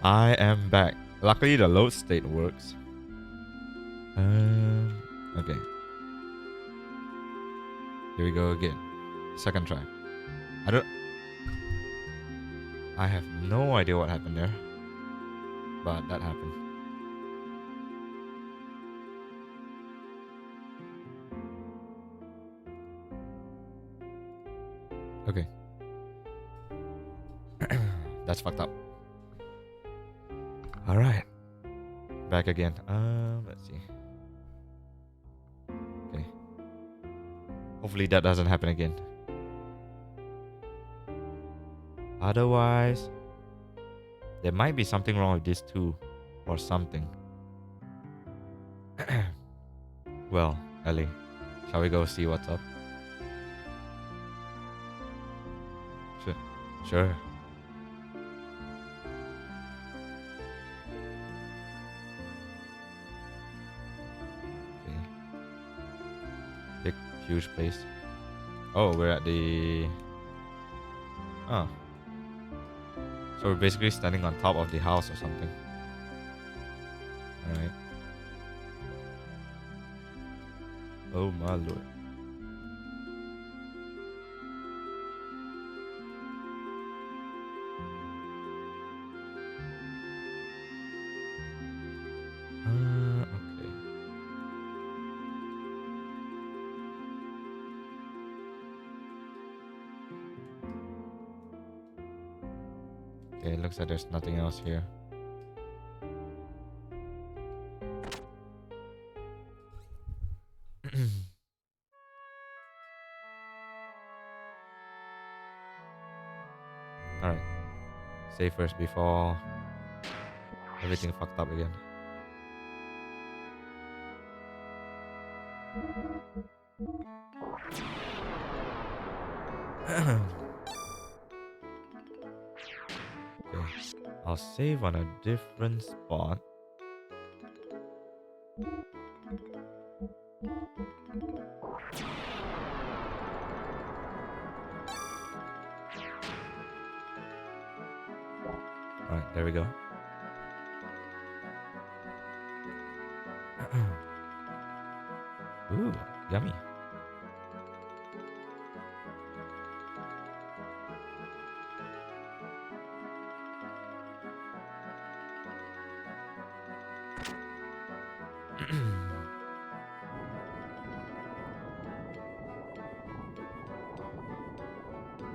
I am back. Luckily, the load state works. Okay. Here we go again. Second try. I have no idea what happened there, but that happened. Okay. That's fucked up. All right. Back again. Let's see. Okay. Hopefully that doesn't happen again. Otherwise, there might be something wrong with this too, or something. Well, Ellie, shall we go see what's up? Sure. Okay. Big, huge place. Oh, we're at the... Oh. So we're basically standing on top of the house or something. Alright. Oh my lord. Okay. Okay, it looks like there's nothing else here. Alright. Save first before everything fucked up again. Okay. I'll save on a different spot. Alright, there we go. Ooh, yummy.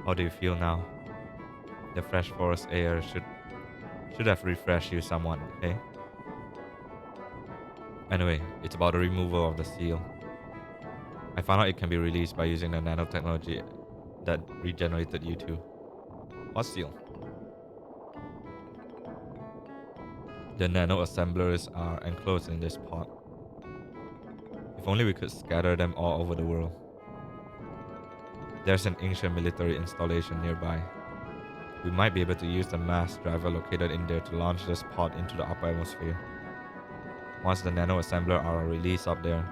How do you feel now? The fresh forest air should have refreshed you somewhat, okay? Anyway, it's about the removal of the seal. I found out it can be released by using the nanotechnology that regenerated you too. What seal? The nano assemblers are enclosed in this pod. If only we could scatter them all over the world. There's an ancient military installation nearby. We might be able to use the mass driver located in there to launch this pod into the upper atmosphere. Once the nano assembler are released up there,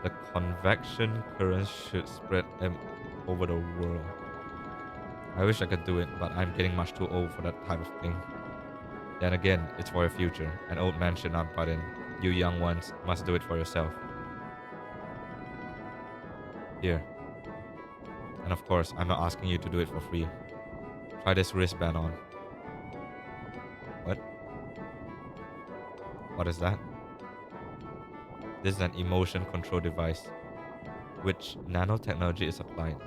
the convection currents should spread them over the world. I wish I could do it, but I'm getting much too old for that type of thing. Then again, it's for your future. An old man should not butt in. You young ones must do it for yourself. Here. And of course, I'm not asking you to do it for free. Try this wristband on. What? What is that? This is an emotion control device, which nanotechnology is applied.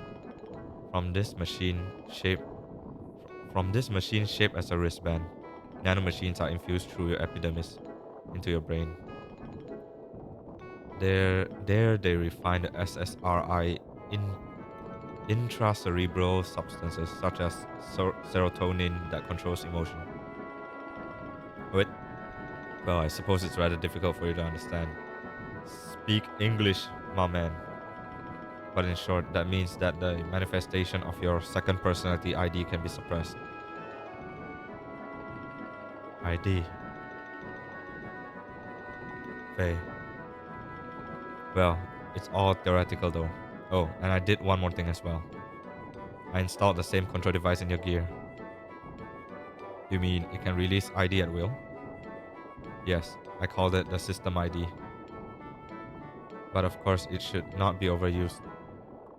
From this machine shaped as a wristband, nanomachines are infused through your epidermis into your brain. There they refine the SSRI intracerebral substances such as serotonin that controls emotion. Wait. Well, I suppose it's rather difficult for you to understand. Speak English, my man. But in short, that means that the manifestation of your second personality ID can be suppressed. ID. Faye. Well, it's all theoretical though. Oh, and I did one more thing as well. I installed the same control device in your gear. You mean it can release ID at will? Yes, I called it the system ID. But of course, it should not be overused.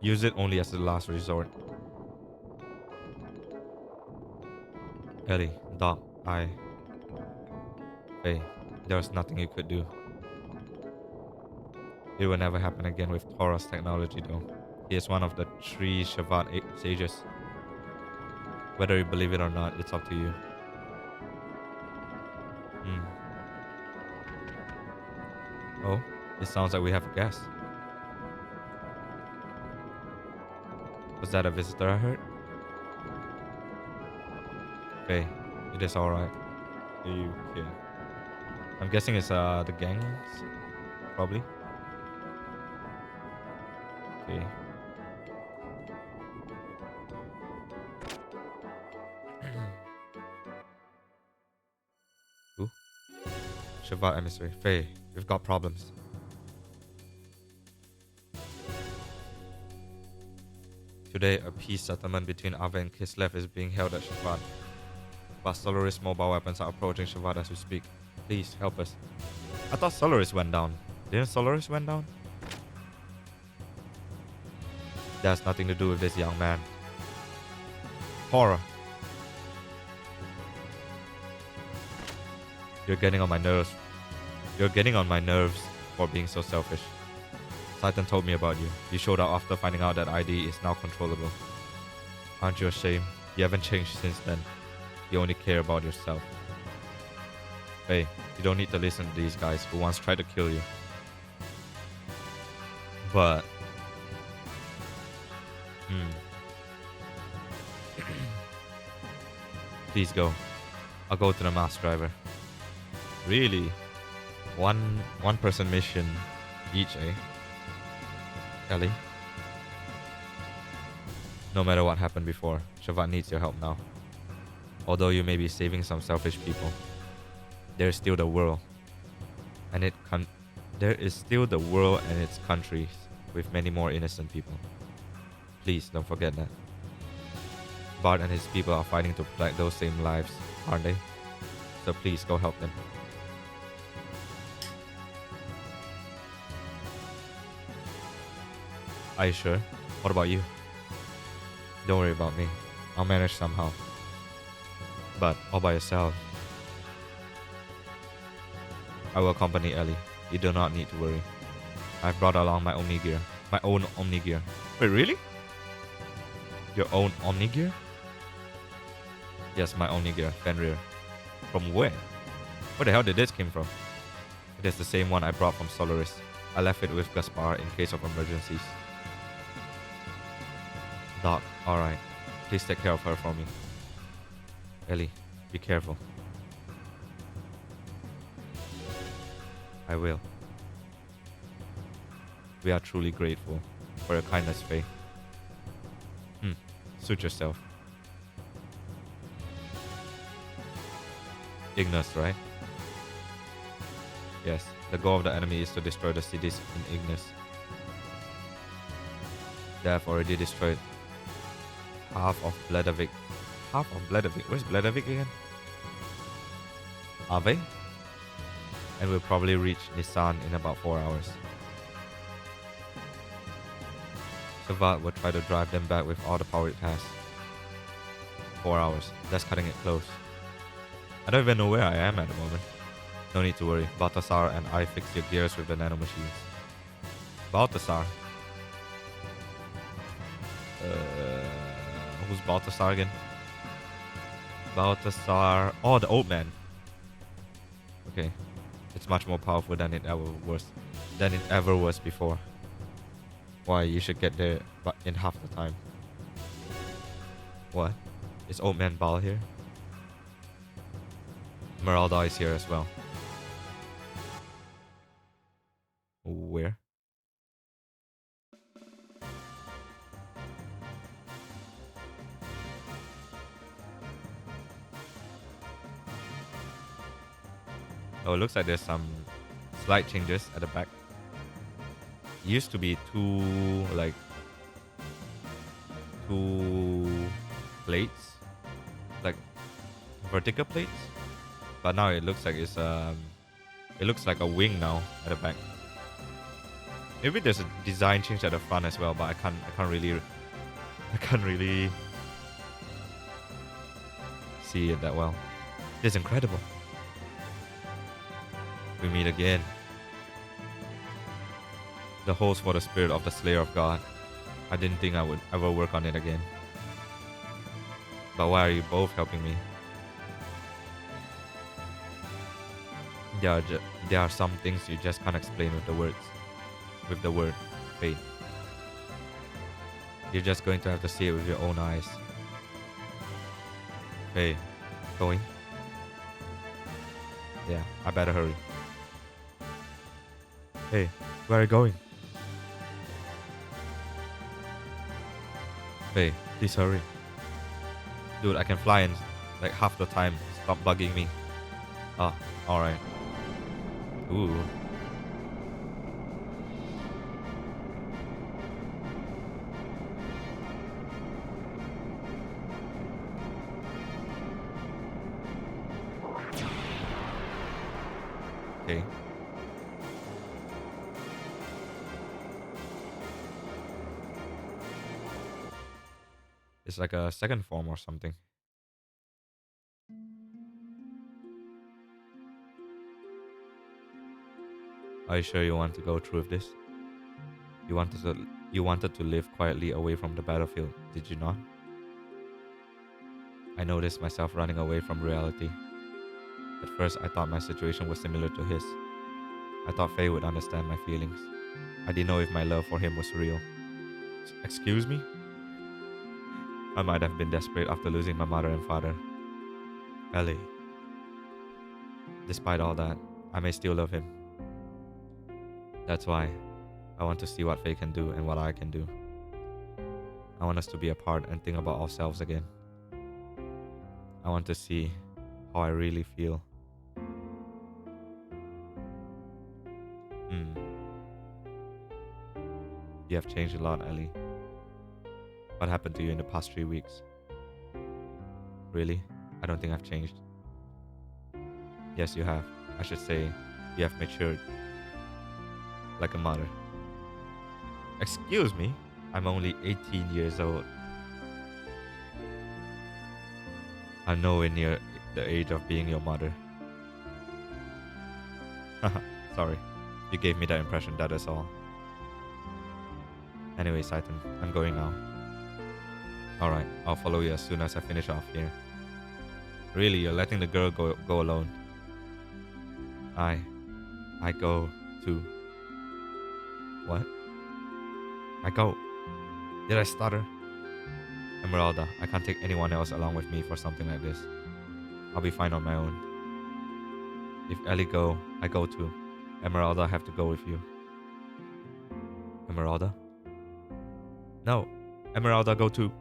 Use it only as a last resort. Ellie, Doc, Faye, there's nothing you could do. It will never happen again with Torah's technology, though. He is one of the three Shabbat sages. Whether you believe it or not, it's up to you. Hmm. Oh, it sounds like we have a guest. Was that a visitor I heard? Faye, it is alright. You okay? I'm guessing it's the gangs, probably. Okay. Ooh. Shabbat emissary. Faye, we've got problems. Today, a peace settlement between Ava and Kislev is being held at Shabbat. But Solaris mobile weapons are approaching Shabbat as we speak. Please, help us. I thought Solaris went down. Didn't Solaris went down? That has nothing to do with this young man. Horror. You're getting on my nerves. You're getting on my nerves for being so selfish. Titan told me about you. You showed up after finding out that ID is now controllable. Aren't you ashamed? You haven't changed since then. You only care about yourself. Hey, you don't need to listen to these guys who once tried to kill you. But... Please go. I'll go to the mask driver. Really? One person mission each, eh? Ellie? No matter what happened before, Shabbat needs your help now. Although you may be saving some selfish people, there's still the world. And there is still the world and its countries with many more innocent people. Please don't forget that. Bart and his people are fighting to protect those same lives, aren't they? So please go help them. Are you sure? What about you? Don't worry about me. I'll manage somehow. But all by yourself. I will accompany Ellie. You do not need to worry. I've brought along my Omni gear. My own Omni gear. Wait, really? Your own Omni gear? Yes, my Omni gear, Fenrir. From where? Where the hell did this come from? It is the same one I brought from Solaris. I left it with Gaspar in case of emergencies. Doc, alright. Please take care of her for me. Ellie, be careful. I will. We are truly grateful for your kindness, Faye. Suit yourself. Ignis, right? Yes, the goal of the enemy is to destroy the cities in Ignis. They have already destroyed half of Bledavik. Half of Bledavik? Where's Bledavik again? Ave? And we'll probably reach Nissan in about 4 hours. Savat will try to drive them back with all the power it has. 4 hours. That's cutting it close. I don't even know where I am at the moment. No need to worry. Balthasar and I fix your gears with the nanomachines. Balthasar? Who's Balthasar again? Balthasar... Oh, the old man. Okay. It's much more powerful than it ever was before. Why, you should get there but in half the time. What? Is old man Bal here? Meralda is here as well. Where? Oh, it looks like there's some slight changes at the back. It used to be two plates, like vertical plates, but now it looks like it looks like a wing now at the back. Maybe there's a design change at the front as well, but I can't really see it that well. It's incredible. We meet again. The host for the spirit of the Slayer of God. I didn't think I would ever work on it again. But why are you both helping me? There are some things you just can't explain with the words. With the word fate. You're just going to have to see it with your own eyes. Hey, going? Yeah, I better hurry. Hey, where are you going? Hey, please hurry. Dude, I can fly in like half the time. Stop bugging me. Ah, alright. Ooh. Okay. It's like a second form or something. Are you sure you want to go through with this? You wanted to live quietly away from the battlefield, did you not? I noticed myself running away from reality. At first, I thought my situation was similar to his. I thought Faye would understand my feelings. I didn't know if my love for him was real. Excuse me? I might have been desperate after losing my mother and father. Ellie. Despite all that, I may still love him. That's why I want to see what Faye can do and what I can do. I want us to be apart and think about ourselves again. I want to see how I really feel. You have changed a lot, Ellie. What happened to you in the past 3 weeks? Really? I don't think I've changed. Yes, you have. I should say, you have matured. Like a mother. Excuse me? I'm only 18 years old. I'm nowhere near the age of being your mother. Haha, sorry. You gave me that impression, that is all. Anyway, Saiten, I'm going now. Alright, I'll follow you as soon as I finish off here. Really, you're letting the girl go alone? I go too. What? I go. Did I stutter? Esmeralda, I can't take anyone else along with me for something like this. I'll be fine on my own. If Ellie go, I go too. Esmeralda, I have to go with you. Esmeralda? No, Esmeralda, go too.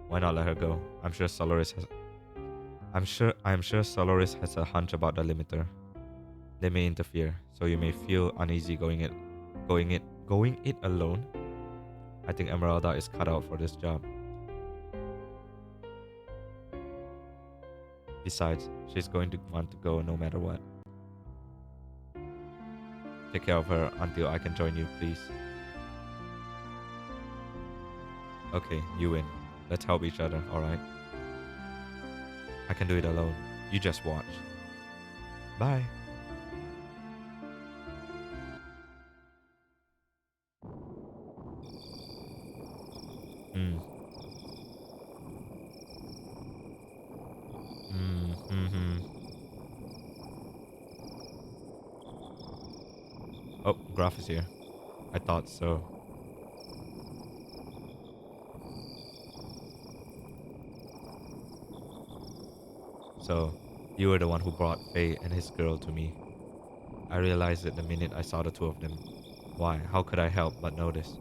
Why not let her go? I'm sure Solaris has a hunch about the limiter. They may interfere, so you may feel uneasy going it alone. I think Esmeralda is cut out for this job. Besides, she's going to want to go no matter what. Take care of her until I can join you, please. Okay, you win. Let's help each other, alright? I can do it alone. You just watch. Bye. Oh, Graph is here. I thought so. So, you were the one who brought Faye and his girl to me. I realized it the minute I saw the two of them. Why? How could I help but notice?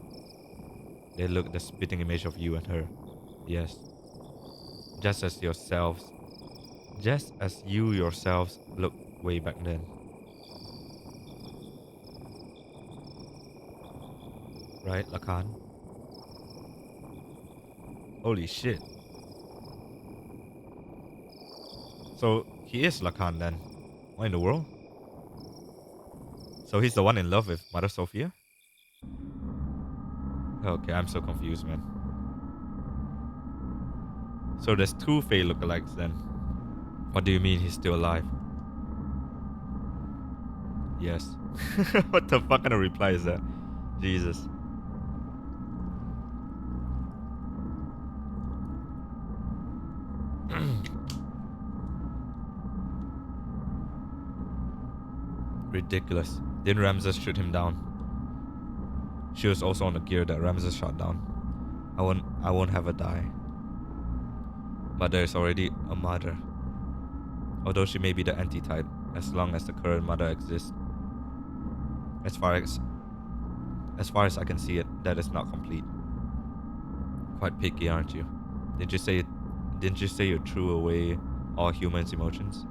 They looked the spitting image of you and her. Yes. Just as you yourselves looked way back then. Right, Lacan? Holy shit. So he is Lacan then. What in the world? So he's the one in love with Mother Sophia? Okay, I'm so confused, man. So there's two Faye lookalikes then. What do you mean he's still alive? Yes. What the fuck kind of reply is that? Jesus. Ridiculous. Didn't Ramses shoot him down? She was also on the gear that Ramses shot down. I won't have her die. But there is already a mother. Although she may be the antitype, as long as the current mother exists. As far as I can see it, that is not complete. Quite picky, aren't you? Didn't you say you threw away all humans' emotions?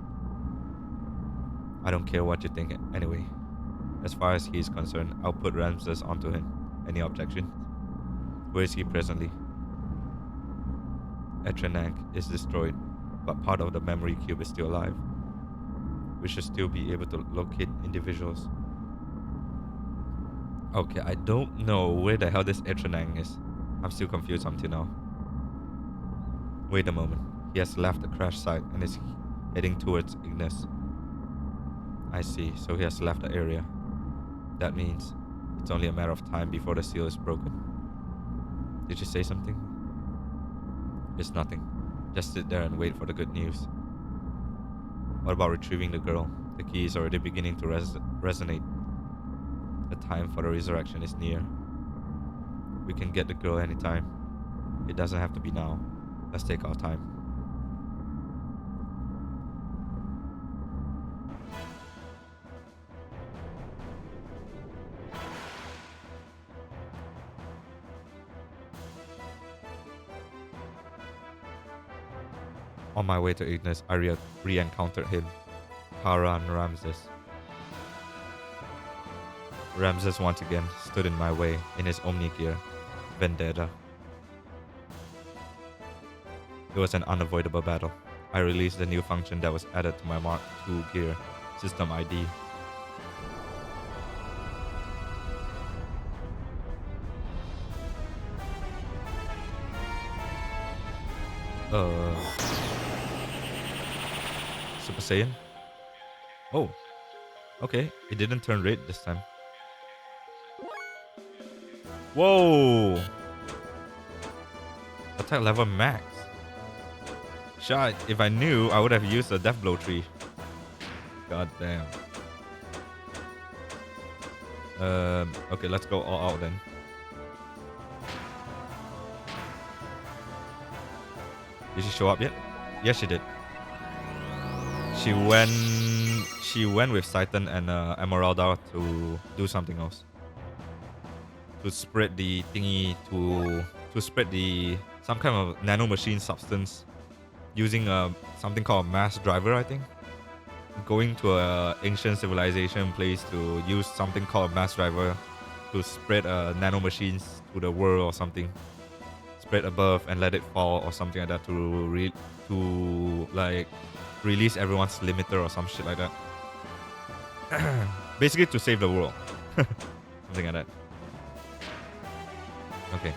I don't care what you think anyway. As far as he is concerned, I'll put Ramses onto him. Any objection? Where is he presently? Etrenank is destroyed, but part of the memory cube is still alive. We should still be able to locate individuals. Okay, I don't know where the hell this Etrenank is. I'm still confused until now. Wait a moment. He has left the crash site and is heading towards Ignis. I see, so he has left the area. That means it's only a matter of time before the seal is broken. Did you say something? It's nothing. Just sit there and wait for the good news. What about retrieving the girl? The key is already beginning to resonate. The time for the resurrection is near. We can get the girl anytime. It doesn't have to be now. Let's take our time. On my way to Ignis, I re-encountered him, Kara and Ramses. Ramses once again stood in my way in his Omni gear, Vendetta. It was an unavoidable battle. I released the new function that was added to my Mark II gear, System ID. Super Saiyan? Oh, okay, it didn't turn red this time. Whoa! Attack level max. Shot, if I knew, I would have used the Death Blow tree. God damn. Okay, let's go all out then. Did she show up yet? Yes, she did. She went with Saitan and Emeralda to do something else. To spread the thingy to spread the some kind of nano machine substance using something called a mass driver, I think. Going to a ancient civilization place to use something called a mass driver to spread nano machines to the world or something. Spread above and let it fall or something like that to like release everyone's limiter or some shit like that. Basically to save the world. Something like that. Okay.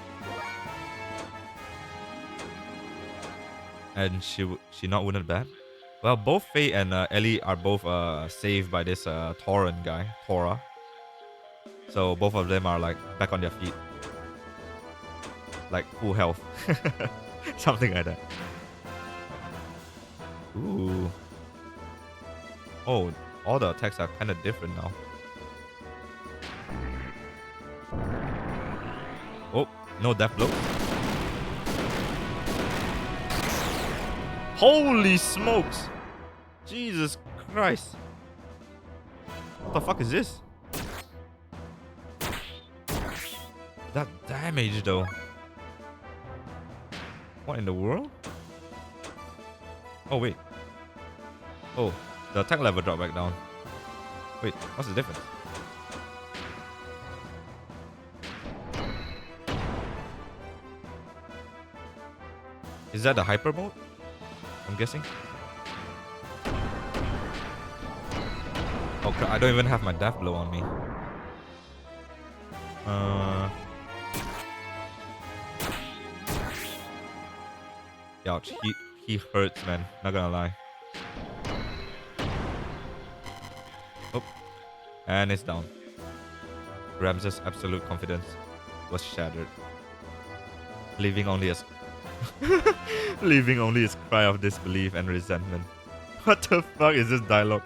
And she not wounded bad? Well, both Faye and Ellie are both saved by this Tauran guy, Tora. So both of them are like back on their feet. Like full health. Something like that. Ooh. Oh, all the attacks are kind of different now. Oh, no death blow. Holy smokes! Jesus Christ. What the fuck is this? That damage though. What in the world? Oh wait. Oh, the attack level dropped back down. Wait, what's the difference? Is that the hyper mode? I'm guessing. Oh crap, I don't even have my death blow on me. Ouch, he hurts, man. Not gonna lie. Oh, and it's down. Ramses' absolute confidence was shattered, leaving only his leaving only his cry of disbelief and resentment. What the fuck is this dialogue?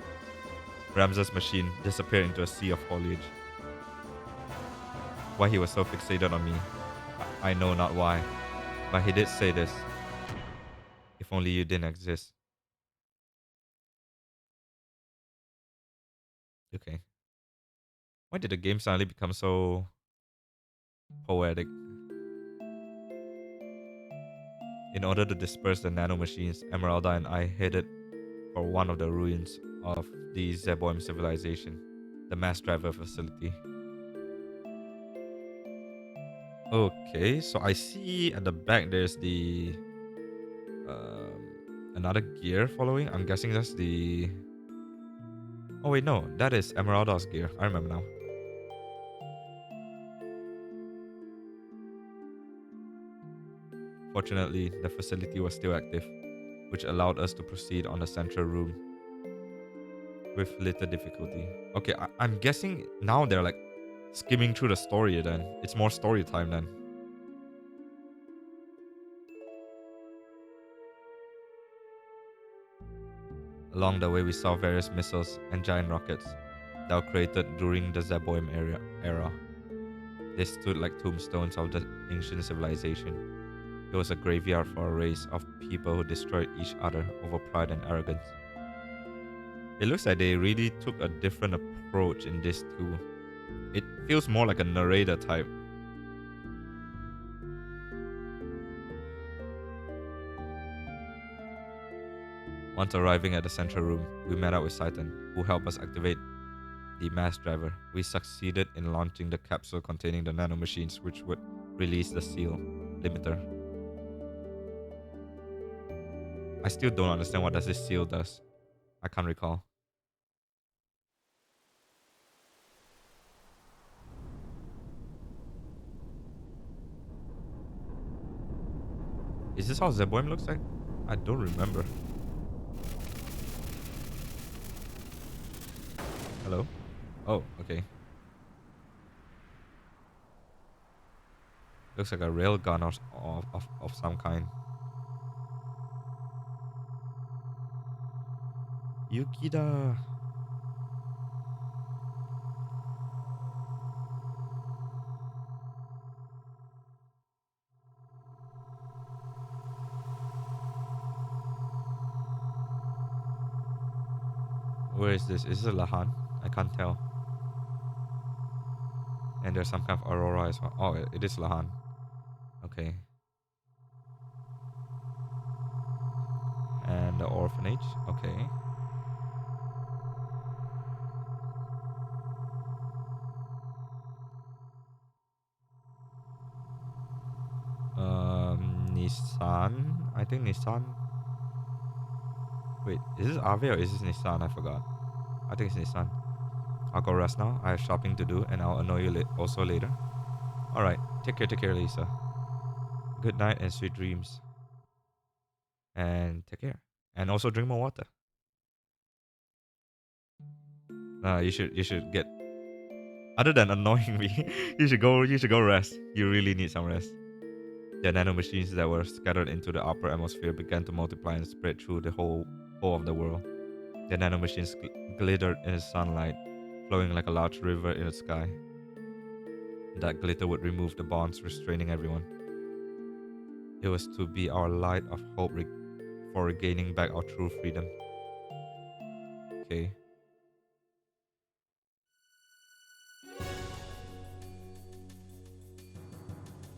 Ramses' machine disappeared into a sea of foliage. Why he was so fixated on me, I know not why, but he did say this. If only you didn't exist. Okay. Why did the game suddenly become so poetic? In order to disperse the nanomachines, Esmeralda and I headed for one of the ruins of the Zeboim civilization, the mass driver facility. Okay, so I see at the back there's the another gear following. I'm guessing that's the. Oh wait, no, that is Esmeralda's gear. I remember now. Fortunately, the facility was still active, which allowed us to proceed on the central room with little difficulty. Okay, I'm guessing now they're like skimming through the story then. It's more story time then. Along the way, we saw various missiles and giant rockets that were created during the Zeboim era. They stood like tombstones of the ancient civilization. It was a graveyard for a race of people who destroyed each other over pride and arrogance. It looks like they really took a different approach in this too. It feels more like a narrator type. Once arriving at the central room, we met up with Saitan, who helped us activate the mass driver. We succeeded in launching the capsule containing the nanomachines, which would release the seal limiter. I still don't understand what this seal does. I can't recall. Is this how Zeboim looks like? I don't remember. Hello? Oh, okay. Looks like a railgun of some kind. Yukida. Where is this? Is this Lahan? I can't tell. And there's some kind of aurora as well. Oh, it is Lahan. Okay. And the orphanage. Okay. Nissan. I think Nissan. Wait, is this Ave or is this Nissan? I forgot. I think it's Nissan. I'll go rest now. I have shopping to do, and I'll annoy you also later. All right. Take care, Lisa. Good night and sweet dreams. And take care. And also drink more water. You should get. Other than annoying me, you should go rest. You really need some rest. The nanomachines that were scattered into the upper atmosphere began to multiply and spread through the whole of the world. The nanomachines glittered in the sunlight, flowing like a large river in the sky. That glitter would remove the bonds restraining everyone. It was to be our light of hope for regaining back our true freedom. Okay.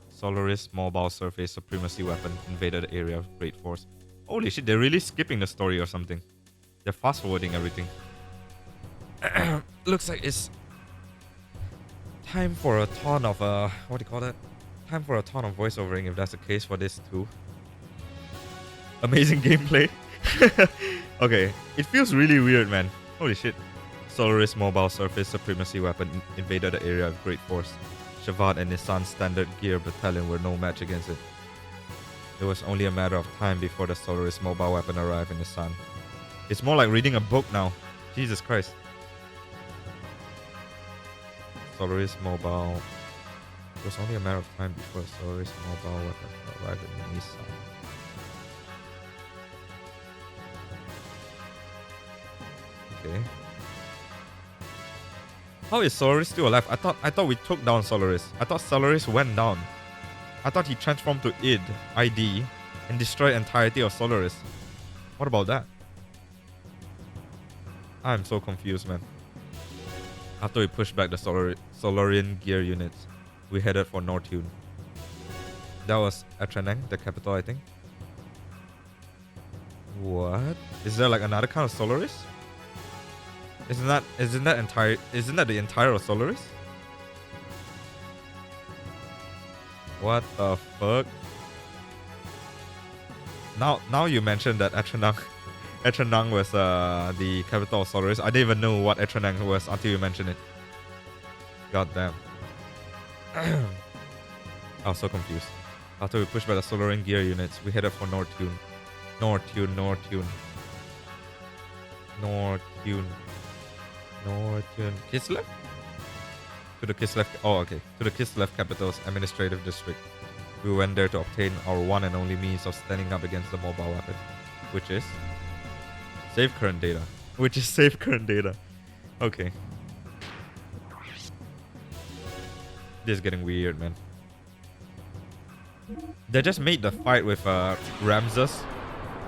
Solaris mobile surface supremacy weapon invaded the area of great force. Holy shit, they're really skipping the story or something. They're fast forwarding everything. Looks like it's time for a ton of what do you call that? Time for a ton of voiceovering if that's the case for this too. Amazing gameplay. Okay, it feels really weird, man. Holy shit. Solaris mobile surface supremacy weapon invaded the area with great force. Shavad and Nissan's standard gear battalion were no match against it. It was only a matter of time before the Solaris mobile weapon arrived in Nissan. It's more like reading a book now. Jesus Christ. Solaris mobile. It was only a matter of time before the Solaris mobile weapon arrived in Nissan. Okay. How is Solaris still alive? I thought we took down Solaris. I thought Solaris went down. I thought he transformed to ID, and destroyed entirety of Solaris. What about that? I'm so confused, man. After we pushed back the Solarian gear units, we headed for Nortune. That was Atrenang, the capital, I think. What? Is there like another kind of Solaris? Isn't that the entire of Solaris? What the fuck? Now you mentioned that Atrenang was the capital of Solaris. I didn't even know what Atrenang was until you mentioned it. God damn. I was so confused. After we pushed by the Solarian gear units, we headed for Nortune. Kislev? To the Kislev. Oh, okay. To the Kislev capital's administrative district. We went there to obtain our one and only means of standing up against the mobile weapon, which is save current data. Okay. This is getting weird, man. They just made the fight with Ramses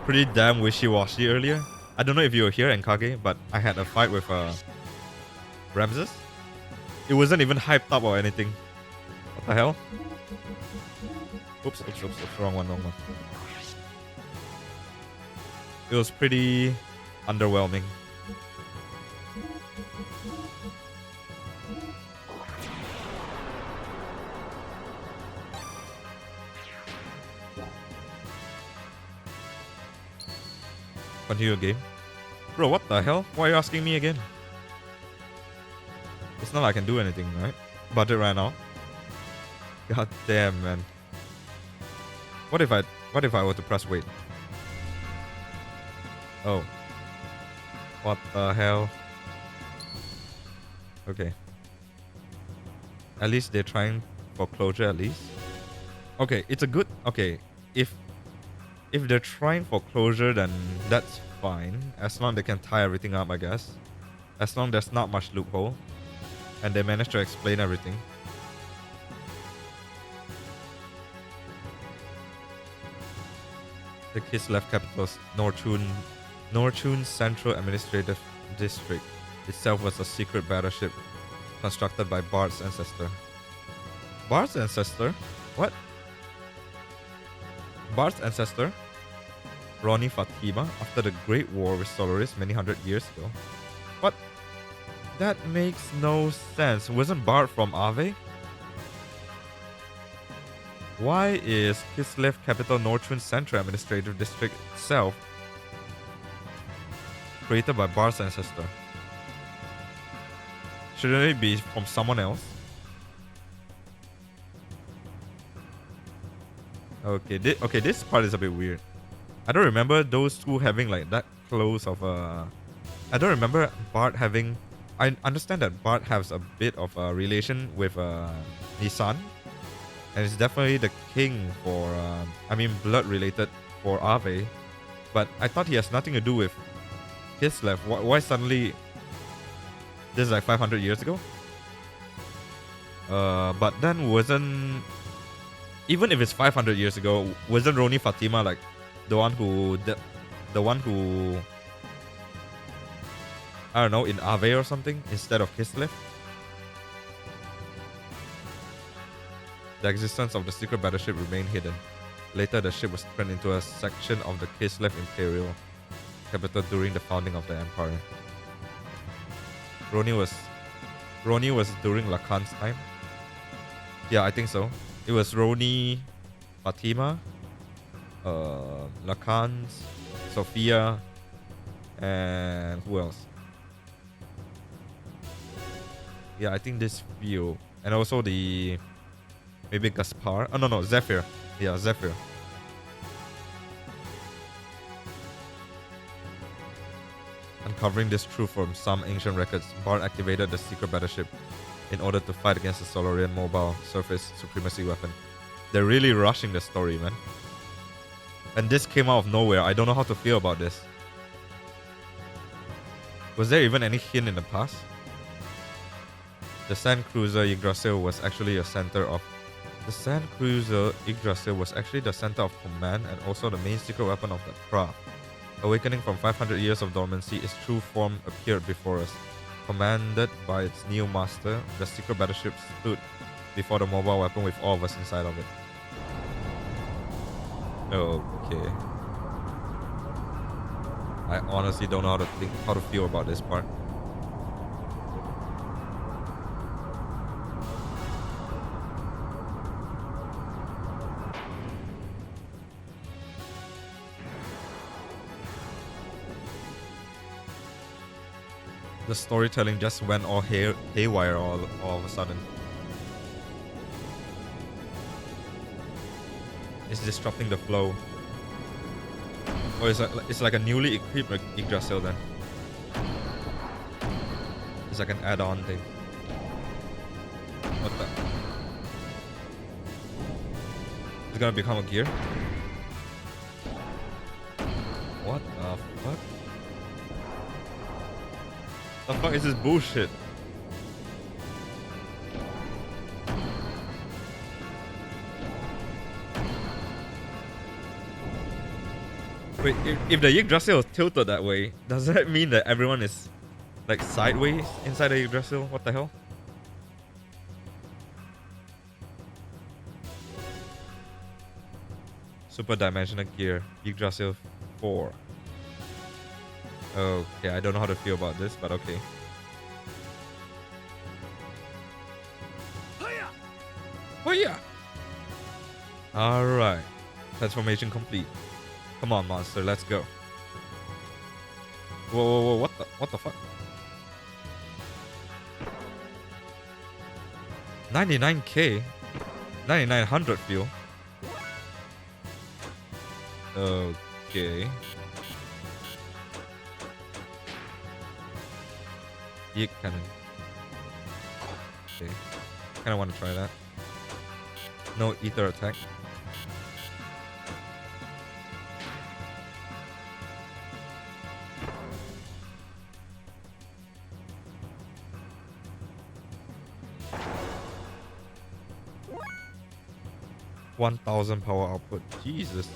pretty damn wishy-washy earlier. I don't know if you were here in Kage, but I had a fight with Ramses. It wasn't even hyped up or anything. What the hell? Oops, wrong one. It was pretty underwhelming. Continue game. Bro, what the hell? Why are you asking me again? It's not like I can do anything, right? Budget ran out. God damn, man. What if I were to press wait? Oh. What the hell? Okay. At least they're trying for closure at least. Okay, it's a good... Okay, if they're trying for closure, then that's fine. As long as they can tie everything up, I guess. As long as there's not much loophole. And they manage to explain everything. The Kislev capital's Nortune Central Administrative District itself was a secret battleship constructed by Bard's ancestor. Bard's ancestor? What? Bard's ancestor? Roni Fatima after the Great War with Solaris many hundred years ago. What? That makes no sense. Wasn't Bard from Ave? Why is Kislev capital Nortune Central Administrative District itself created by Bard's ancestor? Shouldn't it be from someone else? Okay, this part is a bit weird. I don't remember those two having like that close of a... I don't remember Bard having... I understand that Bard has a bit of a relation with Nissan. And it's definitely the king for... blood related for Ave. But I thought he has nothing to do with Kislev. Why suddenly... This is like 500 years ago? But then wasn't... Even if it's 500 years ago, wasn't Roni Fatima like the one who I don't know, in Ave or something instead of Kislev? The existence of the secret battleship remained hidden. Later, the ship was turned into a section of the Kislev Imperial capital during the founding of the empire. Roni was during Lacan's time. Yeah, I think so. It was Roni, Fatima, Lacan's, Sophia, and who else? Yeah, I think this view. And also the... Maybe Gaspar. Oh, no, Zephyr. Yeah, Zephyr. Uncovering this truth from some ancient records, Bart activated the secret battleship in order to fight against the Solarian mobile surface supremacy weapon. They're really rushing the story, man. And this came out of nowhere. I don't know how to feel about this. Was there even any hint in the past? The Sand Cruiser Yggdrasil was actually a center of... The Sand Cruiser Yggdrasil was actually the center of command and also the main secret weapon of the craft. Awakening from 500 years of dormancy, its true form appeared before us. Commanded by its new master, the secret battleship stood before the mobile weapon with all of us inside of it. Okay. I honestly don't know how to feel about this part. The storytelling just went all haywire all of a sudden. It's disrupting the flow. Or it's like a newly equipped Yggdrasil then. It's like an add-on thing. What the? It's gonna become a gear? What the fuck? The fuck is this bullshit? Wait, if the Yggdrasil is tilted that way, does that mean that everyone is like sideways inside the Yggdrasil? What the hell? Super Dimensional Gear, Yggdrasil 4. Okay, I don't know how to feel about this, but okay. Oh yeah! Alright. Transformation complete. Come on, monster, let's go. Whoa, what the fuck? 99k? 9900 fuel? Okay. Yeet cannon. Okay. Kinda wanna try that. No ether attack. $1,000 power output. Jesus.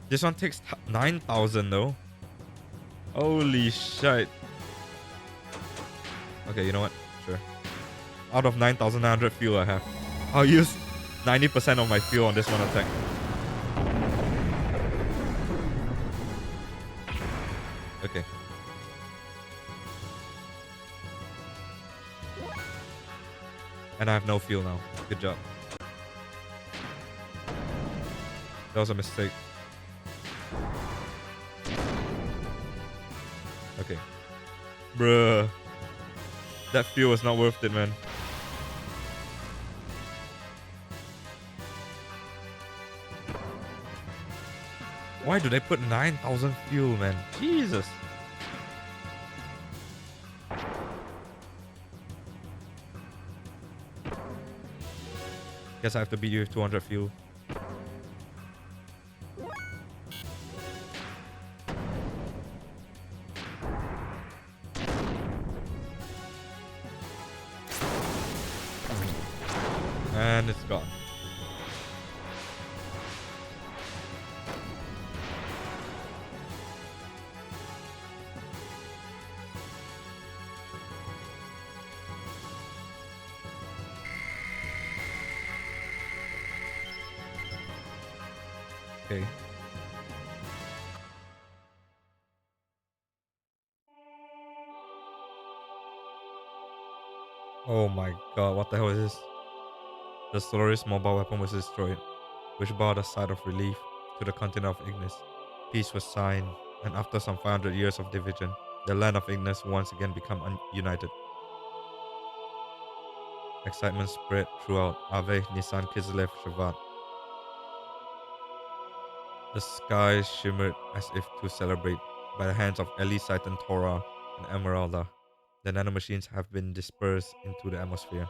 This one takes 9,000 though. Holy shit. Okay, you know what? Sure. Out of 9,900 fuel I have, I'll use 90% of my fuel on this one attack. Okay. And I have no fuel now. Good job. That was a mistake. Okay. Bruh. That fuel is not worth it, man. Why do they put 9,000 fuel, man? Jesus. Guess I have to beat you with 200 fuel. And it's gone. Okay. Oh my god, what the hell is this? The Solaris mobile weapon was destroyed, which brought a sigh of relief to the continent of Ignis. Peace was signed, and after some 500 years of division, the land of Ignis once again became united. Excitement spread throughout Ave Nissan Kislev Shavat. The sky shimmered as if to celebrate. By the hands of Eli, Saitan, Torah, and Emeralda, the nanomachines have been dispersed into the atmosphere.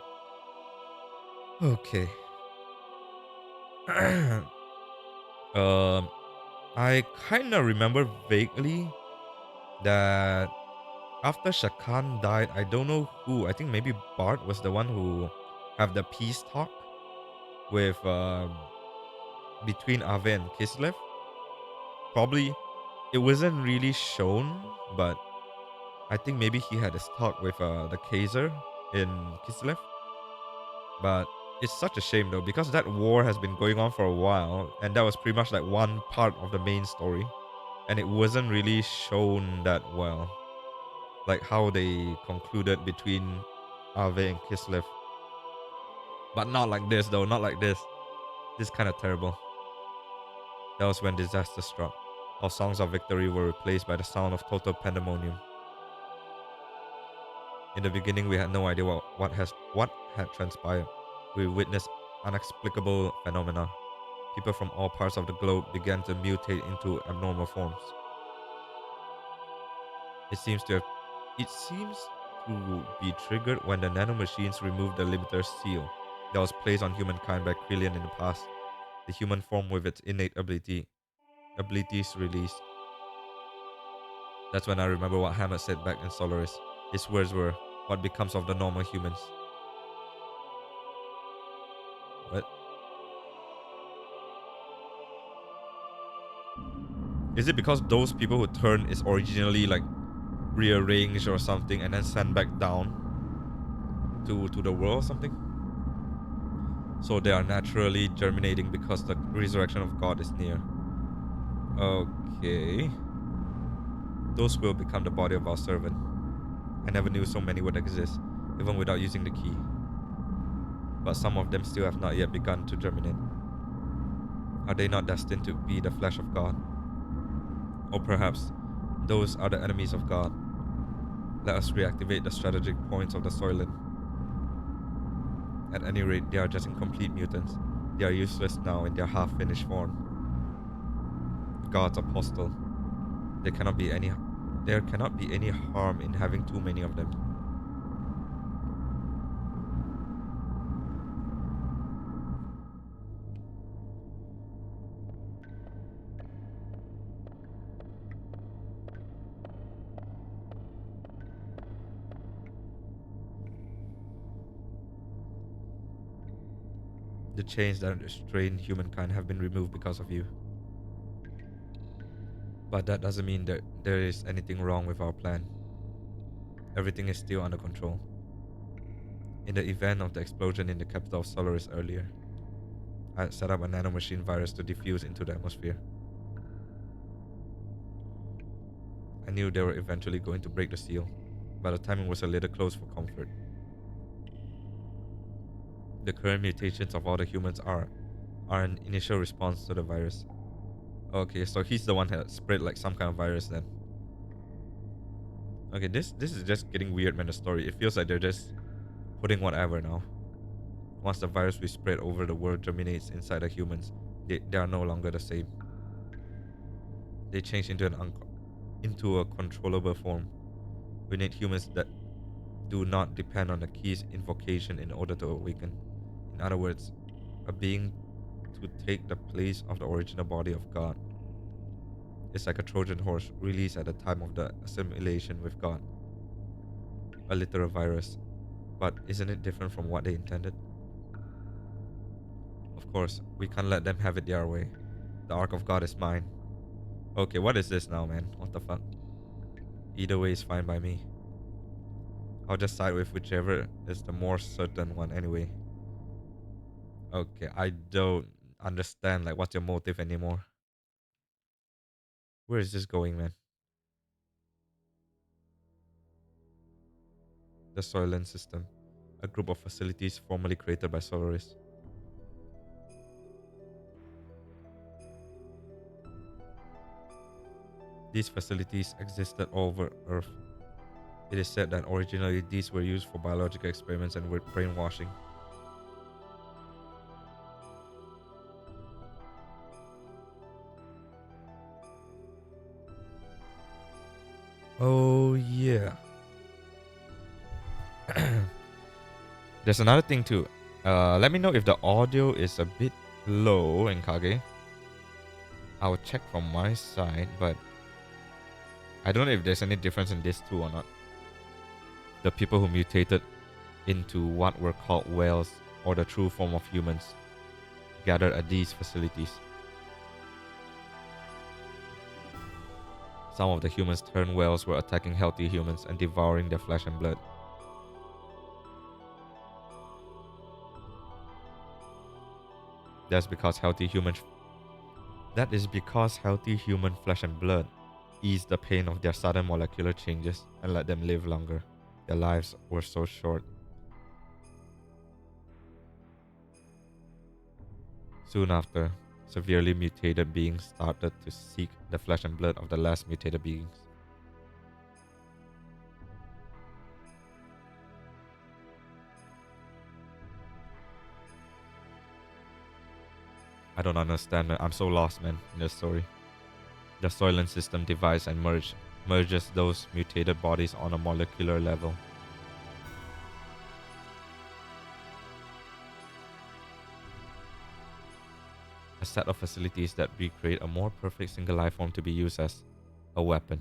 Okay. um, I kind of remember vaguely that after Shakan died, I don't know who. I think maybe Bart was the one who have the peace talk with between Ave and Kislev. Probably it wasn't really shown, but I think maybe he had this talk with the Kaiser in Kislev. But it's such a shame though, because that war has been going on for a while, and that was pretty much like one part of the main story, and it wasn't really shown that well, like how they concluded between Ave and Kislev. But not like this though, not like this. This is kind of terrible. That was when disaster struck. Our songs of victory were replaced by the sound of total pandemonium. In the beginning, we had no idea what had transpired. We witnessed inexplicable phenomena. People from all parts of the globe began to mutate into abnormal forms. It seems to have, it seems to be triggered when the nanomachines removed the limiter seal that was placed on humankind by Krillian in the past. The human form with its innate abilities released. That's when I remember what Hammett said back in Solaris. His words were, "What becomes of the normal humans?" What? Is it because those people who turn is originally like rearranged or something and then sent back down to the world or something? So they are naturally germinating because the resurrection of God is near. Okay. Those will become the body of our servant. I never knew so many would exist, even without using the key. But some of them still have not yet begun to germinate. Are they not destined to be the flesh of God? Or perhaps those are the enemies of God. Let us reactivate the strategic points of the Soylent. At any rate, they are just incomplete mutants. They are useless now in their half-finished form. God's apostle. There cannot be any harm in having too many of them. The chains that restrain humankind have been removed because of you. But that doesn't mean that there is anything wrong with our plan. Everything is still under control. In the event of the explosion in the capital of Solaris earlier, I had set up a nanomachine virus to diffuse into the atmosphere. I knew they were eventually going to break the seal, but the timing was a little close for comfort. The current mutations of all the humans are an initial response to the virus. Okay, so he's the one that spread like some kind of virus then. Okay, this is just getting weird, man. The story. It feels like they're just putting whatever now. Once the virus we spread over the world germinates inside the humans, they are no longer the same. They change into a controllable form. We need humans that do not depend on the key's invocation in order to awaken. In other words, a being to take the place of the original body of God. It's like a Trojan horse released at the time of the assimilation with God. A literal virus. But isn't it different from what they intended? Of course, we can't let them have it their way. The Ark of God is mine. Okay, what is this now, man? What the fuck? Either way is fine by me. I'll just side with whichever is the more certain one anyway. Okay, I don't understand like what's your motive anymore. Where is this going, man? The Soylent System, a group of facilities formerly created by Solaris. These facilities existed all over Earth. It is said that originally these were used for biological experiments and brainwashing. Oh, yeah. There's another thing too. Let me know if the audio is a bit low in Kage. I'll check from my side, but I don't know if there's any difference in this too or not. The people who mutated into what were called whales, or the true form of humans, gathered at these facilities. Some of the humans turned whales were attacking healthy humans and devouring their flesh and blood. That's because healthy human That is because healthy human flesh and blood eased the pain of their sudden molecular changes and let them live longer. Their lives were so short. Soon after, severely mutated beings started to seek the flesh and blood of the less mutated beings. I don't understand, man. I'm so lost, man, in this story. The Soylent system divides and merges those mutated bodies on a molecular level. A set of facilities that recreate a more perfect single life form to be used as a weapon.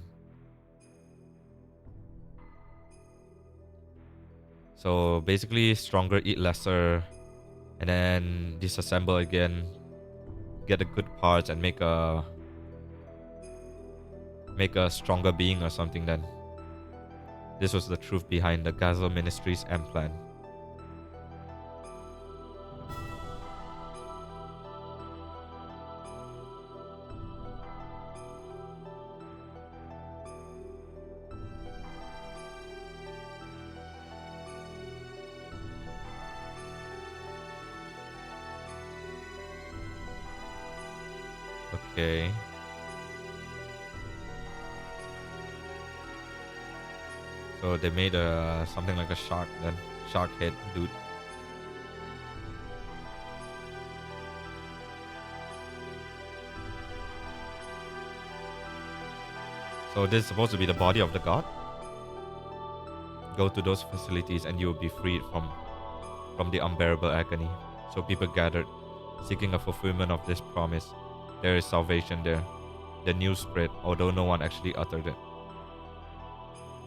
So basically, stronger eat lesser, and then disassemble again, get the good parts, and make a stronger being or something. Then this was the truth behind the Gazel Ministry's M plan. Okay. So they made something like a shark then. Shark head dude. So this is supposed to be the body of the god? Go to those facilities and you will be freed from the unbearable agony. So people gathered, seeking a fulfillment of this promise. There is salvation there. The news spread, although no one actually uttered it.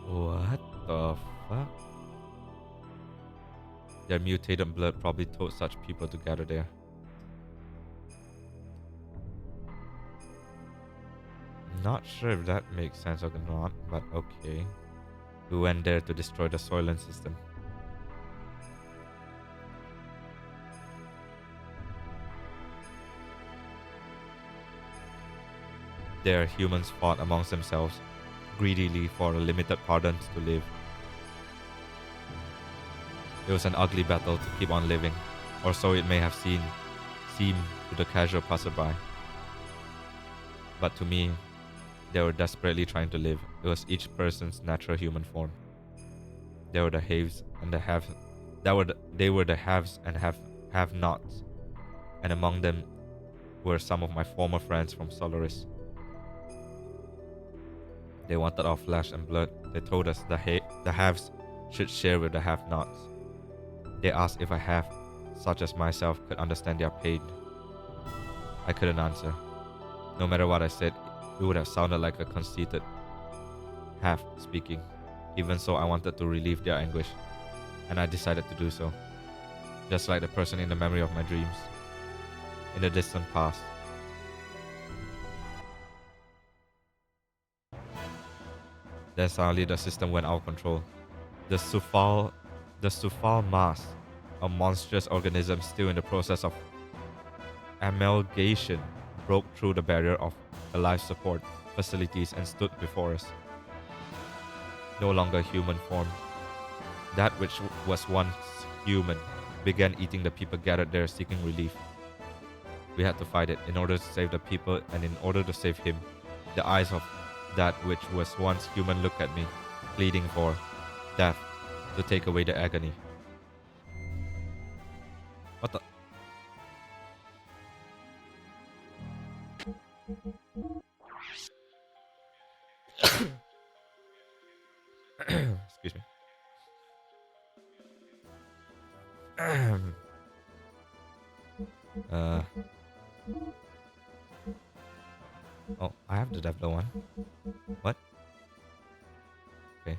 What the fuck? Their mutated blood probably told such people to gather there. Not sure if that makes sense or not, but okay. We went there to destroy the Soylent system. There, humans fought amongst themselves, greedily for a limited pardons to live. It was an ugly battle to keep on living, or so it may have seemed to the casual passerby. But to me, they were desperately trying to live. It was each person's natural human form. There were the haves and the have. They were the haves and have-nots, and among them were some of my former friends from Solaris. They wanted our flesh and blood. They told us the haves should share with the have-nots. They asked if a have, such as myself, could understand their pain. I couldn't answer. No matter what I said, it would have sounded like a conceited have speaking. Even so, I wanted to relieve their anguish, and I decided to do so. Just like the person in the memory of my dreams, in the distant past. Then suddenly the system went out of control. The Sufal mass, a monstrous organism still in the process of amalgamation, broke through the barrier of the life support facilities and stood before us. No longer human form, that which was once human began eating the people gathered there seeking relief. We had to fight it in order to save the people and in order to save him. The eyes of that which was once human looked at me, pleading for death to take away the agony. What the? Excuse me. uh, oh, I have the Devlo one. What? Okay.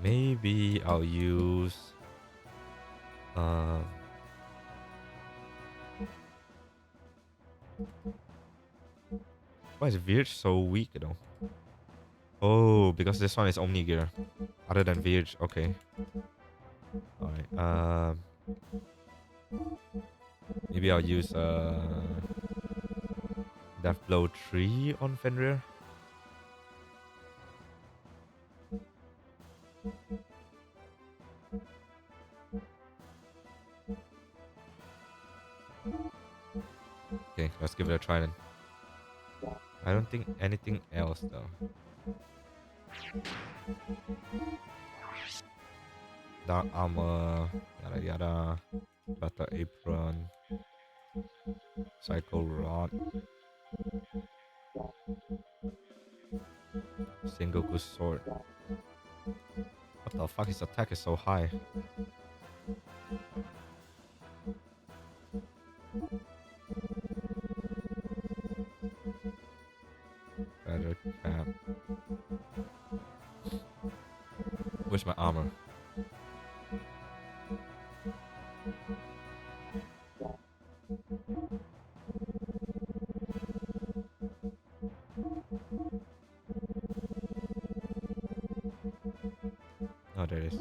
Maybe I'll use why is Virge so weak though? Oh, because this one is Omni Gear. Other than Virge, okay. Alright. Maybe I'll use Death Blow 3 on Fenrir. Okay, let's give it a try then. I don't think anything else though. Dark armor, yada yada. Battle apron. Cycle rod. Sengoku sword. What the fuck? His attack is so high. Feather cap. Where's my armor? Oh, there it is.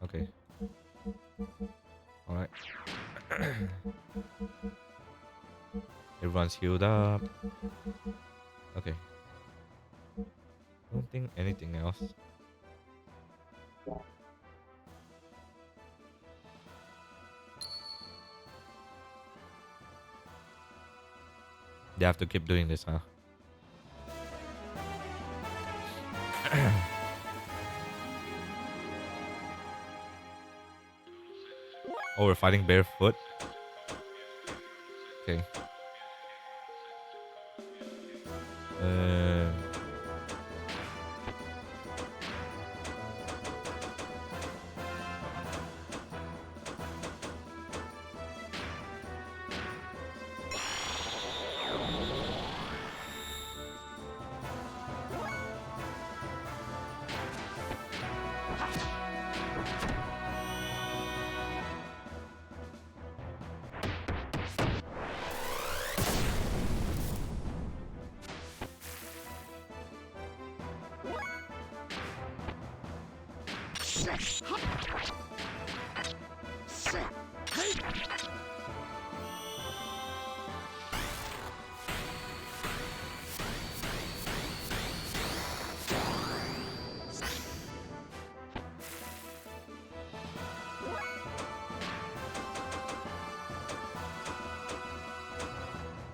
Okay. Alright. Everyone's healed up. Okay. Don't think anything else. They have to keep doing this, huh? Oh, we're fighting barefoot? Okay.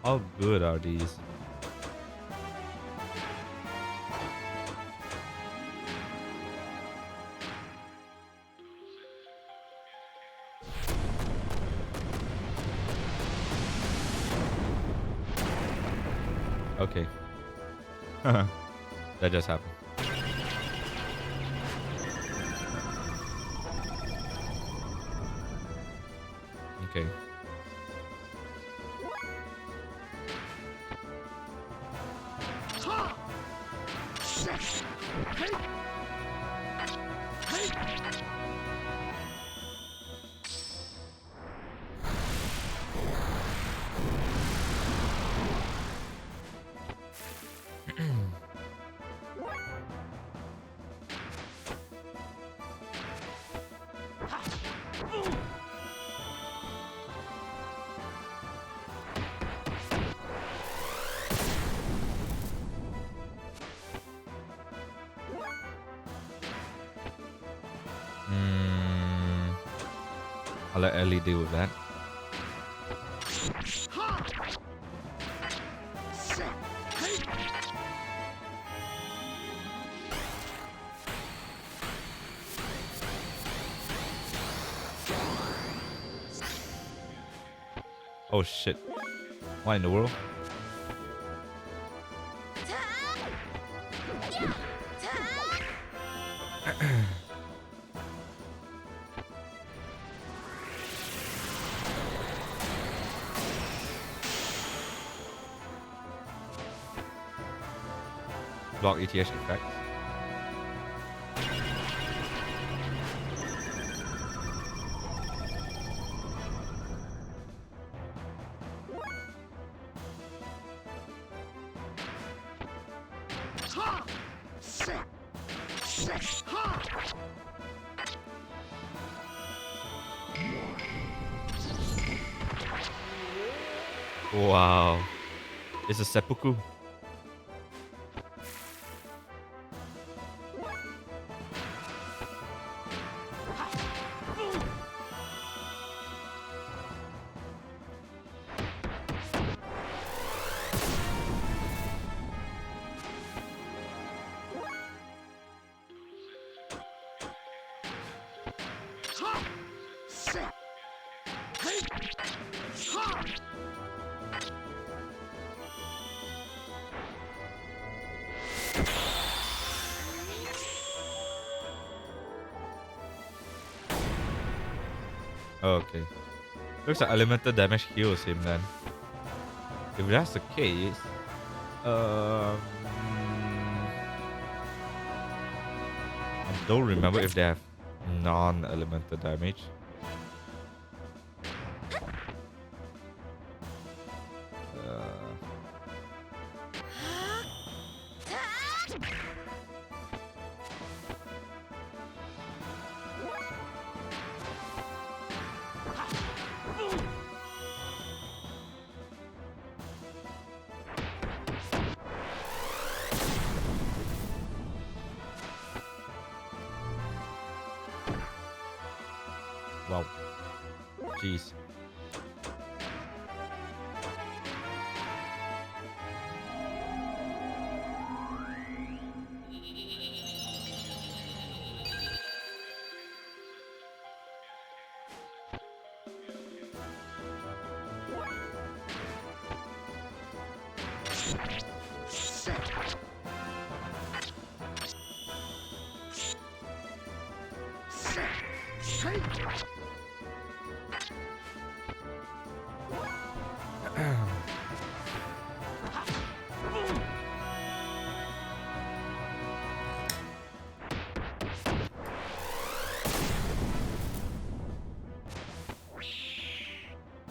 How good are these? Okay. That just happened. Okay. I'll let Ellie deal with that. Oh shit. What in the world? Block ETH effects. Wow. It's a seppuku. Okay. Looks like elemental damage heals him then. If that's the case, I don't remember if they have non-elemental damage. Wow. Jeez.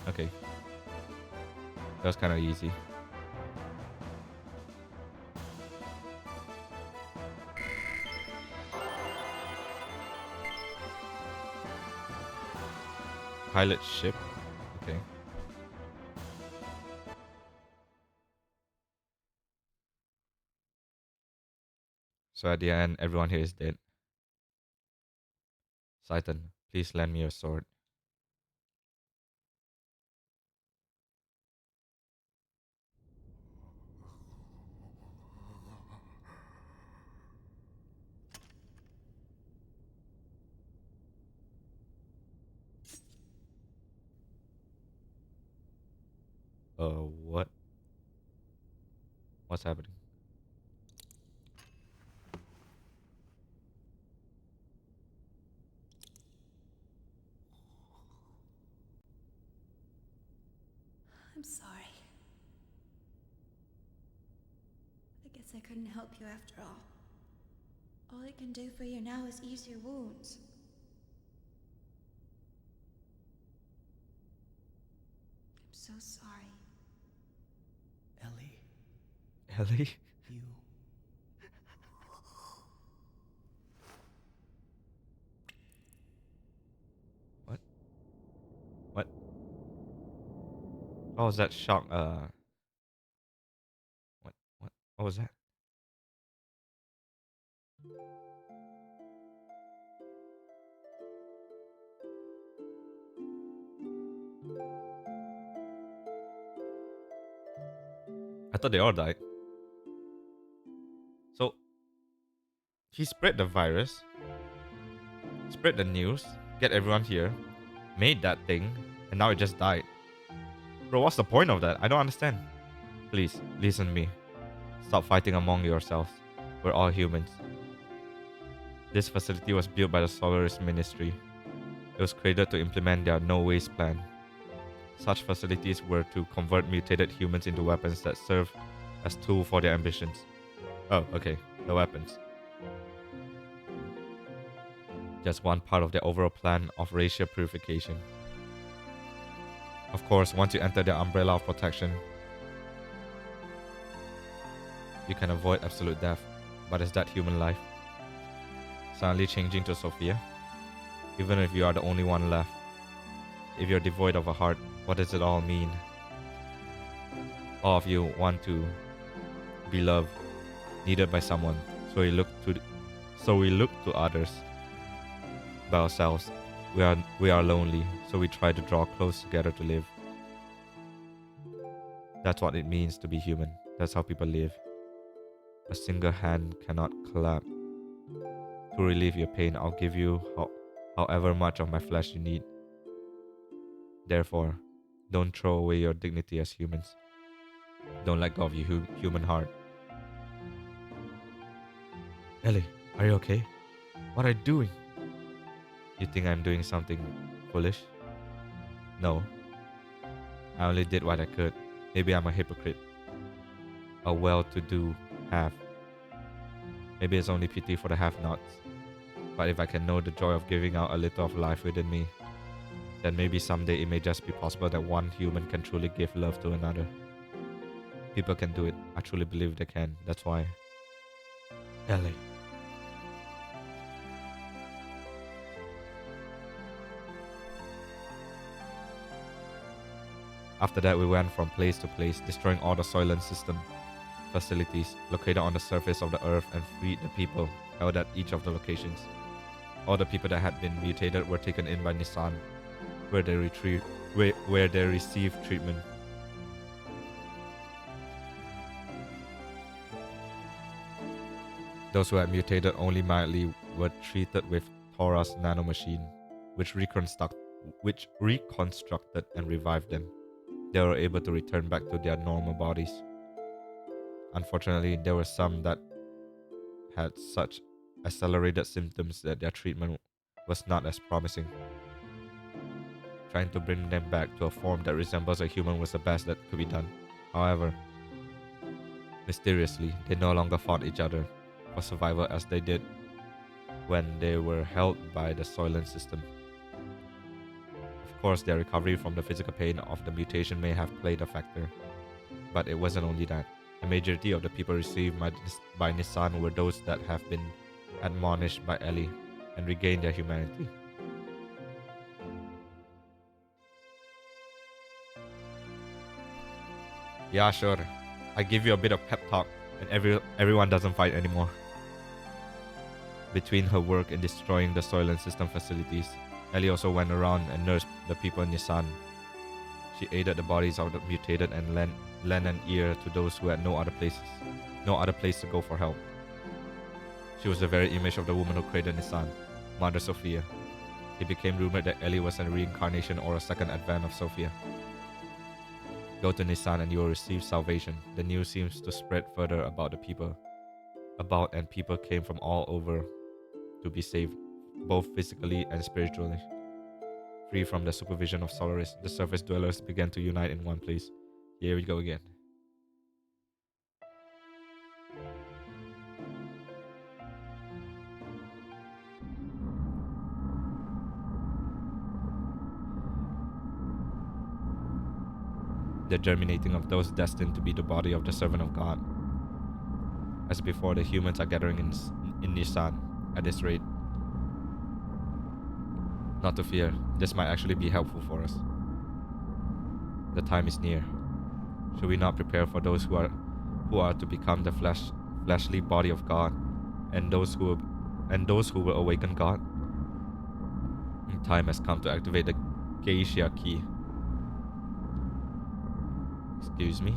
Okay. That was kind of easy. Pilot ship. Okay. So at the end, everyone here is dead. Saitan, please lend me your sword. What? What's happening? I'm sorry. I guess I couldn't help you after all. All I can do for you now is ease your wounds. I'm so sorry. Ellie. Ellie? You. What? What? Oh, was that shock? What? What was that? I thought they all died. So, he spread the virus, spread the news, get everyone here, made that thing, and now it just died. Bro, what's the point of that? I don't understand. Please, listen to me. Stop fighting among yourselves. We're all humans. This facility was built by the Solaris Ministry. It was created to implement their no waste plan. Such facilities were to convert mutated humans into weapons that serve as tool for their ambitions. Oh, okay, the weapons. Just one part of their overall plan of racial purification. Of course, once you enter their umbrella of protection, you can avoid absolute death. But is that human life? Suddenly changing to Sophia? Even if you are the only one left. If you're devoid of a heart, what does it all mean? All of you want to be loved, needed by someone, so we look to others. By ourselves, we are lonely, so we try to draw close together to live. That's what it means to be human. That's how people live. A single hand cannot clap. To relieve your pain, I'll give you however much of my flesh you need. Therefore, don't throw away your dignity as humans. Don't let go of your human heart. Ellie, are you okay? What are you doing? You think I'm doing something foolish? No. I only did what I could. Maybe I'm a hypocrite. A well-to-do half. Maybe it's only pity for the have-nots. But if I can know the joy of giving out a little of life within me, then maybe someday it may just be possible that one human can truly give love to another. People can do it. I truly believe they can. That's why. Ellie. After that, we went from place to place, destroying all the Soylent System facilities located on the surface of the earth and freed the people held at each of the locations. All the people that had been mutated were taken in by Nissan, where they received treatment. Those who had mutated only mildly were treated with Thora's nanomachine, which reconstructed and revived them. They were able to return back to their normal bodies. Unfortunately, there were some that had such accelerated symptoms that their treatment was not as promising. Trying to bring them back to a form that resembles a human was the best that could be done. However, mysteriously, they no longer fought each other for survival as they did when they were held by the Soylent System. Of course, their recovery from the physical pain of the mutation may have played a factor, but it wasn't only that. The majority of the people received by Nissan were those that have been admonished by Ellie and regained their humanity. Yeah, sure. I give you a bit of pep talk and everyone doesn't fight anymore. Between her work in destroying the Soylent System facilities, Ellie also went around and nursed the people in Nissan. She aided the bodies of the mutated and lent an ear to those who had no other place to go for help. She was the very image of the woman who created Nissan, Mother Sophia. It became rumored that Ellie was a reincarnation or a second advent of Sophia. Go to Nissan and you will receive salvation. The news seems to spread further about people came from all over to be saved, both physically and spiritually. Free from the supervision of Solaris, the surface dwellers began to unite in one place. Here we go again. The germinating of those destined to be the body of the servant of God. As before, the humans are gathering in Nissan at this rate. Not to fear, this might actually be helpful for us. The time is near. Should we not prepare for those who are to become the fleshly body of God, and those who will awaken God? The time has come to activate the Geisha key. Excuse me?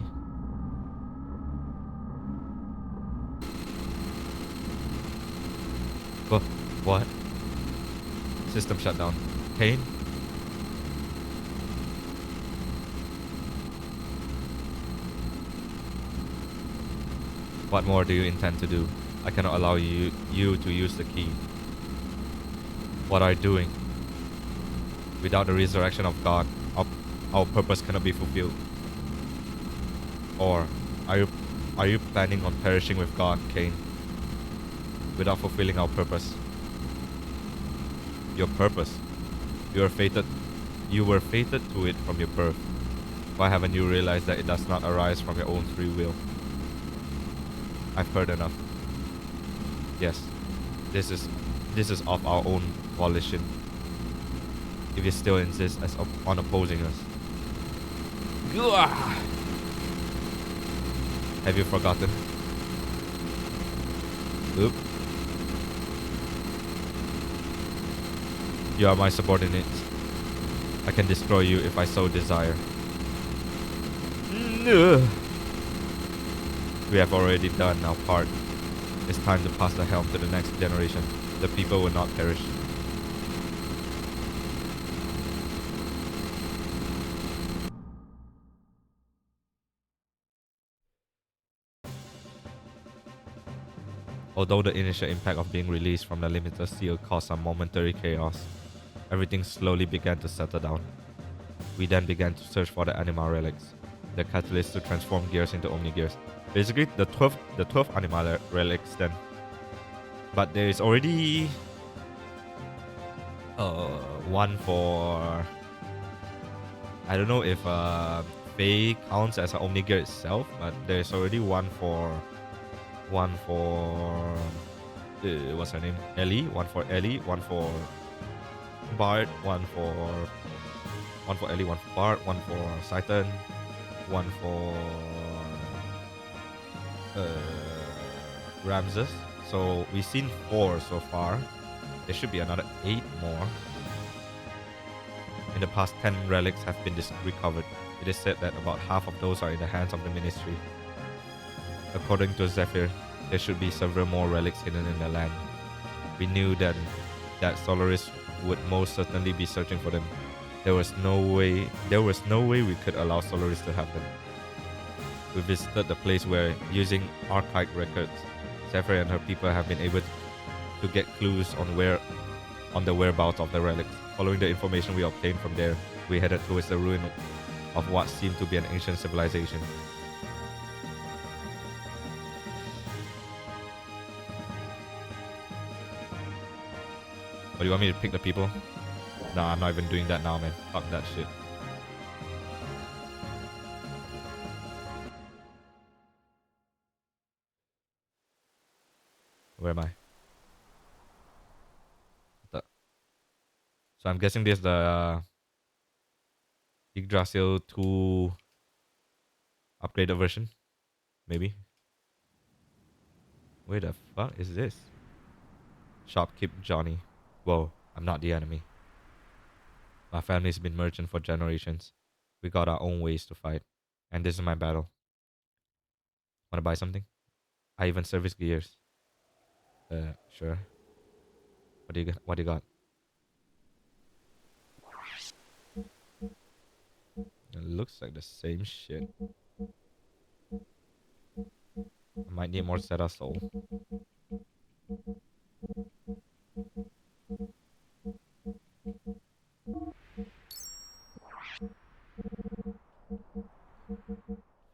What? System shut down. Kane? What more do you intend to do? I cannot allow you to use the key. What are you doing? Without the resurrection of God, our, our purpose cannot be fulfilled. Or are you are you planning on perishing with God, Cain, without fulfilling our purpose? Your purpose. You are fated you were fated to it from your birth. Why haven't you realized that it does not arise from your own free will? I've heard enough. Yes, this is this is of our own volition. If you still insist on opposing us. Gah! Have you forgotten? Oop. You are my subordinate. I can destroy you if I so desire. No. We have already done our part. It's time to pass the helm to the next generation. The people will not perish. Although the initial impact of being released from the limiter seal caused some momentary chaos, everything slowly began to settle down. We then began to search for the Anima relics, the catalyst to transform gears into Omni-Gears. Basically, the 12th Anima relics then. But there is already one for... I don't know if Faye counts as an Omni-Gear itself, but there's already one for... what's her name? Ellie. One for Ellie. One for Bart. One for Ellie. One for Bart. One for Saitan. One for Ramses. So we've seen 4 so far. There should be another 8 more. In the past, 10 relics have been recovered. It is said that about half of those are in the hands of the ministry. According to Zephyr, there should be several more relics hidden in the land. We knew then that Solaris would most certainly be searching for them. There was no way we could allow Solaris to have them. We visited the place where, using archived records, Zephyr and her people have been able to get clues on the whereabouts of the relics. Following the information we obtained from there, we headed towards the ruin of what seemed to be an ancient civilization. But do you want me to pick the people? Nah, I'm not even doing that now, man. Fuck that shit. Where am I? So I'm guessing this is the Yggdrasil 2 upgraded version. Maybe. Where the fuck is this? Shopkeep Johnny. Whoa, I'm not the enemy. My family's been merchant for generations. We got our own ways to fight. And this is my battle. Wanna buy something? I even service gears. Sure. What do you got? It looks like the same shit. I might need more Zeta Soul.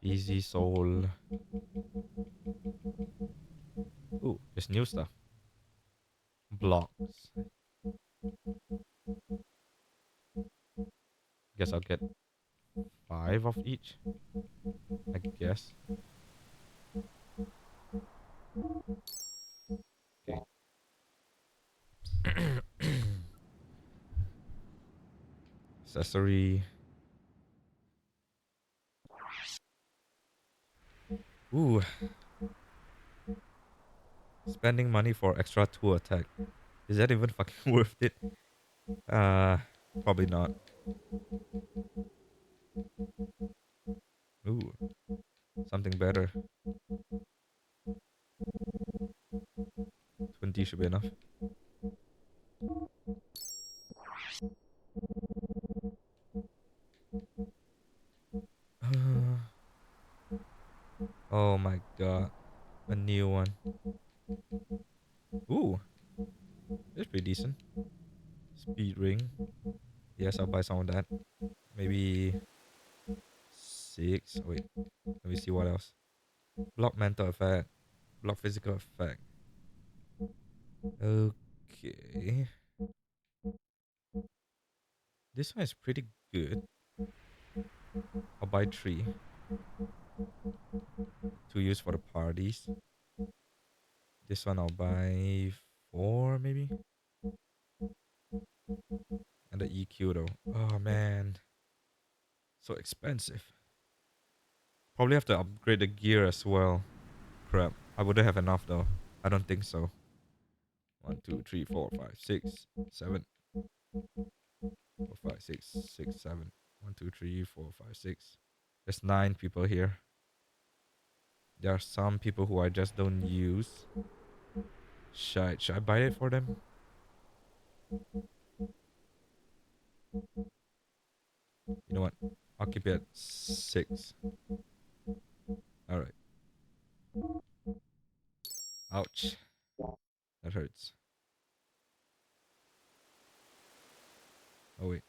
Easy Soul. Ooh, there's new stuff. Blocks. Guess I'll get 5 of each. I guess. Okay. Accessory. Ooh. Spending money for extra 2 attack. Is that even fucking worth it? Probably not. Ooh. Something better. 20 should be enough. Oh my god. A new one. Ooh. That's pretty decent. Speed ring. Yes, I'll buy some of that. Maybe 6. Wait, let me see what else. Block mental effect. Block physical effect. Okay. This one is pretty good. I'll buy 3 to use for the parties. This one I'll buy 4 maybe. And the EQ though. Oh man. So expensive. Probably have to upgrade the gear as well. Crap. I wouldn't have enough though. I don't think so. 1, 2, 3, 4, 5, 6, 7. 4, 5, 6, 6, 7. 1, 2, 3, 4, 5, 6. There's 9 people here. There are some people who I just don't use. Should I buy it for them? You know what? I'll keep it at 6. Alright. Ouch. That hurts. Oh wait.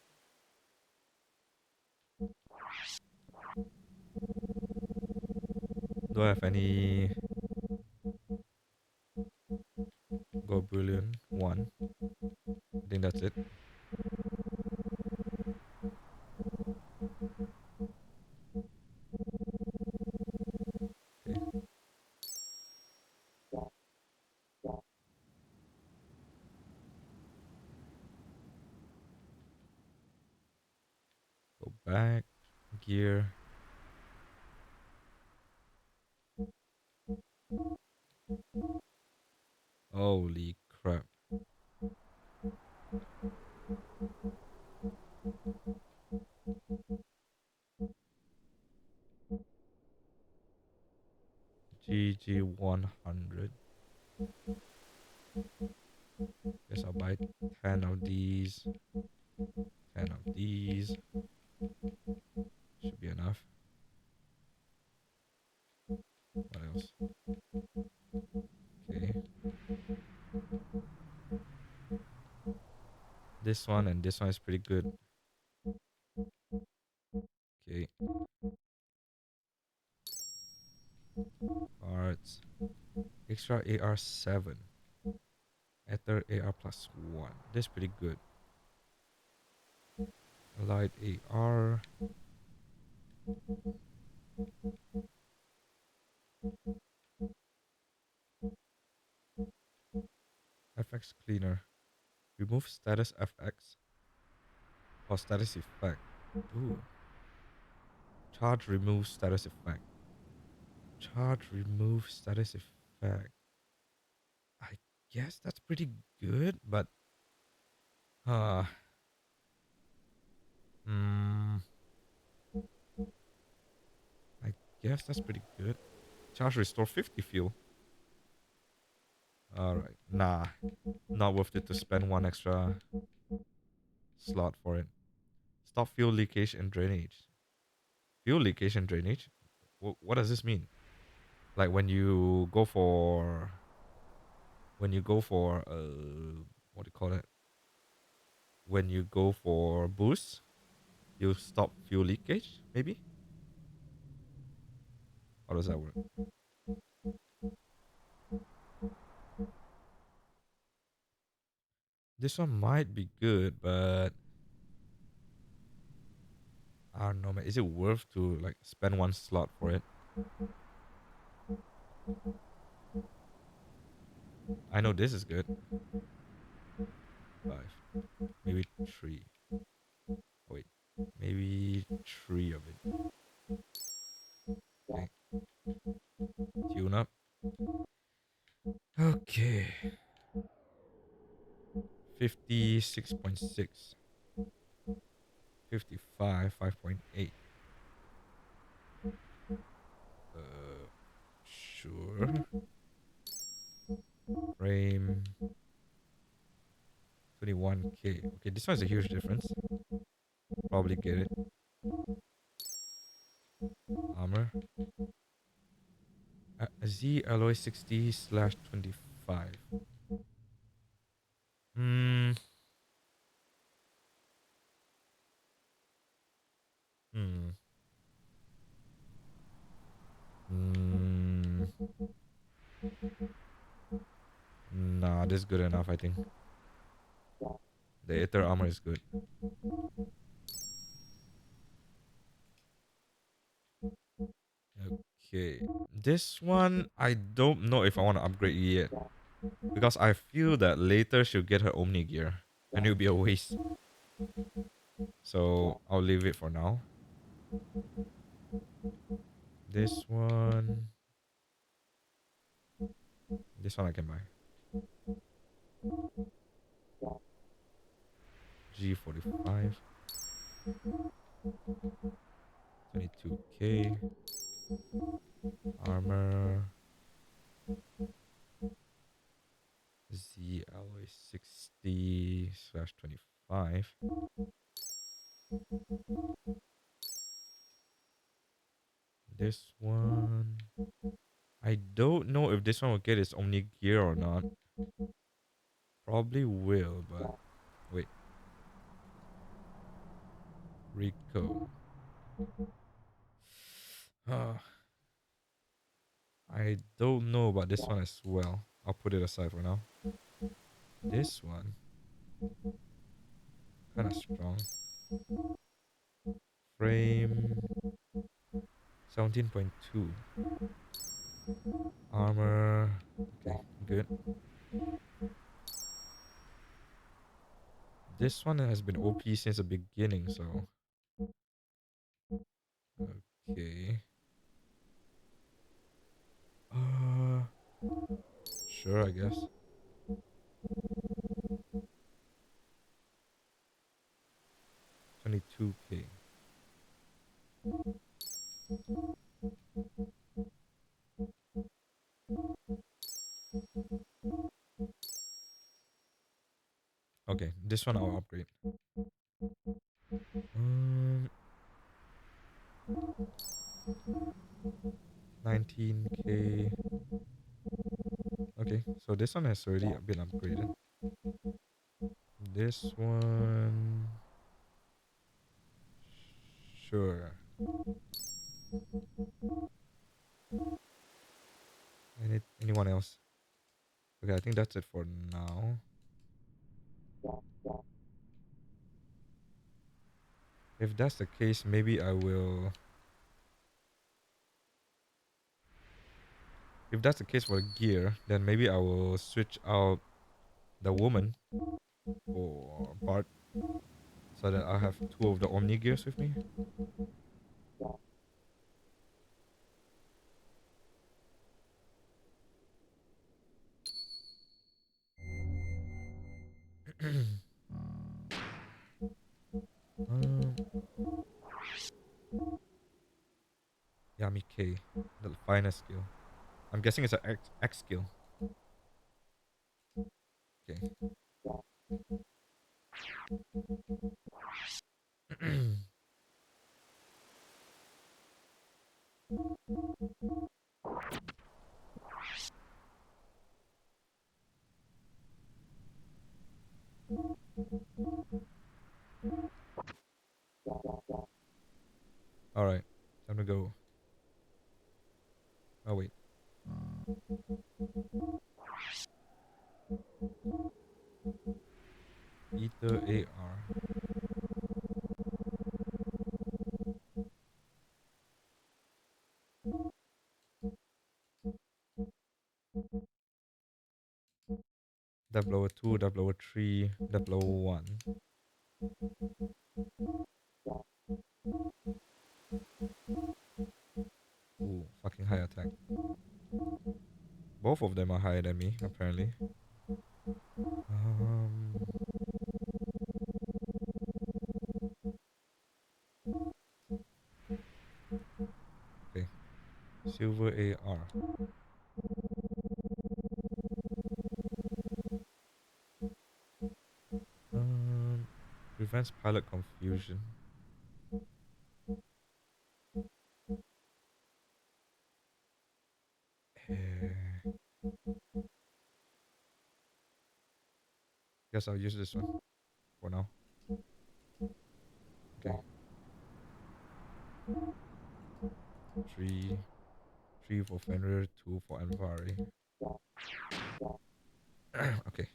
Do I have any Go Brilliant? 1. I think that's it. Okay. Go back. Gear. Holy crap. GG 100. Guess I'll buy 10 of these. 10 of these. Should be enough. What else? Okay. This one and this one is pretty good. Okay. Cards. Extra AR7. Ether AR +1. This is pretty good. Light AR. FX cleaner. Remove status FX or status effect. Ooh. Charge remove status effect. Charge remove status effect. I guess that's pretty good, but uh mm, I guess that's pretty good. Charge restore 50 fuel. Alright. Nah. Not worth it to spend 1 extra slot for it. Stop fuel leakage and drainage. Fuel leakage and drainage? What does this mean? Like when you go for what do you call it? When you go for boost, you stop fuel leakage, maybe? How does that work? This one might be good, but I don't know, man. Is it worth to like spend 1 slot for it? I know this is good. 5. Maybe 3. Oh, wait. Maybe 3 of it. Okay. Tune up. Okay. 56.6. 55, 5.8. Sure. Frame 21k. Okay, this one's a huge difference. Probably get it. Armor. Z alloy 60/25. Hmm. Nah, this is good enough, I think. The Aether armor is good. Okay. This one, I don't know if I want to upgrade yet. Because I feel that later she'll get her Omni gear. And it'll be a waste. So I'll leave it for now. This one. This one I can buy. G45. 22k. Armor. Z alloy 60 slash 25. This one. I don't know if this one will get its Omni gear or not. Probably will, but wait. Rico. I don't know about this one as well. I'll put it aside for now. This one. Kind of strong. Frame. 17.2. Armor. Okay, good. This one has been OP since the beginning, so. Okay. Uh, sure, I guess. 22k. Okay, this one I'll upgrade. 19k. Okay, so this one has already been upgraded. This one. Sure. Anyone else? Okay, I think that's it for now. If that's the case, maybe I will. If that's the case for the gear, then maybe I will switch out the woman for Bart so that I have two of the Omni gears with me. um, Yami K, the finest skill. I'm guessing it's an X skill. Okay. All right, time to go. Oh wait. Ether AR. Double 2, double 3, double 1. Ooh, fucking high attack. Both of them are higher than me, apparently. Um, okay. Silver AR. Prevents pilot confusion. Eh, guess I'll use this one for now. Okay. 3 for Fenrir, 2 for Anvari. Okay.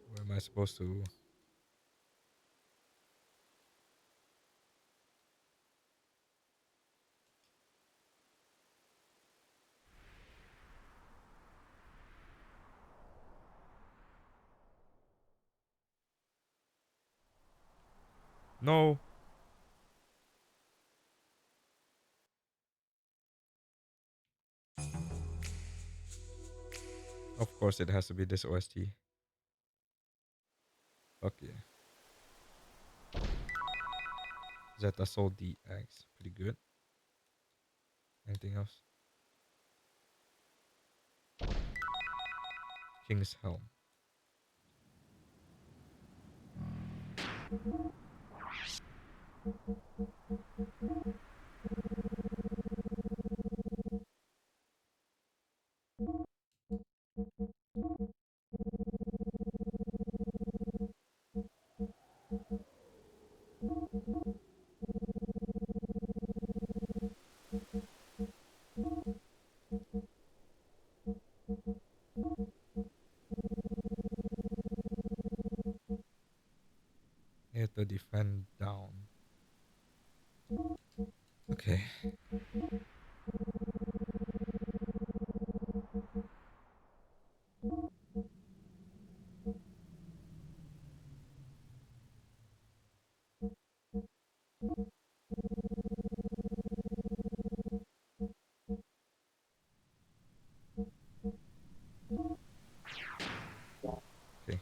Where am I supposed to? No. Of course, it has to be this OST. Okay. Zeta Soul DX. Pretty good. Anything else? King's Helm. You have to defend down. Okay. Okay.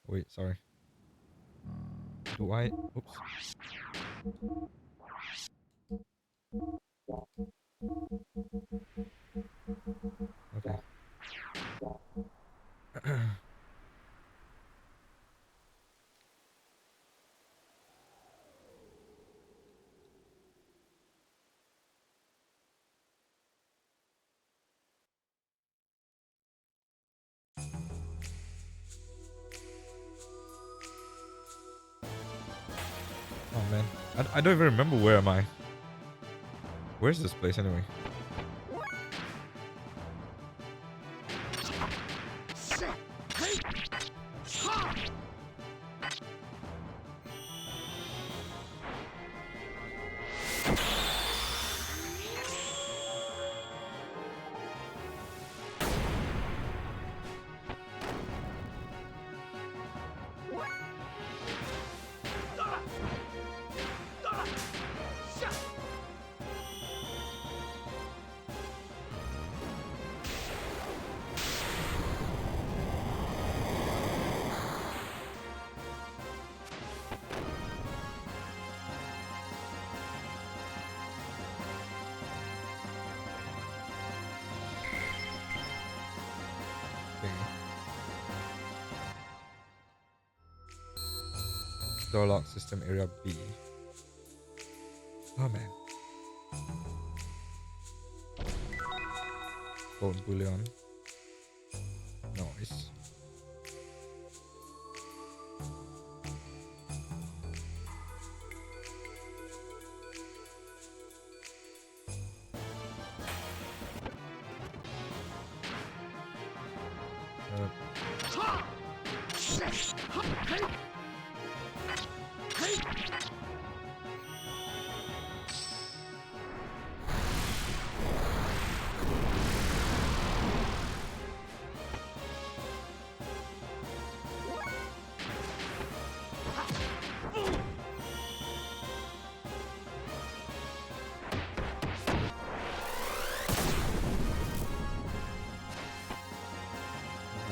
Wait, sorry. Do I? Oops. Okay. Oh man. I don't even remember where am I. Where's this place anyway? Door lock system area B. Oh man. Gold bullion. Nice.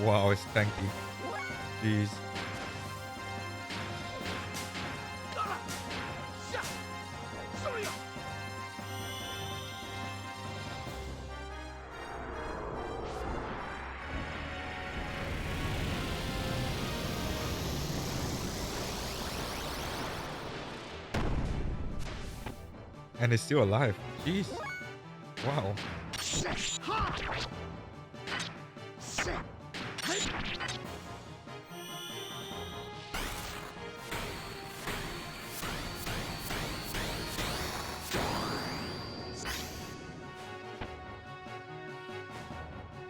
Wow, it's tanky. Jeez. And it's still alive. Jeez. Wow.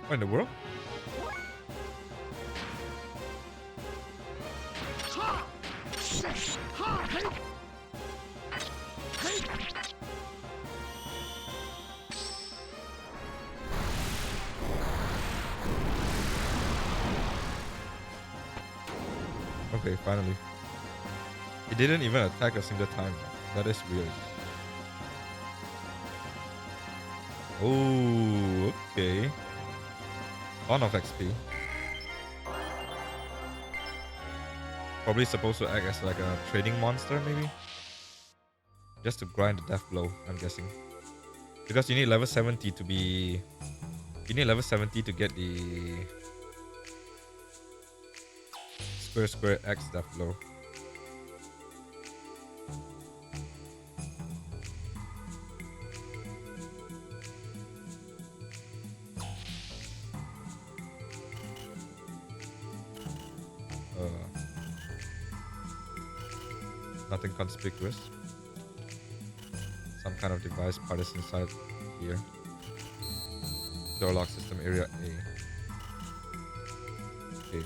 What in the world? Okay, finally. It didn't even attack a single time. That is weird. Oh, okay. Ton of XP. Probably supposed to act as like a trading monster, maybe? Just to grind the death blow, I'm guessing. Because you need level 70 to be... You need level 70 to get the... Square X death blow. Nothing conspicuous. Some kind of device part is inside here. Door lock system area A. Okay.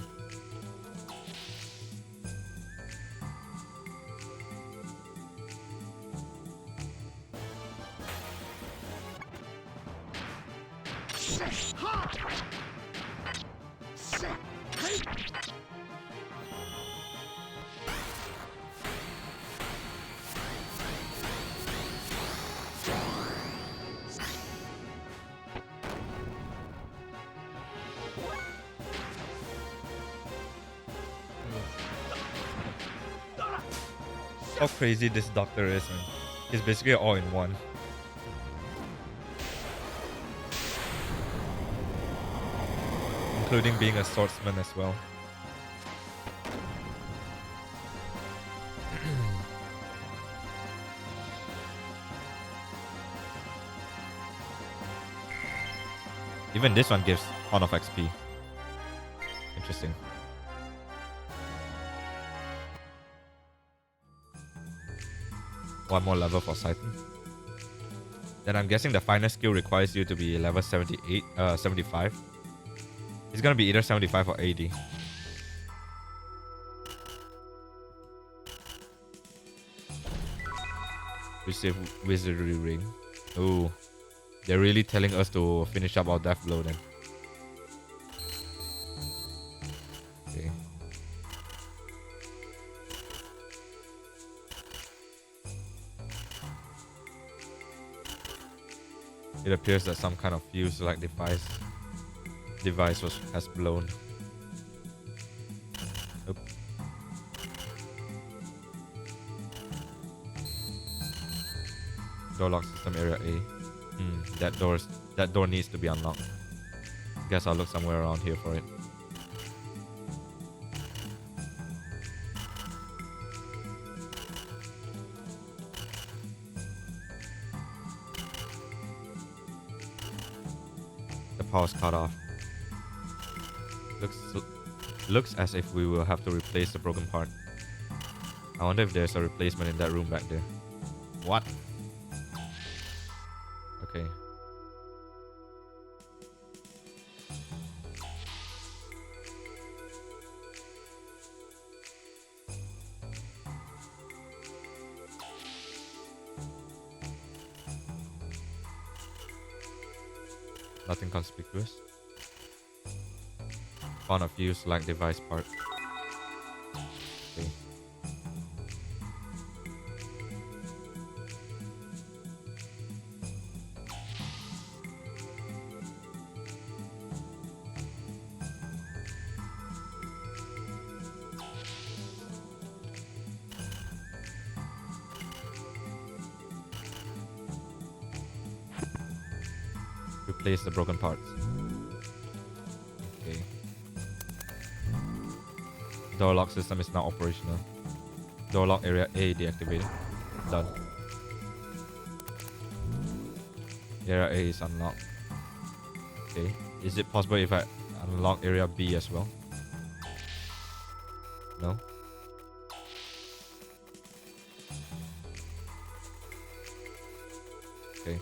How crazy this doctor is, man. He's basically all in one. Including being a swordsman as well. Even this one gives ton of XP. Interesting. One more level for Saitan. Then I'm guessing the final skill requires you to be level 78, 75. It's gonna be either 75 or 80. Receive Wizardry Ring. Ooh. They're really telling us to finish up our death blow then. Okay. It appears that some kind of fuse-like device has blown. Oop. Door lock system area A. That door needs to be unlocked. Guess I'll look somewhere around here for it. The power's cut off. Looks as if we will have to replace the broken part. I wonder if there's a replacement in that room back there. What? Okay. Nothing conspicuous. Found a fuse like device part. Okay. Replace the broken parts. Okay. Door lock system is now operational. Door lock area A deactivated. Done. Area A is unlocked. Okay. Is it possible if I unlock area B as well? No? Okay.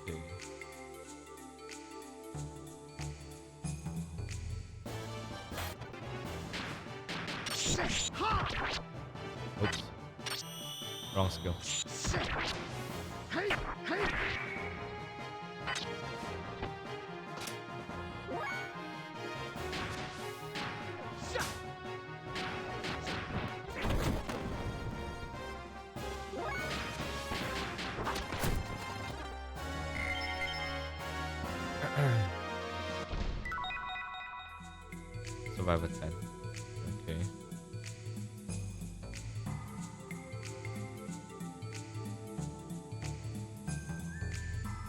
Okay. Oops. Wrong skill. Survivor 10. Okay.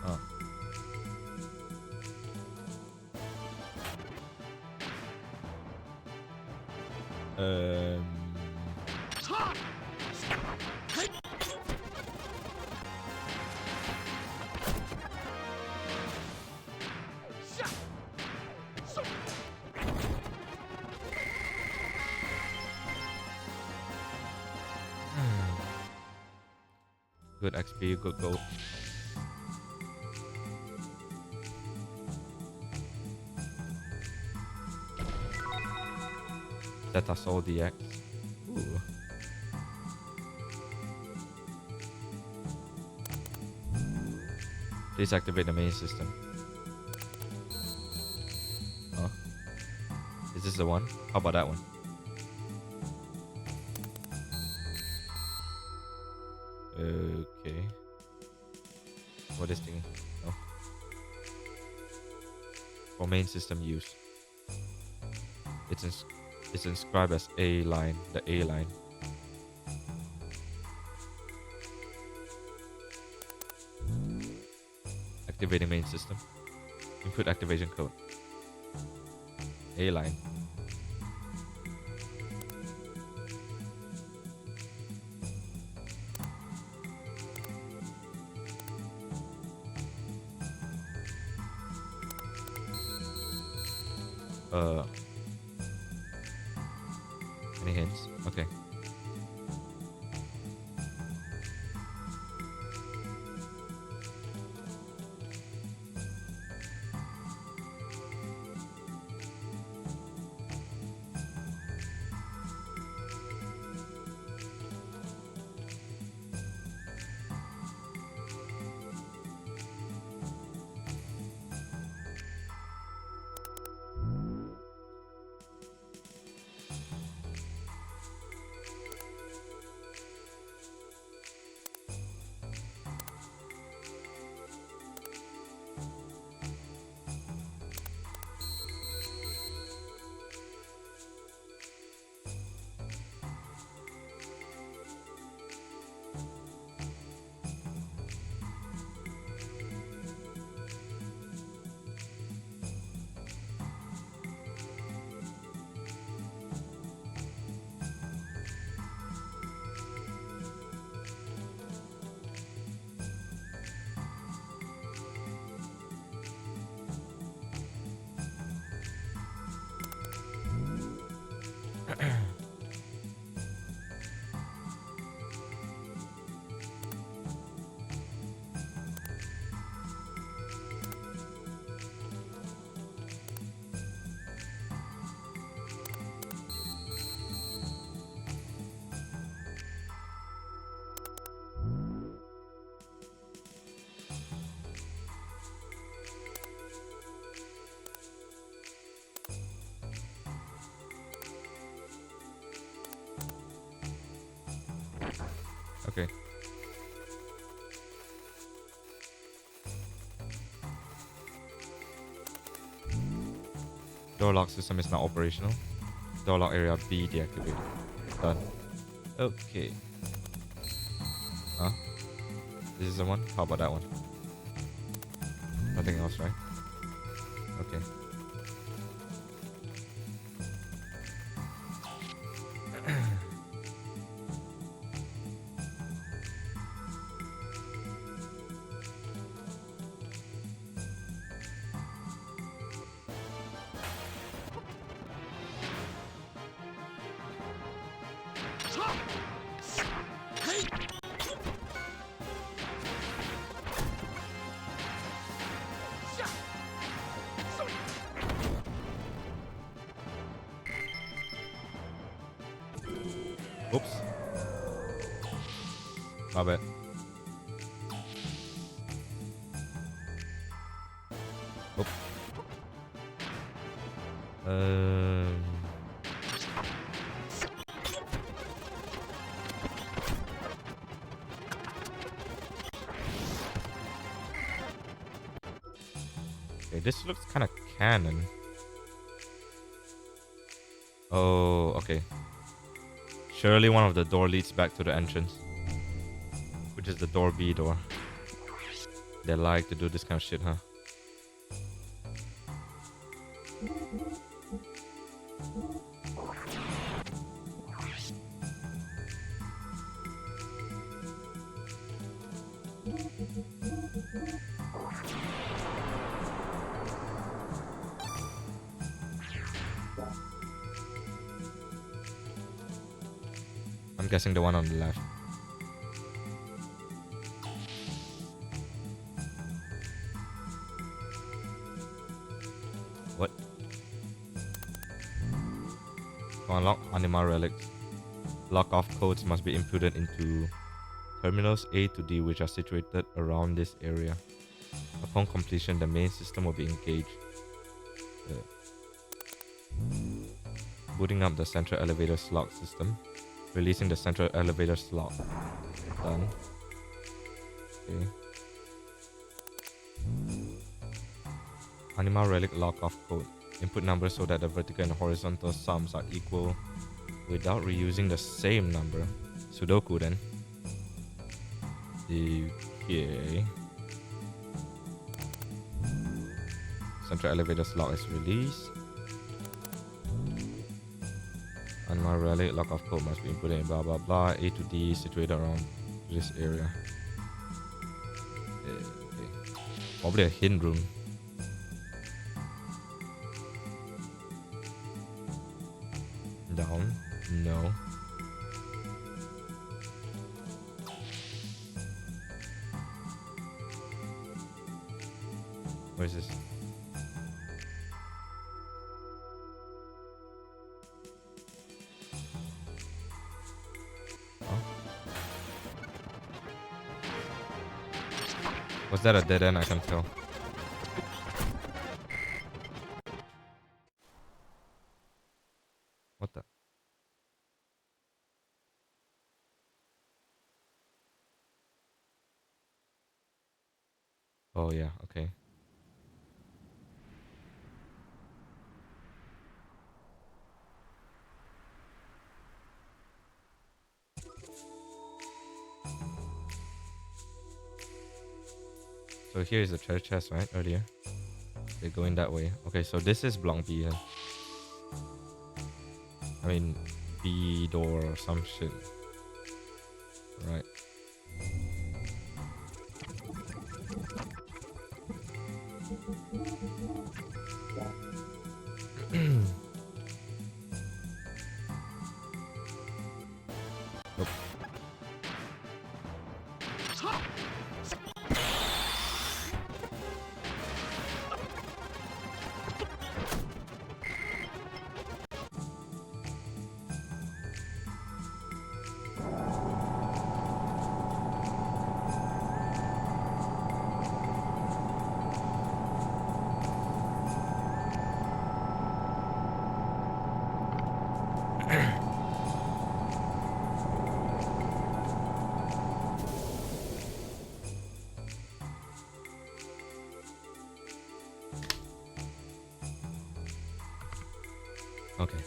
Oh. Um. Good XP, good gold. Zeta Soul DX. Ooh. Please activate the main system. Oh. Is this the one? How about that one? Okay. What is thingy? Oh. For main system use. It's inscribed as A line, the A line. Activating main system. Input activation code. A line. Any hints? Okay. Okay. Door lock system is now operational. Door lock area B deactivated. Done. Okay. Huh? This is the one? How about that one? Nothing else, right? Okay. Oops. My bad. Oop. Okay, this looks kind of canon. Oh, okay. Surely one of the door leads back to the entrance, which is the door B door. They like to do this kind of shit, huh? I'm guessing the one on the left. What? To unlock Anima relics, lock-off codes must be inputted into terminals A to D, which are situated around this area. Upon completion, the main system will be engaged. Booting up the central elevator slot system. Releasing the central elevator slot. Done. Okay. Anima relic lock-off code. Input numbers so that the vertical and horizontal sums are equal without reusing the same number. Sudoku then. Okay. Central elevator slot is released. Anima relic lock-off code must be inputted in blah blah blah. A to D situated around this area. Okay. Probably a hidden room. Down. No. Where is this? Was that a dead end? I can tell. What the? Oh yeah, okay. So here is the treasure chest, right? Earlier. They're going that way. Okay, so this is block B. I mean, B door or some shit. Right. Nope. Okay.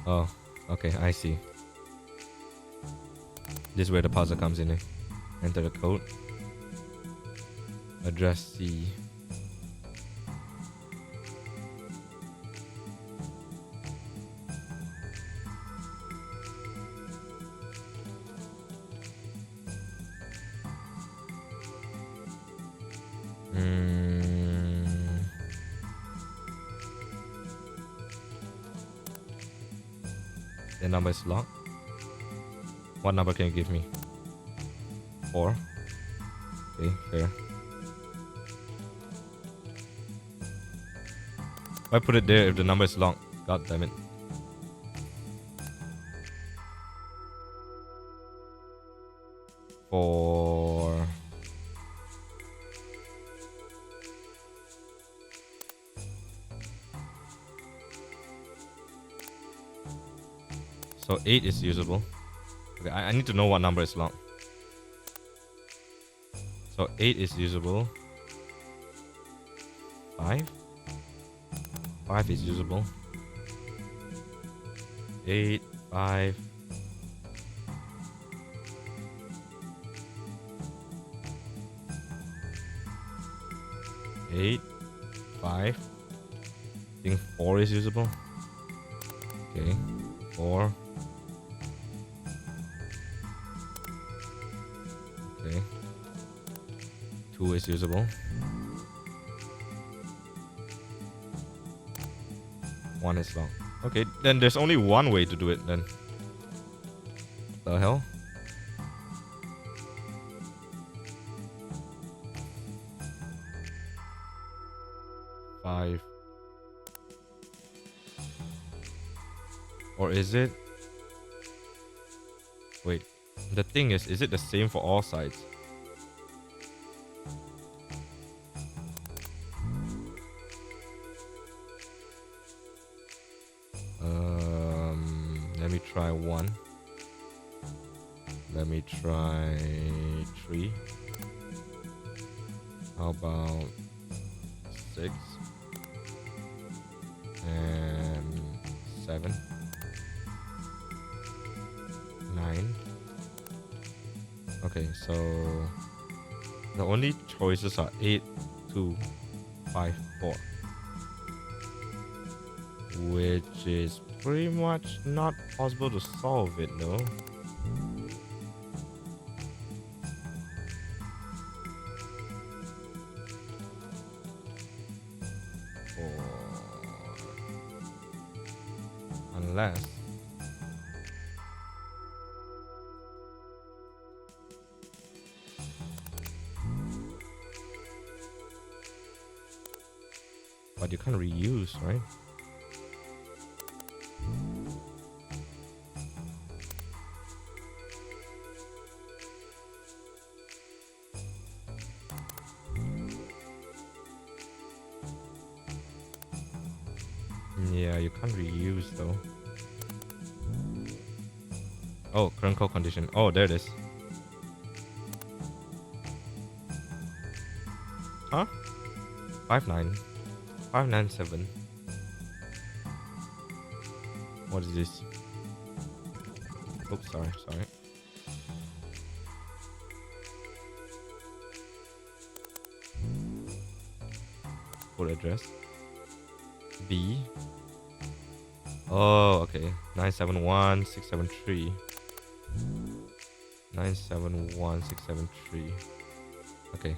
Oh, okay, I see. This is where the puzzle comes in. Enter the code. Address C. The number is locked. What number can you give me? 4. Okay, fair. Why put it there if the number is locked? God damn it. for so 8 is usable. Okay, I need to know what number is long. So 8 is usable. 5? 5 is usable. 8, 5. Eight, 5. I think 4 is usable. Okay, 4. Okay. 2 is usable. 1 is long. Okay, then there's only one way to do it then. The hell? Five. Or is it? Wait. The thing is it the same for all sides? Let me try 1. Let me try 3. How about 6 and 7, 9. Okay, so the only choices are 8, 2, 5, 4, which is pretty much not possible to solve it though. Unless but you can't reuse, right? Yeah, you can't reuse though. Oh, current code condition. Oh, there it is. Huh? 597. What is this? Oops, sorry. Full address. B. Oh, okay. 971673. 971673. Okay.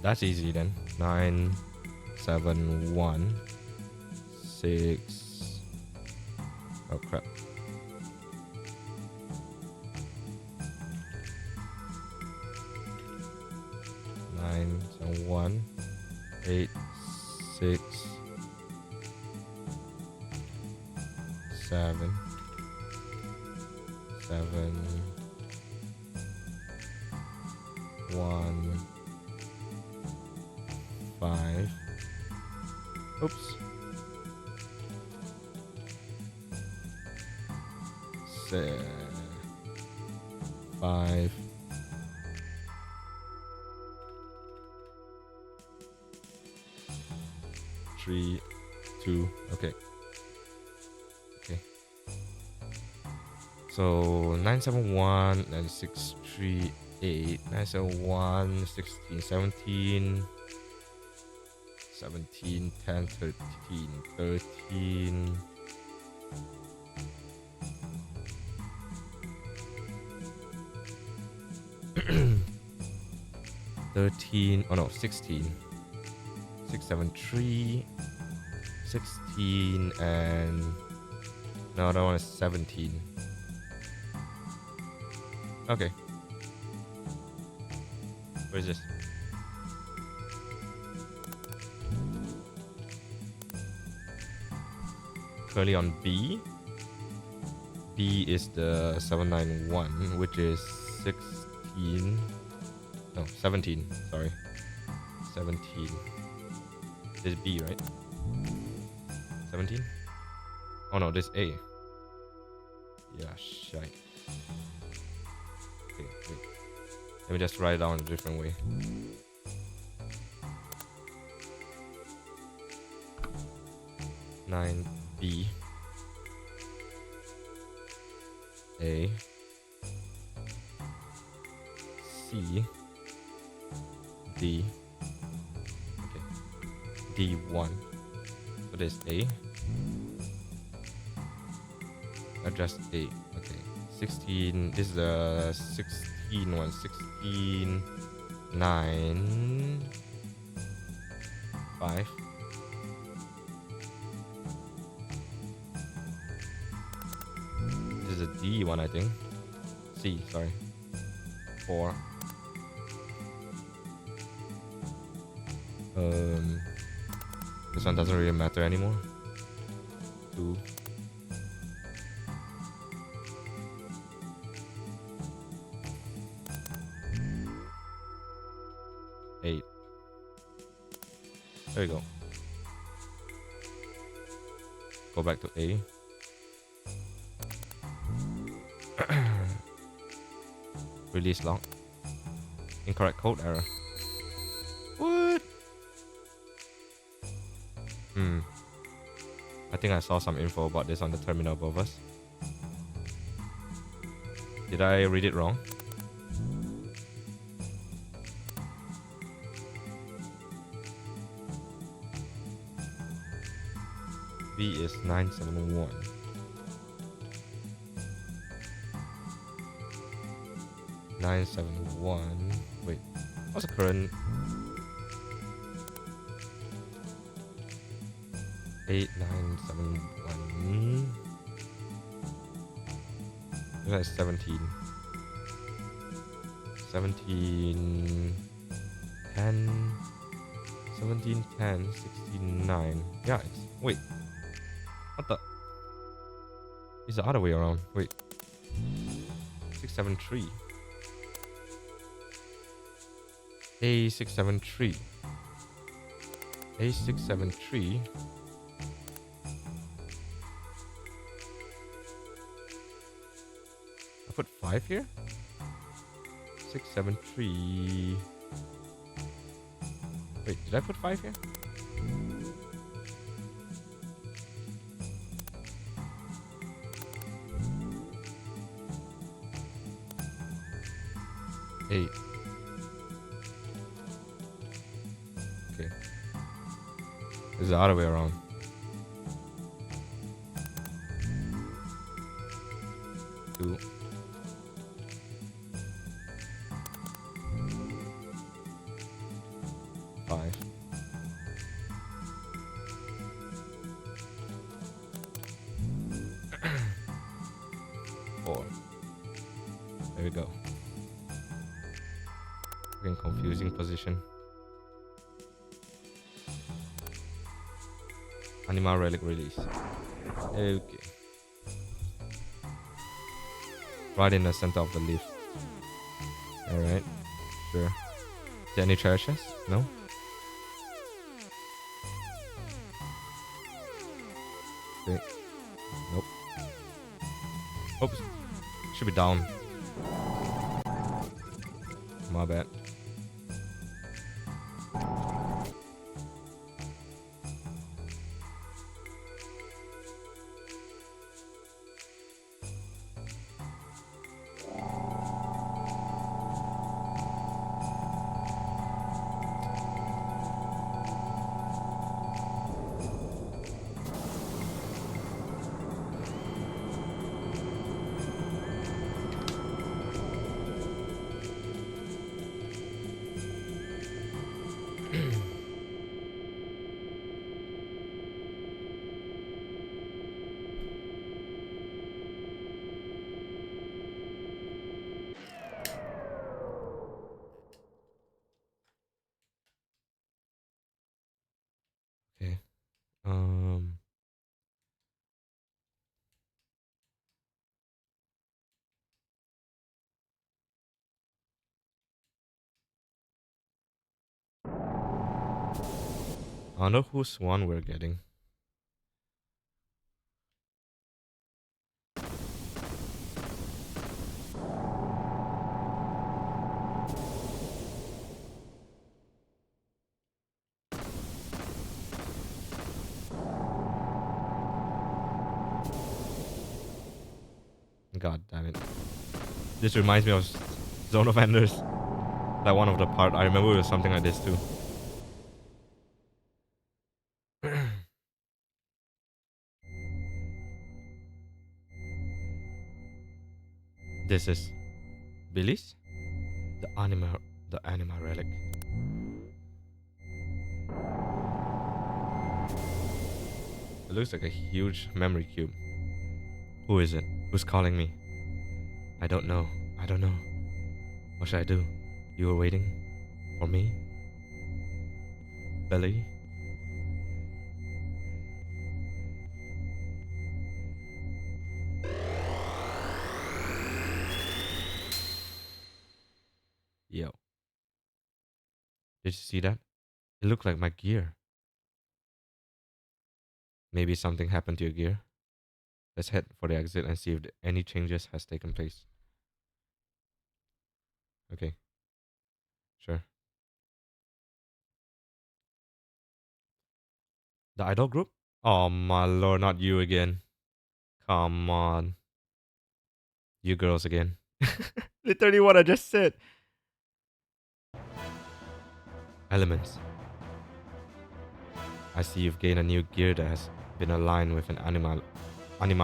That's easy then. 9716. Oh crap. Nine, 1, 8, 6, 7, 1, 5. Oops. 5. 3, 2. Okay. So 971 and 638. 971, 16, 17, 17, 10, 13, 13. 13, oh no, 16. 673, 16, and no, that one is 17. Okay. Where is this? Currently on B. B is the 791, which is 16. No, 17. Sorry. 17. This is B, right? 17? Oh no, this A. Yeah, shite. Okay, wait. Let me just write it down a different way. Nine B A C D. Okay. D1. So this A. Address A. Okay. 16. This is the 16 one. 16 9 5. This is a D one, I think. C, sorry. 4. This one doesn't really matter anymore. 2. Eight. There we go. Go back to A. Release lock. Incorrect code error. What? I think I saw some info about this on the terminal above us. Did I read it wrong? B is 971. 971. Wait, what's the current? 8971. That's 17. 17 10 17 10 69. Yeah, it's wait. What the? It's the other way around. Wait. 673. A673. A673. I put 5 here? 673. Wait, did I put 5 here? Eight. Okay. This is the other way around. Two. Five. Four. There we go. Again, confusing position. Animal relic release. Okay. Right in the center of the leaf. Alright. Sure. Is there any treasure chests? No? Okay. Nope. Oops. Should be down. My bad. I wonder whose one we're getting. God damn it. This reminds me of Zone of Enders. Like one of the part, I remember it was something like this too. This is Billy's? The anima relic. It looks like a huge memory cube. Who is it? Who's calling me? I don't know. I don't know. What should I do? You were waiting for me? Billy? Yo. Did you see that? It looked like my gear. Maybe something happened to your gear. Let's head for the exit and see if any changes has taken place. Okay. Sure. The idol group? Oh my lord, not you again. Come on. You girls again. Literally what I just said. Elements. I see you've gained a new gear that has been aligned with an anima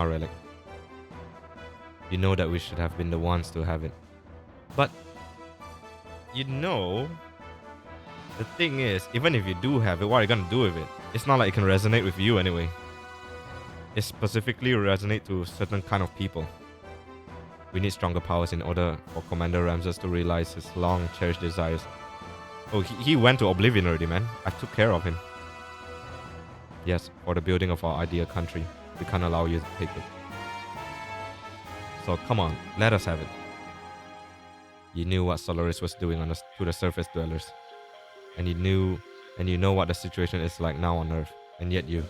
relic. You know that we should have been the ones to have it. But, you know, the thing is, even if you do have it, what are you gonna do with it? It's not like it can resonate with you anyway. It specifically resonate to certain kind of people. We need stronger powers in order for Commander Ramses to realize his long cherished desires. Oh, he went to Oblivion already, man. I took care of him. Yes, for the building of our ideal country. We can't allow you to take it. So come on, let us have it. You knew what Solaris was doing to the surface dwellers. And you know what the situation is like now on Earth. And yet you.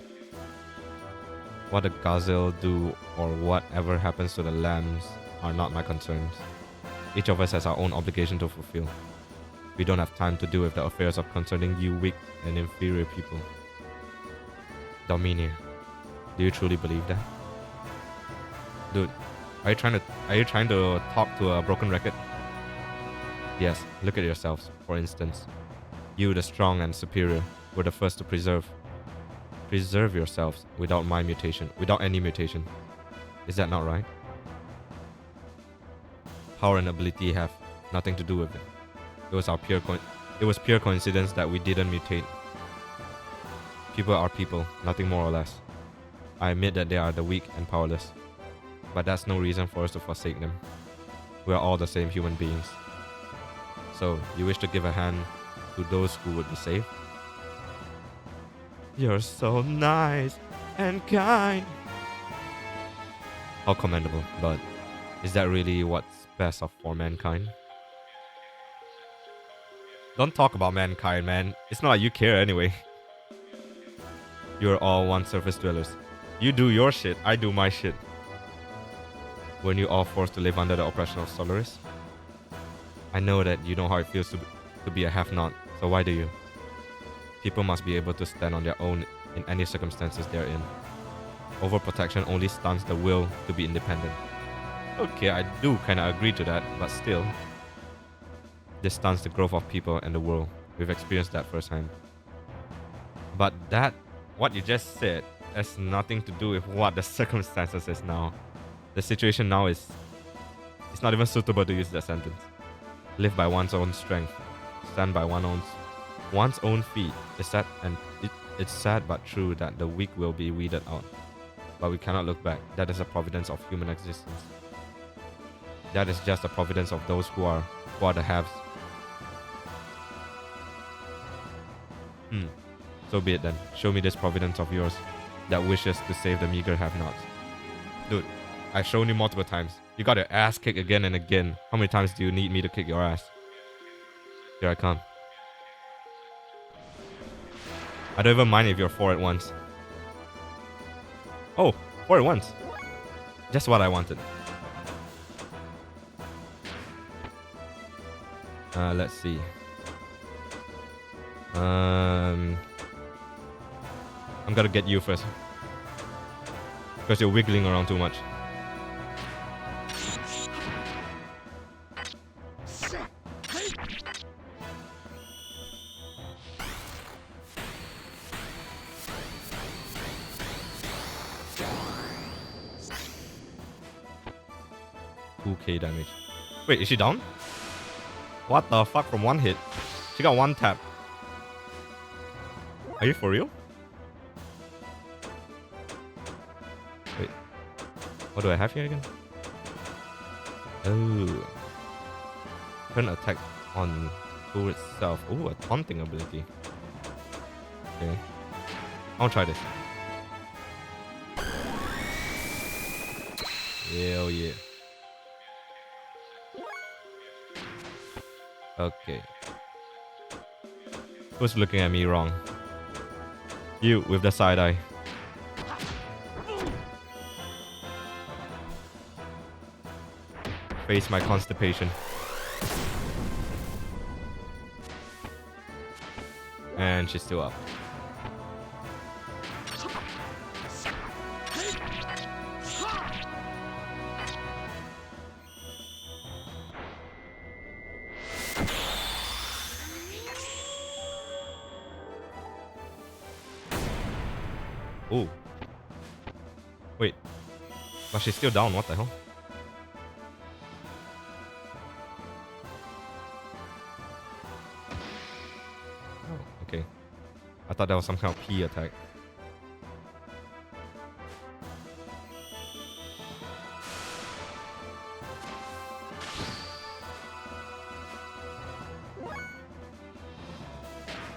What the Gazelle do or whatever happens to the lambs are not my concerns. Each of us has our own obligation to fulfill. We don't have time to deal with the affairs of concerning you weak and inferior people. Dominia, do you truly believe that? Dude, are you trying to talk to a broken record? Yes, look at yourselves, for instance. You, the strong and superior, were the first to preserve yourselves without any mutation. Is that not right? Power and ability have nothing to do with it. It was pure coincidence that we didn't mutate. People are people, nothing more or less. I admit that they are the weak and powerless, but that's no reason for us to forsake them. We are all the same human beings. So, you wish to give a hand to those who would be saved? You're so nice and kind. How commendable, but is that really what's best for mankind? Don't talk about mankind, man. It's not like you care anyway. You're all one surface dwellers. You do your shit, I do my shit. Weren't you all forced to live under the oppression of Solaris? I know that you know how it feels to be a have-not, so why do you? People must be able to stand on their own in any circumstances they're in. Overprotection only stunts the will to be independent. Okay, I do kinda agree to that, but still. This stunts the growth of people and the world. We've experienced that firsthand. But what you just said, has nothing to do with what the circumstances is now. The situation now it's not even suitable to use that sentence. Live by one's own strength. Stand by one's own feet. It's sad but true that the weak will be weeded out. But we cannot look back. That is a providence of human existence. That is just the providence of those who are the haves. So be it then. Show me this providence of yours that wishes to save the meager have-nots. Dude, I've shown you multiple times. You got your ass kicked again and again. How many times do you need me to kick your ass? Here I come. I don't even mind if you're 4 at once. Oh, 4 at once. Just what I wanted. Let's see. I'm gonna get you first. Because you're wiggling around too much. $2k damage. Wait, is she down? What the fuck from one hit? She got one tap. Are you for real? Wait. What do I have here again? Oh. Turn attack on tool itself. Oh, a taunting ability. Okay. I'll try this. Hell yeah. Okay. Who's looking at me wrong? You with the side eye. Face my constipation. And she's still up. Oh. Wait. But she's still down, what the hell? Oh, okay. I thought that was some kind of P attack.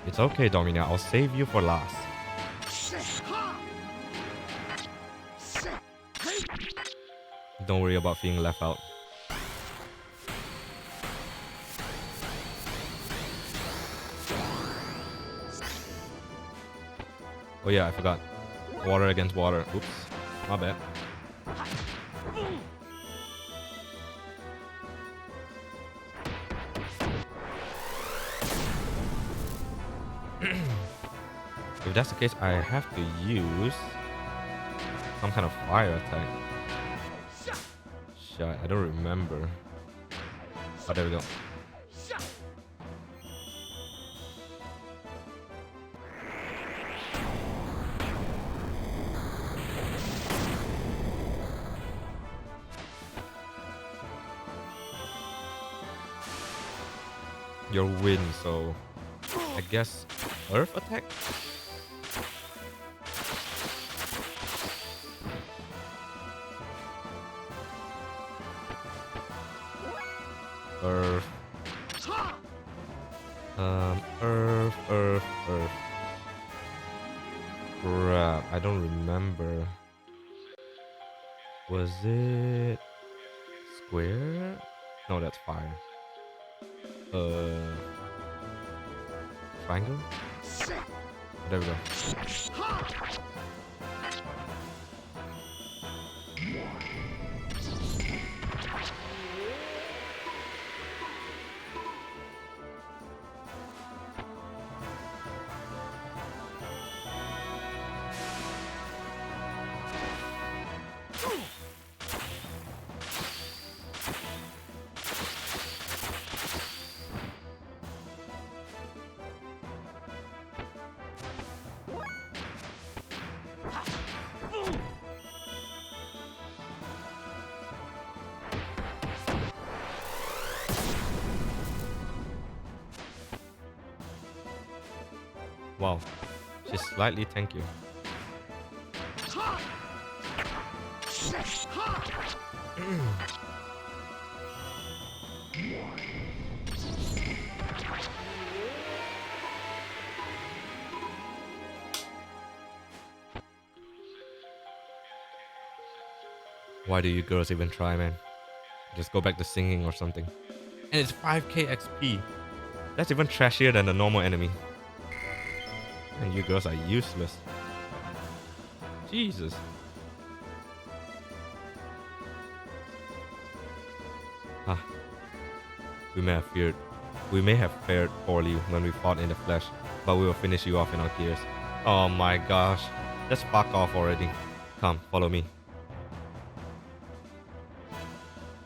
It's okay, Domina. I'll save you for last. Don't worry about being left out. Oh yeah, I forgot. Water against water. Oops. My bad. If that's the case, I have to use some kind of fire attack. Shit, I don't remember. Oh, there we go. Your wind, so I guess earth attack? Earth. Earth. Crap, I don't remember. Was it square? No, that's fire. Triangle? There we go. Wow, she's slightly tanky. Why do you girls even try, man? Just go back to singing or something. And it's 5k XP. That's even trashier than the normal enemy. And you girls are useless. Jesus. Ah, we may have fared poorly when we fought in the flesh, but we will finish you off in our gears. Oh my gosh. Just fuck off already. Come, follow me.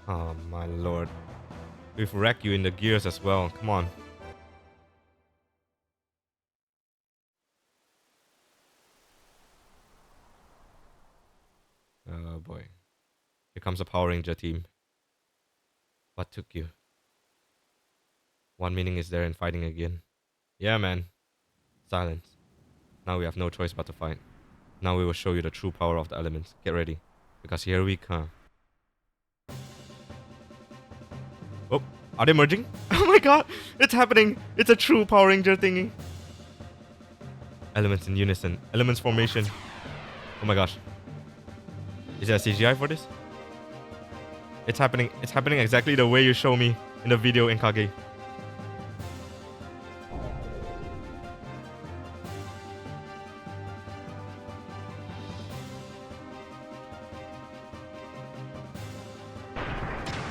Oh my lord. We've wrecked you in the gears as well. Come on. Oh boy. Here comes a Power Ranger team. What took you? One meaning is there in fighting again. Yeah, man. Silence. Now we have no choice but to fight. Now we will show you the true power of the elements. Get ready. Because here we come. Oh, are they merging? Oh my god! It's happening! It's a true Power Ranger thingy. Elements in unison. Elements formation. Oh my gosh. Is there a CGI for this? It's happening. It's happening exactly the way you show me in the video in Kage.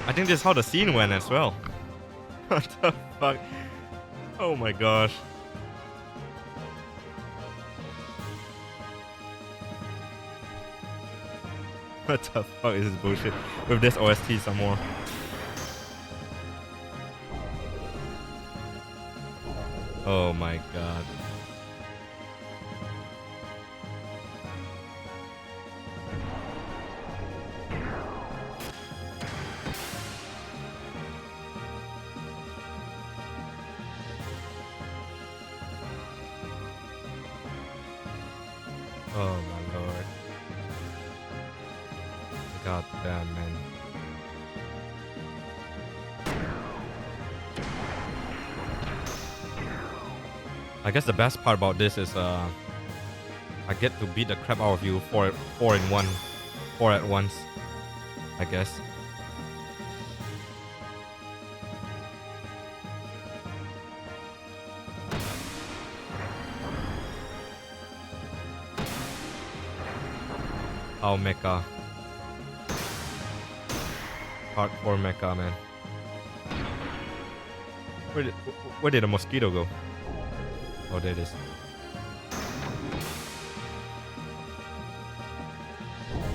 I think this is how the scene went as well. What the fuck? Oh my gosh. What the fuck is this bullshit? With this OST some more. Oh my god. Oh my lord. God damn, man. I guess the best part about this is I get to beat the crap out of you four at once. I guess. Oh, mecha. Hardcore mecha, man. Where did the mosquito go? Oh, there it is.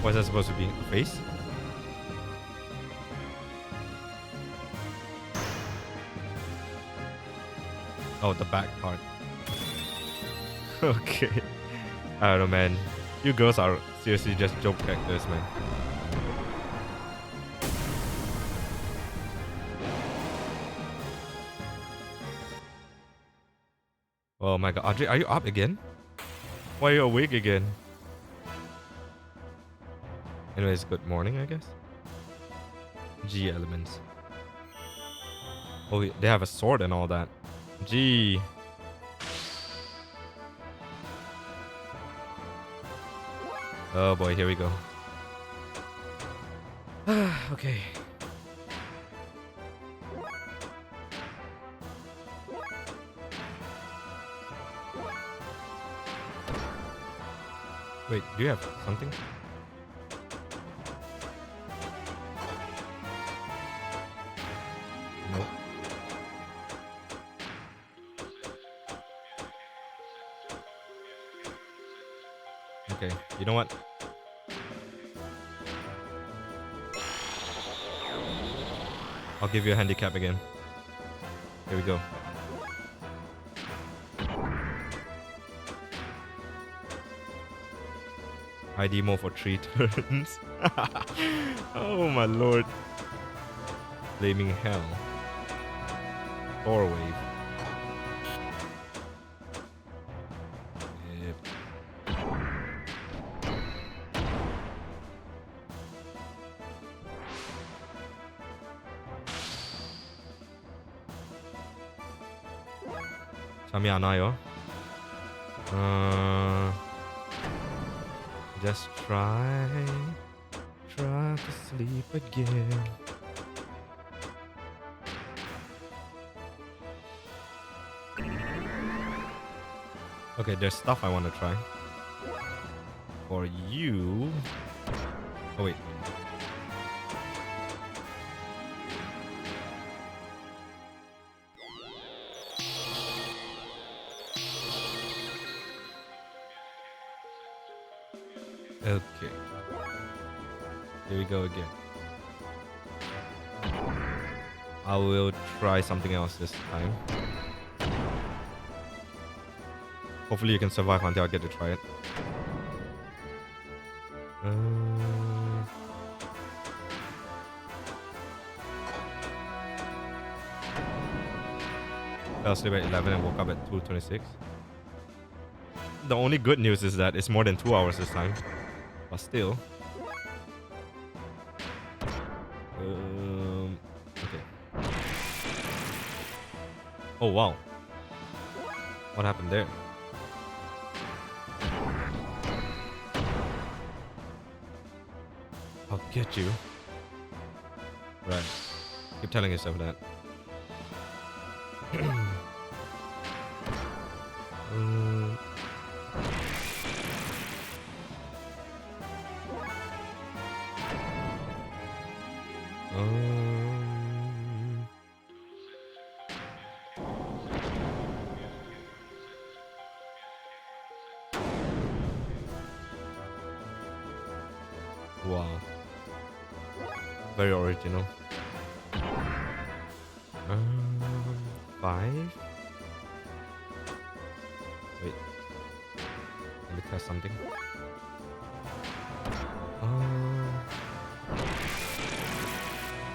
What's that supposed to be? A face? Oh, the back part. Okay. I don't know, man. You girls are seriously just joke characters, man. Oh my god, Audrey, are you up again? Why are you awake again? Anyways, good morning, I guess. G elements. Oh, they have a sword and all that. G. Oh boy, here we go. Okay. Wait, do you have something? Nope. Okay, you know what? I'll give you a handicap again. Here we go. ID mode for 3 turns. Oh my lord. Flaming hell. Thor wave. Yep. 잠이 안 와요. Just try to sleep again. Okay, there's stuff I want to try. For you... Oh, wait. Okay. Here we go again. I will try something else this time. Hopefully you can survive until I get to try it. Fell asleep at 11 and woke up at 2:26. The only good news is that it's more than 2 hours this time. But still. Okay. Oh wow. What happened there? I'll get you. Right. Keep telling yourself that. Wow. Very original. 5. Wait. Let me test something.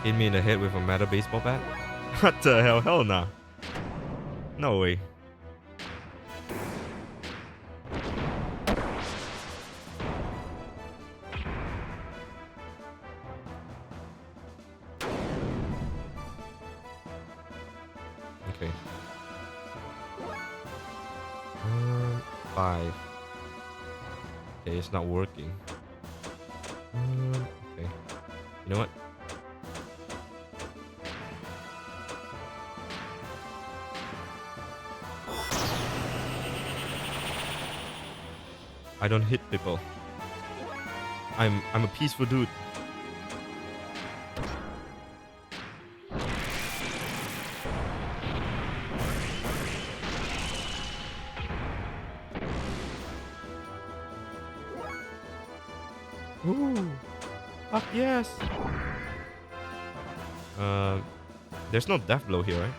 Hit me in the head with a metal baseball bat? What the hell? Hell nah. No way. Okay. 5. Okay, it's not working. Okay. You know what? I don't hit people. I'm a peaceful dude. Ooh. Fuck yes. There's no death blow here, right?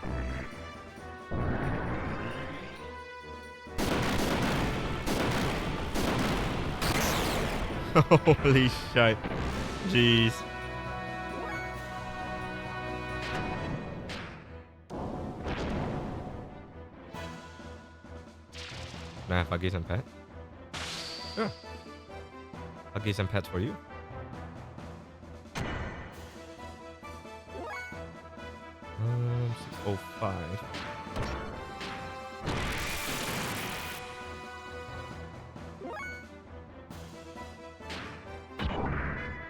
Holy shit. Jeez. Can I have huggies and pet? Sure. Huggies and pets for you. Um, 605.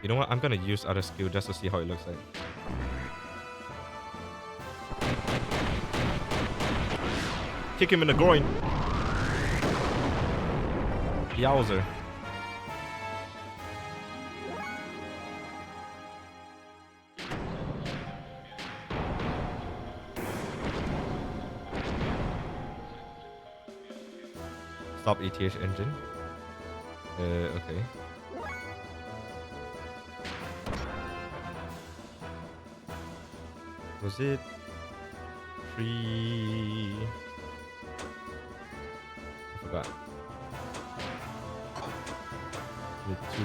You know what? I'm gonna use other skill just to see how it looks like. Kick him in the groin. Yowzer. Stop ETH engine. Okay. Was it 3? I forgot. With 2.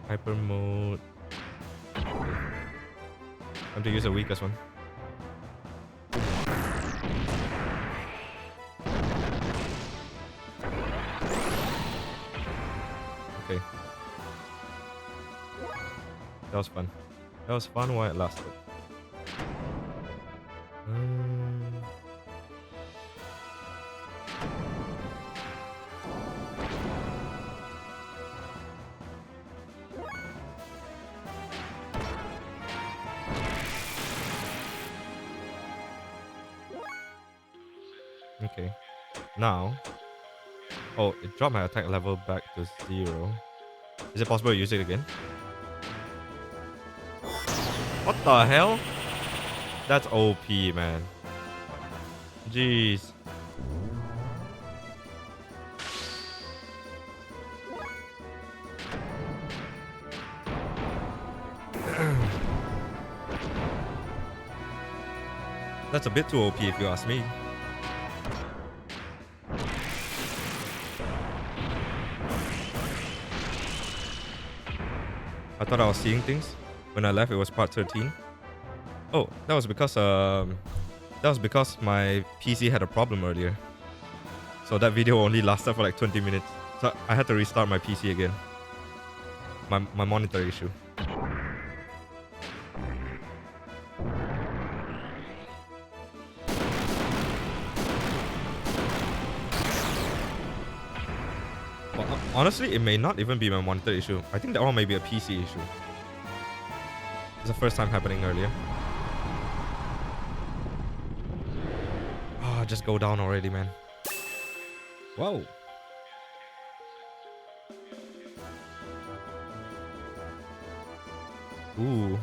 Hyper mode. Okay. Time to use the weakest one. Okay. That was fun. That was fun while it lasted. Okay. Now. Oh, it dropped my attack level back to 0. Is it possible to use it again? What the hell? That's OP, man. Jeez. That's a bit too OP if you ask me. I thought I was seeing things. When I left, it was part 13. Oh, that was because my PC had a problem earlier. So that video only lasted for like 20 minutes. So I had to restart my PC again. My monitor issue. Well, honestly, it may not even be my monitor issue. I think that one may be a PC issue. It's the first time happening earlier. Ah, just go down already, man. Whoa. Ooh.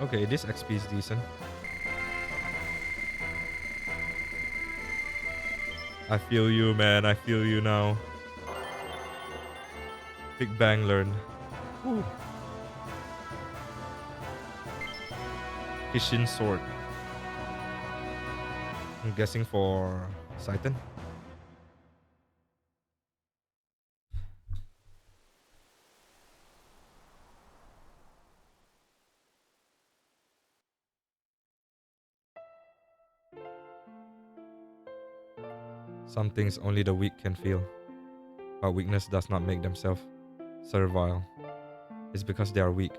Okay, this XP is decent. I feel you, man. I feel you now. Big Bang learned. Ooh. Kishin sword. I'm guessing for Saitan. Some things only the weak can feel, but weakness does not make themselves servile. It's because they are weak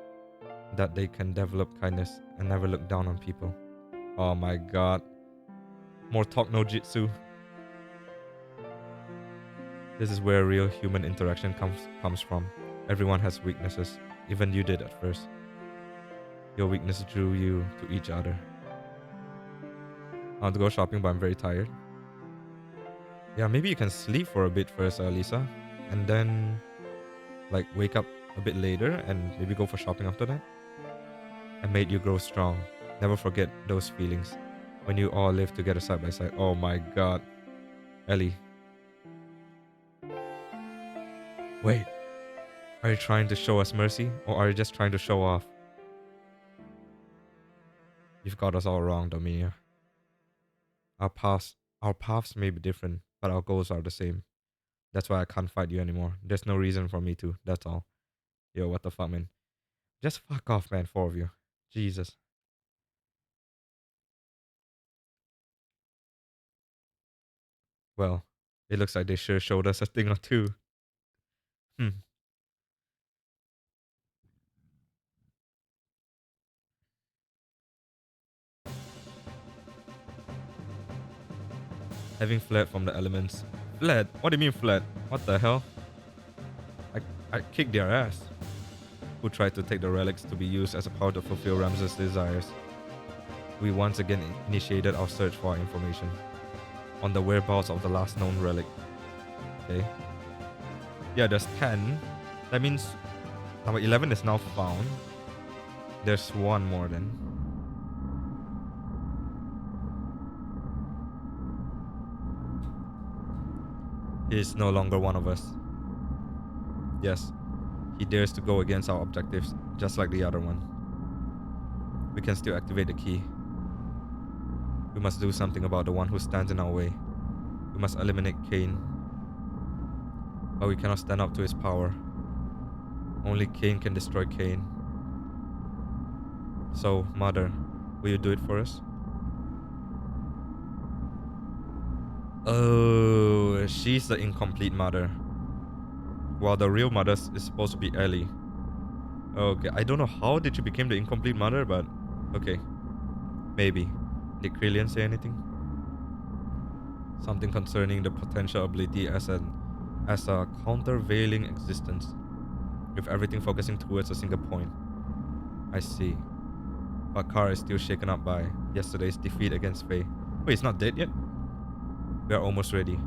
that they can develop kindness and never look down on people. Oh my god. More talk no jitsu. This is where real human interaction comes from. Everyone has weaknesses. Even you did at first. Your weakness drew you to each other. I want to go shopping, but I'm very tired. Yeah, maybe you can sleep for a bit first, Lisa. And then, like, wake up a bit later and maybe go for shopping after that. I made you grow strong. Never forget those feelings. When you all live together side by side. Oh my god. Ellie. Wait. Are you trying to show us mercy? Or are you just trying to show off? You've got us all wrong, Dominia. Our paths may be different, but our goals are the same. That's why I can't fight you anymore. There's no reason for me to. That's all. Yo, what the fuck, man? Just fuck off, man, 4 of you. Jesus. Well, it looks like they sure showed us a thing or two. Hmm. Having fled from the elements. Fled? What do you mean fled? What the hell? I kicked their ass. Who tried to take the relics to be used as a power to fulfill Ramses' desires. We once again initiated our search for information on the whereabouts of the last known relic. Okay. Yeah, there's 10. That means number 11 is now found. There's one more then. He is no longer one of us. Yes, he dares to go against our objectives, just like the other one. We can still activate the key. We must do something about the one who stands in our way. We must eliminate Cain. But we cannot stand up to his power. Only Cain can destroy Cain. So, Mother, will you do it for us? Oh, she's the incomplete mother. While the real mother is supposed to be Ellie. Okay, I don't know how did she become the incomplete mother, but okay. Maybe. Did Krillian say anything? Something concerning the potential ability as a countervailing existence, with everything focusing towards a single point. I see. But Kara is still shaken up by yesterday's defeat against Faye. Wait, he's not dead yet? We are almost ready.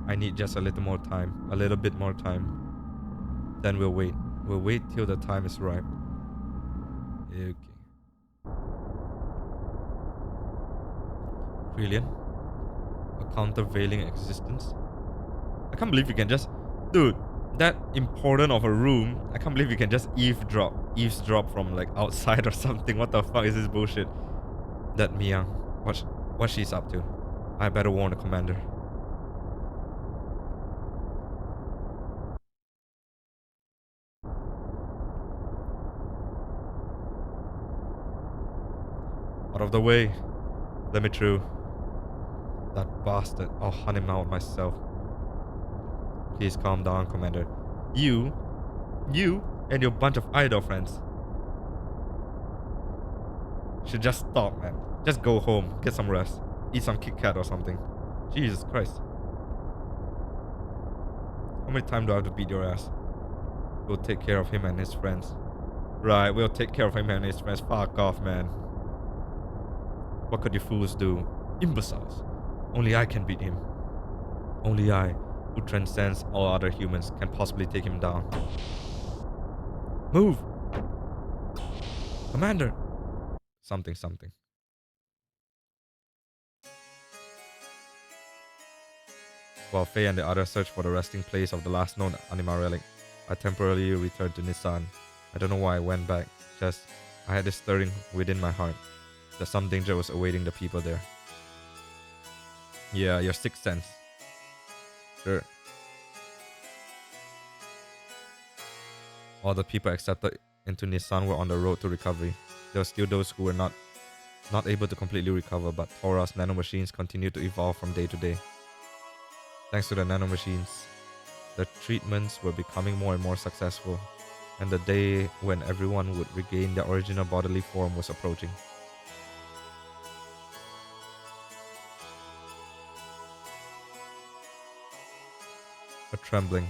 I need just a little more time. A little bit more time. Then we'll wait. We'll wait till the time is ripe. Okay. Trillion? A countervailing existence? I can't believe you can just... Dude, that important of a room, I can't believe you can just eavesdrop from like outside or something. What the fuck is this bullshit? That Miang, what she's up to. I better warn the commander. Out of the way. Let me through. That bastard. I'll hunt him out myself. Please calm down, Commander. You and your bunch of idle friends should just stop, man. Just go home, get some rest, eat some Kit Kat or something. Jesus Christ. How many times do I have to beat your ass? We'll take care of him and his friends. Right, we'll take care of him and his friends. Fuck off, man. What could you fools do? Imbeciles. Only I can beat him. Only I, who transcends all other humans, can possibly take him down. Move! Commander! Something. While Faye and the others search for the resting place of the last known Anima relic, I temporarily returned to Nissan. I don't know why I went back, just I had this stirring within my heart that some danger was awaiting the people there. Yeah, your sixth sense. Sure. All the people accepted into Nissan were on the road to recovery. There were still those who were not able to completely recover, but Thora's nanomachines continued to evolve from day to day. Thanks to the nanomachines, the treatments were becoming more and more successful, and the day when everyone would regain their original bodily form was approaching. A trembling.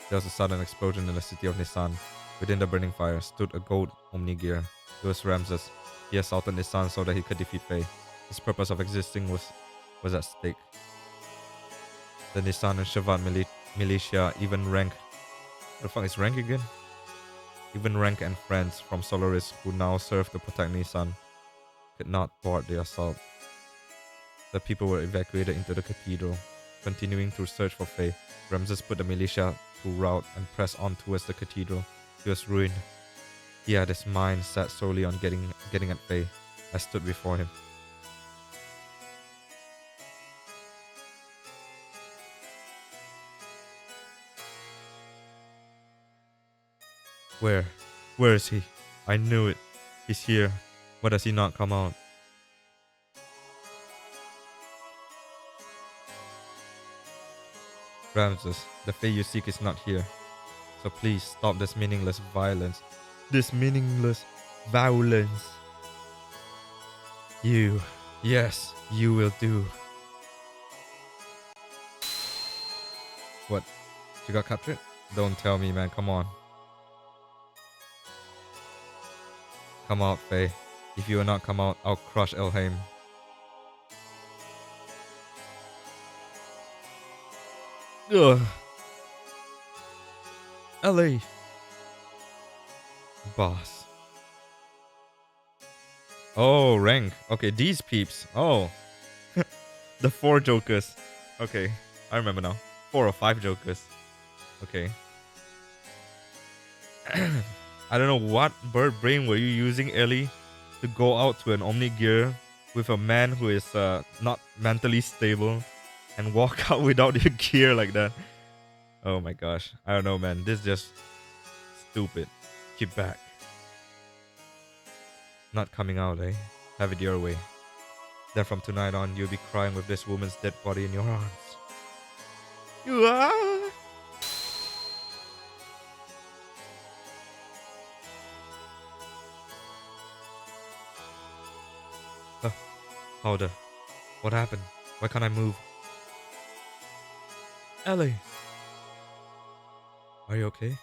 There was a sudden explosion in the city of Nissan. Within the burning fire stood a gold Omni-Gear. It was Ramses. He assaulted Nissan so that he could defeat Faye. His purpose of existing was at stake. The Nissan and Shavat militia, even rank... What the fuck is rank again? Even rank and friends from Solaris who now served to protect Nissan could not thwart the assault. The people were evacuated into the cathedral. Continuing to search for Faye, Ramses put the militia to rout and pressed on towards the cathedral. He was ruined. He had his mind set solely on getting at Faye. I stood before him. Where? Where is he? I knew it. He's here. Why does he not come out? Ramses, the Fae you seek is not here. So please stop this meaningless violence. This meaningless violence. You, yes, you will do. What? You got captured? Don't tell me, man. Come on. Come out, Faye. If you will not come out, I'll crush Elheim. Ugh. LA. Boss. Oh, rank. Okay, these peeps. Oh. The 4 jokers. Okay, I remember now. 4 or 5 jokers. Okay. I don't know what bird brain were you using, Ellie, to go out to an Omni-Gear with a man who is not mentally stable and walk out without your gear like that. Oh my gosh. I don't know, man. This is just stupid. Keep back. Not coming out, eh? Have it your way. Then from tonight on, you'll be crying with this woman's dead body in your arms. Powder. What happened? Why can't I move? Ellie! Are you okay?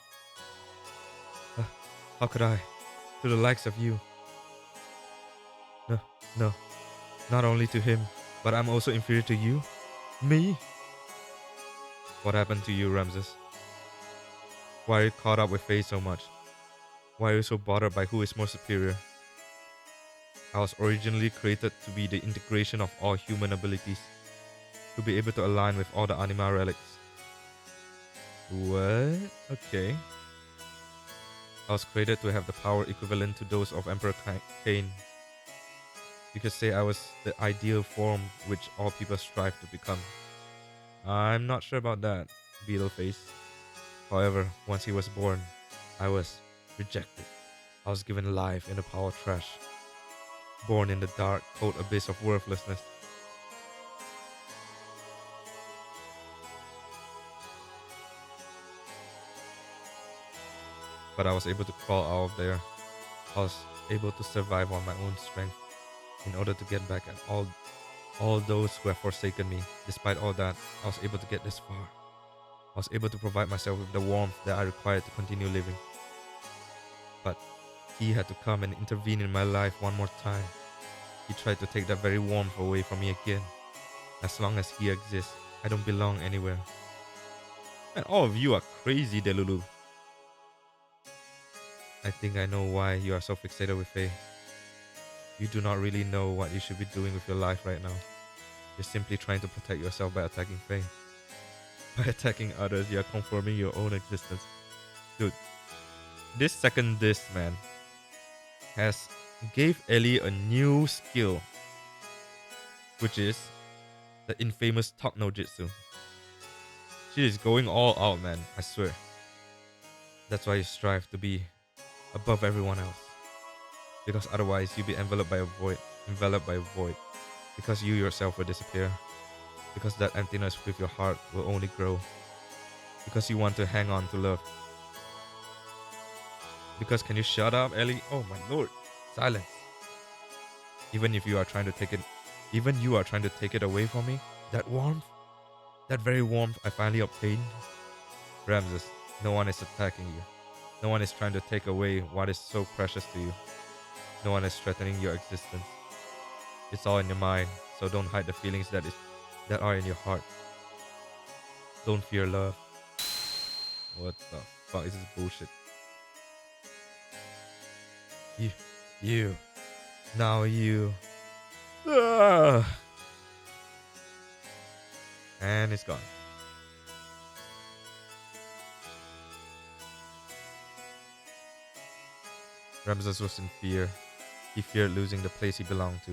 How could I? To the likes of you. No. Not only to him, but I'm also inferior to you? Me? What happened to you, Ramses? Why are you caught up with Faye so much? Why are you so bothered by who is more superior? I was originally created to be the integration of all human abilities, to be able to align with all the anima relics. What? Okay. I was created to have the power equivalent to those of Emperor Cain. You could say I was the ideal form which all people strive to become. I'm not sure about that, Beetleface. However, once he was born, I was rejected. I was given life in the power trash, born in the dark, cold abyss of worthlessness. But I was able to crawl out of there. I was able to survive on my own strength in order to get back at all those who have forsaken me. Despite all that, I was able to get this far. I was able to provide myself with the warmth that I required to continue living. But he had to come and intervene in my life one more time. He tried to take that very warmth away from me again. As long as he exists, I don't belong anywhere. And all of you are crazy, Delulu. I think I know why you are so fixated with Faye. You do not really know what you should be doing with your life right now. You're simply trying to protect yourself by attacking Faye. By attacking others, you are confirming your own existence. Dude, this second disc, man, has gave Ellie a new skill, which is the infamous talk no jitsu. She is going all out, man, I swear. That's why you strive to be above everyone else. Because otherwise you'll be enveloped by a void. Enveloped by a void. Because you yourself will disappear. Because that emptiness with your heart will only grow. Because you want to hang on to love. Because can you shut up, Ellie? Oh my lord. Silence. Even if you are trying to take it Even you are trying to take it away from me, that warmth, that very warmth I finally obtained. Ramses, no one is attacking you. No one is trying to take away what is so precious to you. No one is threatening your existence. It's all in your mind, so don't hide the feelings that are in your heart. Don't fear love. What the fuck is this bullshit? You, you, now you. Ah! And it's gone. Ramses was in fear. He feared losing the place he belonged to.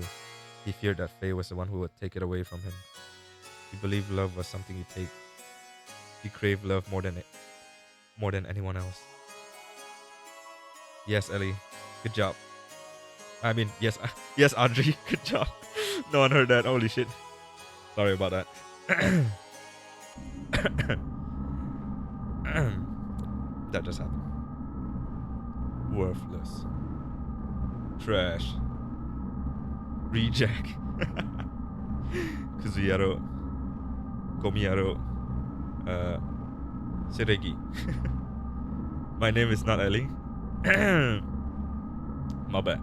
He feared that Faye was the one who would take it away from him. He believed love was something you take. He craved love more than anyone else. Yes, Ellie. Good job. I mean, yes, yes, Audrey. Good job. No one heard that. Holy shit. Sorry about that. That just happened. Worthless. Trash. Reject. Kuzuyaro. Komiyaro. Siregi. My name is not Ellie. My bad.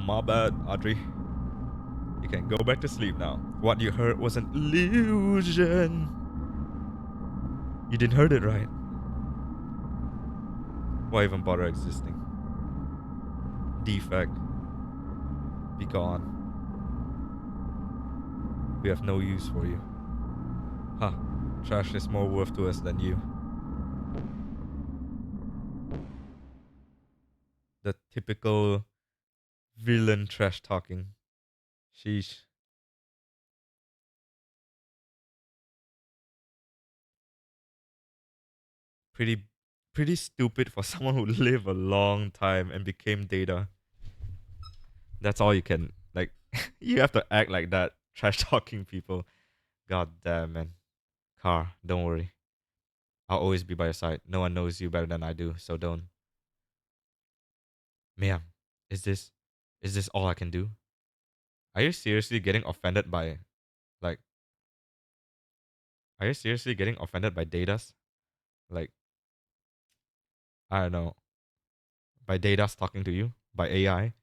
My bad, Audrey. You can go back to sleep now. What you heard was an illusion. You didn't heard it right. Why even bother existing? Defect. Be gone. We have no use for you. Ha. Trash is more worth to us than you. The typical villain trash talking. Sheesh. Pretty pretty stupid for someone who lived a long time and became data. That's all you can like you have to act like that. Trash talking people. God damn, man. Car, don't worry. I'll always be by your side. No one knows you better than I do, so don't. Ma'am, is this all I can do? Are you seriously getting offended by like are you seriously getting offended by datas? Like I don't know. By datas talking to you? By AI?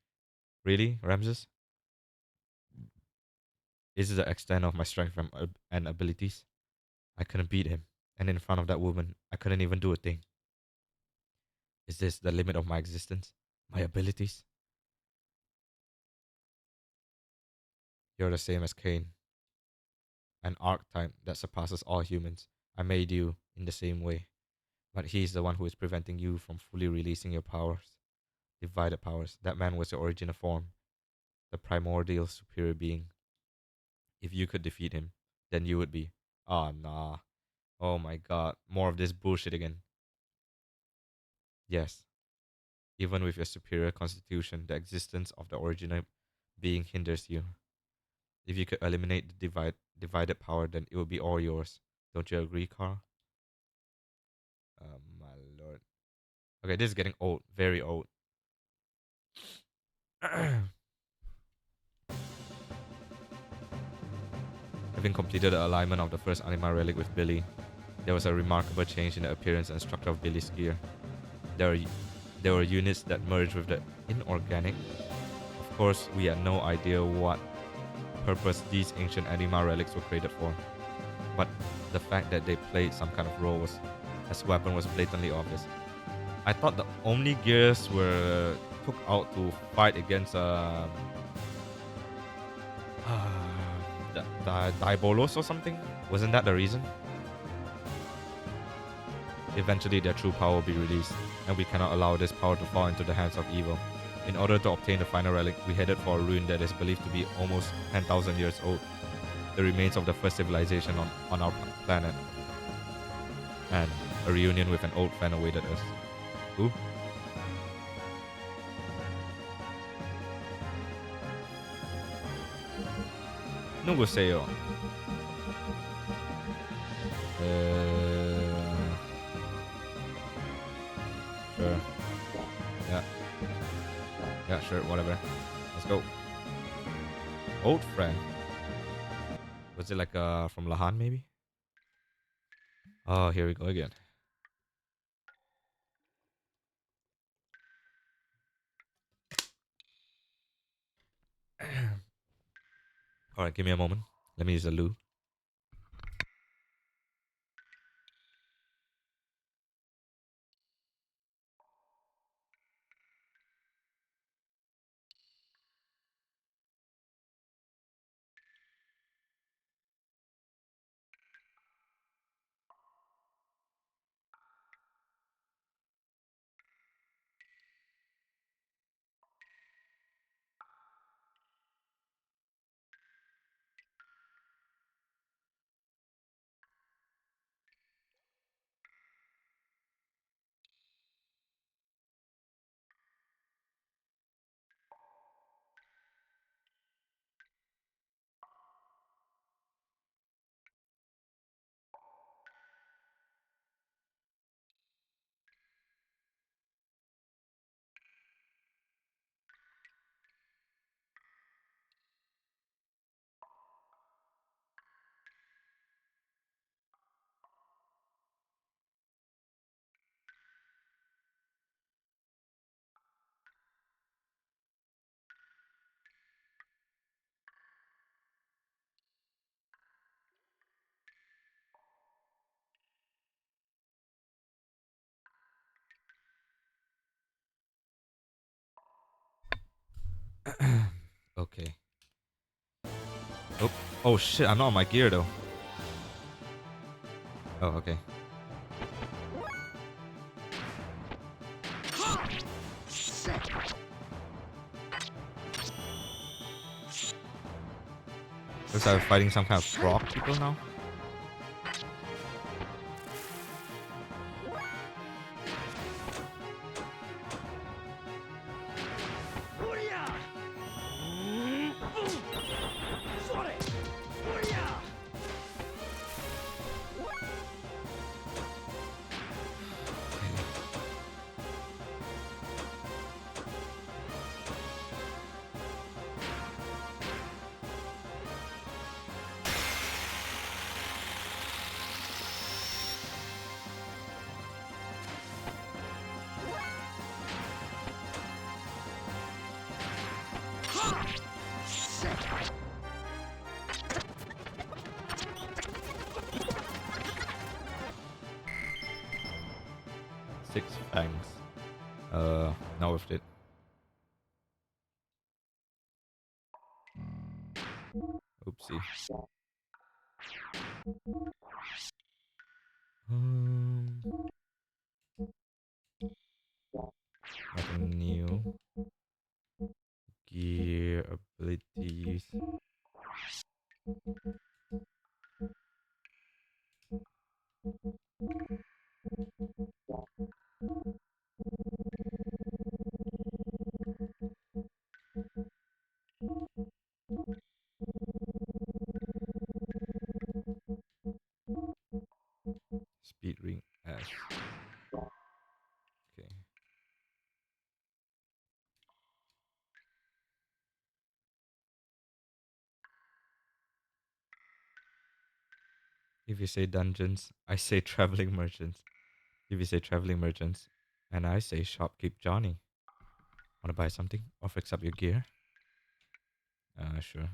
Really, Ramses? Is the extent of my strength and abilities. I couldn't beat him, and in front of that woman, I couldn't even do a thing. Is this the limit of my existence? My abilities? You're the same as Cain, an archetype that surpasses all humans. I made you in the same way, but he's the one who is preventing you from fully releasing your powers. Divided powers. That man was your original form, the primordial superior being. If you could defeat him, then you would be. Ah, nah. Oh my god. More of this bullshit again. Yes, even with your superior constitution, the existence of the original being hinders you. If you could eliminate the divided power, then it would be all yours. Don't you agree, Carl? My lord. Okay, this is getting old, very old. Having completed the alignment of the first Anima relic with Billy, there was a remarkable change in the appearance and structure of Billy's gear. There, are, there were units that merged with the inorganic. Of course, we had no idea what purpose these ancient Anima relics were created for, but the fact that they played some kind of role as weapon was blatantly obvious. I thought the Omni gears were took out to fight against Diabolos or something. Wasn't that the reason? Eventually, their true power will be released, and we cannot allow this power to fall into the hands of evil. In order to obtain the final relic, we headed for a ruin that is believed to be almost 10,000 years old, the remains of the first civilization on our planet. And a reunion with an old friend awaited us. Who? 누구세요? Sure. Yeah. Yeah, sure, whatever. Let's go. Old friend. Was it like from Lacan maybe? Oh, here we go again. Alright, give me a moment. Let me use the loo. Okay. Oh, oh shit! I'm not on my gear though. Oh, okay. Looks like we're fighting some kind of frog people now. 6 fangs. Not worth it. Oopsie. Um, Nothing new. Gear abilities. Speed ring S. Okay. If you say dungeons, I say traveling merchants. If you say traveling merchants, and I say shopkeep Johnny. Wanna buy something or fix up your gear? Sure.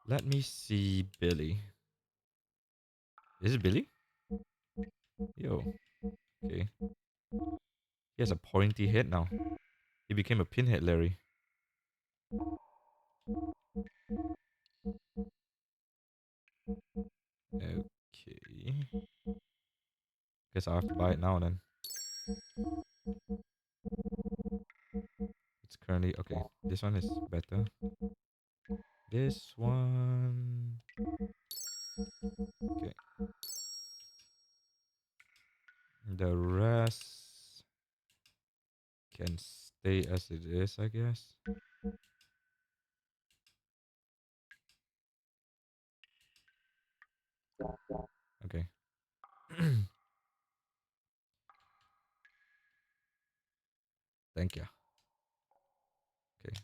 Let me see Billy. Is it Billy? Yo. Okay. He has a pointy head now. He became a pinhead Larry. Okay. Guess I'll have to buy it now then. It's currently okay. This one is better. This one. Okay. The rest can stay as it is, I guess. Okay. Thank you. Okay.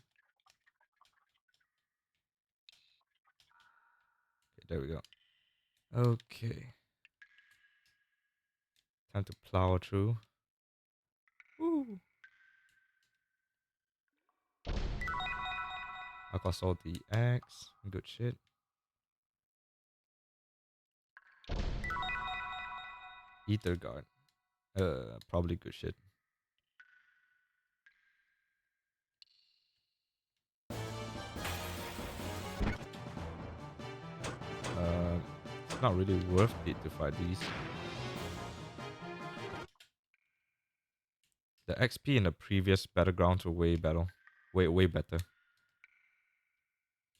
Okay, there we go. Okay. Time to plow through. Woo. I got salty axe. Good shit. Ether guard. Probably good shit. It's not really worth it to fight these. The XP in the previous battlegrounds were way better. Way better.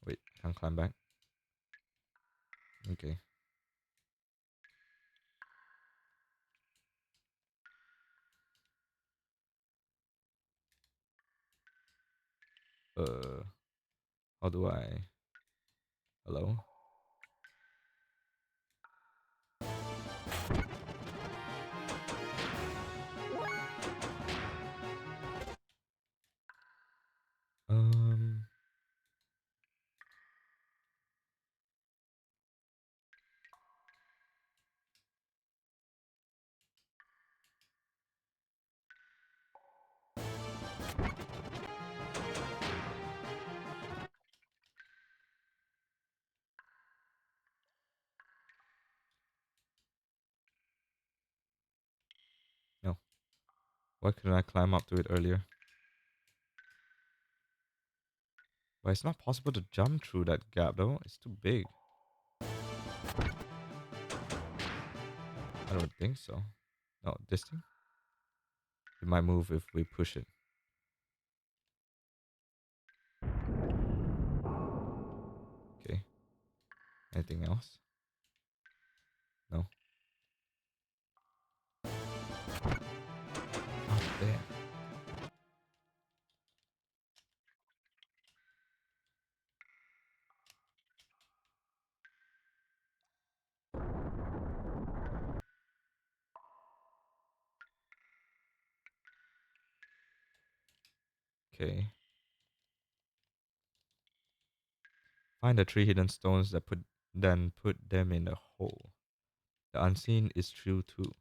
Wait, can't climb back. Okay. How do I? Hello? Um. No. Why couldn't I climb up to it earlier? But it's not possible to jump through that gap though. It's too big. I don't think so. No, this thing? It might move if we push it. Okay. Anything else? No. Oh, damn. Okay. Find the 3 hidden stones that then put them in the hole. The unseen is true too.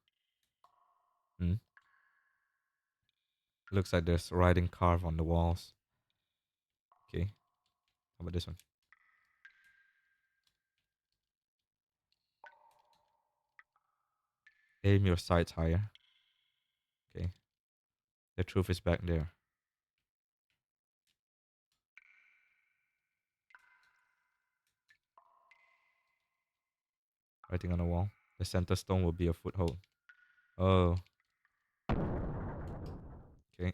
Hmm? Looks like there's writing carved on the walls. Okay. How about this one? Aim your sights higher. Okay. The truth is back there. Writing on the wall. The center stone will be a foothold. Oh. Okay.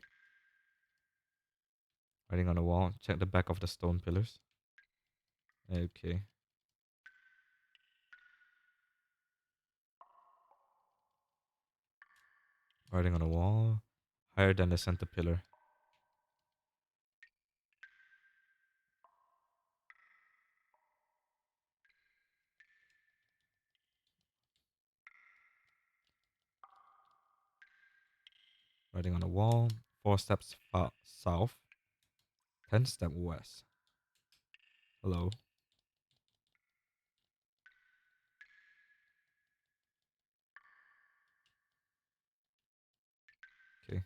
Writing on the wall. Check the back of the stone pillars. Okay. Writing on the wall. Higher than the center pillar. Writing on the wall. 4 steps south. 10 steps west. Hello. Okay.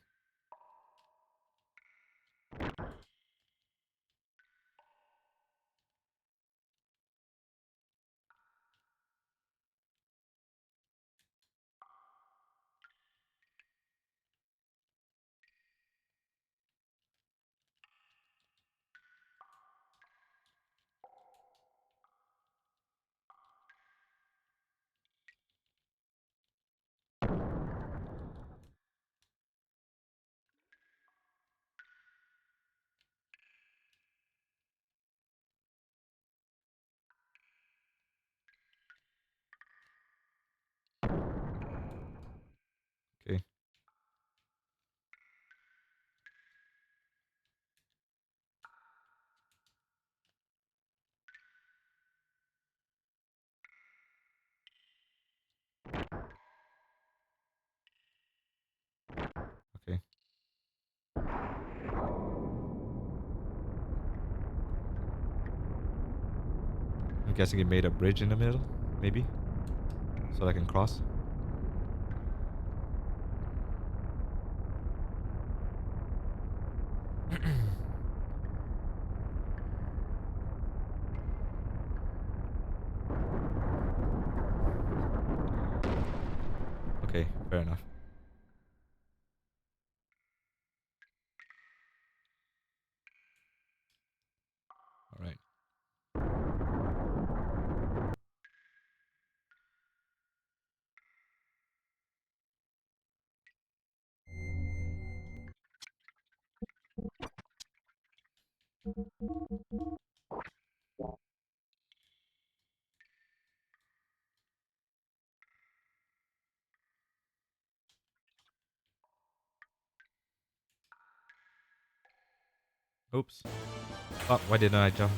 Okay. Okay. I'm guessing it made a bridge in the middle, maybe? So I can cross. Okay, fair enough. Alright. Oops. Oh, why didn't I jump?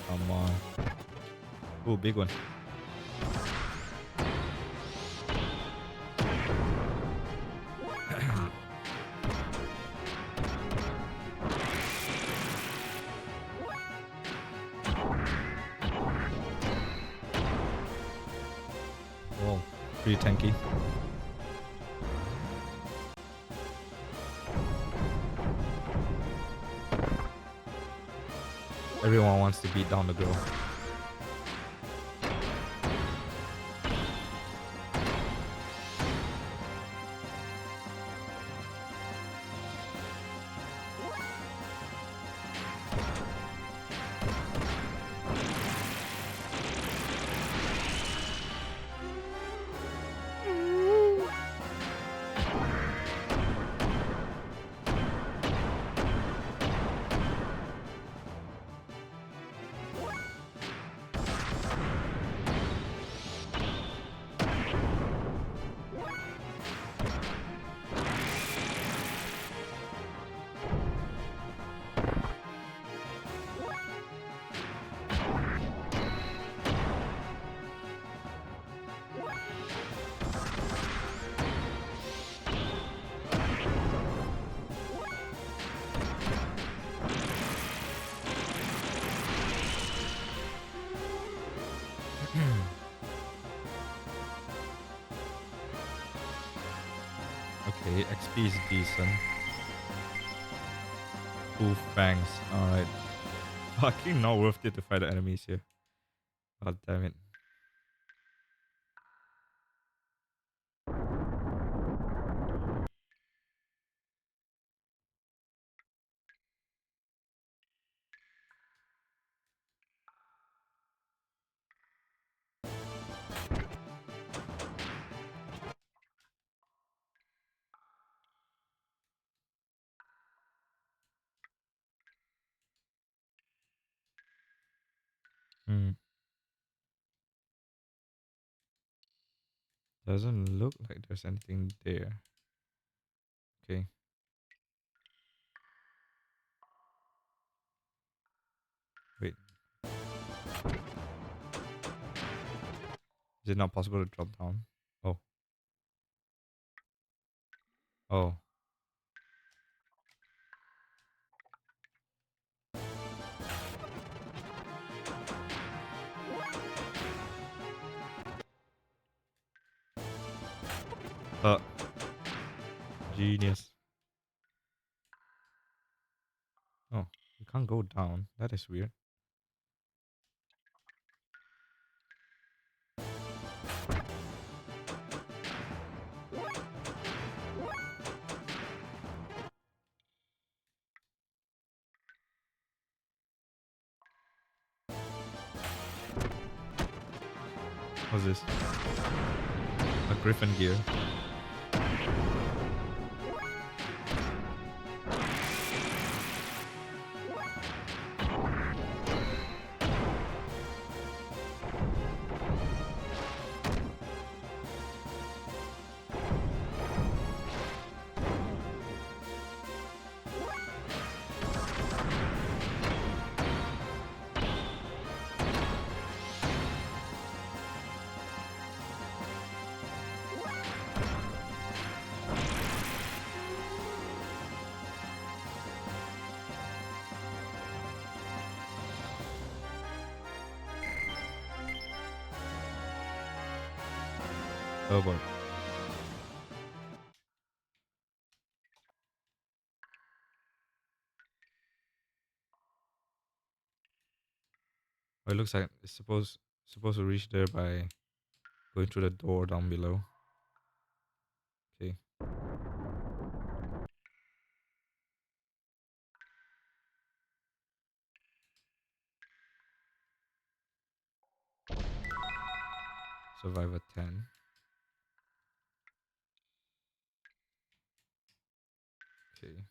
Come on. Ooh, big one. Oh, pretty tanky. Everyone wants to beat down the girl. XP is decent. Two fangs. Alright. Fucking not worth it to fight the enemies here. God damn it. Hmm. Doesn't look like there's anything there. Okay. Wait. Is it not possible to drop down? Oh. Oh. Uh. Genius. Oh. You can't go down. That is weird. What's this? A griffin gear. Oh boy. Oh, it looks like it's supposed to reach there by going through the door down below. Okay. Survivor 10. Okay.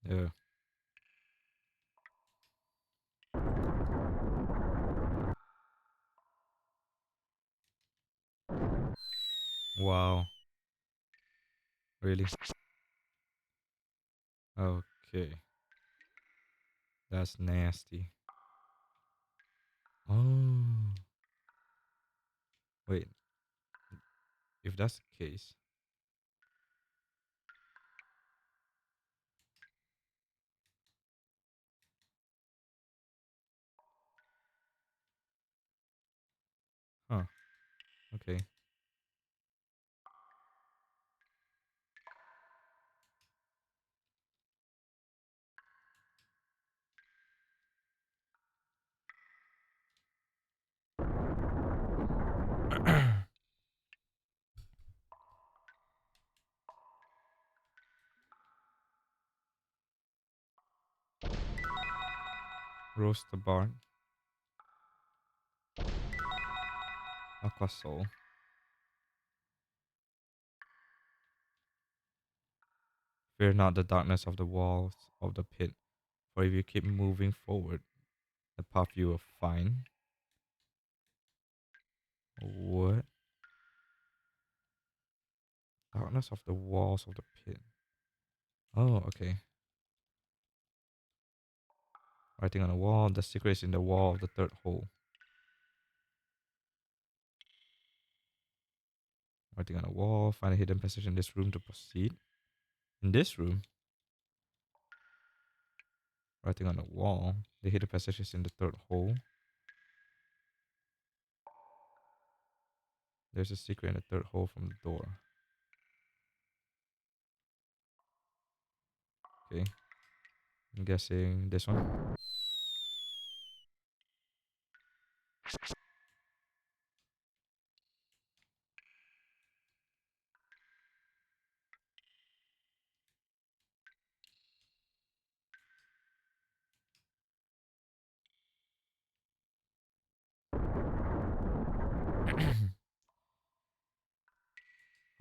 Yeah. Wow. Really? Okay. That's nasty. Oh. Wait. If that's the case. Huh. Okay. Roast the barn. Aqua soul. Fear not the darkness of the walls of the pit, for if you keep moving forward, the path you will find. What? Darkness of the walls of the pit. Oh, okay. Writing on the wall. The secret is in the wall of the third hole. Writing on a wall. Find a hidden passage in this room to proceed. In this room? Writing on a wall. The hidden passage is in the third hole. There's a secret in the third hole from the door. Okay. I'm guessing this one.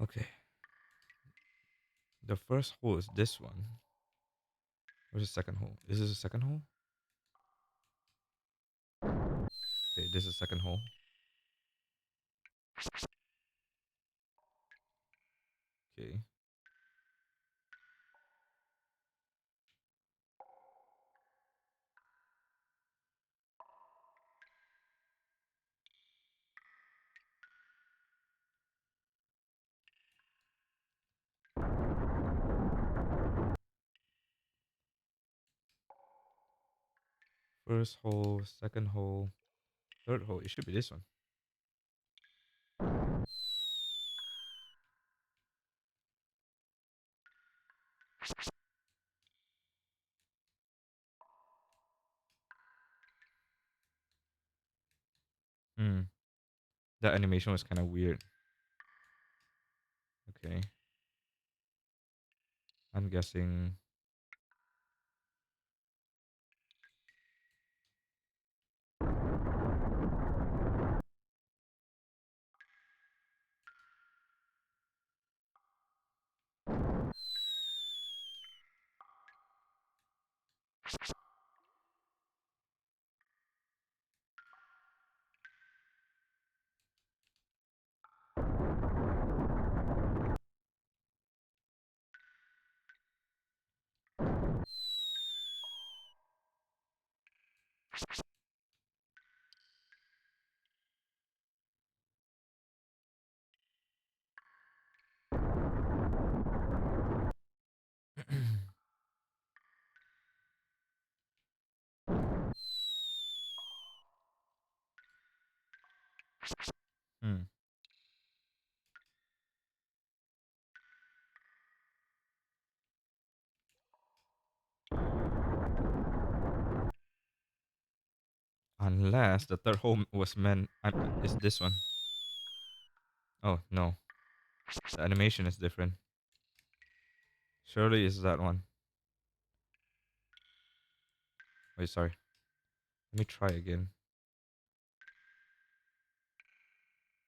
Okay. The first hole is this one. Where's the second hole? Is this the second hole? Okay, this is the second hole. Okay. First hole, second hole, third hole. It should be this one. Hmm. That animation was kind of weird. Okay. I'm guessing. Hmm. Unless the third hole was meant. Is this one? Oh no. The animation is different. Surely it's that one. Wait, sorry. Let me try again.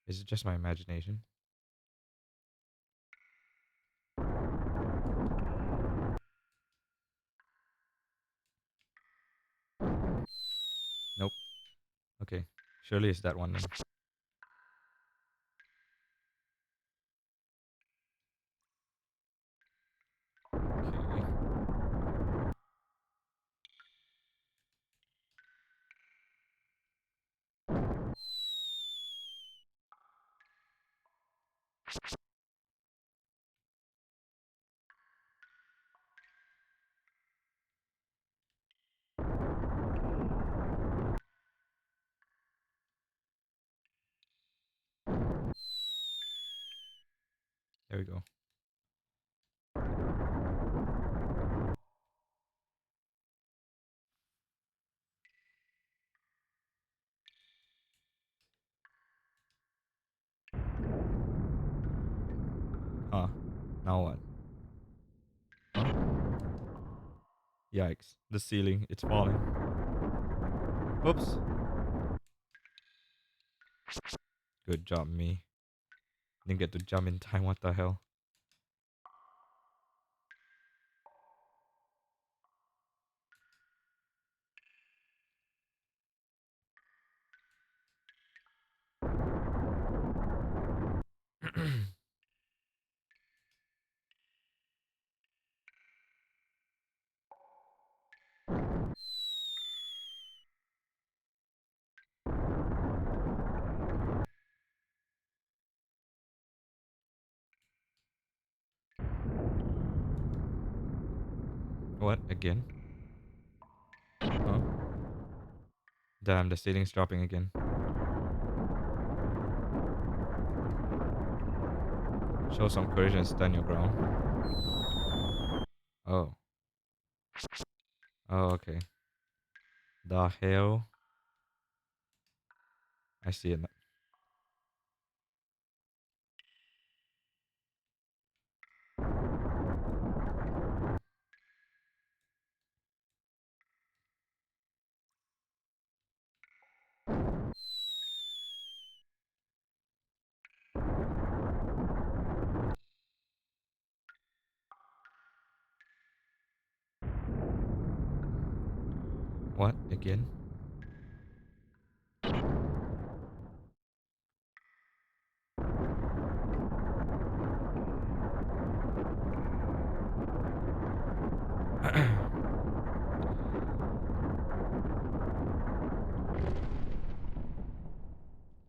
Is it just my imagination? Nope. Okay. Surely it's that one then. Okay. There we go. Huh. Now what? Huh? Yikes. The ceiling. It's falling. Oops. Good job, me. Didn't get to jump in time. What the hell? What? Again? Huh? Damn, the ceiling's dropping again. Show some courage and stand your ground. Oh. Oh, okay. The hell? I see it now. What? Again?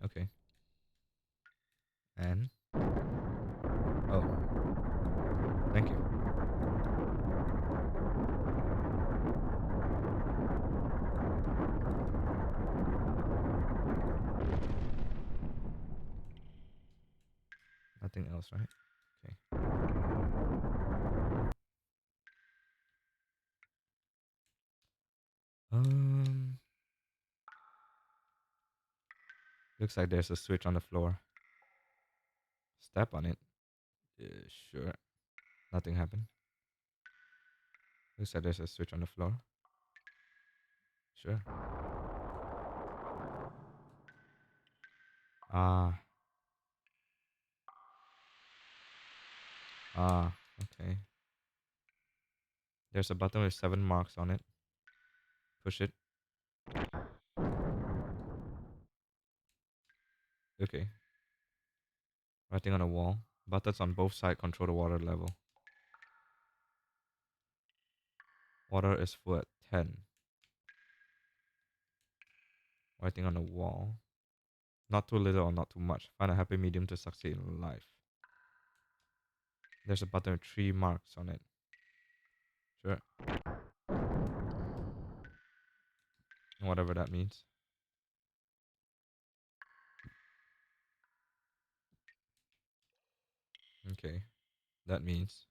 Okay. And? Oh. Thank you. Nothing else, right? Okay. Um. Looks like there's a switch on the floor. Step on it. Sure. Nothing happened. Looks like there's a switch on the floor. Sure. Ah. Ah. Okay. There's a button with 7 marks on it. Push it. Okay. Writing on a wall. Buttons on both sides control the water level. Water is full at 10. Writing on the wall. Not too little or not too much. Find a happy medium to succeed in life. There's a button with 3 marks on it. Sure. Whatever that means. Okay. That means.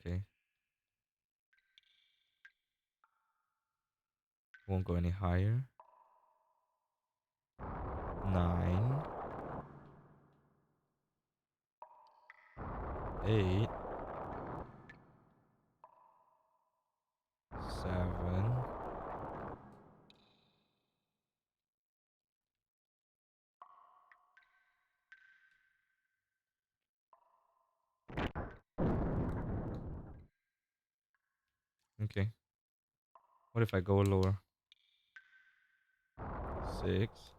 Okay. Won't go any higher. 9. 8. 7. Okay. What if I go lower? 6.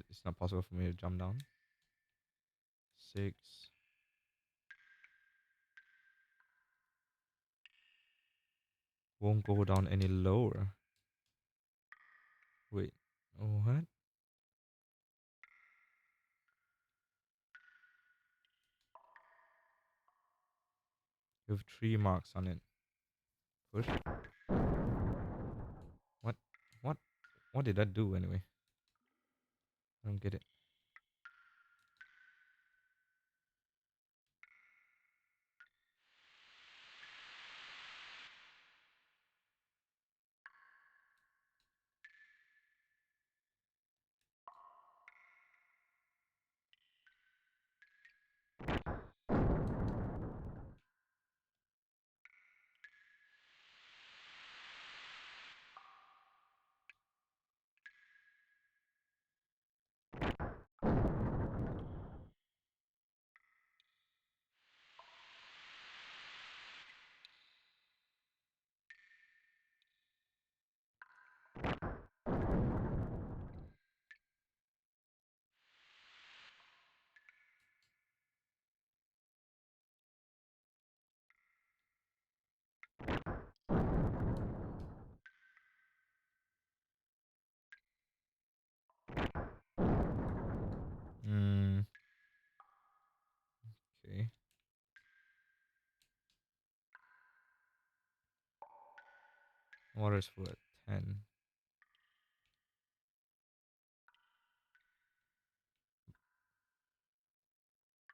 It's not possible for me to jump down. 6. Won't go down any lower. Wait. What? You have 3 marks on it. Push. What? What? What did that do anyway? I don't get it. Water is full at 10.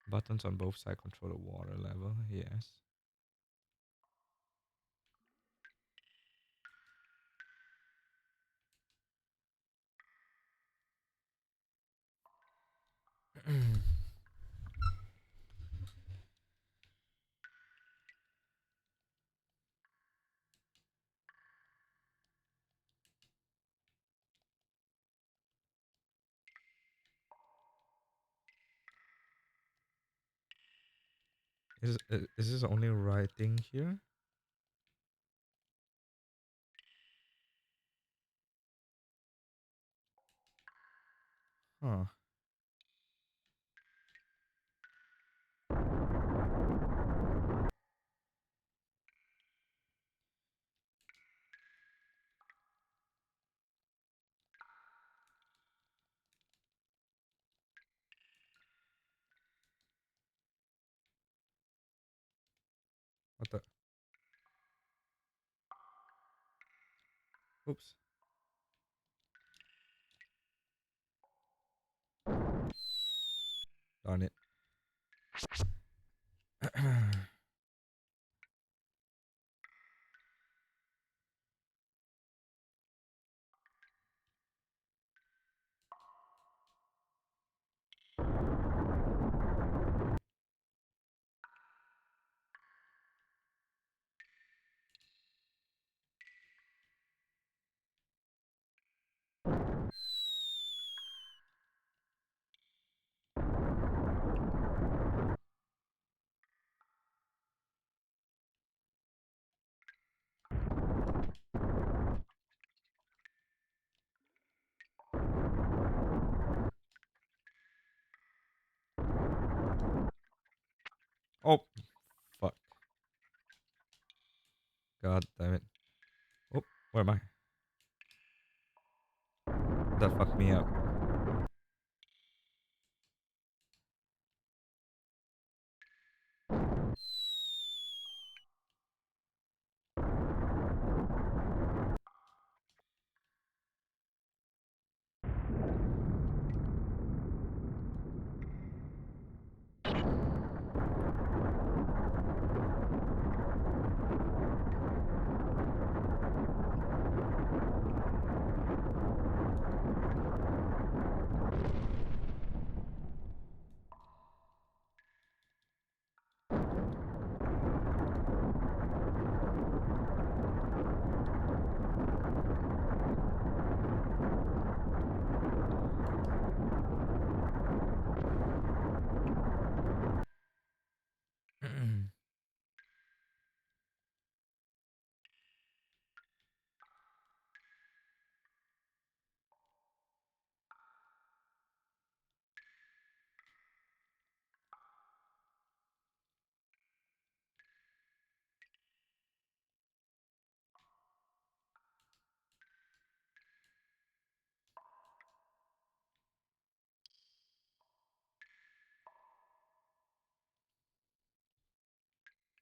Buttons on both sides control the water level. Yes. Is this only writing here? Huh. What the? Oops. Darn it. Oh, fuck. God damn it. Oh, where am I? That fucked me up.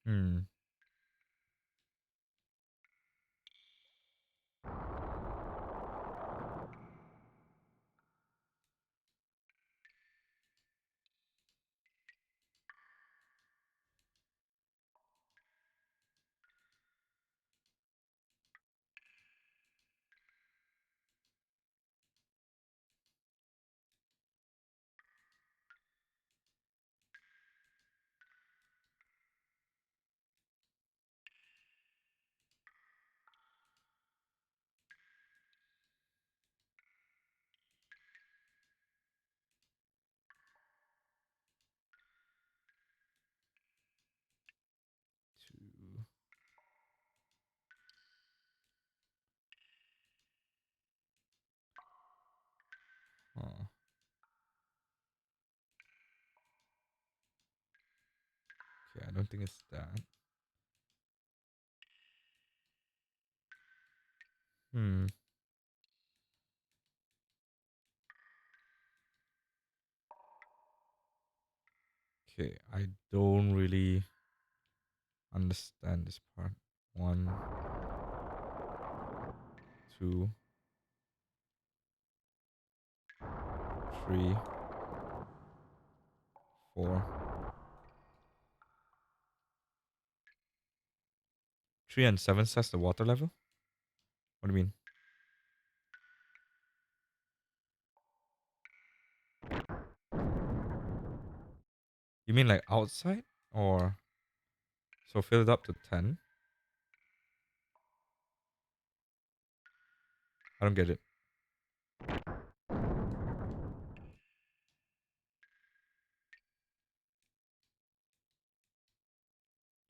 Hmm. Two. Huh. Okay, I don't think it's that. Hmm. Okay, I don't really understand this part. One. 2, 3, 4. 3 and 7 sets the water level? What do you mean? You mean like outside? Or... So fill it up to 10? I don't get it.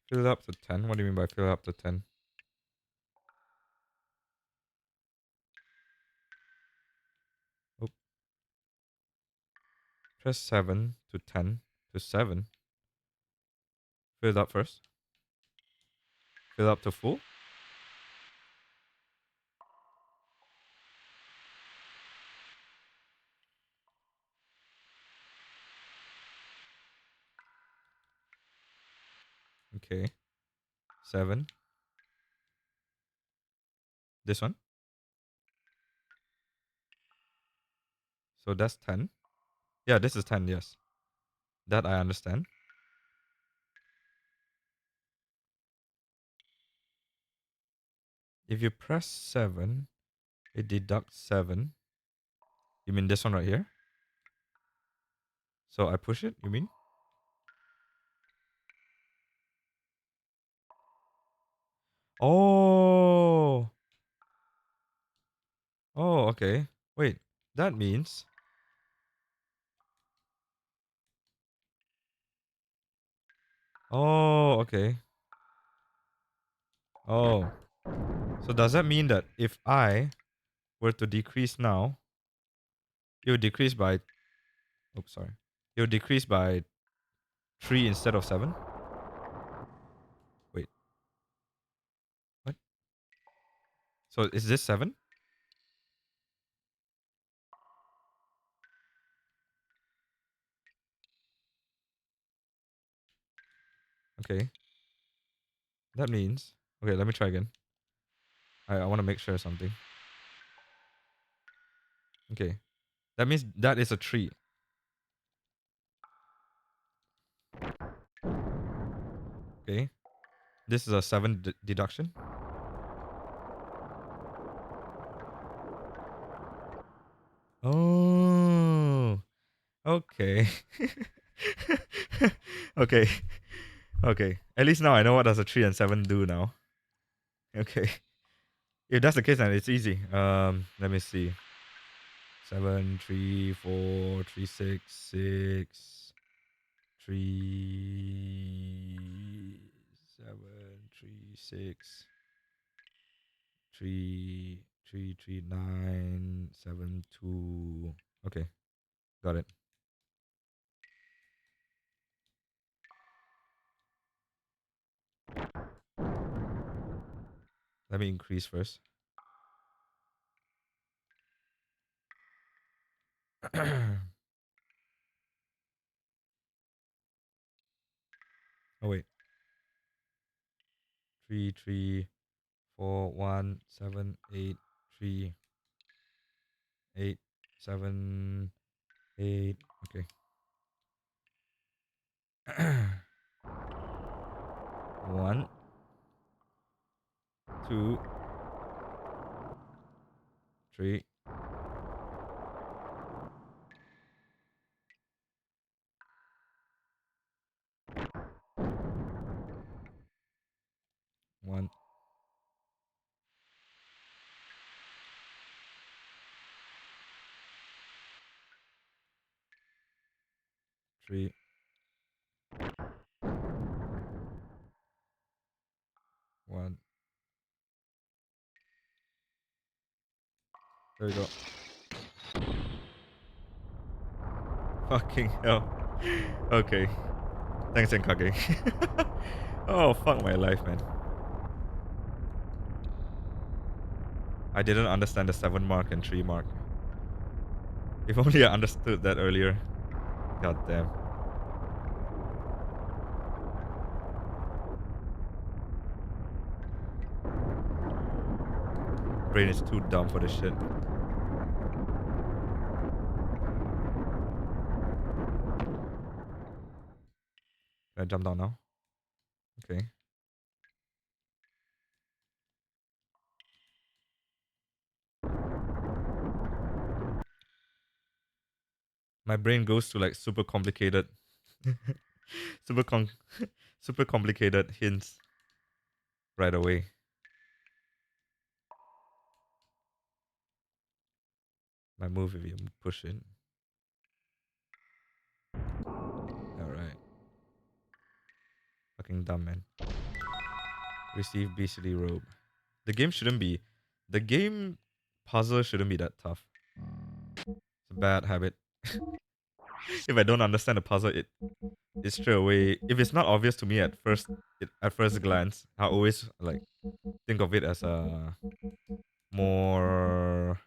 Fill it up to 10? What do you mean by fill it up to 10? Oh. Press 7 to 10 to 7. Fill it up first. Fill it up to full. Okay. 7. This one. So that's 10. Yeah, this is 10, yes. That I understand. If you press 7, it deducts 7. You mean this one right here? So I push it, you mean? Oh! Oh, okay. Wait, that means... Oh, okay. Oh. So does that mean that if I were to decrease now, it would decrease by... Oops, sorry. It would decrease by 3 instead of 7? Wait. What? So is this 7? Okay. That means... Okay, let me try again. I want to make sure of something. Okay. That means that is a 3. Okay. This is a 7 deduction. Oh. Okay. Okay. Okay. At least now I know what does a 3 and 7 do now. Okay. If that's the case, then it's easy. Let me see. 7, 3, 4, 3, 6, 6, 3, 7, 3, 6, 3, 3, 3, 9, 7, 2. Okay. Got it. Let me increase first. Oh wait. 3, 3, 4, 1, 7, 8, 3, 8, 7, 8. Okay. 1, 2, 3. 1, 3, 1. There we go. Fucking hell. Okay. Thanks, Enkage. Oh, fuck my life, man. I didn't understand the 7 mark and 3 mark. If only I understood that earlier. God damn. brain is too dumb for this shit. Can I jump down now? Okay. My brain goes to like super complicated, super com- super complicated hints right away. My move if you push it. Alright. Fucking dumb, man. Receive beastly robe. The game shouldn't be... The game puzzle shouldn't be that tough. It's a bad habit. If I don't understand the puzzle, it straight away... If it's not obvious to me at first glance, I always like think of it as a more...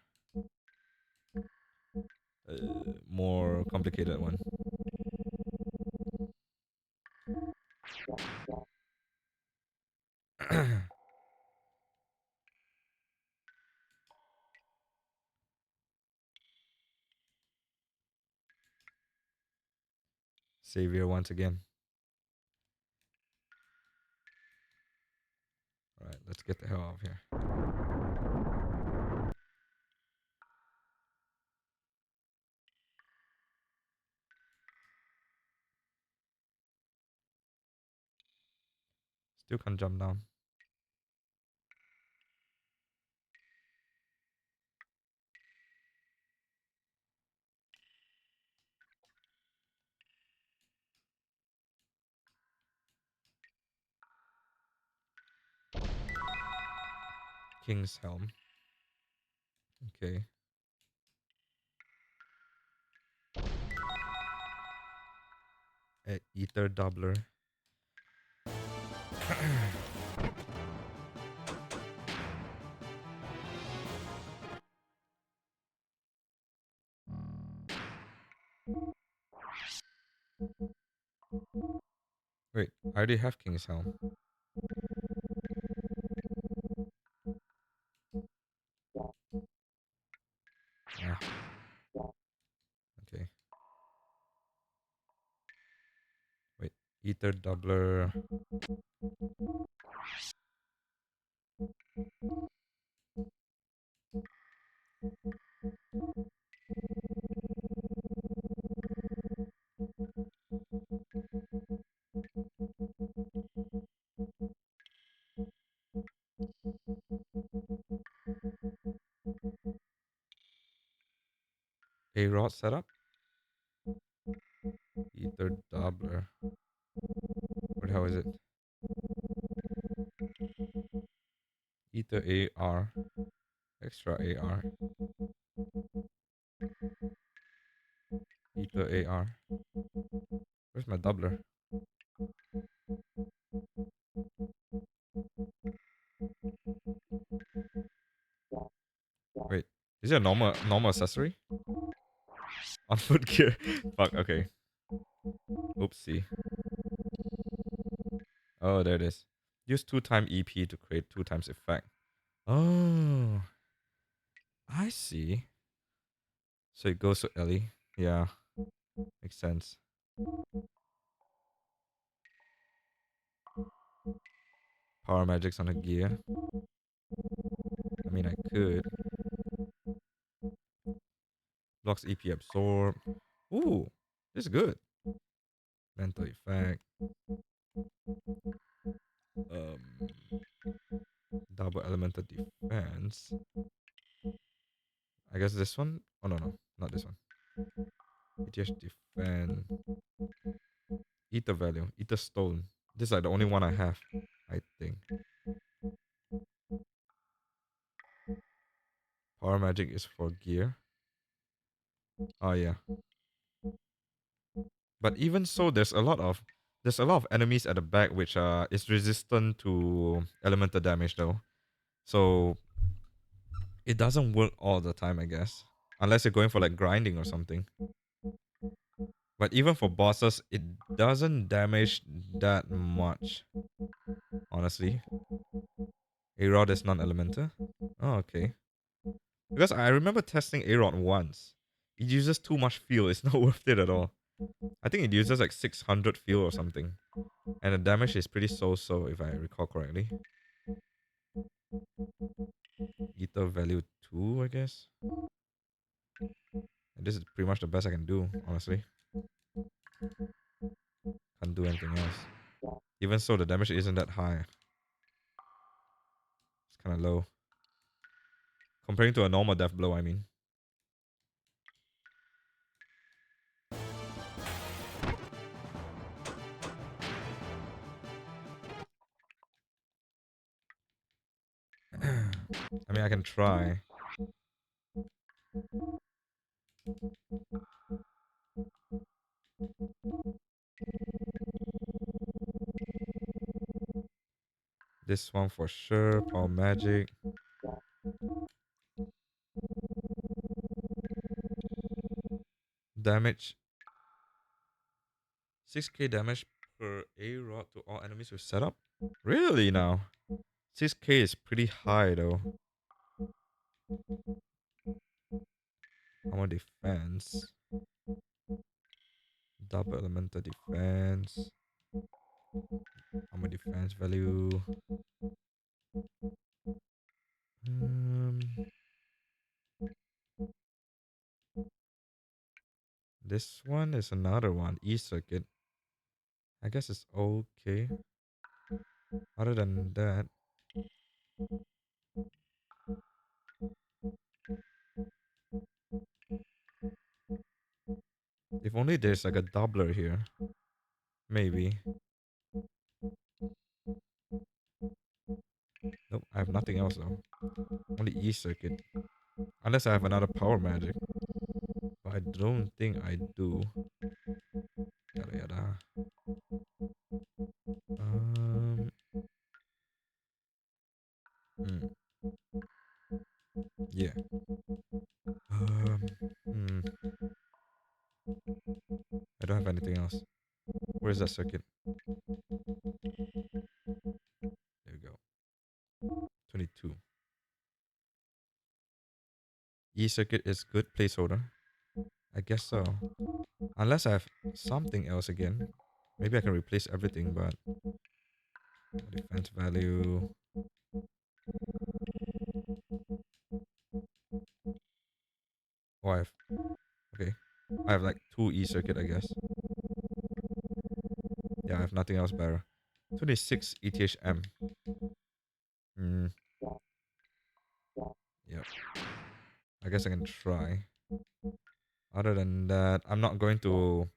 more complicated one. Savior once again. Alright, let's get the hell out of here. Still can't jump down. King's Helm. Okay. Ether Doubler. Wait, I already have King's Helm. Ah, okay. Wait, Ether Doubler. A rod setup. Ether Doubler. What the hell is it? Ether AR. Extra AR. Ether AR. Where's my doubler? Wait, is it a normal accessory? On foot gear. Fuck, okay. Oopsie. Oh, there it is. Use 2 times EP to create 2 times effect. Oh, I see. So it goes to Ellie. Yeah, makes sense. Power magics on a gear. I mean, I could. Blocks EP absorb. Ooh, this is good. Mental effect. Double elemental defense. I guess this one? Oh, no. Not this one. ETH defend. Ether value. Ether stone. This is like the only one I have, I think. Power magic is for gear. Oh, yeah. But even so, there's a lot of enemies at the back which is resistant to elemental damage though. So it doesn't work all the time, I guess. Unless you're going for like grinding or something. But even for bosses, it doesn't damage that much. Honestly. A rod is non-elemental. Oh, okay. Because I remember testing A-Rod once. It uses too much fuel. It's not worth it at all. I think it uses like 600 fuel or something. And the damage is pretty so-so if I recall correctly. Ether value 2, I guess. And this is pretty much the best I can do, honestly. Can't do anything else. Even so, the damage isn't that high. It's kind of low. Comparing to a normal death blow, I mean. I mean, I can try. This one for sure. Power magic. Damage. 6k damage per A-Rod to all enemies with setup? Really now? 6k is pretty high though. Armor defense. Double elemental defense. Armor defense value. Um, this one is another one. E-circuit. I guess it's okay. Other than that, if only there's like a doubler here. Maybe. Nope, I have nothing else though. Only E-circuit. Unless I have another power magic. But I don't think I do. Yada yada. Um. Hmm. Yeah. Um. Hmm. I don't have anything else. Where's that circuit? There we go. 22. E-circuit is good placeholder. I guess so. Unless I have something else again. Maybe I can replace everything, but defense value. Oh, I have. Okay. I have like 2 E-circuit, I guess. Yeah, I have nothing else better. 26 ETHM. Hmm. Yep. I guess I can try. Other than that, I'm not going to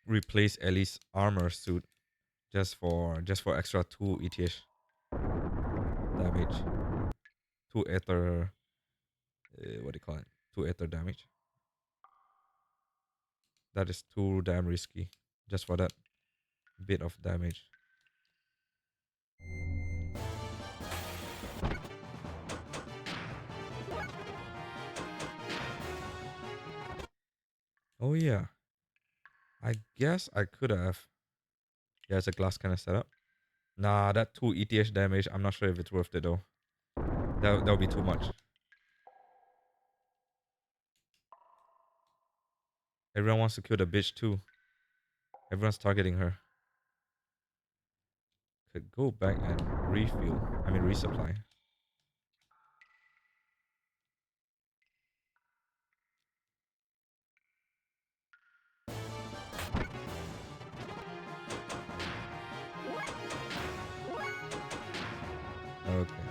replace Ellie's armor suit just for extra 2 ETH damage. 2 ether what do you call it? 2 ether damage. That is too damn risky. Just for that bit of damage. Oh yeah. I guess I could have. Yeah, it's a glass kind of setup. Nah, that 2 ETH damage, I'm not sure if it's worth it though. That'll be too much. Everyone wants to kill the bitch too. Everyone's targeting her. Could go back and refuel. I mean resupply. Okay.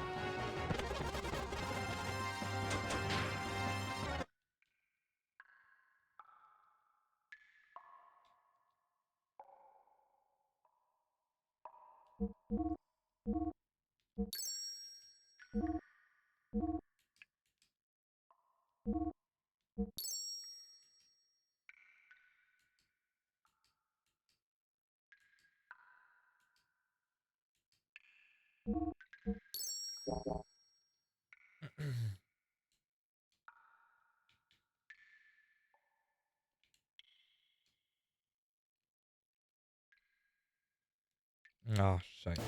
Ah, shite.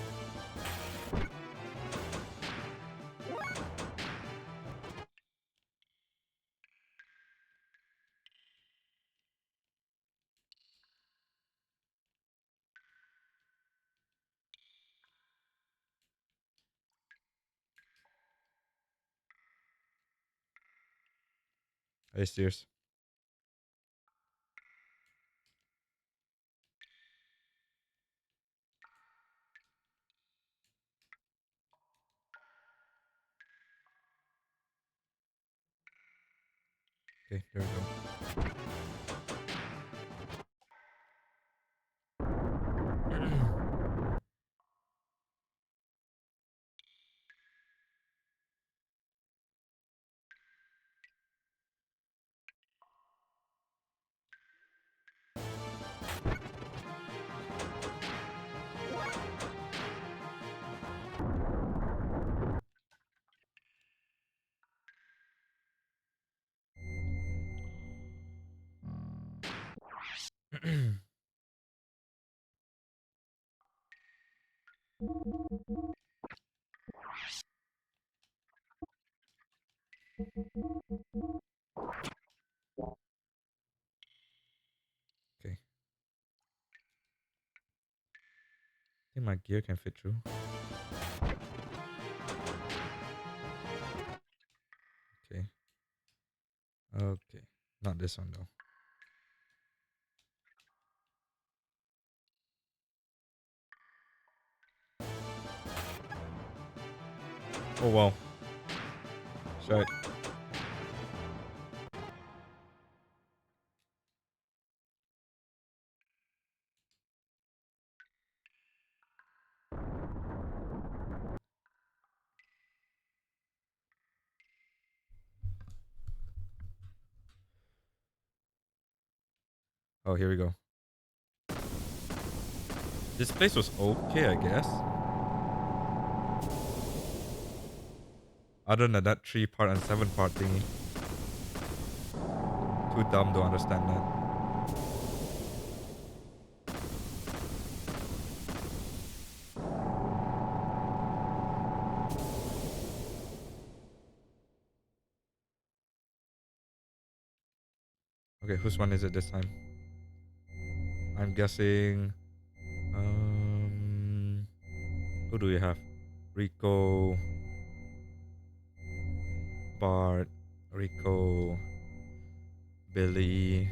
Hey, serious. Okay, there we go. Okay. I think my gear can fit through. Okay. Okay. Not this one though. Oh wow. Shite. Oh, here we go. This place was okay, I guess. Other than that 3-part and 7-part thingy. Too dumb to understand that. Okay, whose one is it this time? I'm guessing. Who do we have? Rico, Bart, Rico, Billy,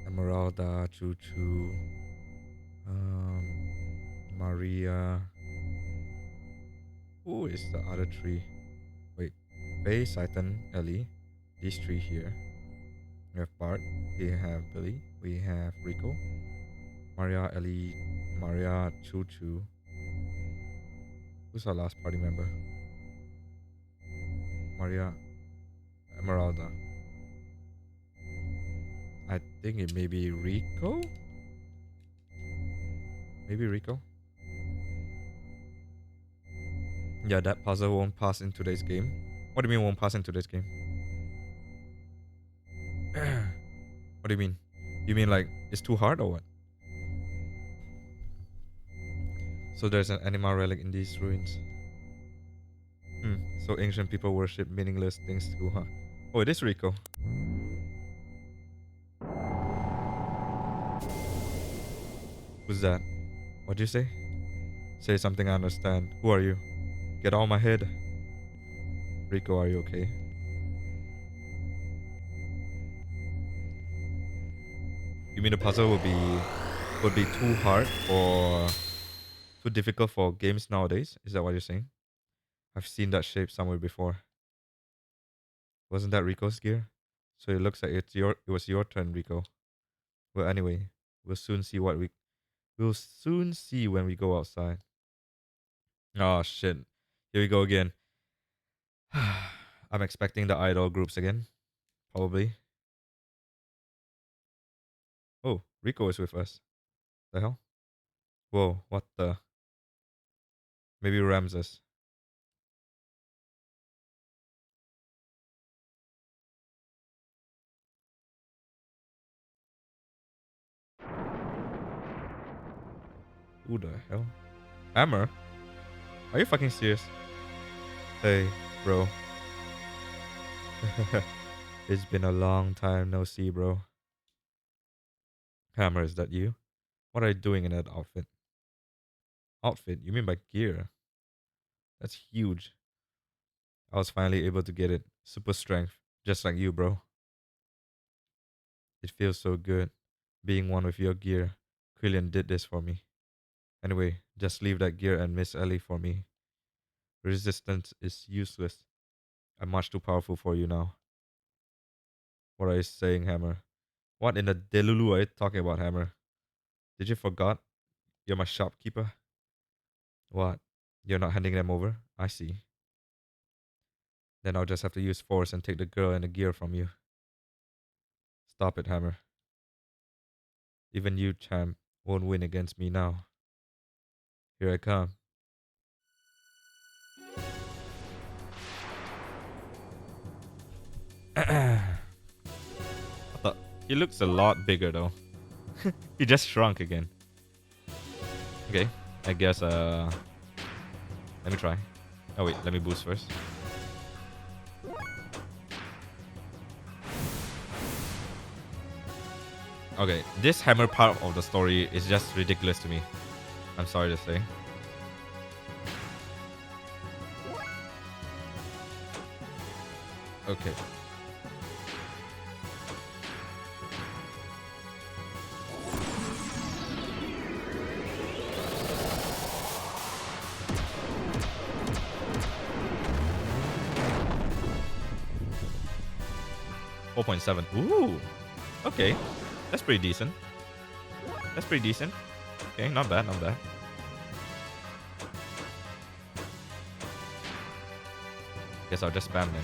Emeralda, Choo Choo, Maria. Who is the other three? Wait, Faye, Saitan, Ellie. These three here. We have Bart. We have Billy. We have Rico. Maria, Ellie, Maria, Choo Choo. Who's our last party member? Maria, Emeralda. I think it may be Rico? Maybe Rico? Yeah, that puzzle won't pass in today's game. What do you mean won't pass in today's game? What do you mean? You mean like it's too hard or what? So there's an animal relic in these ruins. So ancient people worship meaningless things too, huh? Oh, it is Rico. Who's that? What'd you say? Say something I understand. Who are you? Get out of my head. Rico, are you okay? You mean the puzzle would be too hard or too difficult for games nowadays? Is that what you're saying? I've seen that shape somewhere before. Wasn't that Rico's gear? So it looks like it was your turn, Rico. Well, anyway, we'll soon see we'll soon see when we go outside. Oh shit. Here we go again. I'm expecting the idol groups again. Probably. Oh, Rico is with us. The hell? Whoa, what the? Maybe Ramses. Who the hell? Hammer? Are you fucking serious? Hey, bro. It's been a long time no see, bro. Hammer, is that you? What are you doing in that outfit? Outfit? You mean by gear? That's huge. I was finally able to get it. Super strength. Just like you, bro. It feels so good being one with your gear. Quillian did this for me. Anyway, just leave that gear and Miss Ellie for me. Resistance is useless. I'm much too powerful for you now. What are you saying, Hammer? What in the delulu are you talking about, Hammer? Did you forgot? You're my shopkeeper? What? You're not handing them over? I see. Then I'll just have to use force and take the girl and the gear from you. Stop it, Hammer. Even you, champ, won't win against me now. Here I come. I thought he looks a lot bigger though. He just shrunk again. Okay, I guess let me try. Oh wait, let me boost first. Okay, this hammer part of the story is just ridiculous to me. I'm sorry to say. Okay. .7. Ooh. Okay. That's pretty decent. That's pretty decent. Okay, not bad, not bad. Guess I'll just spam then.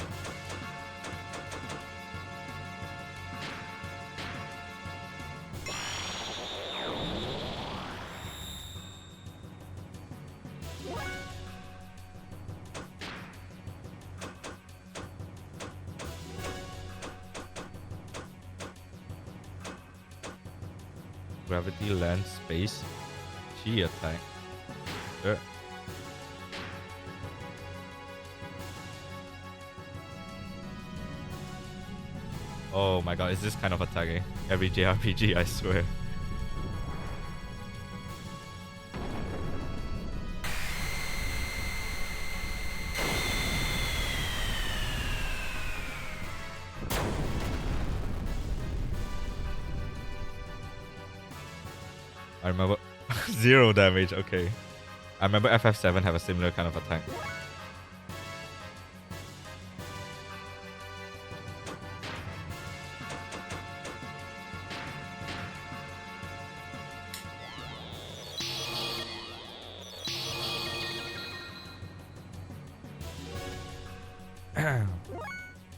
Gravity, land, space, chi attack. Sure. Oh my god, is this kind of attack, eh? Every JRPG, I swear. I remember 0 damage, okay. I remember FF7 have a similar kind of attack.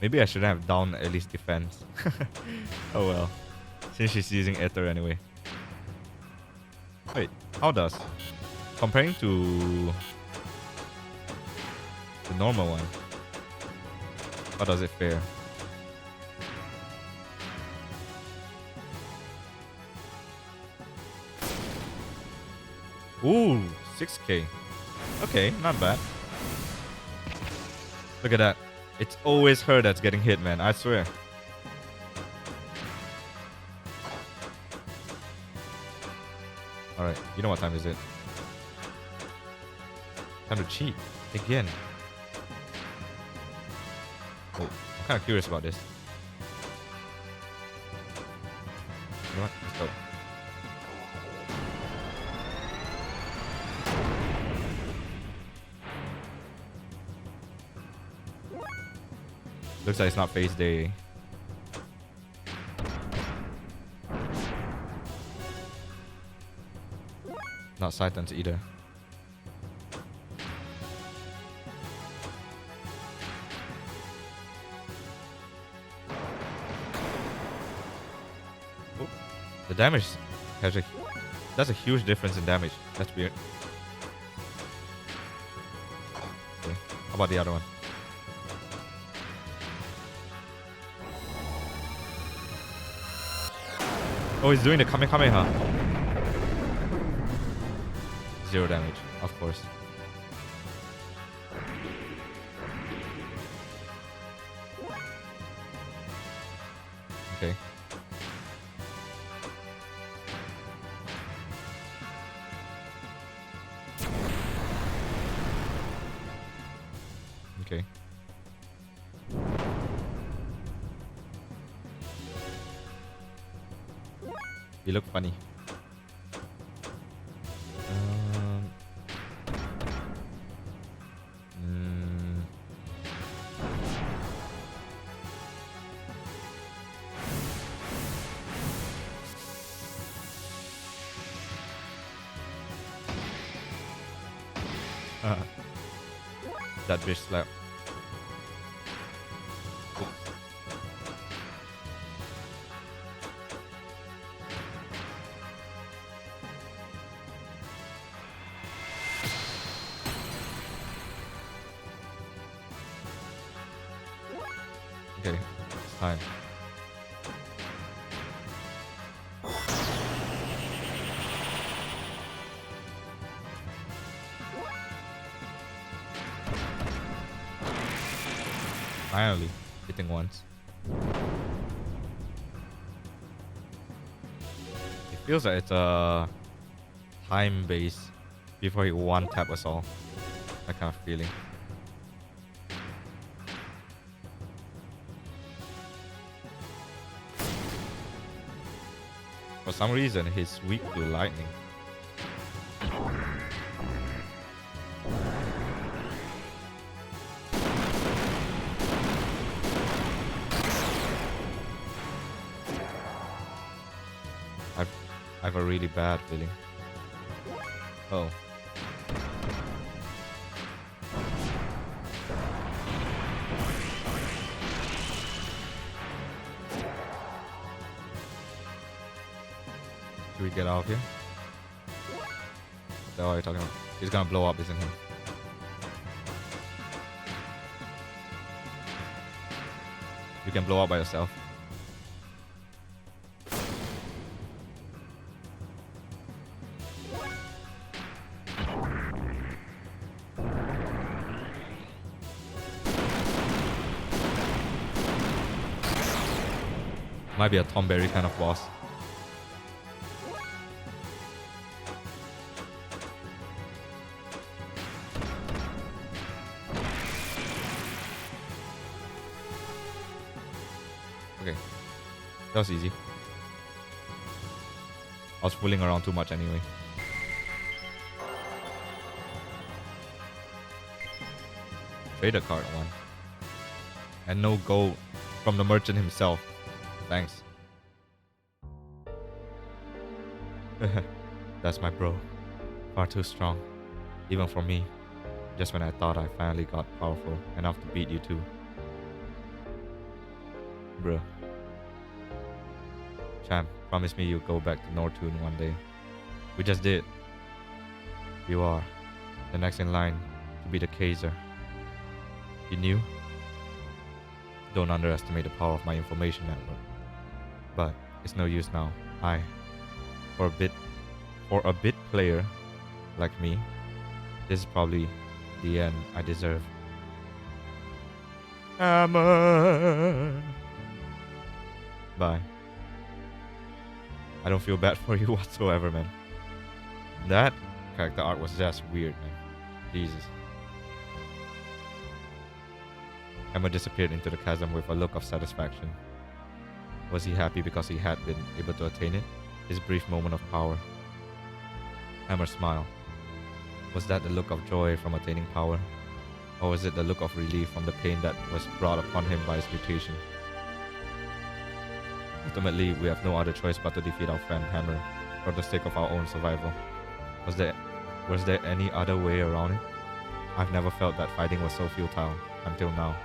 Maybe I shouldn't have down at least defense. Oh well. Since she's using Ether anyway. Wait, how does? Comparing to the normal one, how does it fare? Ooh, 6k. Okay, not bad. Look at that. It's always her that's getting hit, man. I swear. Alright, you know what time is it? Time to cheat. Again. Oh, I'm kind of curious about this. You know what? Let's go. Looks like it's not phase day. Not Saitans either. Oh, the damage has that's a huge difference in damage. That's weird. Okay. How about the other one? Oh, he's doing the Kamehameha. 0 damage, of course. Okay. Okay. You look funny. Um, mm, that bitch slap. Okay, it's time. Finally, hitting once. It feels like it's a time base before he one tap us all. That kind of feeling. For some reason, he's weak to lightning. I have a really bad feeling. Oh. Should we get out of here? What the hell are you talking about? He's gonna blow up, isn't he? You can blow up by yourself. Might be a Tom Berry kind of boss. Okay. That was easy. I was fooling around too much anyway. Trader card one. And no gold from the merchant himself. Thanks. That's my bro. Far too strong. Even for me. Just when I thought I finally got powerful enough to beat you two. Bro. Champ, promise me you'll go back to Nortune one day. We just did. You are the next in line to be the Kaiser. You knew? Don't underestimate the power of my information network. But it's no use now. For a bit player like me, this is probably the end I deserve. Hammer. Bye. I don't feel bad for you whatsoever, man. That character art was just weird, man. Jesus. Hammer disappeared into the chasm with a look of satisfaction. Was he happy because he had been able to attain it? His brief moment of power. Hammer smiled. Was that the look of joy from attaining power? Or was it the look of relief from the pain that was brought upon him by his mutation? Ultimately, we have no other choice but to defeat our friend Hammer for the sake of our own survival. Was there any other way around it? I've never felt that fighting was so futile until now.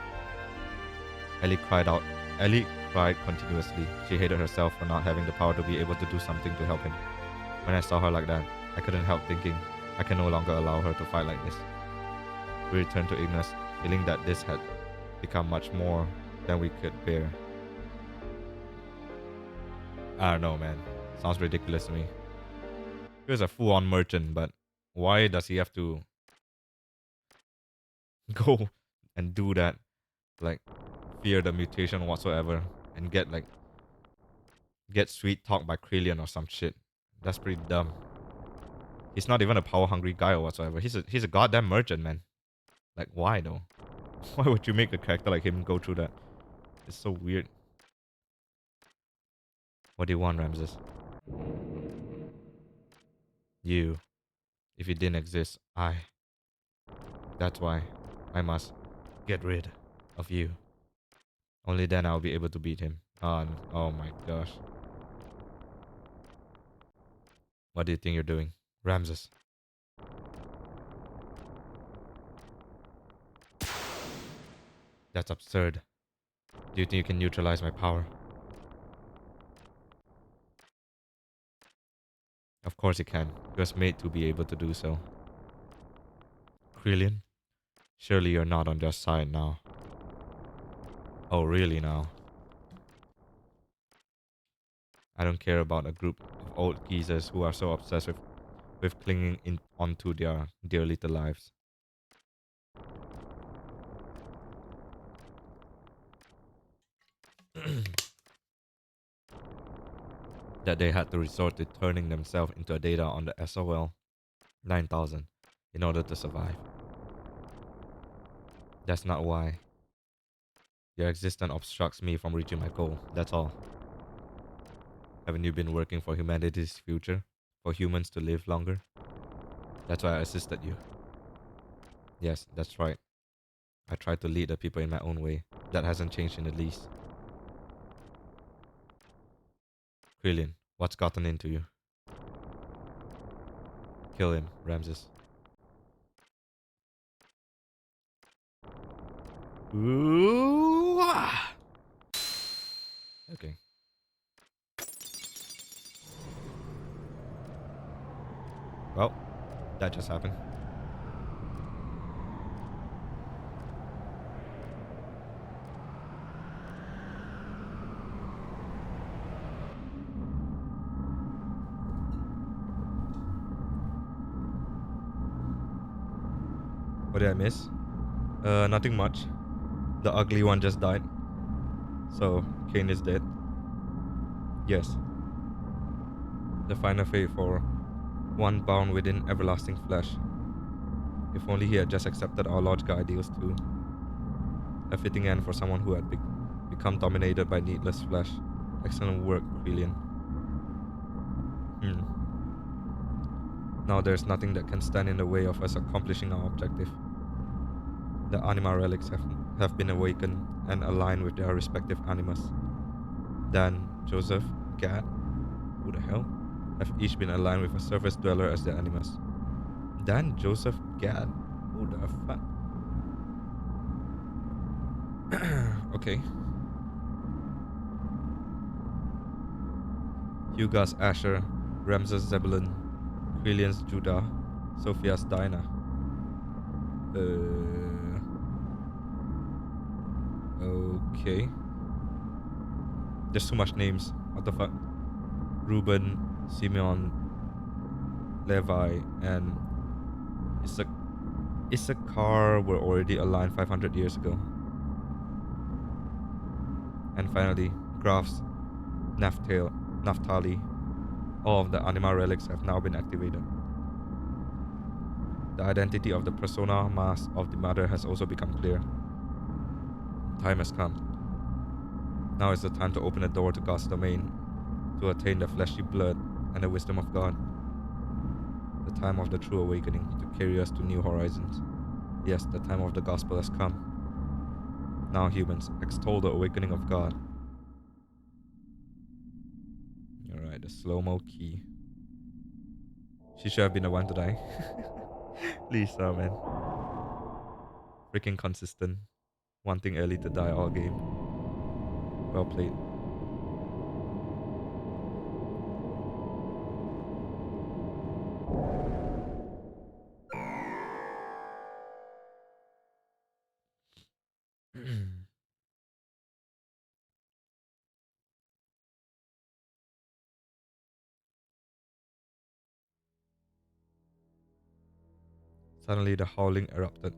Ellie cried continuously. She hated herself for not having the power to be able to do something to help him. When I saw her like that, I couldn't help thinking, I can no longer allow her to fight like this. We returned to Ignis, feeling that this had become much more than we could bear. I don't know, man. Sounds ridiculous to me. He was a full-on merchant, but why does he have to go and do that? Like, fear the mutation whatsoever and get sweet talked by Krillian or some shit. That's pretty dumb. He's not even a power-hungry guy or whatsoever. He's a goddamn merchant, man. Like, why though? Why would you make a character like him go through that? It's so weird. What do you want, Ramses? You. If you didn't exist, I. That's why I must get rid of you. Only then I'll be able to beat him. Oh my gosh. What do you think you're doing? Ramses. That's absurd. Do you think you can neutralize my power? Of course you can. You was made to be able to do so. Krillin, surely you're not on their side now. Oh, really now? I don't care about a group of old geezers who are so obsessed with clinging onto their dear little lives. That they had to resort to turning themselves into a data on the SOL 9000 in order to survive. That's not why. Your existence obstructs me from reaching my goal, that's all. Haven't you been working for humanity's future? For humans to live longer? That's why I assisted you. Yes, that's right. I tried to lead the people in my own way. That hasn't changed in the least. Krillin, what's gotten into you? Kill him, Ramses. Ooh, ah. Okay. Well, that just happened. What did I miss? Nothing much. The ugly one just died. So, Kane is dead. Yes. The final fate for one bound within everlasting flesh. If only he had just accepted our logical ideals too. A fitting end for someone who had become dominated by needless flesh. Excellent work, Krillin. Now there's nothing that can stand in the way of us accomplishing our objective. The anima relics have been awakened and aligned with their respective animas. Dan, Joseph, Gad, who the hell, have each been aligned with a surface dweller as their animus. Dan, Joseph, Gad, who the fuck? Okay. Huga's Asher, Ramses Zebulun, Krillian's Judah, Sophia's Dinah. Okay. There's too much names. What the fuck? Reuben, Simeon, Levi, and Issachar were already aligned 500 years ago. And finally, Graphs, Naphtali. All of the anima relics have now been activated. The identity of the persona mass of the mother has also become clear. Time has come. Now is the time to open the door to God's domain, to attain the fleshy blood and the wisdom of God. The time of the true awakening, to carry us to new horizons. Yes, the time of the gospel has come. Now, humans, extol the awakening of God. Alright, the slow-mo key. She should have been the one to die. Lisa, man. Freaking consistent. Wanting Ellie to die all game. Well played. Suddenly the howling erupted.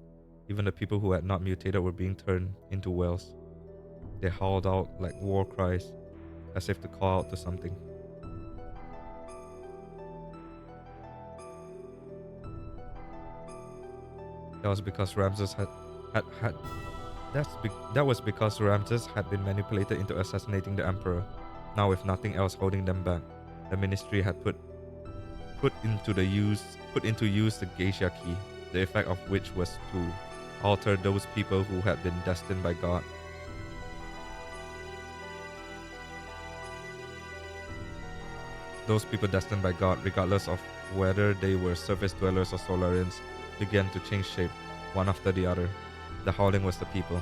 Even the people who had not mutated were being turned into whales. They howled out like war cries, as if to call out to something. That was because Ramses that was because Ramses had been manipulated into assassinating the emperor. Now with nothing else holding them back, The ministry had put into the use put into use the geisha key, the effect of which was to alter those people who had been destined by God. Those people destined by God, regardless of whether they were surface dwellers or Solarians, began to change shape, one after the other. The howling was the people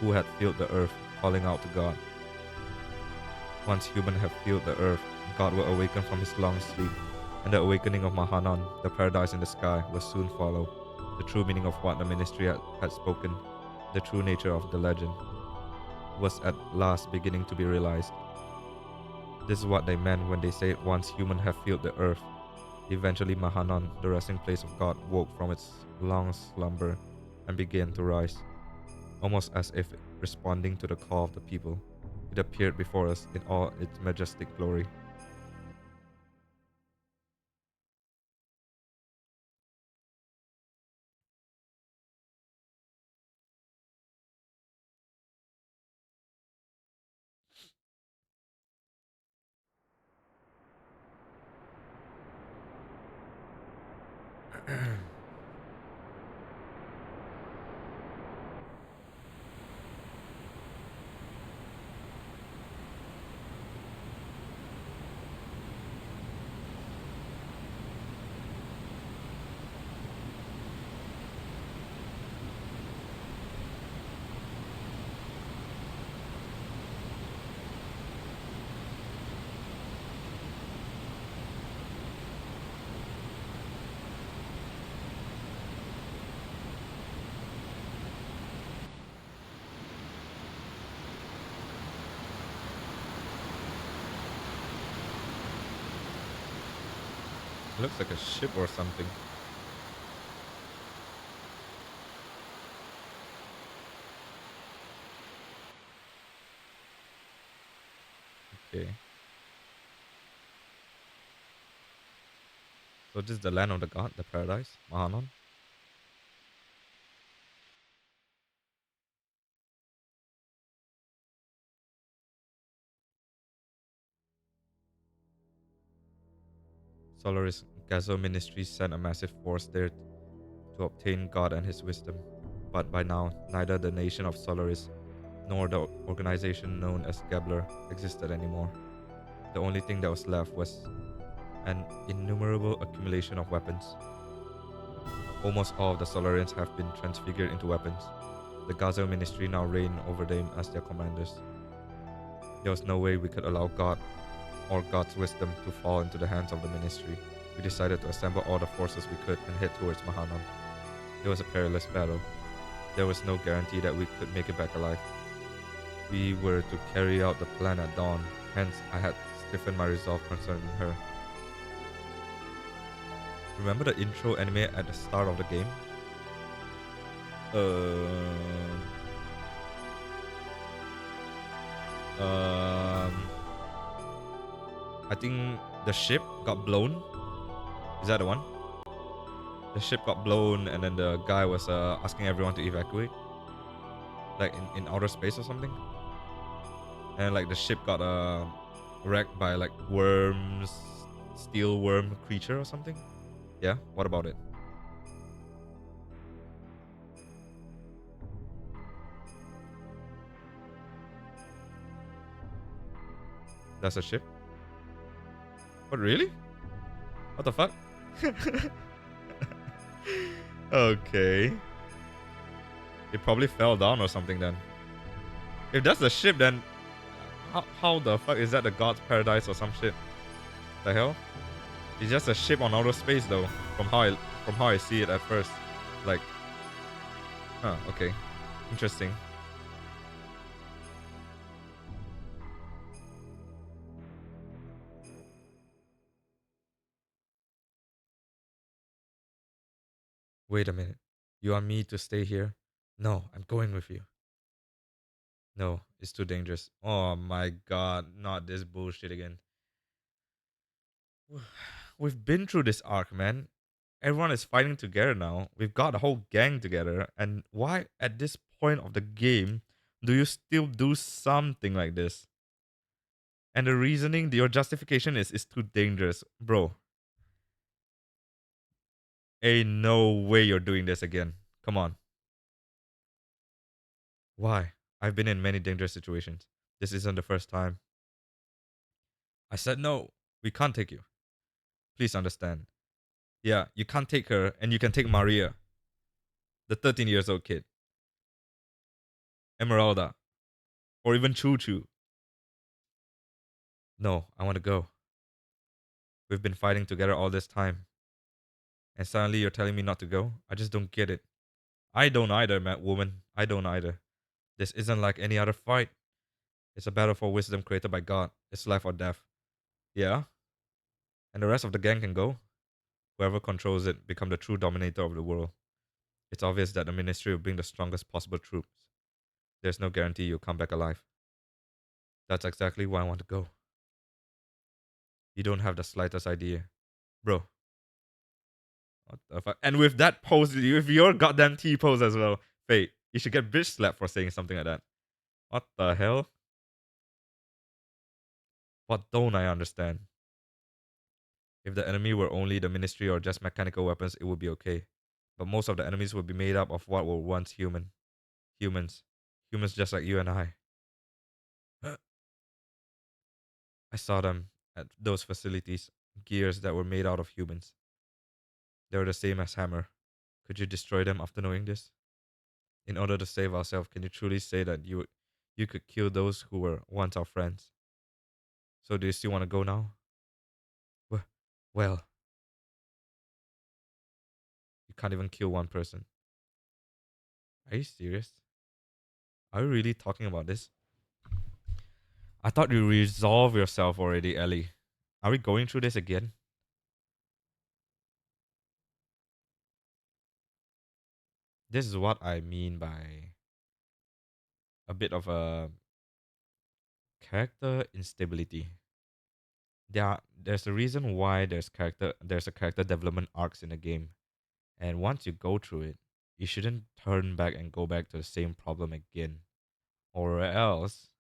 who had filled the earth, calling out to God. Once humans have filled the earth, God will awaken from his long sleep, and the awakening of Mahanon, the paradise in the sky, will soon follow. The true meaning of what the ministry had spoken, the true nature of the legend, was at last beginning to be realized. This is what they meant when they said once humans have filled the earth. Eventually Mahanon, the resting place of God, woke from its long slumber and began to rise, almost as if responding to the call of the people. It appeared before us in all its majestic glory. It looks like a ship or something. Okay. So this is the land of the god, the paradise, Mahanon. Solaris Gazo Ministry sent a massive force there to obtain God and his wisdom. But by now, neither the nation of Solaris nor the organization known as Gabler existed anymore. The only thing that was left was an innumerable accumulation of weapons. Almost all of the Solarians have been transfigured into weapons. The Gazel Ministry now reign over them as their commanders. There was no way we could allow God or God's wisdom to fall into the hands of the ministry. We decided to assemble all the forces we could and head towards Mahanon. It was a perilous battle. There was no guarantee that we could make it back alive. We were to carry out the plan at dawn, hence I had stiffened my resolve concerning her. Remember the intro anime at the start of the game? Um, I think the ship got blown. Is that the one? The ship got blown, and then the guy was asking everyone to evacuate, like in outer space or something. And like the ship got wrecked by like worms, steel worm creature or something. Yeah. What about it? That's a ship. What really? What the fuck? Okay. It probably fell down or something then. If that's the ship, then how the fuck is that the god's paradise or some shit? The hell? It's just a ship on outer space though, from how I see it at first. Like, huh, okay. Interesting. Wait a minute. You want me to stay here? No, I'm going with you. No, it's too dangerous. Oh my god, not this bullshit again. We've been through this arc, man. Everyone is fighting together now. We've got a whole gang together. And why, at this point of the game, do you still do something like this? And the reasoning, your justification is too dangerous. Bro, ain't no way you're doing this again. Come on. Why? I've been in many dangerous situations. This isn't the first time. I said no. We can't take you. Please understand. Yeah, you can't take her, and you can take Maria, the 13 years old kid, Emeralda, or even Choo Choo. No, I want to go. We've been fighting together all this time, and suddenly you're telling me not to go? I just don't get it. I don't either, Matt woman. I don't either. This isn't like any other fight. It's a battle for wisdom created by God. It's life or death. Yeah? And the rest of the gang can go? Whoever controls it become the true dominator of the world. It's obvious that the ministry will bring the strongest possible troops. There's no guarantee you'll come back alive. That's exactly why I want to go. You don't have the slightest idea. Bro. What the fuck? And with that pose, with your goddamn T pose as well, Fate, you should get bitch slapped for saying something like that. What the hell? What don't I understand? If the enemy were only the ministry or just mechanical weapons, it would be okay. But most of the enemies would be made up of what were once human. Humans. Humans just like you and I. I saw them at those facilities. Gears that were made out of humans. They were the same as Hammer. Could you destroy them after knowing this? In order to save ourselves, can you truly say that you could kill those who were once our friends? So do you still want to go now? Well, you can't even kill one person. Are you serious? Are you really talking about this? I thought you resolved yourself already, Ellie. Are we going through this again? This is what I mean by a bit of a character instability. There's a reason why there's a character development arcs in the game. And once you go through it, you shouldn't turn back and go back to the same problem again. Or else,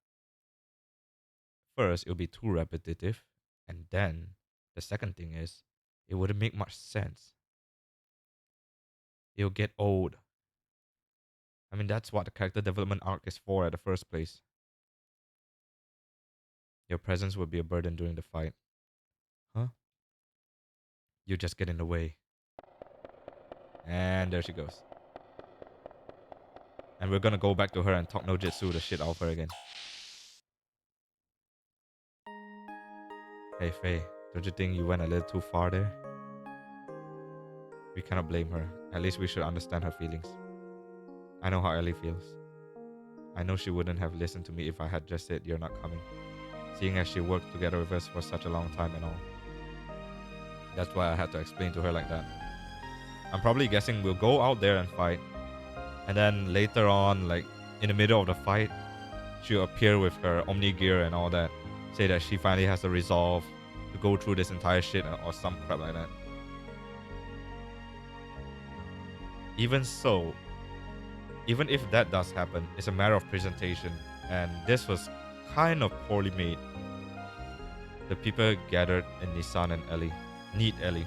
first, it'll be too repetitive. And then, the second thing is, it wouldn't make much sense. It'll get old. I mean, that's what the character development arc is for at the first place. Your presence would be a burden during the fight. Huh? You just get in the way. And there she goes. And we're gonna go back to her and talk no jitsu the shit out of her again. Hey Faye, don't you think you went a little too far there? We cannot blame her. At least we should understand her feelings. I know how Ellie feels. I know she wouldn't have listened to me if I had just said you're not coming, seeing as she worked together with us for such a long time and all. That's why I had to explain to her like that. I'm probably guessing we'll go out there and fight, and then later on, like in the middle of the fight, she'll appear with her Omni gear and all that, say that she finally has the resolve to go through this entire shit or some crap like that. Even so, even if that does happen, it's a matter of presentation, and this was kind of poorly made. The people gathered in Nissan and Ellie need Ellie.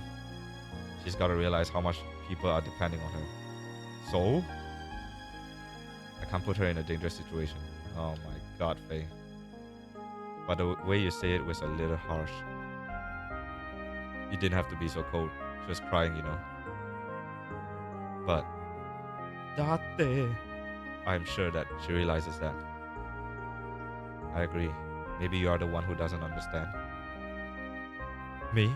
She's got to realize how much people are depending on her. So, I can't put her in a dangerous situation. Oh my god, Faye. But the way you say it was a little harsh. You didn't have to be so cold. She was crying, you know. But, Date. I'm sure that she realizes that. I agree. Maybe you are the one who doesn't understand. Me?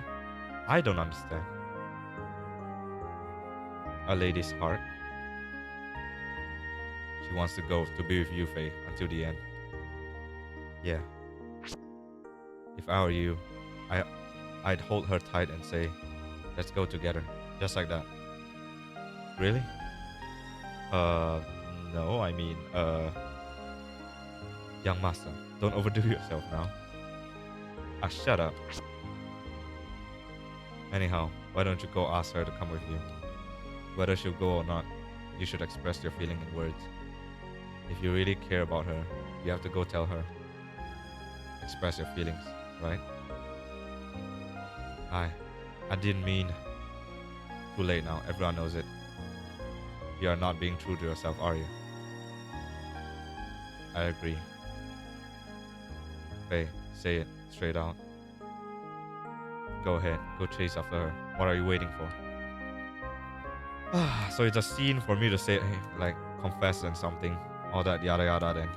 I don't understand. A lady's heart. She wants to go to be with you, Faye, until the end. Yeah. If I were you, I'd hold her tight and say, let's go together. Just like that. Really? No, I mean, young master, don't overdo yourself now. Ah, shut up. Anyhow, why don't you go ask her to come with you? Whether she'll go or not, you should express your feeling in words. If you really care about her, you have to go tell her. express your feelings, right? I didn't mean. Too late now. Everyone knows it. You are not being true to yourself, are you? I agree. Faye, say it straight out. Go ahead. Go chase after her. What are you waiting for? So it's a scene for me to say, hey, like, confess and something. All that yada yada then.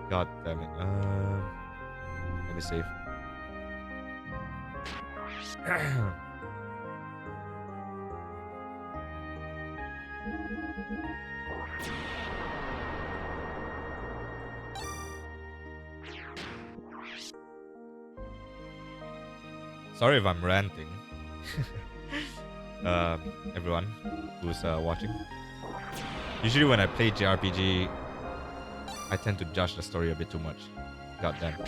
God damn it. Let me save. Sorry if I'm ranting. Everyone who's watching. Usually when I play JRPG, I tend to judge the story a bit too much. God damn.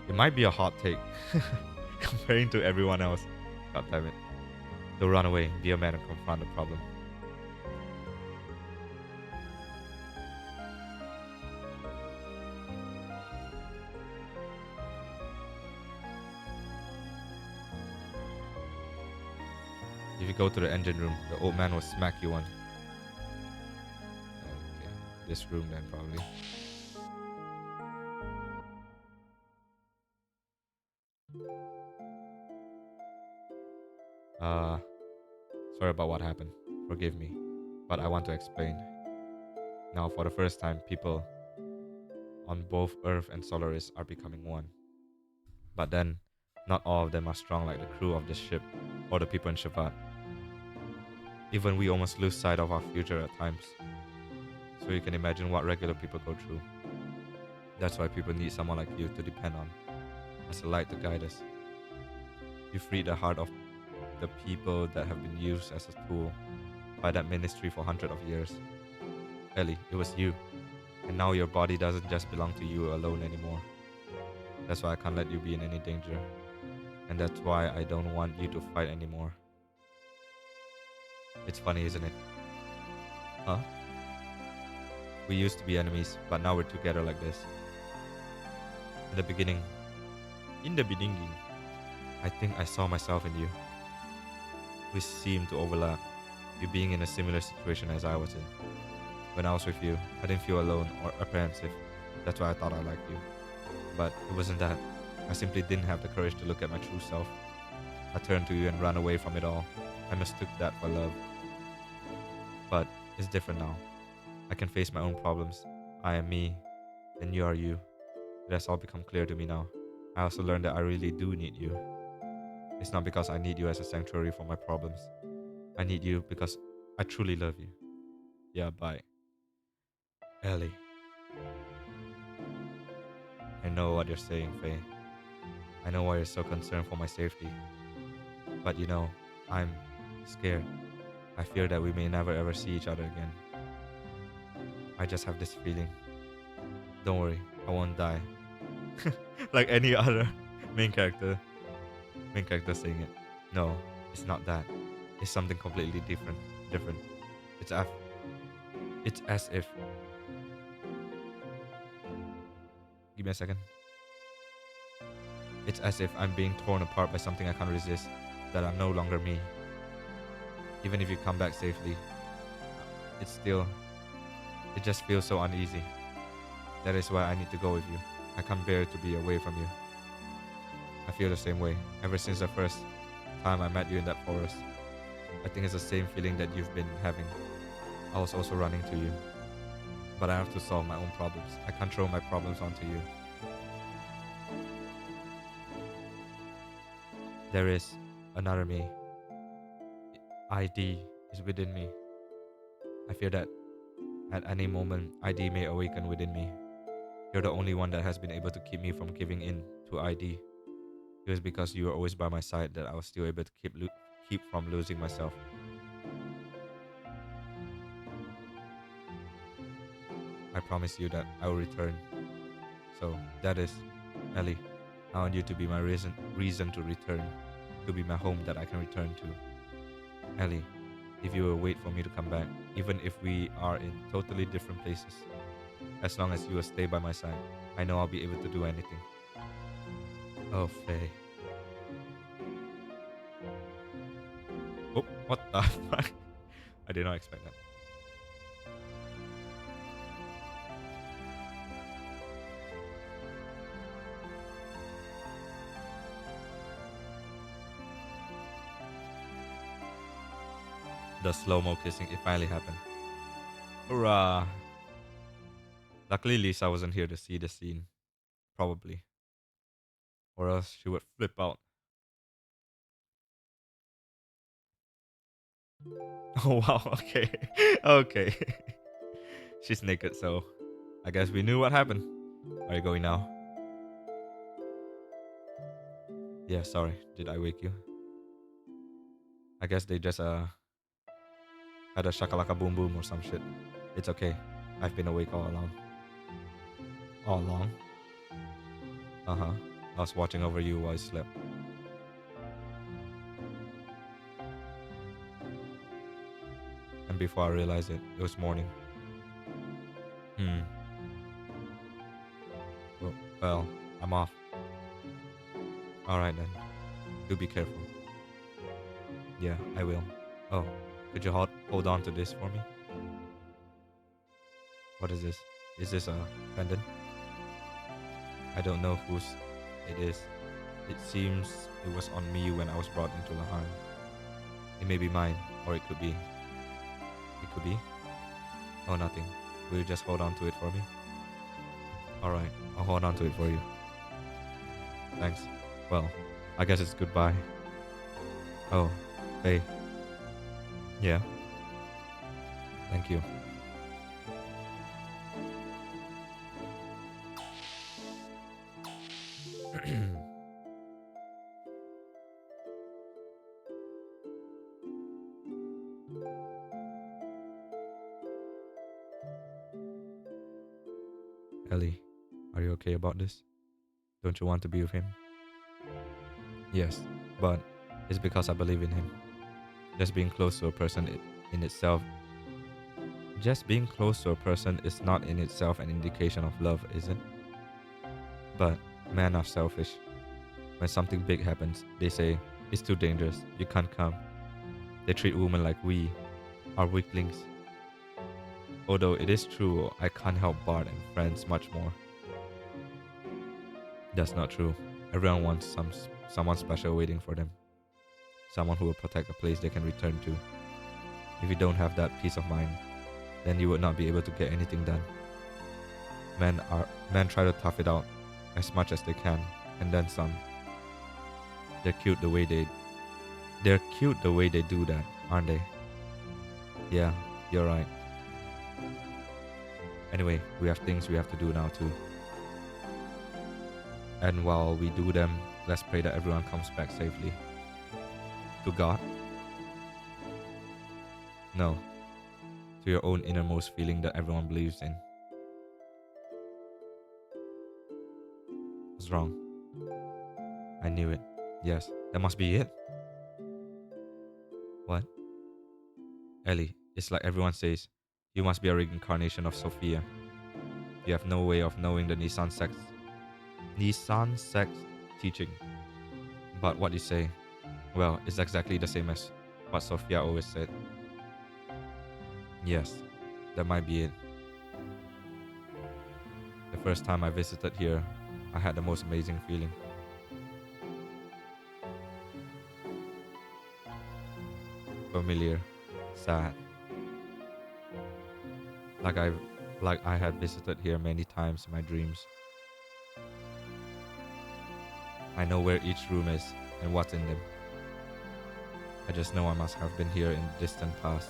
It might be a hot take comparing to everyone else. God damn it. Don't run away. Be a man and confront the problem. If you go to the engine room, the old man will smack you one. Okay, this room then probably. Sorry about what happened. Forgive me. But I want to explain. Now, for the first time, people on both Earth and Solaris are becoming one. But then, not all of them are strong like the crew of this ship or the people in Shabbat. Even we almost lose sight of our future at times. So you can imagine what regular people go through. That's why people need someone like you to depend on, as a light to guide us. You freed the heart of the people that have been used as a tool by that ministry for hundreds of years. Ellie, it was you. And now your body doesn't just belong to you alone anymore. That's why I can't let you be in any danger. And that's why I don't want you to fight anymore. It's funny, isn't it? Huh? We used to be enemies, but now we're together like this. In the beginning, I think I saw myself in you. We seemed to overlap, you being in a similar situation as I was in. When I was with you, I didn't feel alone or apprehensive. That's why I thought I liked you. But it wasn't that. I simply didn't have the courage to look at my true self. I turned to you and ran away from it all. I mistook that for love. But it's different now. I can face my own problems. I am me, and you are you. It has all become clear to me now. I also learned that I really do need you. It's not because I need you as a sanctuary for my problems. I need you because I truly love you. Yeah, bye. Ellie. I know what you're saying, Faye. I know why you're so concerned for my safety. But you know, I'm scared. I fear that we may never ever see each other again. I just have this feeling. Don't worry, I won't die. Like any other main character. Main character saying it. No, it's not that. It's something completely different. It's as if. Give me a second. It's as if I'm being torn apart by something I can't resist. That I'm no longer me. Even if you come back safely, it just feels so uneasy. That is why I need to go with you. I can't bear to be away from you. I feel the same way ever since the first time I met you in that forest. I think it's the same feeling that you've been having. I was also running to you. But I have to solve my own problems. I can't throw my problems onto you. There is another me. ID is within me. I fear that at any moment ID may awaken within me. You're the only one that has been able to keep me from giving in to ID. It was because you were always by my side that I was still able to keep from losing myself. I promise you that I will return. So that is, Ellie, I want you to be my reason to return, to be my home that I can return to. Ellie, if you will wait for me to come back, even if we are in totally different places. As long as you will stay by my side, I know I'll be able to do anything. Oh, Faye. Oh, what the fuck? I did not expect that. The slow-mo kissing, it finally happened. Hurrah! Luckily, Lisa wasn't here to see the scene. Probably. Or else she would flip out. Oh, wow, okay. Okay. She's naked, so I guess we knew what happened. Are you going now? Yeah, sorry. Did I wake you? I guess they just had a shakalaka boom boom or some shit. It's okay. I've been awake all along. All along? Uh-huh. I was watching over you while you slept. And before I realized it, it was morning. Hmm. Well, I'm off. Alright then. Do be careful. Yeah, I will. Oh, could you hold on to this for me? What is this? Is this a pendant? I don't know whose it is. It seems it was on me when I was brought into Lacan. It may be mine, or it could be. It could be? Oh, nothing. Will you just hold on to it for me? Alright, I'll hold on to it for you. Thanks. Well, I guess it's goodbye. Oh, hey. Yeah. Thank you. Ellie, are you okay about this? Don't you want to be with him? Yes, but it's because I believe in him. Just being close to a person in itself, just being close to a person is not in itself an indication of love, is it? But men are selfish. When something big happens, they say, it's too dangerous, you can't come. They treat women like we are weaklings. Although it is true, I can't help Bart and friends much more. That's not true. Everyone wants someone special waiting for them. Someone who will protect a place they can return to. If you don't have that peace of mind, then you would not be able to get anything done. Men try to tough it out as much as they can, and then some. They're cute the way they do that, aren't they? Yeah, you're right. Anyway, we have things we have to do now too. And while we do them, let's pray that everyone comes back safely. To God? No. To your own innermost feeling that everyone believes in. What's wrong? I knew it. Yes, that must be it. What? Ellie, it's like everyone says, you must be a reincarnation of Sophia. You have no way of knowing the Nissan sex teaching. But what you say, well, it's exactly the same as what Sophia always said. Yes, that might be it. The first time I visited here, I had the most amazing feeling. Familiar, sad. Like I had visited here many times in my dreams. I know where each room is and what's in them. I just know I must have been here in the distant past.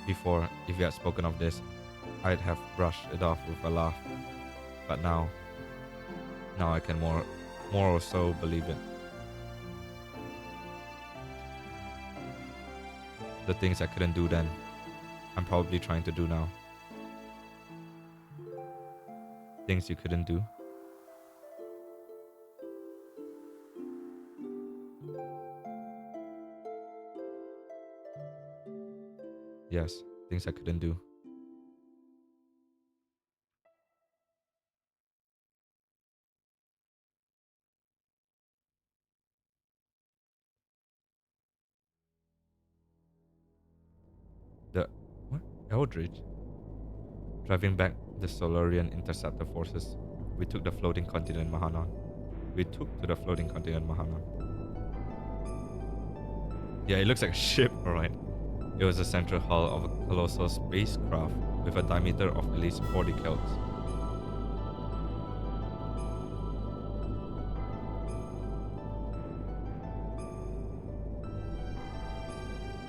Before, if you had spoken of this, I'd have brushed it off with a laugh. But now I can more or so believe it. The things I couldn't do then, I'm probably trying to do now. Things you couldn't do. Yes, things I couldn't do. The what? Eldridge? Driving back the Solarian interceptor forces, we took the floating continent Mahanon. We took to the floating continent Mahanon. Yeah, it looks like a ship, alright. It was the central hull of a colossal spacecraft with a diameter of at least 40 kelts.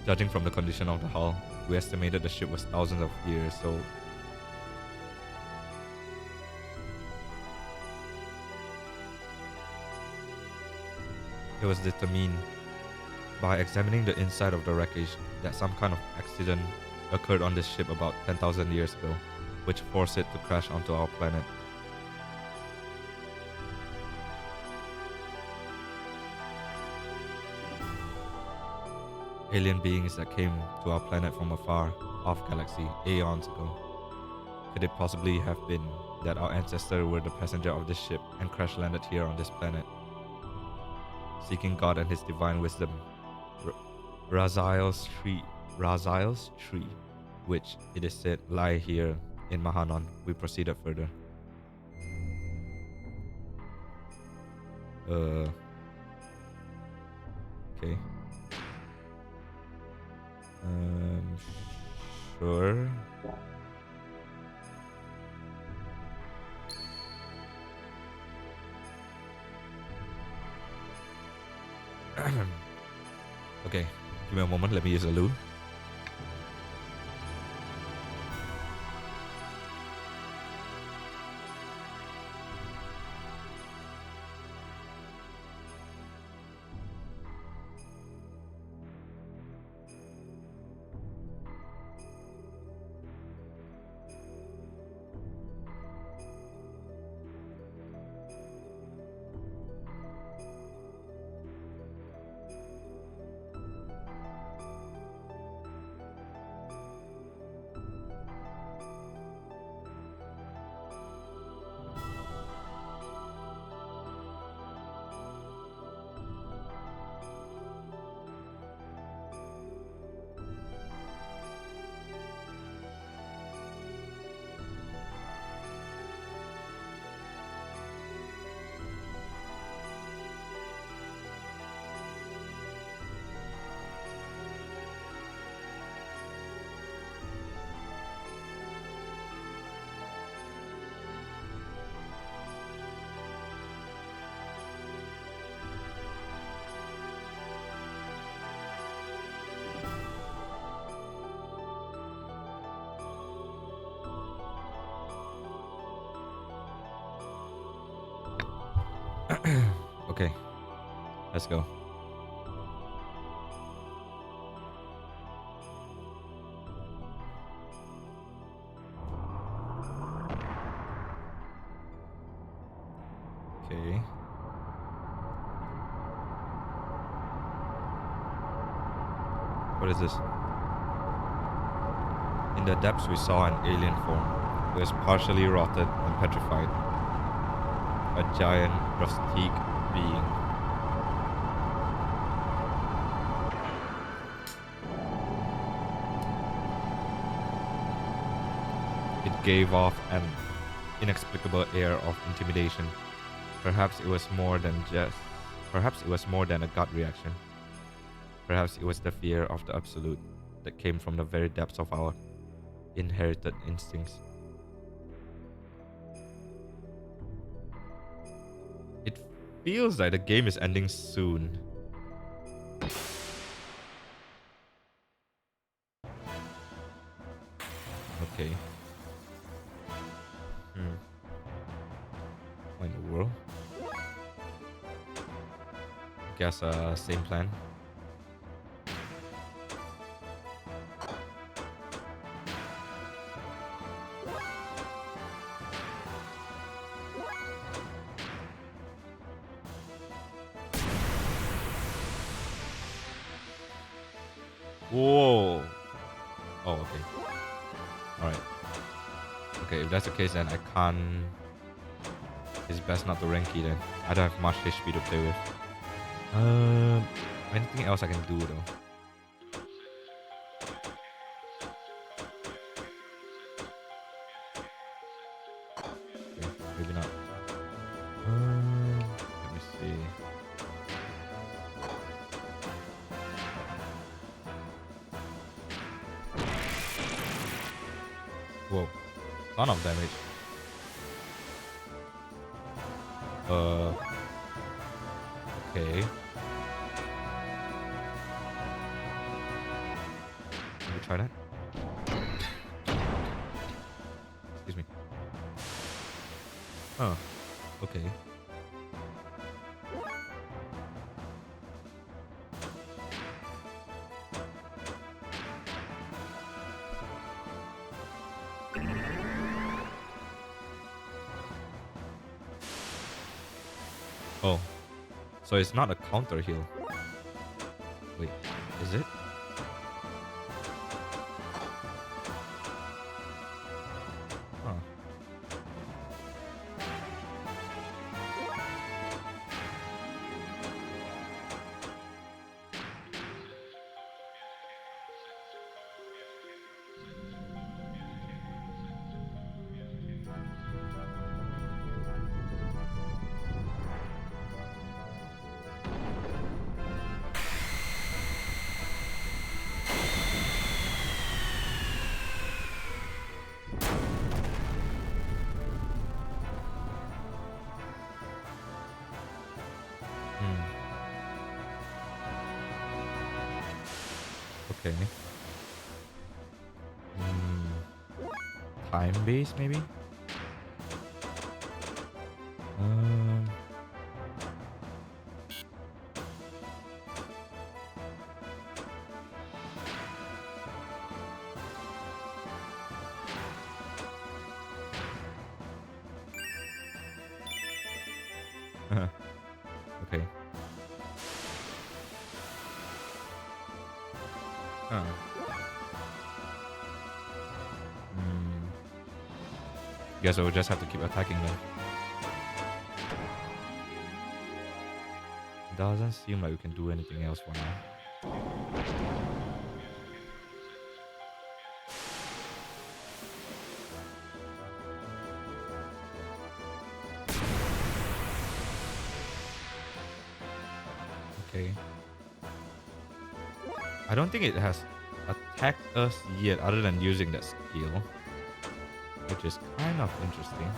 Judging from the condition of the hull, we estimated the ship was thousands of years old. It was determined by examining the inside of the wreckage that some kind of accident occurred on this ship about 10,000 years ago, which forced it to crash onto our planet. Alien beings that came to our planet from a far off galaxy aeons ago. Could it possibly have been that our ancestors were the passenger of this ship and crash landed here on this planet? Seeking God and His divine wisdom, Raziel's tree, which it is said lie here in Mahanon, we proceeded further. Okay. Sure. Okay, give me a moment, let me use a loo. Okay, let's go. Okay. What is this? In the depths we saw an alien form. It was partially rotted and petrified. A giant, rustic being. It gave off an inexplicable air of intimidation. Perhaps it was more than a gut reaction. Perhaps it was the fear of the absolute that came from the very depths of our inherited instincts. It feels like the game is ending soon. Okay. What in the world? Guess same plan. Whoa. Oh, okay. Alright. Okay, if that's the case, then I can't... It's best not to Renki then. I don't have much HP to play with. Anything else I can do though? Okay, maybe not. Let me see. Whoa, ton of damage. Okay. Let me try that. Excuse me. Oh, okay. Oh, so it's not a counter heal. Wait, is it? Huh. Okay. Time base maybe? Um. Okay. Huh. Guess I will just have to keep attacking them. Doesn't seem like we can do anything else for now. Okay. I don't think it has attacked us yet other than using that skill, which is kind of interesting.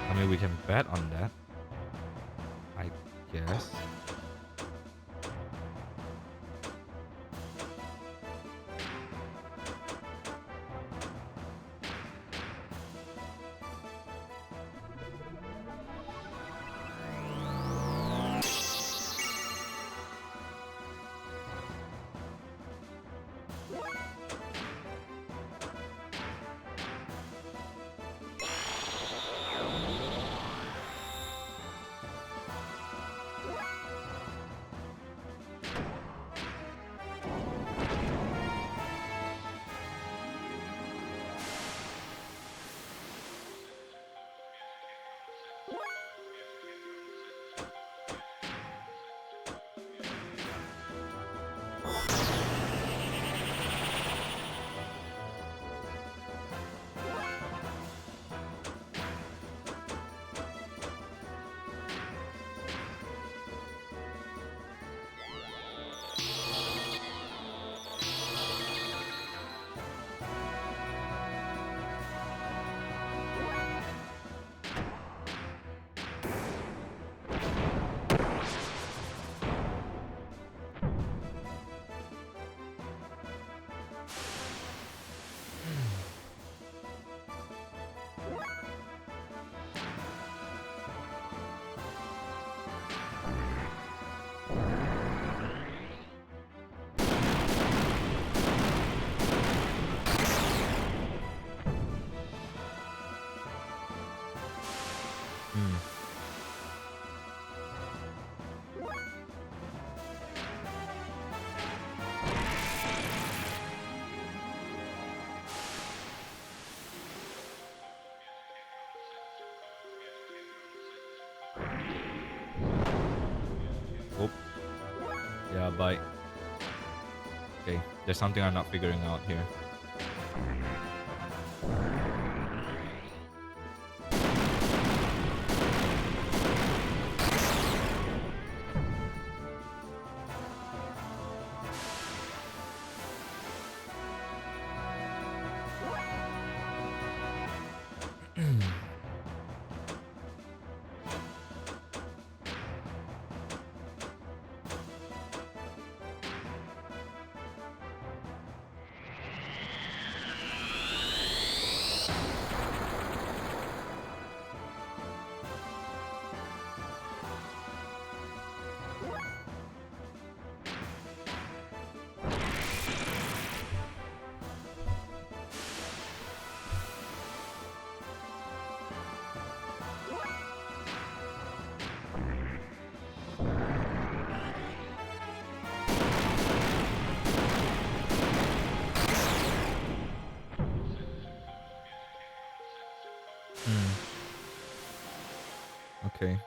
I mean, we can bet on that, I guess. Yeah, but okay, there's something I'm not figuring out here. Okay.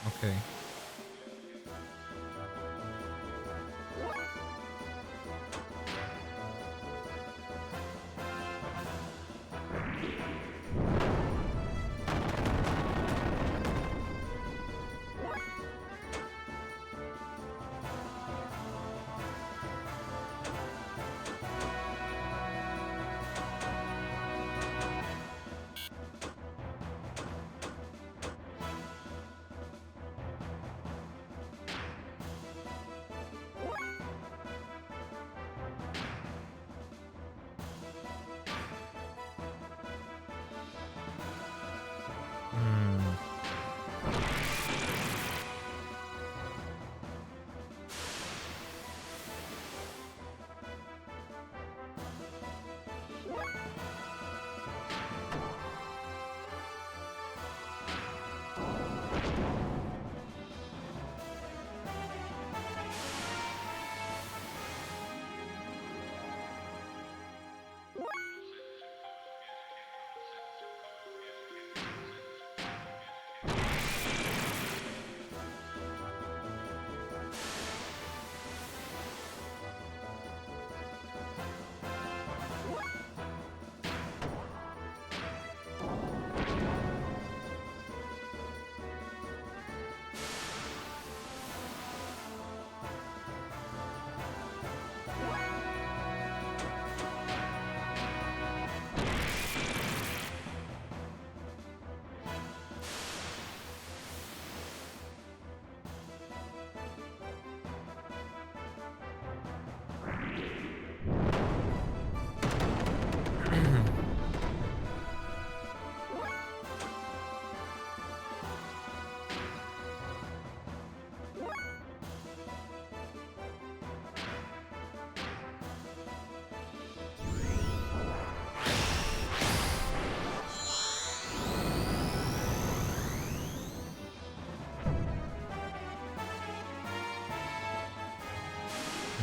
Okay.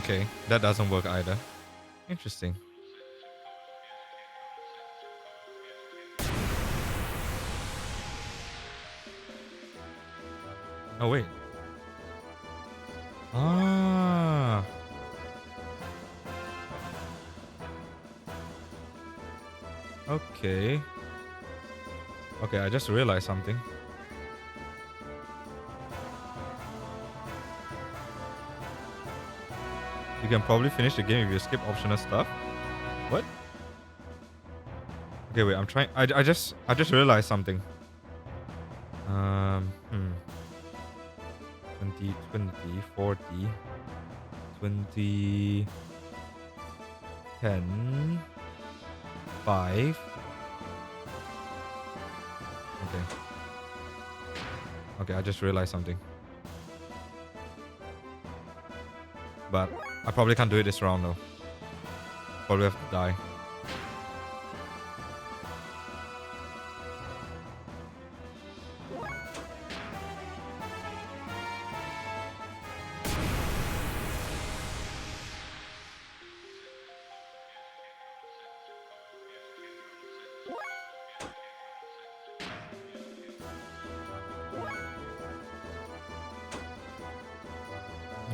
Okay, that doesn't work either. Interesting. Oh wait. Ah. Okay. Okay, I just realized something. You can probably finish the game if you skip optional stuff. What? Okay, wait. I'm trying. I just realized something. 20, 20, 40, 20, 10, 5. Okay. Okay, I just realized something. But I probably can't do it this round though. Probably have to die.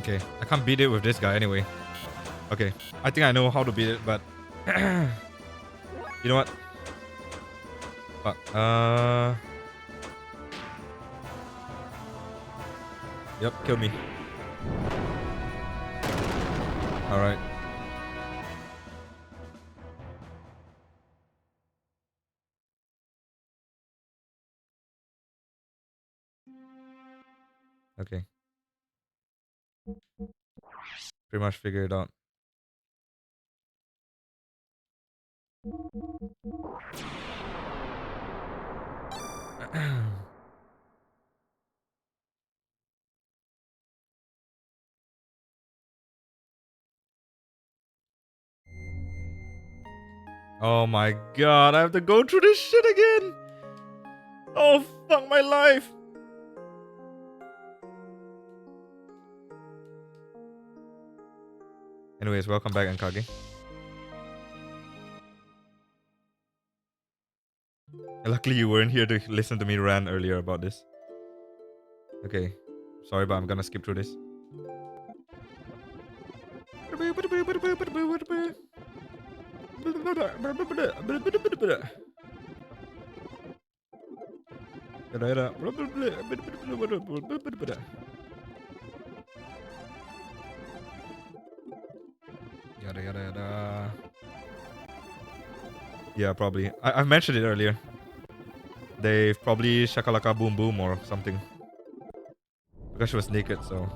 Okay, I can't beat it with this guy anyway. Okay, I think I know how to beat it, but you know what? Fuck. Yep, kill me. All right. Okay. Pretty much figure it out. Oh my god, I have to go through this shit again. Oh fuck my life. Anyways, welcome back, Ankage. Luckily you weren't here to listen to me rant earlier about this. Okay. Sorry, but I'm gonna skip through this. Yada yada yada. Yeah, probably. I mentioned it earlier. They probably shakalaka boom boom or something. Because she was naked, so.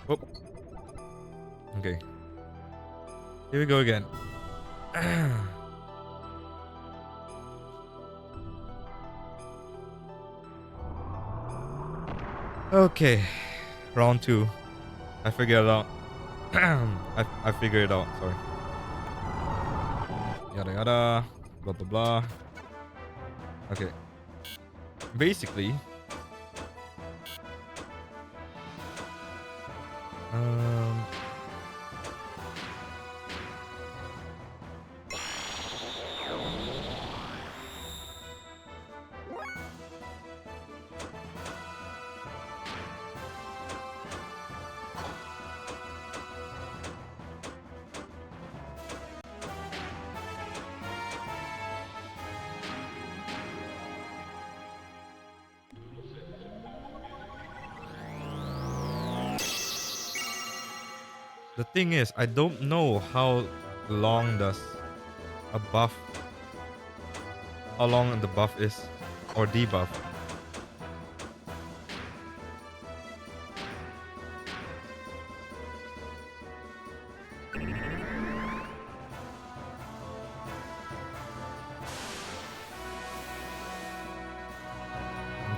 Whoop. Okay. Here we go again. Okay. Round 2. I figured it out. I figured it out, sorry. Yada yada. Blah blah blah. Okay. Basically. Um the thing is, I don't know how long does a buff, how long the buff is, or debuff.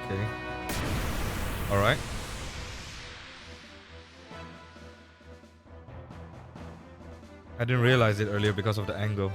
Okay. All right. I didn't realize it earlier because of the angle.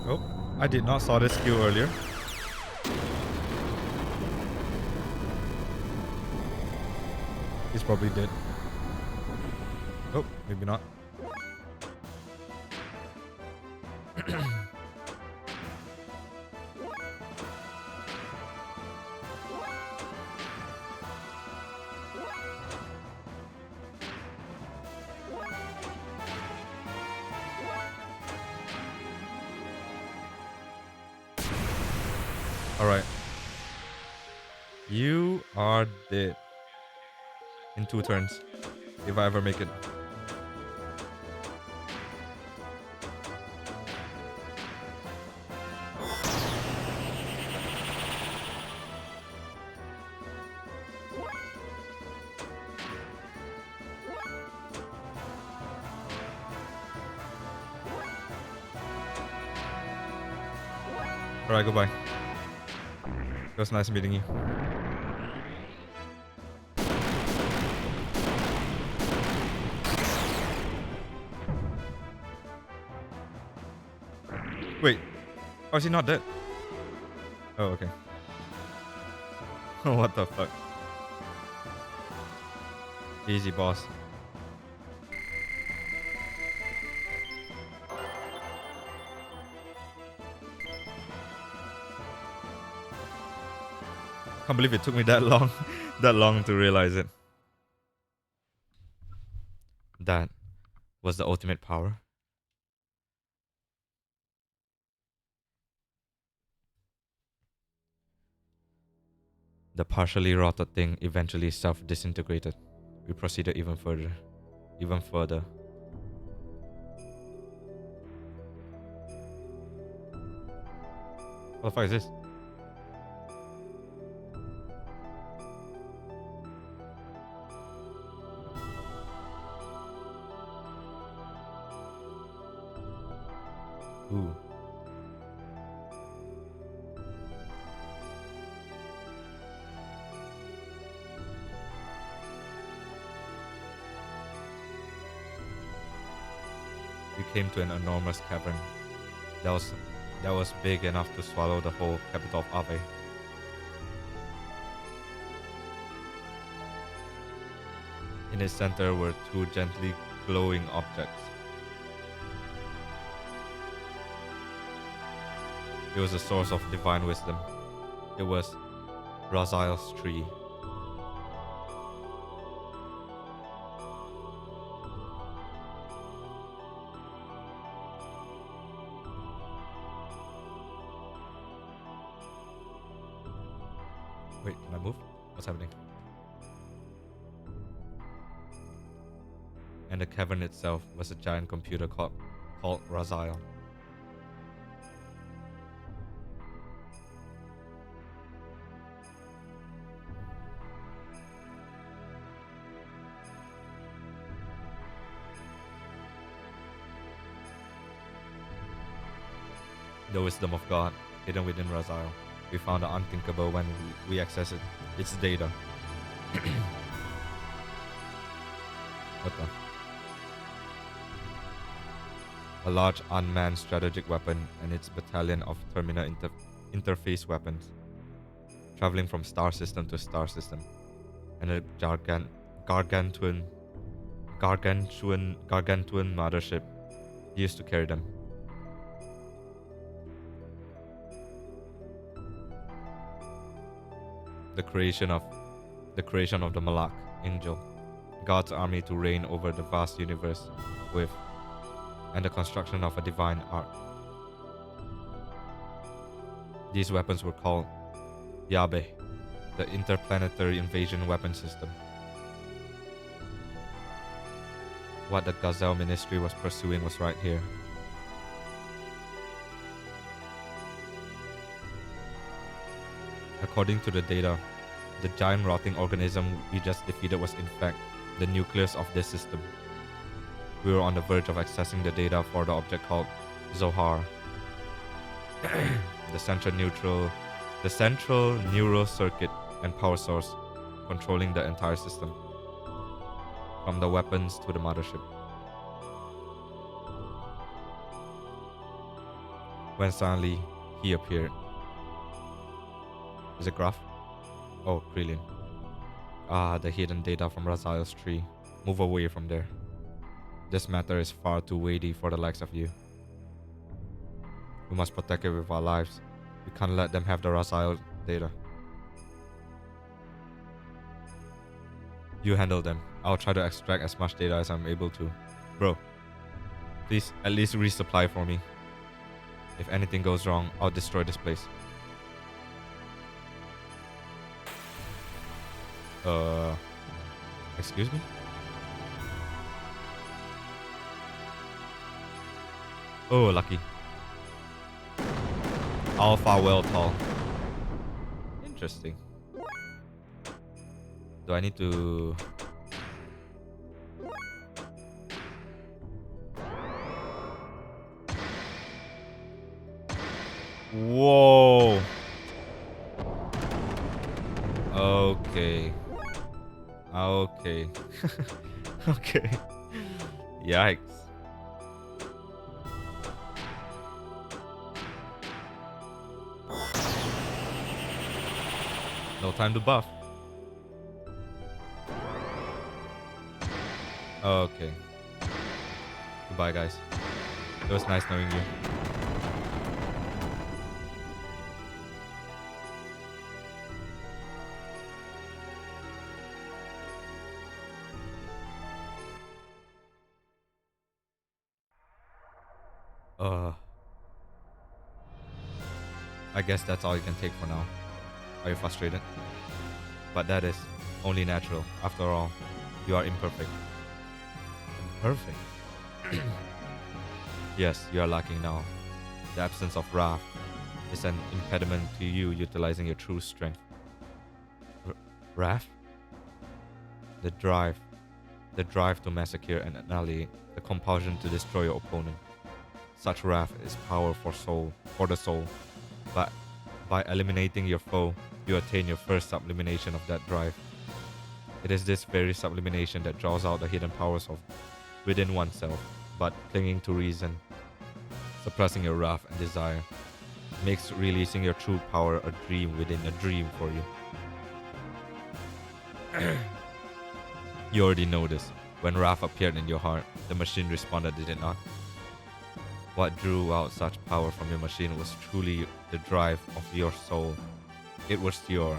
Oh, I did not saw this skill earlier. He's probably dead. Oh, maybe not. All right. You are dead. In 2 turns. If I ever make it. Alright, goodbye. It was nice meeting you. Wait. Oh, is he not dead? Oh, okay. What the fuck? Easy, boss. Can't believe it took me that long, that long to realize it. That was the ultimate power. The partially rotted thing eventually self-disintegrated. We proceeded even further. Even further. What the fuck is this? Ooh. We came to an enormous cavern that was big enough to swallow the whole capital of Ave. In its center were two gently glowing objects. It was a source of divine wisdom. It was Raziel's tree. Wait, can I move? What's happening? And the cavern itself was a giant computer called Raziel. The wisdom of God hidden within Raziel. We found the unthinkable when we accessed its data. What the? A large unmanned strategic weapon and its battalion of terminal interface weapons, traveling from star system to star system, and a gargantuan mothership used to carry them. The creation of the Malak angel, God's army to reign over the vast universe with, and the construction of a divine ark. These weapons were called Yabe, the interplanetary invasion weapon system. What the Gazelle ministry was pursuing was right here. According to the data, the giant rotting organism we just defeated was in fact the nucleus of this system. We were on the verge of accessing the data for the object called Zohar, the central neural circuit and power source controlling the entire system, from the weapons to the mothership. When suddenly he appeared. Is it Graf? Oh, Krillin. Ah, the hidden data from Raziel's tree. Move away from there. This matter is far too weighty for the likes of you. We must protect it with our lives. We can't let them have the Raziel data. You handle them. I'll try to extract as much data as I'm able to. Bro, please at least resupply for me. If anything goes wrong, I'll destroy this place. Excuse me? Oh, lucky. Alpha well tall. Interesting. Do I need to... Whoa. Okay. Okay. Okay. Yikes. No time to buff. Okay. Goodbye, guys. It was nice knowing you. Uh, I guess that's all you can take for now. Are you frustrated? But that is only natural. After all, you are imperfect. Imperfect? Yes, you are lacking now. The absence of wrath is an impediment to you utilizing your true strength. Wrath? The drive. The drive to massacre and annihilate, the compulsion to destroy your opponent. Such wrath is power for the soul. But by eliminating your foe, you attain your first sublimination of that drive. It is this very sublimination that draws out the hidden powers of within oneself, but clinging to reason, suppressing your wrath and desire, makes releasing your true power a dream within a dream for you. You already know this. When wrath appeared in your heart, the machine responded, did it not? What drew out such power from your machine was truly the drive of your soul. It was your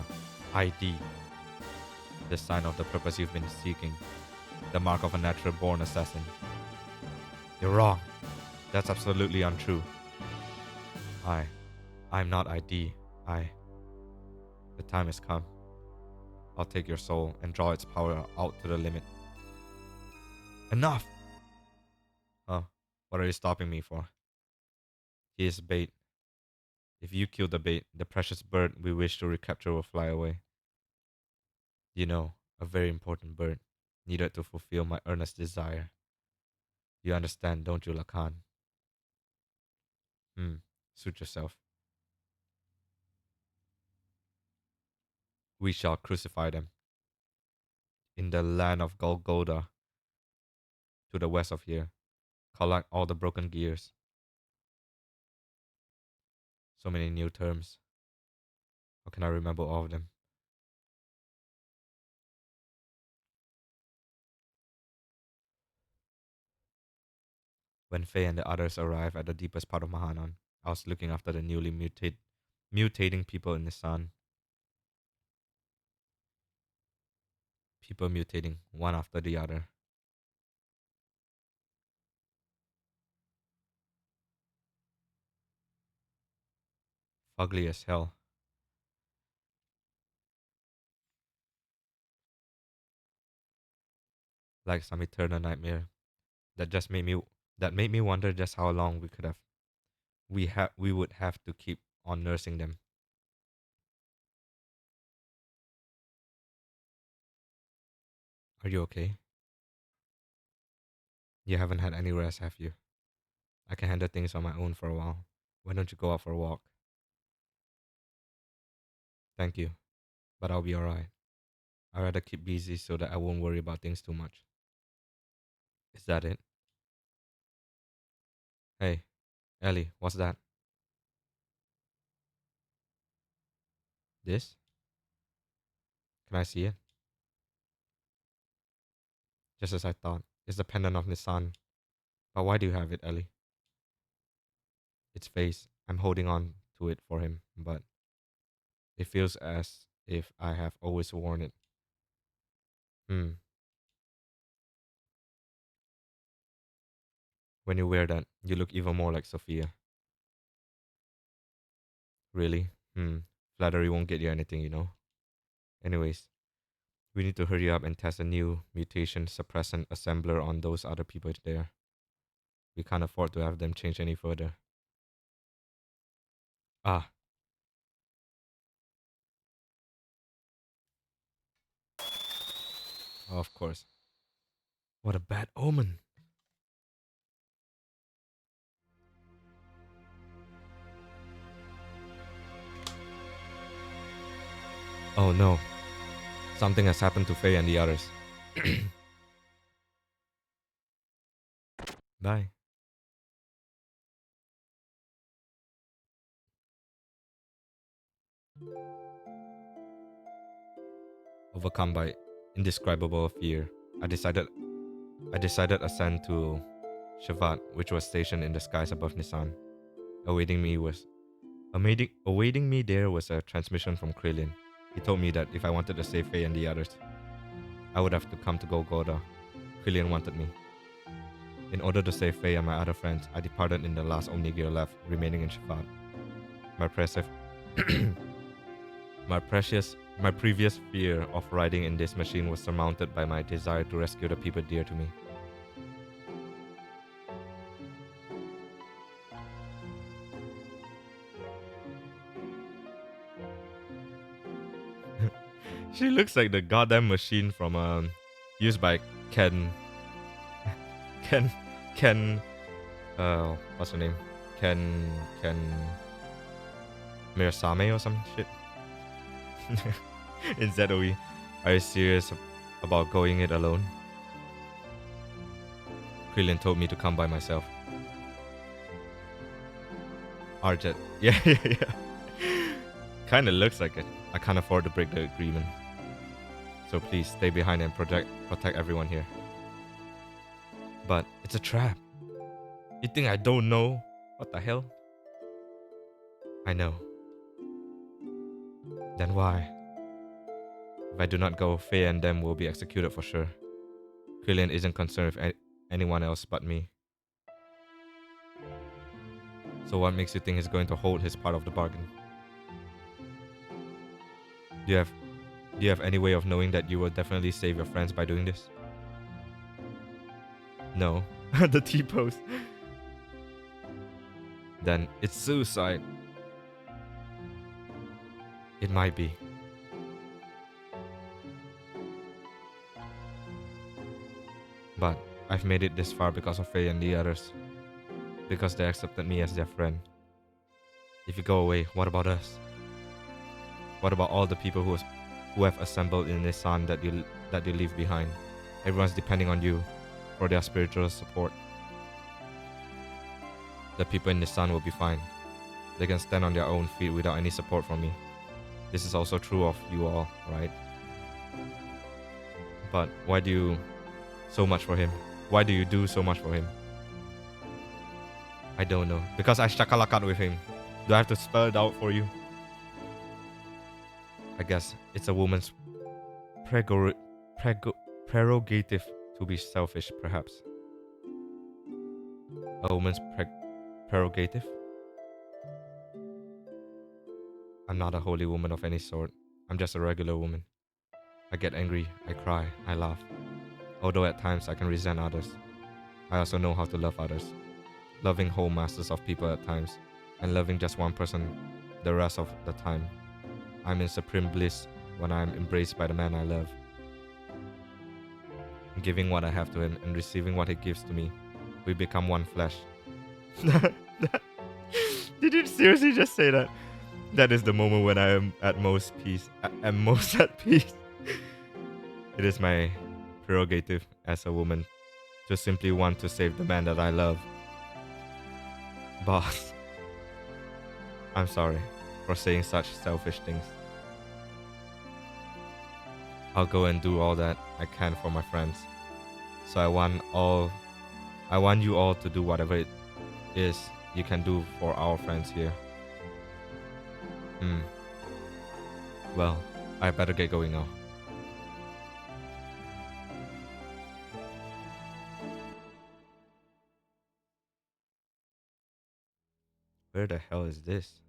ID, the sign of the purpose you've been seeking, the mark of a natural born assassin. You're wrong. That's absolutely untrue. I'm not ID. The time has come. I'll take your soul and draw its power out to the limit. Enough! Huh? What are you stopping me for? He is bait. If you kill the bait, the precious bird we wish to recapture will fly away. You know, a very important bird, needed to fulfill my earnest desire. You understand, don't you, Lacan? Suit yourself. We shall crucify them in the land of Golgotha to the west of here. Collect all the broken gears. So many new terms. How can I remember all of them? When Faye and the others arrived at the deepest part of Mahanon, I was looking after the newly mutating people in the sun. People mutating one after the other. Ugly as hell. Like some eternal nightmare that just made me wonder just how long we would have to keep on nursing them. Are you okay? You haven't had any rest, have you? I can handle things on my own for a while. Why don't you go out for a walk? Thank you, but I'll be alright. I'd rather keep busy so that I won't worry about things too much. Is that it? Hey, Ellie, what's that? This? Can I see it? Just as I thought. It's the pendant of the sun. But why do you have it, Ellie? Its face. I'm holding on to it for him, but it feels as if I have always worn it. Hmm. When you wear that, you look even more like Sophia. Really? Flattery won't get you anything, you know. Anyways, we need to hurry up and test a new mutation suppressant assembler on those other people there. We can't afford to have them change any further. Ah, of course. What a bad omen. Oh no. Something has happened to Faye and the others. Bye. Overcome by indescribable fear, I decided ascend to Shavat, which was stationed in the skies above Nisan. Awaiting me there was a transmission from Krillin. He told me that if I wanted to save Faye and the others, I would have to come to Golgotha. Krillin wanted me. In order to save Faye and my other friends, I departed in the last Omnigear left, remaining in Shafat. My precious, my previous fear of riding in this machine was surmounted by my desire to rescue the people dear to me. She looks like the goddamn machine from used by Ken Ken what's her name? Ken Mirasame or some shit. In ZOE. Are you serious about going it alone? Krillin told me to come by myself. Arjet. Yeah. Kinda looks like it. I can't afford to break the agreement. So please stay behind and protect everyone here. But it's a trap. You think I don't know? What the hell? I know. Then why? If I do not go, Faye and them will be executed for sure. Krillin isn't concerned with anyone else but me. So what makes you think he's going to hold his part of the bargain? Do you have any way of knowing that you will definitely save your friends by doing this? No. The T-pose. Then it's suicide. It might be. But I've made it this far because of Faye and the others. Because they accepted me as their friend. If you go away, what about us? What about all the people who have assembled in this sun that you leave behind? Everyone's depending on you for their spiritual support. The people in the sun will be fine. They can stand on their own feet without any support from me. This is also true of you all, right? But why do you so much for him? Why do you do so much for him? I don't know. Because I shakalakat with him. Do I have to spell it out for you? I guess it's a woman's prerogative to be selfish, perhaps. A woman's prerogative? I'm not a holy woman of any sort. I'm just a regular woman. I get angry, I cry, I laugh. Although at times I can resent others, I also know how to love others. Loving whole masses of people at times, and loving just one person the rest of the time. I'm in supreme bliss when I'm embraced by the man I love. Giving what I have to him and receiving what he gives to me, we become one flesh. Did you seriously just say that? That is the moment when I am at most peace. Am most at peace. It is my prerogative as a woman to simply want to save the man that I love. Boss, I'm sorry for saying such selfish things. I'll go and do all that I can for my friends. So I want you all to do whatever it is you can do for our friends here. Well, I better get going now. Where the hell is this?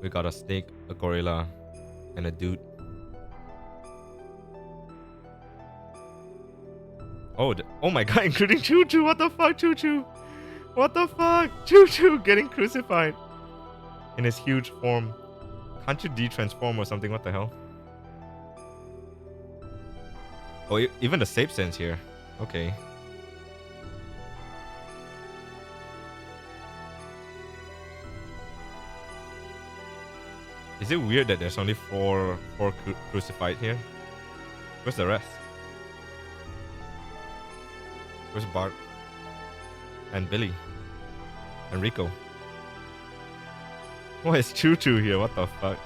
We got a snake, a gorilla, and a dude. Oh my god, including Choo Choo. What the fuck, Choo Choo? What the fuck? Choo Choo getting crucified in his huge form. Can't you de-transform or something? What the hell? Oh, even the safe sense here. Okay. Is it weird that there's only four crucified here? Where's the rest? Where's Bart? And Billy? And Rico? Why is Choo Choo here? What the fuck?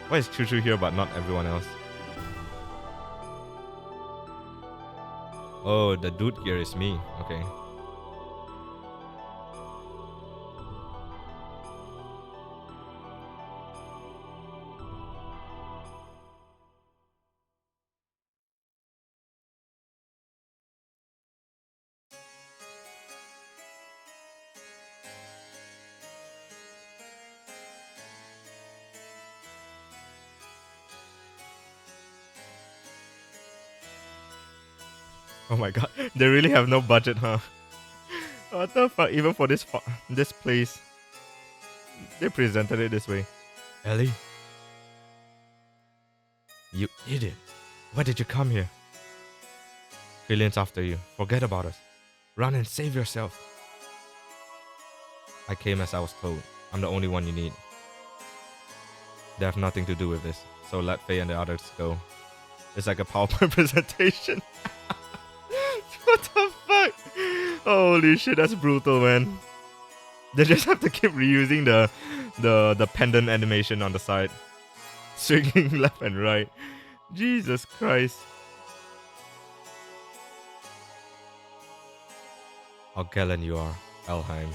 Why is Choo Choo here but not everyone else? Oh, the dude here is me. Okay. Oh my god, they really have no budget, huh? What the fuck? Even for this place, they presented it this way. Ellie, you idiot! Why did you come here? Killian's after you. Forget about us. Run and save yourself. I came as I was told. I'm the only one you need. They have nothing to do with this, so let Faye and the others go. It's like a PowerPoint presentation. What the fuck? Holy shit, that's brutal, man. They just have to keep reusing the pendant animation on the side. Swinging left and right. Jesus Christ. How gallant you are, Elheim.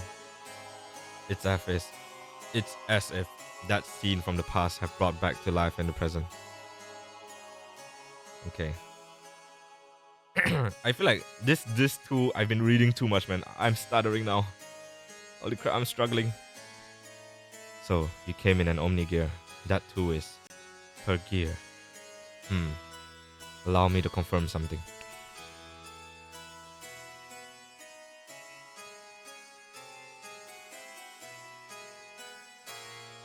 It's as if that scene from the past have brought back to life in the present. Okay. I feel like this too, I've been reading too much, man. I'm stuttering now. Holy crap, I'm struggling. So, you came in an Omni gear. That too is per gear. Allow me to confirm something.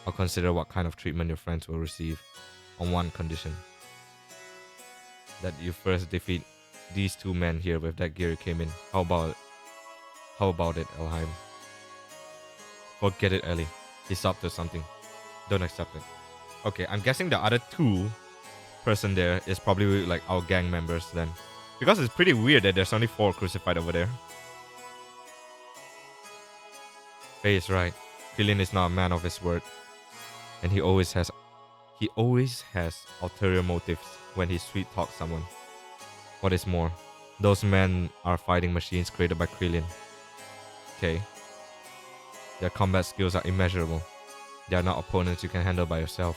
I'll consider what kind of treatment your friends will receive on one condition. That you first defeat these two men here with that gear you came in. How about it, Elheim? Forget it, Ellie. He's up to something. Don't accept it. Okay, I'm guessing the other two person there is probably like our gang members then. Because it's pretty weird that there's only 4 crucified over there. Faye is right. Killian is not a man of his word. And he always has ulterior motives when he sweet talks someone. What is more, those men are fighting machines created by Killian. Okay. Their combat skills are immeasurable. They are not opponents you can handle by yourself.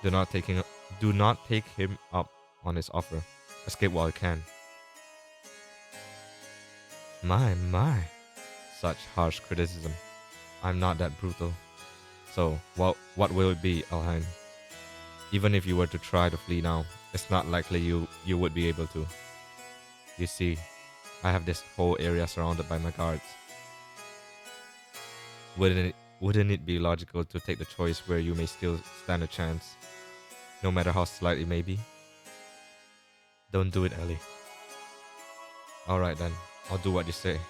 Do not take him up on his offer. Escape while you can. My. Such harsh criticism. I'm not that brutal. So, what will it be, Elheim? Even if you were to try to flee now, it's not likely you would be able to. You see, I have this whole area surrounded by my guards. Wouldn't it be logical to take the choice where you may still stand a chance, no matter how slight it may be? Don't do it, Ellie. Alright then, I'll do what you say.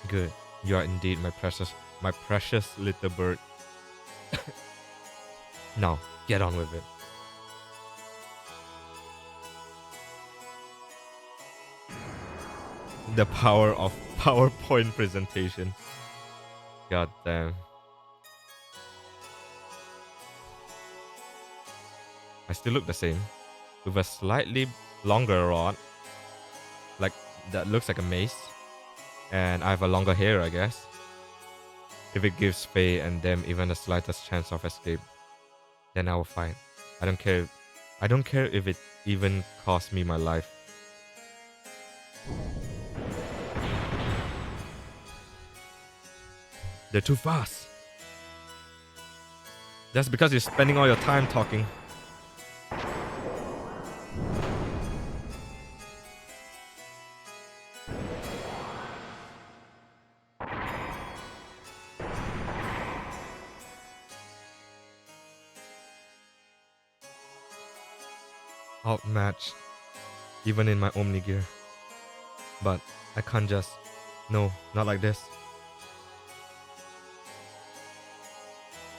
Good, you are indeed my precious little bird. Now, get on with it. The power of PowerPoint presentation. God damn. I still look the same, with a slightly longer rod, like that looks like a mace, and I have a longer hair, I guess. If it gives Faye and them even the slightest chance of escape, then I will fight. I don't care if it even costs me my life. They're too fast. That's because you're spending all your time talking. Outmatched, even in my Omni gear. But I can't just... No, not like this.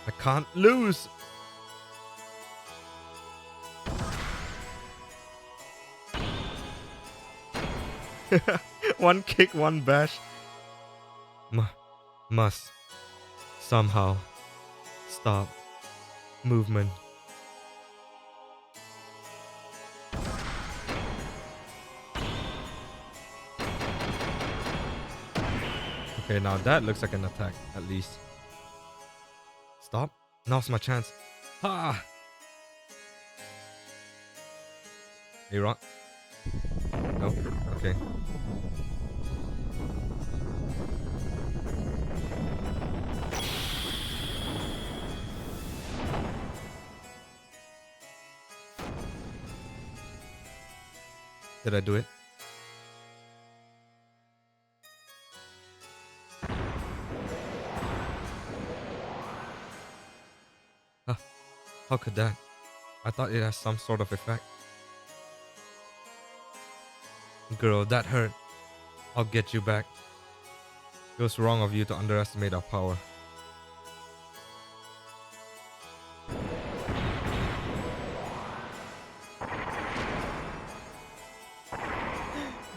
I can't lose! One kick, one bash. Must somehow stop movement. Okay, now that looks like an attack, at least. Stop. Now's my chance. Ha! Hey, Ron. No? Okay. Did I do it? Huh, how could that? I thought it has some sort of effect. Girl, that hurt. I'll get you back. It was wrong of you to underestimate our power.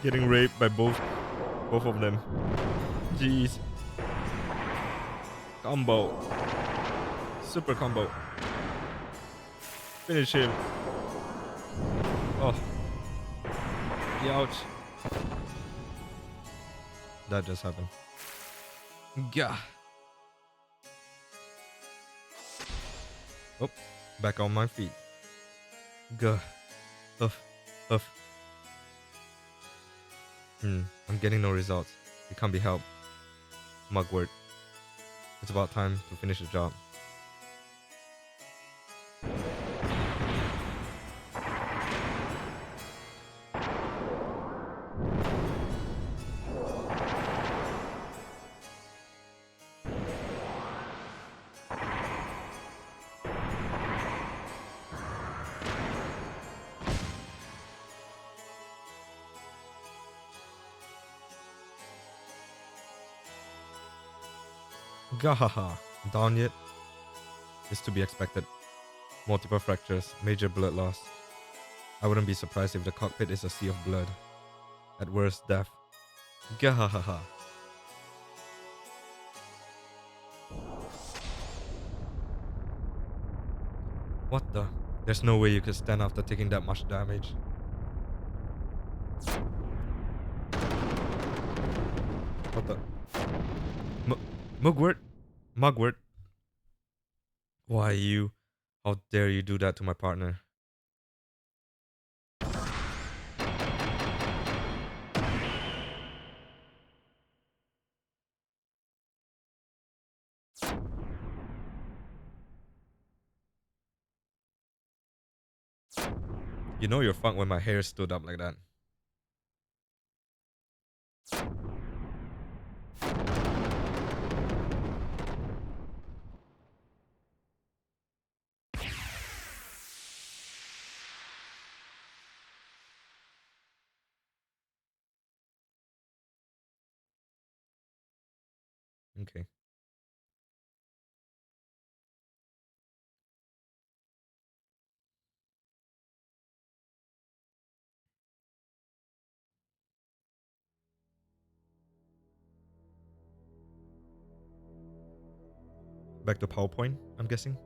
Getting raped by both of them. Jeez. Combo. Super combo. Finish him. Oh. Ouch. That just happened. Gah. Oh, back on my feet. Gah. Huff. Huff. I'm getting no results. It can't be helped. Mugwort. It's about time to finish the job. Gahaha. Down yet? It's to be expected. Multiple fractures, major blood loss. I wouldn't be surprised if the cockpit is a sea of blood. At worst, death. Gahaha. What the? There's no way you could stand after taking that much damage. What the? Mugwort? Mugwort? Why you? How dare you do that to my partner? You know you're fucked when my hair stood up like that. Okay. Back to PowerPoint, I'm guessing.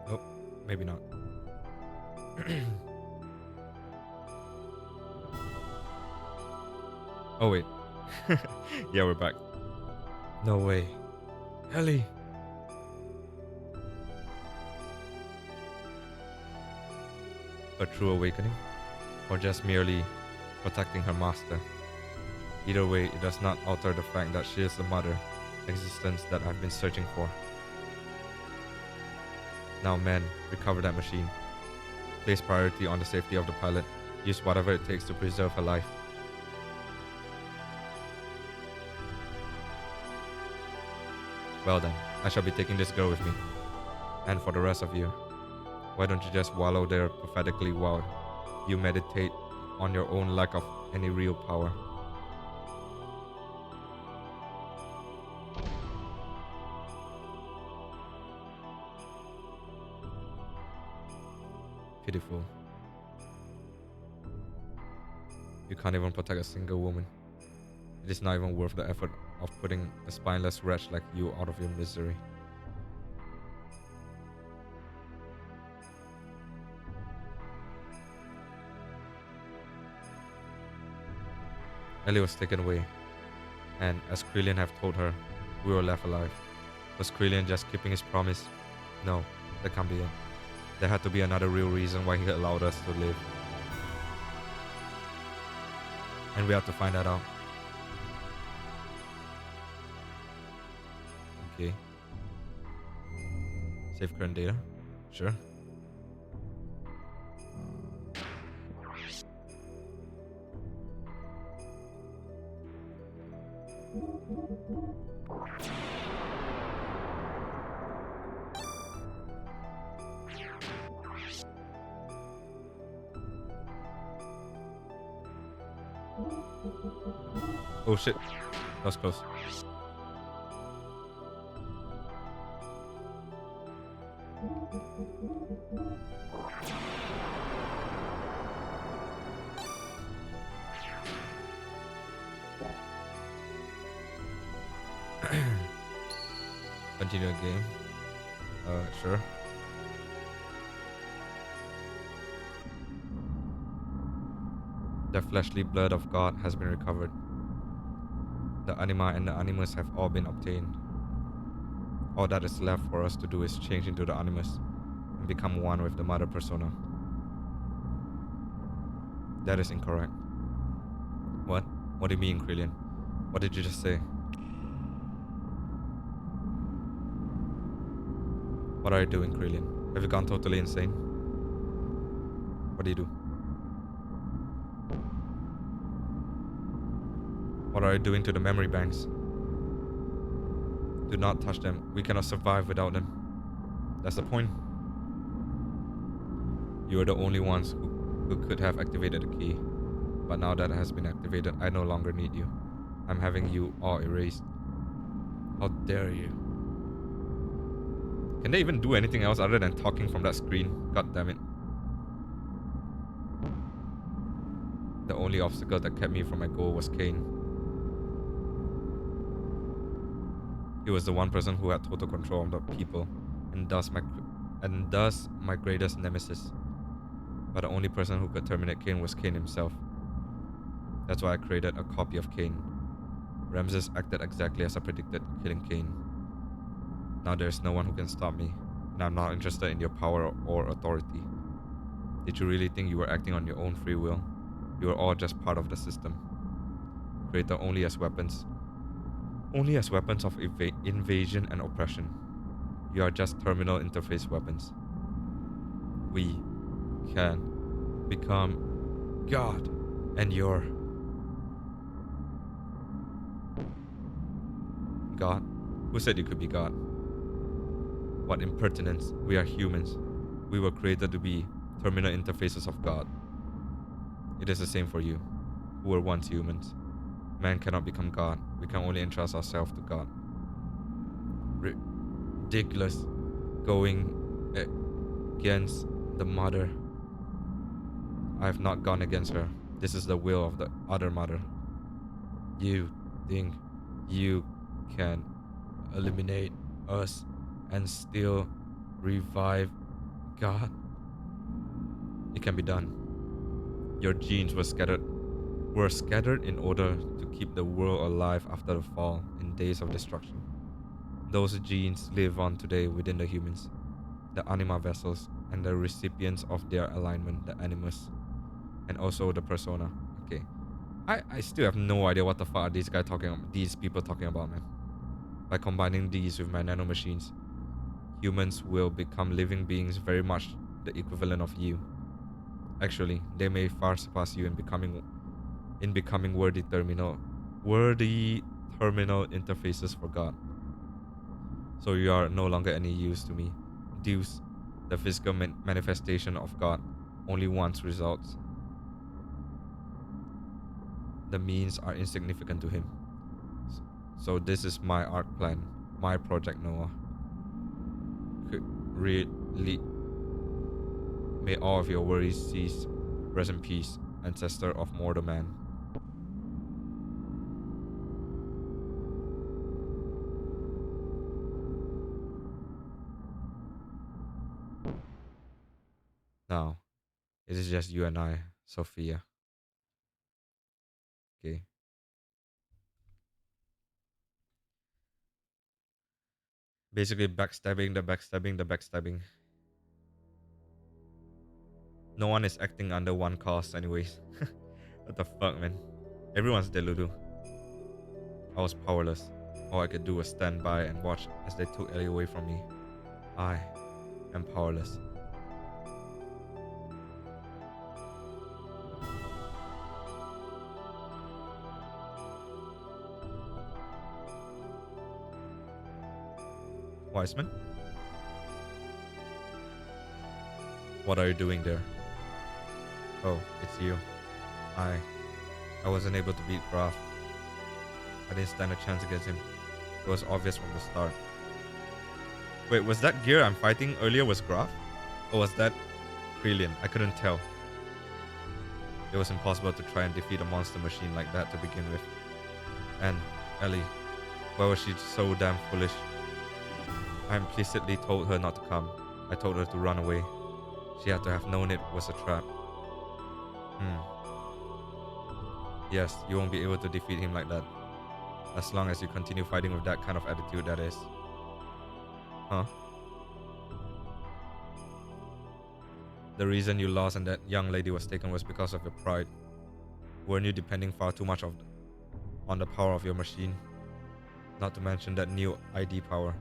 Oh, maybe not. Oh wait. Yeah, we're back. No way. Ellie. A true awakening? Or just merely protecting her master? Either way, it does not alter the fact that she is the mother existence that I've been searching for. Now men, recover that machine. Place priority on the safety of the pilot. Use whatever it takes to preserve her life. Well then, I shall be taking this girl with me. And for the rest of you, why don't you just wallow there pathetically while you meditate on your own lack of any real power? Pitiful. You can't even protect a single woman. It is not even worth the effort of putting a spineless wretch like you out of your misery. Ellie was taken away, and as Krillin have told her, we were left alive. Was Krillin just keeping his promise? No, that can't be it. There had to be another real reason why he allowed us to live. And we have to find that out. Okay. Save current data? Sure. Oh shit. That was close. Continue game. Sure. The fleshly blood of God has been recovered. The anima and the animus have all been obtained. All that is left for us to do is change into the animus and become one with the mother persona. That is incorrect. What? What do you mean, Krillian? What did you just say? What are you doing, Krillian? Have you gone totally insane? What do you do? What are you doing to the memory banks? Do not touch them. We cannot survive without them. That's the point. You are the only ones who could have activated the key. But now that it has been activated, I no longer need you. I'm having you all erased. How dare you? Can they even do anything else other than talking from that screen? God damn it. The only obstacle that kept me from my goal was Cain. He was the one person who had total control of the people, and thus my greatest nemesis. But the only person who could terminate Cain was Cain himself. That's why I created a copy of Cain. Ramses acted exactly as I predicted, killing Cain. Now there's no one who can stop me, and I'm not interested in your power or authority. Did you really think you were acting on your own free will? You are all just part of the system, created only as weapons of invasion and oppression. You are just terminal interface weapons. We can become God, and you're God? Who said you could be God? What impertinence. We are humans. We were created to be terminal interfaces of God. It is the same for you, who were once humans. Man cannot become God. We can only entrust ourselves to God. Ridiculous. Going against the mother. I have not gone against her. This is the will of the other mother. You think you can eliminate us and still revive God? It can be done. Your genes were scattered in order to keep the world alive after the fall in days of destruction. Those genes live on today within the humans, the anima vessels, and the recipients of their alignment, the animus, and also the persona. Okay. I still have no idea what the fuck are these people talking about, man. By combining these with my nanomachines, humans will become living beings very much the equivalent of you. Actually, they may far surpass you in becoming worthy terminal interfaces for God. So you are no longer any use to me. Deus, the physical manifestation of God, only once results. The means are insignificant to him. So this is my arc plan, my Project Noah. Really, may all of your worries cease. Rest in peace, ancestor of mortal man. Now, it is just you and I, Sophia. Okay. Basically backstabbing, the backstabbing, the backstabbing. No one is acting under one cause anyways. What the fuck, man? Everyone's delulu. I was powerless. All I could do was stand by and watch as they took Ellie away from me. I and powerless. Wiseman? What are you doing there? Oh, it's you. I wasn't able to beat Graf. I didn't stand a chance against him. It was obvious from the start. Wait, was that gear I'm fighting earlier was Graf? Or was that Krillin? I couldn't tell. It was impossible to try and defeat a monster machine like that to begin with. And Ellie, why was she so damn foolish? I implicitly told her not to come. I told her to run away. She had to have known it was a trap. Yes, you won't be able to defeat him like that. As long as you continue fighting with that kind of attitude, that is. Huh? The reason you lost and that young lady was taken was because of your pride. Weren't you depending far too much on the power of your machine? Not to mention that new ID power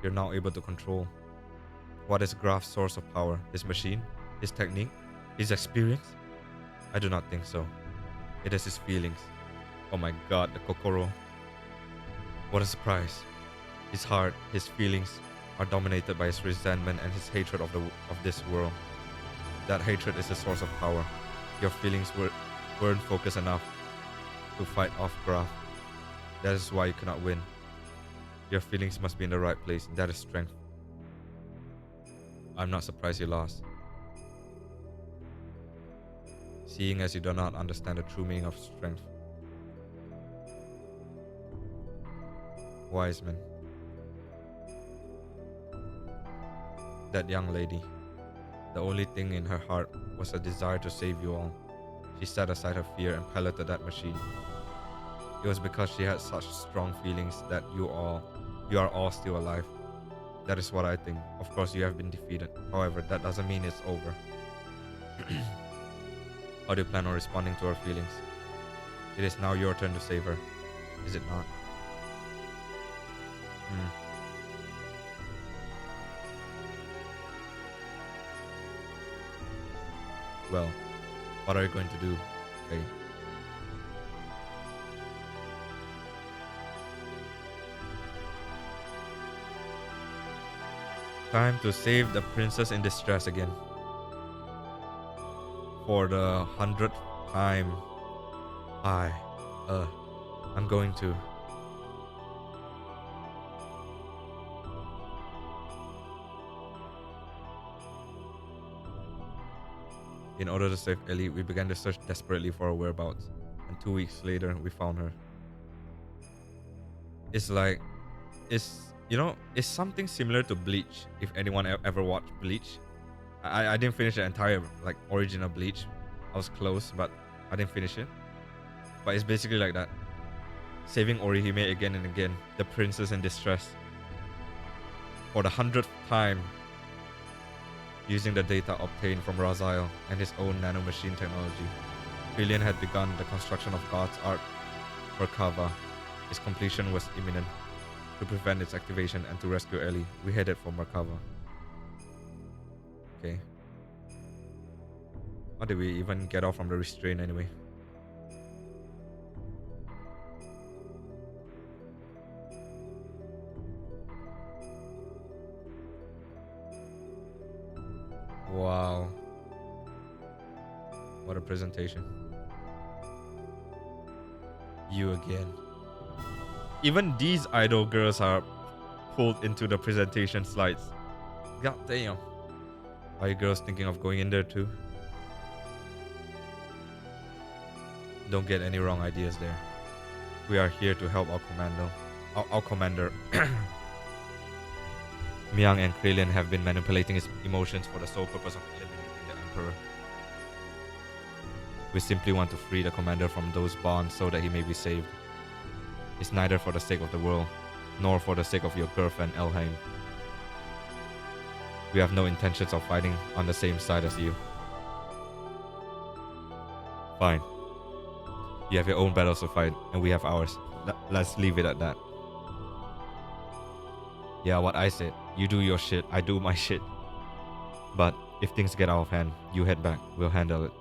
you're now able to control. What is Graf's source of power? His machine? His technique? His experience? I do not think so. It is his feelings. Oh my god, the Kokoro. What a surprise. His heart, his feelings are dominated by his resentment and his hatred of this world. That hatred is the source of power. Your feelings weren't focused enough to fight off Graf. That is why you cannot win. Your feelings must be in the right place. That is strength. I'm not surprised you lost. Seeing as you do not understand the true meaning of strength. Wiseman. That young lady. The only thing in her heart was a desire to save you all. She set aside her fear and piloted that machine. It was because she had such strong feelings that you are all still alive. That is what I think. Of course, you have been defeated. However, that doesn't mean it's over. How do you plan on responding to her feelings? It is now your turn to save her. Is it not? Well, what are you going to do, Faye? Time to save the princess in distress again. For the 100th time. I'm going to. In order to save Ellie, we began to search desperately for her whereabouts, and 2 weeks later, we found her. It's something similar to Bleach. If anyone ever watched Bleach, I didn't finish the entire original Bleach. I was close, but I didn't finish it. But it's basically like that. Saving Orihime again and again, the princess in distress. For the 100th time, using the data obtained from Raziel and his own nanomachine technology. Krillin had begun the construction of God's Ark for Kava. Its completion was imminent. To prevent its activation and to rescue Ellie, we headed for Merkava. Okay. How did we even get off from the restraint anyway? Wow. What a presentation. You again. Even these idol girls are pulled into the presentation slides. God damn. Are you girls thinking of going in there too? Don't get any wrong ideas there. We are here to help our commander. Myung and Krillin have been manipulating his emotions for the sole purpose of eliminating the Emperor. We simply want to free the commander from those bonds so that he may be saved. It's neither for the sake of the world, nor for the sake of your girlfriend Elheim. We have no intentions of fighting on the same side as you. Fine. You have your own battles to fight, and we have ours. Let's leave it at that. Yeah, what I said. You do your shit, I do my shit. But if things get out of hand, you head back. We'll handle it.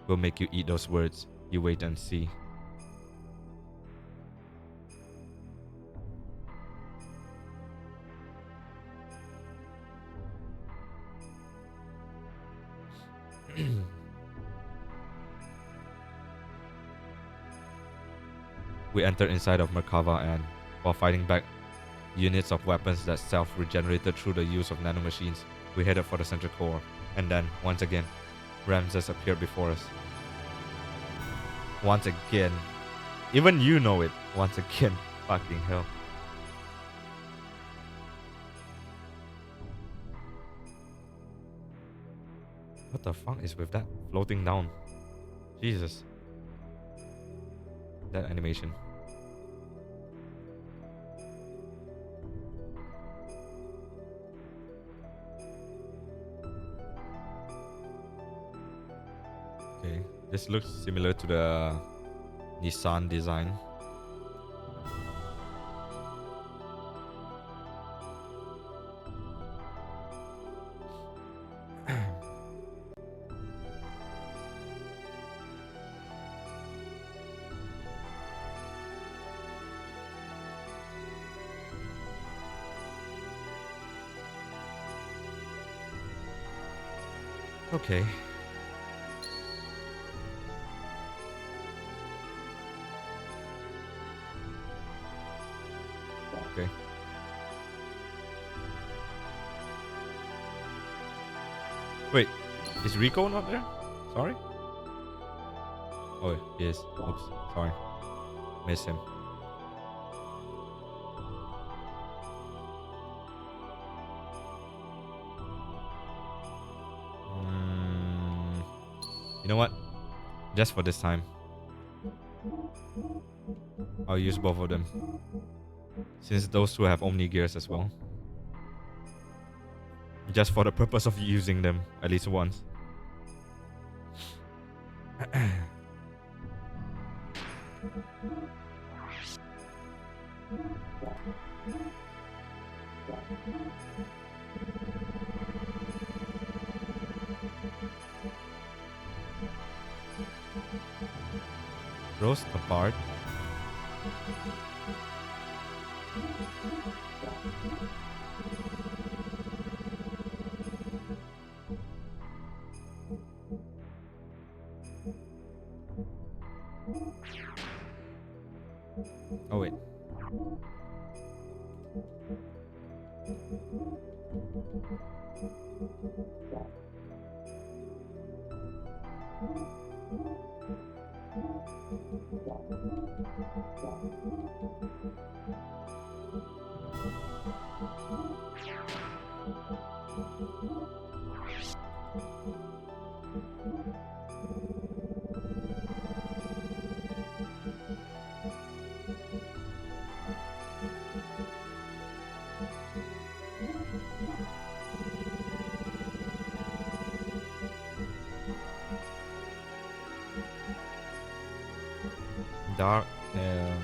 We'll make you eat those words. You wait and see. We entered inside of Merkava and, while fighting back units of weapons that self-regenerated through the use of nanomachines, we headed for the central core. And then, once again, Ramses appeared before us. Once again. Even you know it. Once again. Fucking hell. What the fuck is with that floating down? Jesus. That animation. Okay, this looks similar to the Nissan design. Okay. Okay. Wait, is Rico not there? Sorry? Oh, he is. Oops, sorry. Miss him. You know what? Just for this time, I'll use both of them. Since those two have Omni Gears as well. Just for the purpose of using them at least once. Roast apart. Oh wait. Dark and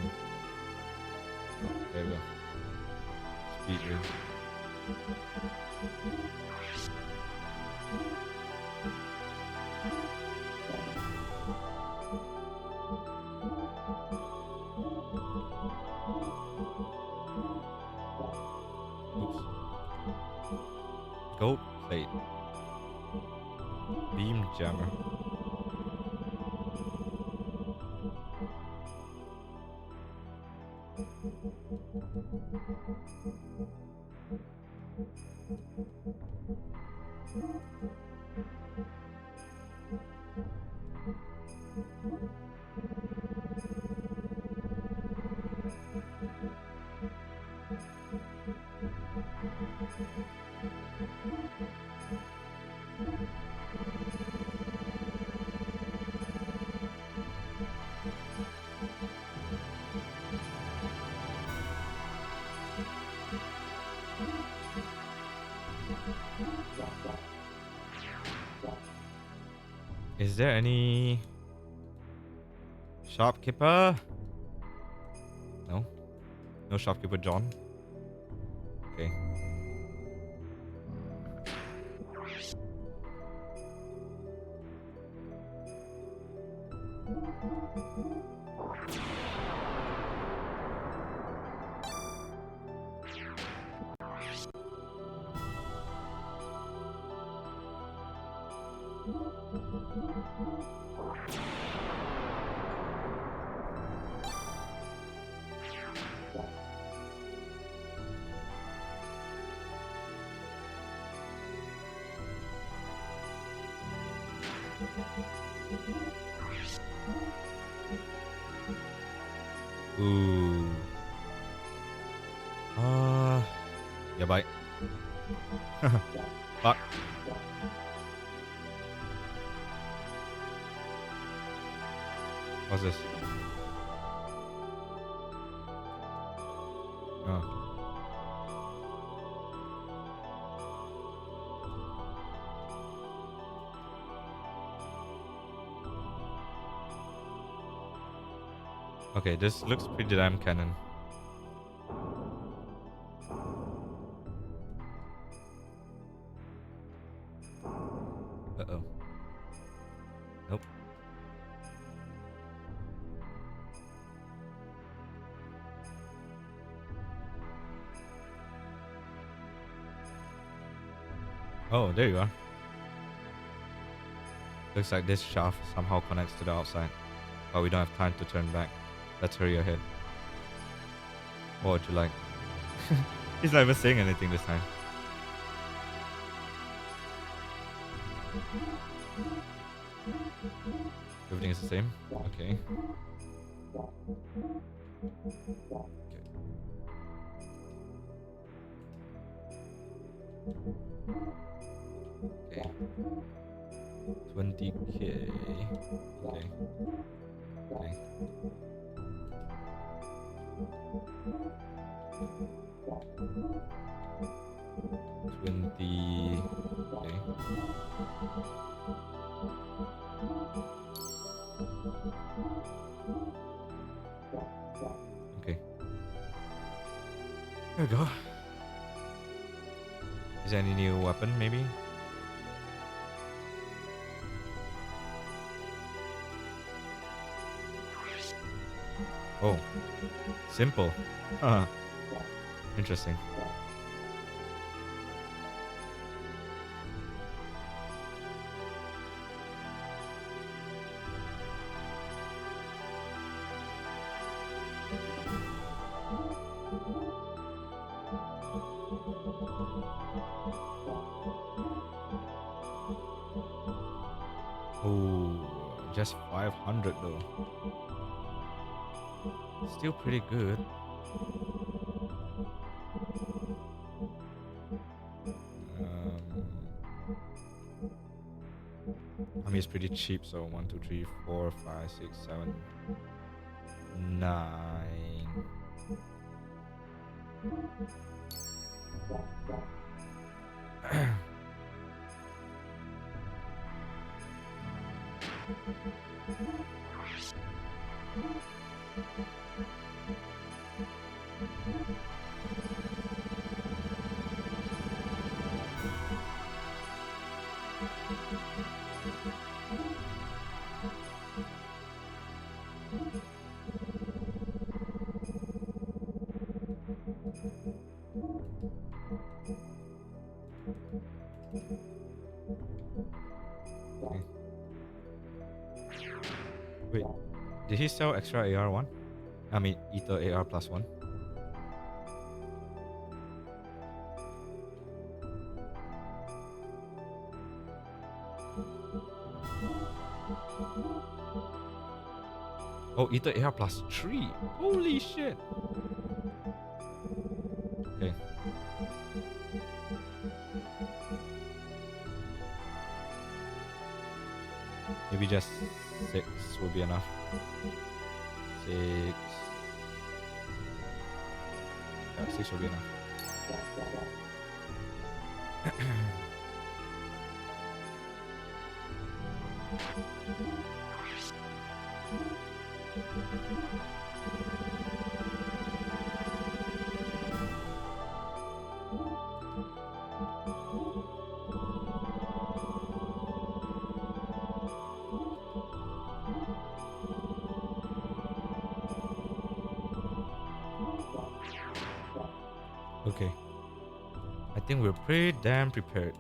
oh, there we go. Speed ring. Oops. Gold plate. Beam jammer. Is there any shopkeeper? No? No shopkeeper John? Okay. Ooh. Yeah, bye. Fuck. What's this? Oh. Okay, this looks pretty damn canon. Uh-oh. Nope. Oh, there you are. Looks like this shaft somehow connects to the outside, but we don't have time to turn back. Let's hurry ahead. What would you like? He's not even saying anything this time. Everything is the same? Okay. Okay. 20k. Okay. Okay. 20. Okay. Okay. There we go. Is there any new weapon, maybe? Oh. Simple. Huh. Interesting. Oh, just 500 though. Still pretty good. I mean, it's pretty cheap, so 1, 2, 3, 4, 5, 6, 7, 9. Okay. Wait, did he sell extra AR1? I mean, Ether AR plus 1? Oh, Ether AR plus 3. Holy shit. Okay. Maybe just 6 will be enough. 6. Yeah, 6 will be enough. Okay. I think we're pretty damn prepared.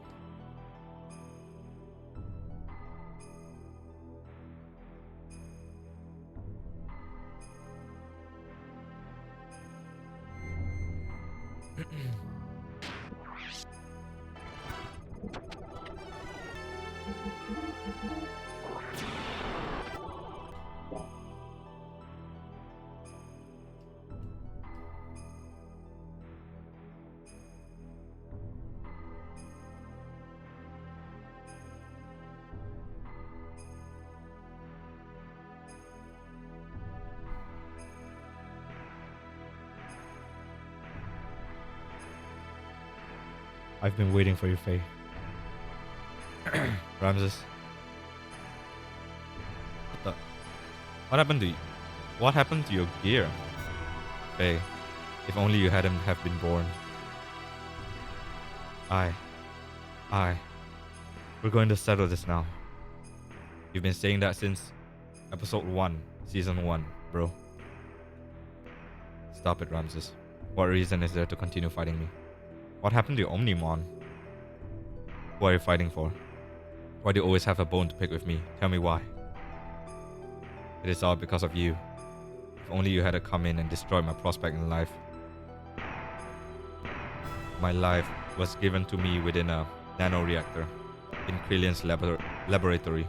I've been waiting for you, Faye. Ramses. What the? What happened to you? What happened to your gear? Faye, if only you hadn't have been born. I. We're going to settle this now. You've been saying that since episode 1, season 1, bro. Stop it, Ramses. What reason is there to continue fighting me? What happened to your Omnimon? Who are you fighting for? Why do you always have a bone to pick with me? Tell me why. It is all because of you. If only you had come in and destroyed my prospect in life. My life was given to me within a nanoreactor in Krillion's laboratory.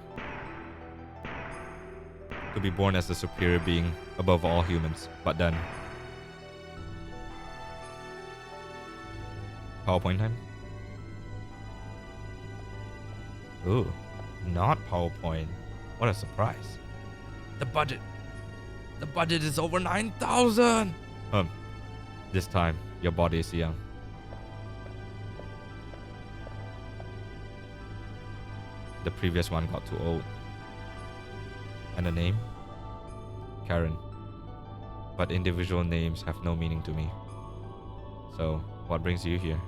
To be born as the superior being above all humans. But then... PowerPoint time? Ooh, not PowerPoint. What a surprise. The budget is over 9,000! This time, your body is young. The previous one got too old. And the name? Karen. But individual names have no meaning to me. So, what brings you here?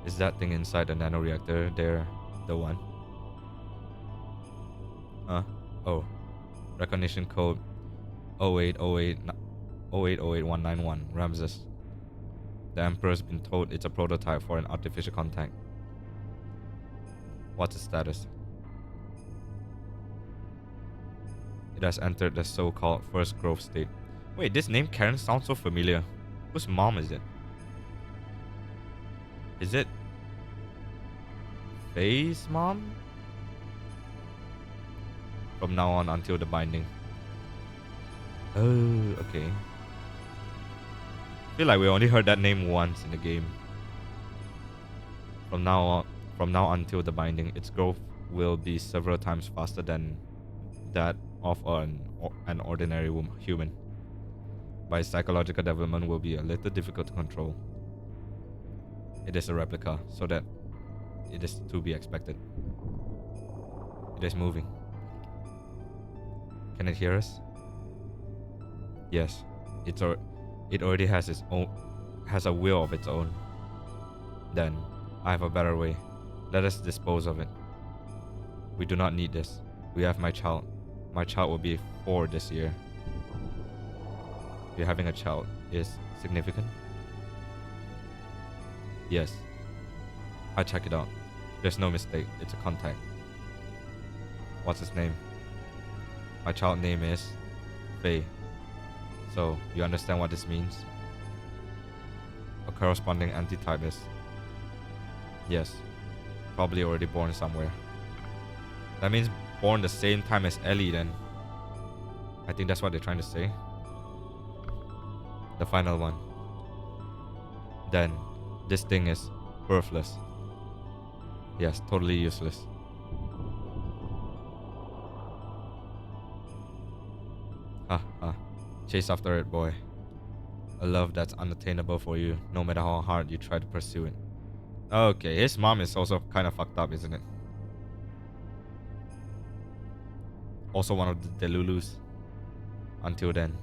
Is that thing inside the nanoreactor there the one? Huh? Oh. Recognition code 0808191 Ramses. The Emperor's been told it's a prototype for an artificial contact. What's its status? It has entered the so-called first growth state. Wait, this name Karen sounds so familiar. Whose mom is it? Is it Faye's mom? From now on until the binding. Oh, okay. I feel like we only heard that name once in the game. From now until the binding, its growth will be several times faster than that of an ordinary human. But its psychological development will be a little difficult to control. It is a replica, so that it is to be expected. It is moving. Can it hear us? Yes, it already has a will of its own. Then, I have a better way. Let us dispose of it. We do not need this. We have my child. My child will be 4 this year. You having a child is significant? Yes. I check it out. There's no mistake. It's a contact. What's his name? My child name is Faye. So, you understand what this means? A corresponding antitype is... Yes. Probably already born somewhere. That means born the same time as Ellie then. I think that's what they're trying to say. The final one. Then, this thing is worthless. Yes, totally useless. Chase after it, boy. A love that's unattainable for you, no matter how hard you try to pursue it. Okay, his mom is also kind of fucked up, isn't it? Also one of the Delulus. Until then.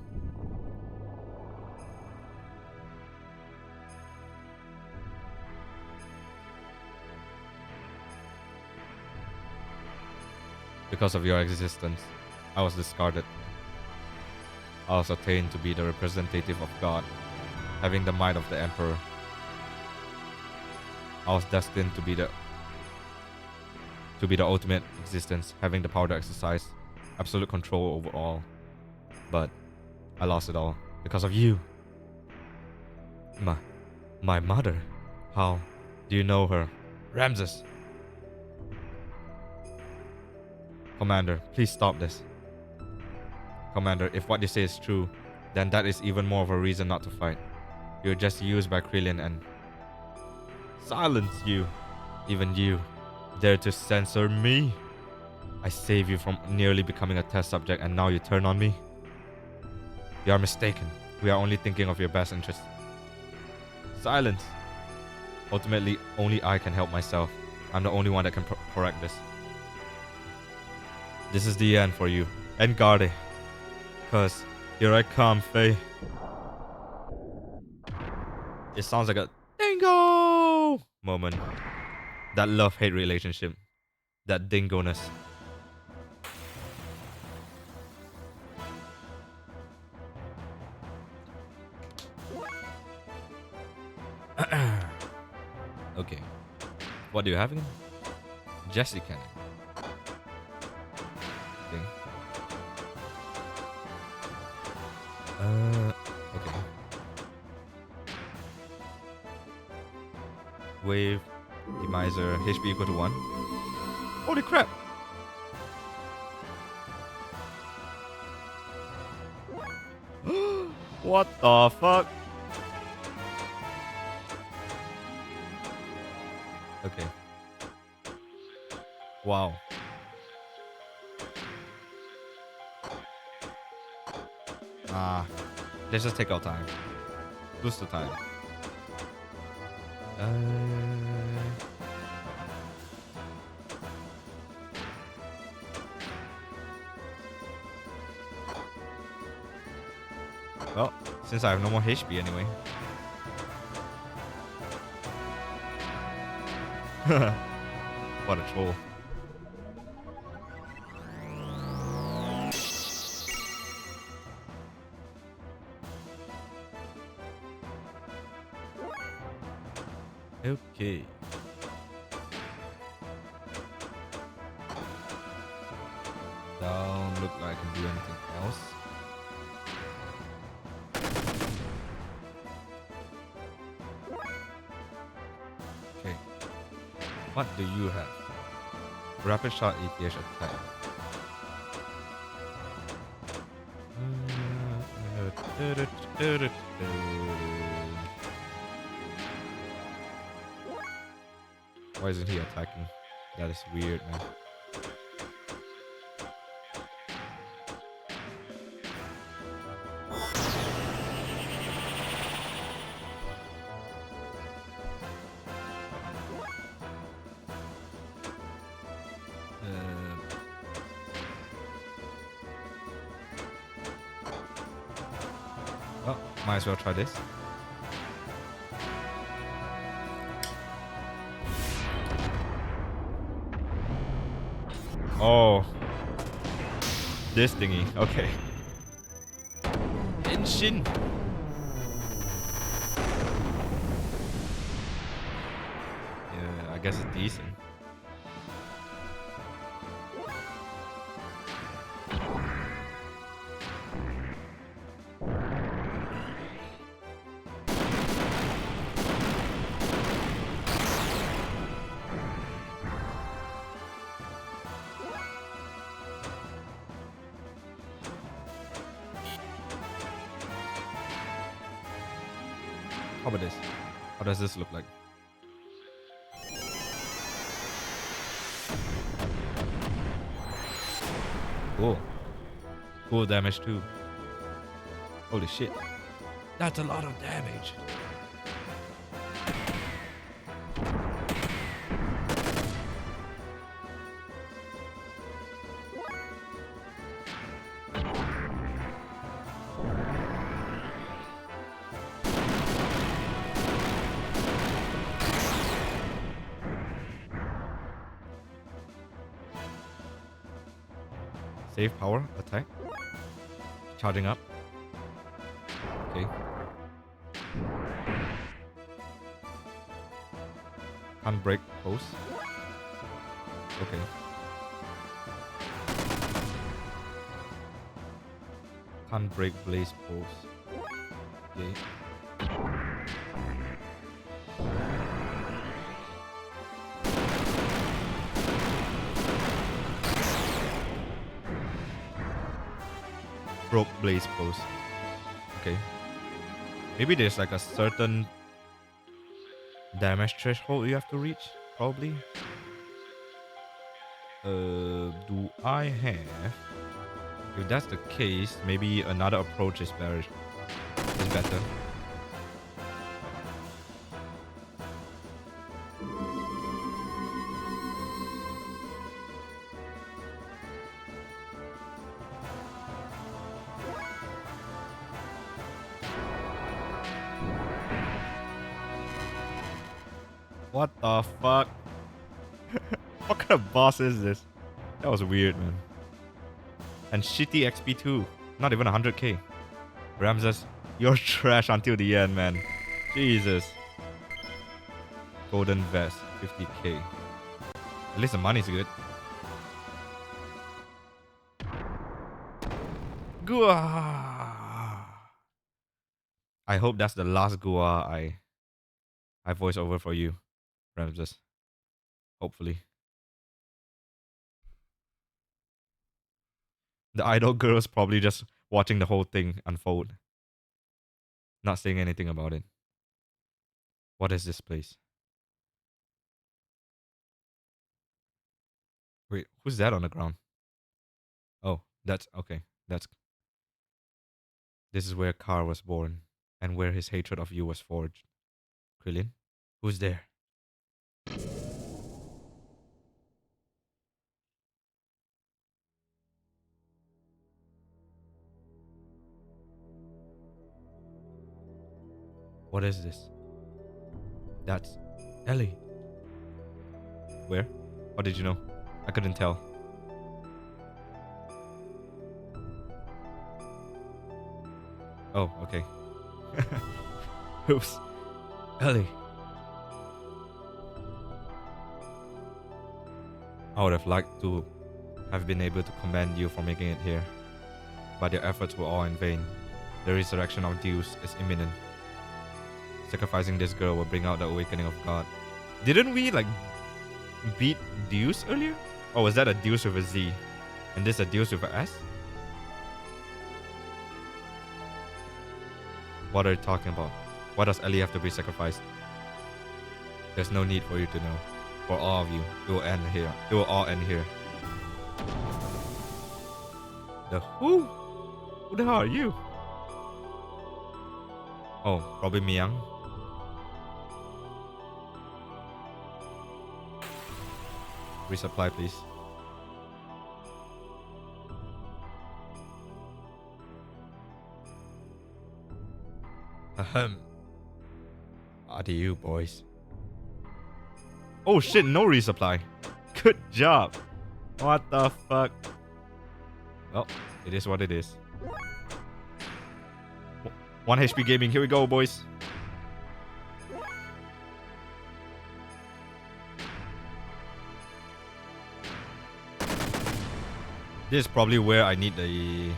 Because of your existence, I was discarded. I was attained to be the representative of God, having the might of the Emperor. I was destined to be the ultimate existence, having the power to exercise absolute control over all. But I lost it all because of you. My mother. How do you know her? Ramses. Commander, please stop this. Commander, if what you say is true, then that is even more of a reason not to fight. You're just used by Krillin and... Silence you. Even you. Dare to censor me? I saved you from nearly becoming a test subject and now you turn on me? You are mistaken. We are only thinking of your best interest. Silence. Ultimately, only I can help myself. I'm the only one that can correct this. This is the end for you. Engarde. Cause here I come, Faye. It sounds like a dingo moment. That love-hate relationship. That dingoness. Okay. What do you have again? Jesse Cannon. Okay. Okay. Wave, Demiser, HP equal to 1. Holy crap! What the fuck? Okay. Wow. Let's just take our time. Lose the time. Well, since I have no more HP anyway. What a troll. Okay. Don't look like I can do anything else. Okay. What do you have? Rapid shot ETH attack. Why isn't he attacking? That is weird, man. Well, might as well try this. Oh. This thingy. Okay. Henshin. Yeah, I guess it's decent. How about this? How does this look like? Cool. Cool damage too. Holy shit. That's a lot of damage. Save power, attack. Charging up. Okay. Can't break post. Okay. Can't break blaze post. Okay. Broke blaze post. Okay. Maybe there's like a certain damage threshold you have to reach. Probably. Do I have? If that's the case, maybe another approach is better. Is better. What the fuck? What kind of boss is this? That was weird, man. And shitty XP too. Not even 100k. Ramses, you're trash until the end, man. Jesus. Golden vest, 50k. At least the money's good. Gua. I hope that's the last Gua I voice over for you, Ramses. Hopefully. The idol girl's probably just watching the whole thing unfold. Not saying anything about it. What is this place? Wait, who's that on the ground? Oh, that's okay. This is where Kar was born, and where his hatred of you was forged. Krillin? Who's there? What is this? That's Ellie. Where? How did you know? I couldn't tell. Oh, okay. Oops. Ellie. I would have liked to have been able to commend you for making it here, but your efforts were all in vain. The resurrection of Deus is imminent. Sacrificing this girl will bring out the awakening of God. Didn't we beat Deus earlier? Or was that a Deus with a Z? And this a Deus with a S? What are you talking about? Why does Ellie have to be sacrificed? There's no need for you to know. For all of you, it will end here. It will all end here. The who? Who the hell are you? Oh, probably Miang. Resupply, please. Ahem. Are you boys? Oh shit, no resupply. Good job. What the fuck? Well, it is what it is. 1 HP gaming, here we go, boys. This is probably where I need the...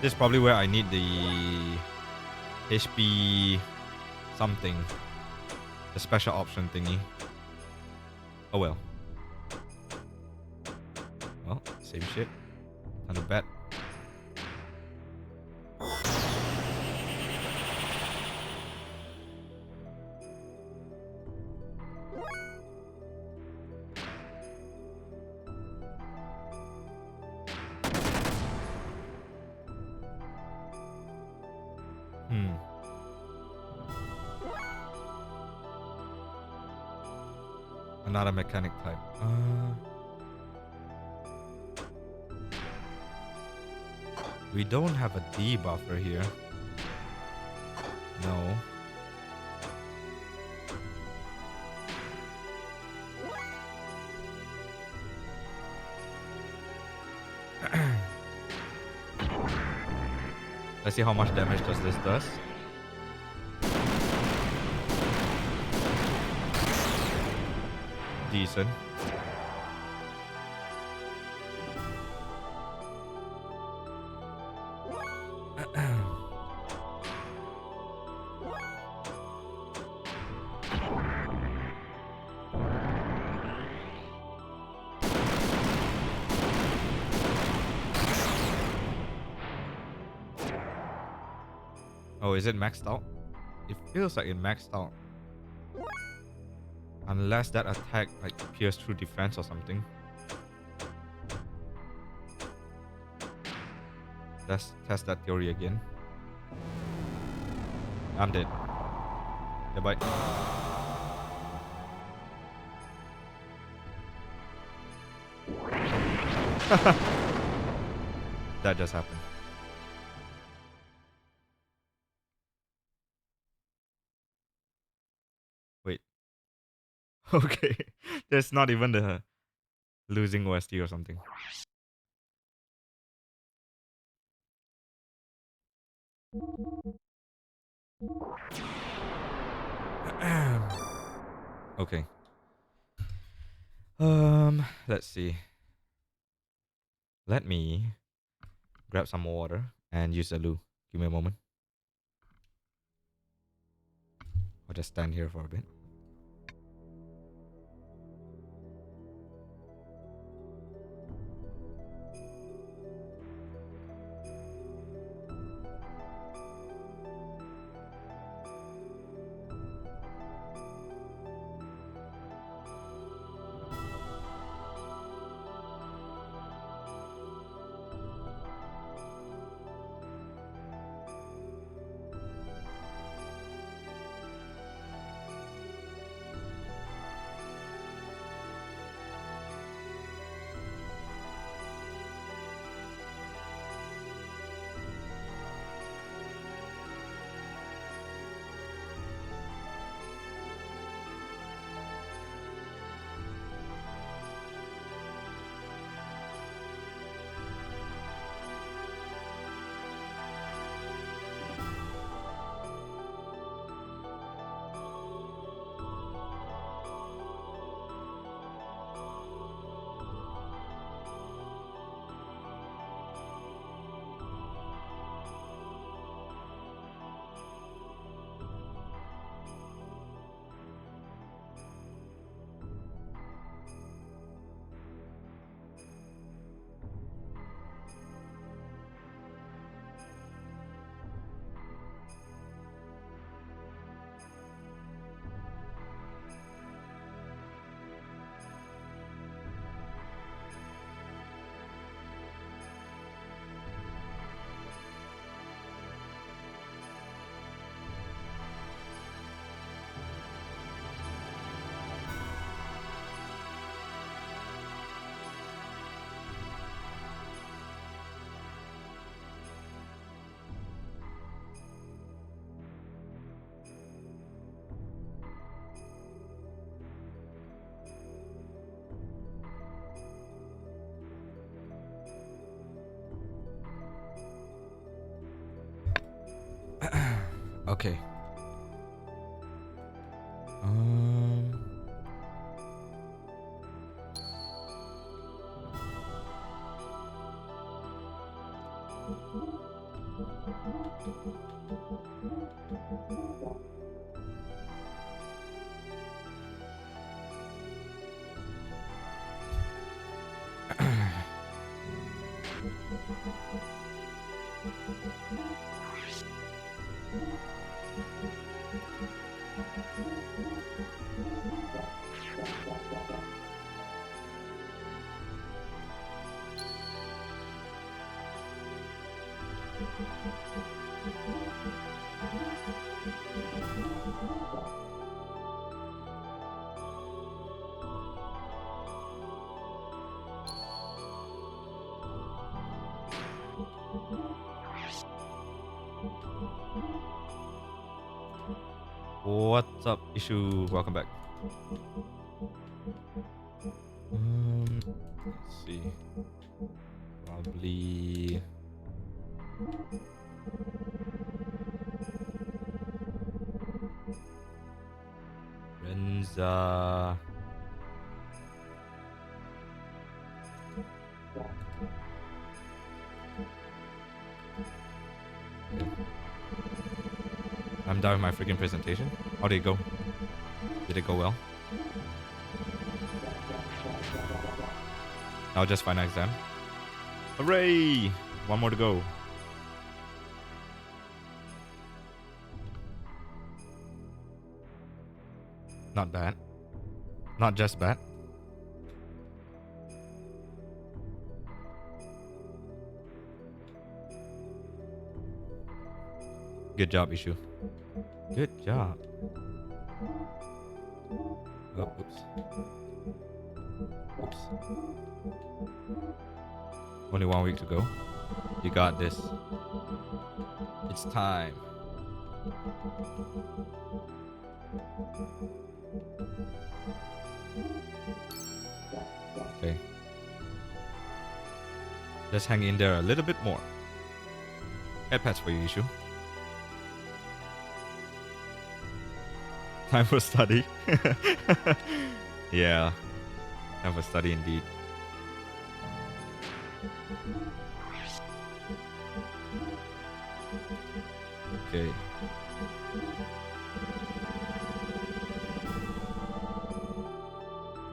This is probably where I need the... HP... something. The special option thingy. Oh well. Well, same shit. Time to bet. Another mechanic type. We don't have a debuffer here. No. Let's see how much damage does this does. Decent. Oh, is it maxed out? It feels like it maxed out. Unless that attack like pierced through defense or something. Let's test that theory again. I'm dead. Goodbye. That just happened. Wait. Okay. There's not even the losing OST or something. Okay. Let's see. Let me grab some more water and use the loo. Give me a moment. I'll just stand here for a bit. Okay. What's up, issue? Welcome back. Let's see. Probably I'm done with my freaking presentation. How did it go? Did it go well? Now just final exam. Hooray! One more to go. Not bad. Not just bad. Good job, Ishu. Good job. Oh, oops. Oops. Only 1 week to go. You got this. It's time. Okay. Just hang in there a little bit more. Headpads for you, Ishu. Time for study. Yeah. Time for study indeed. Okay.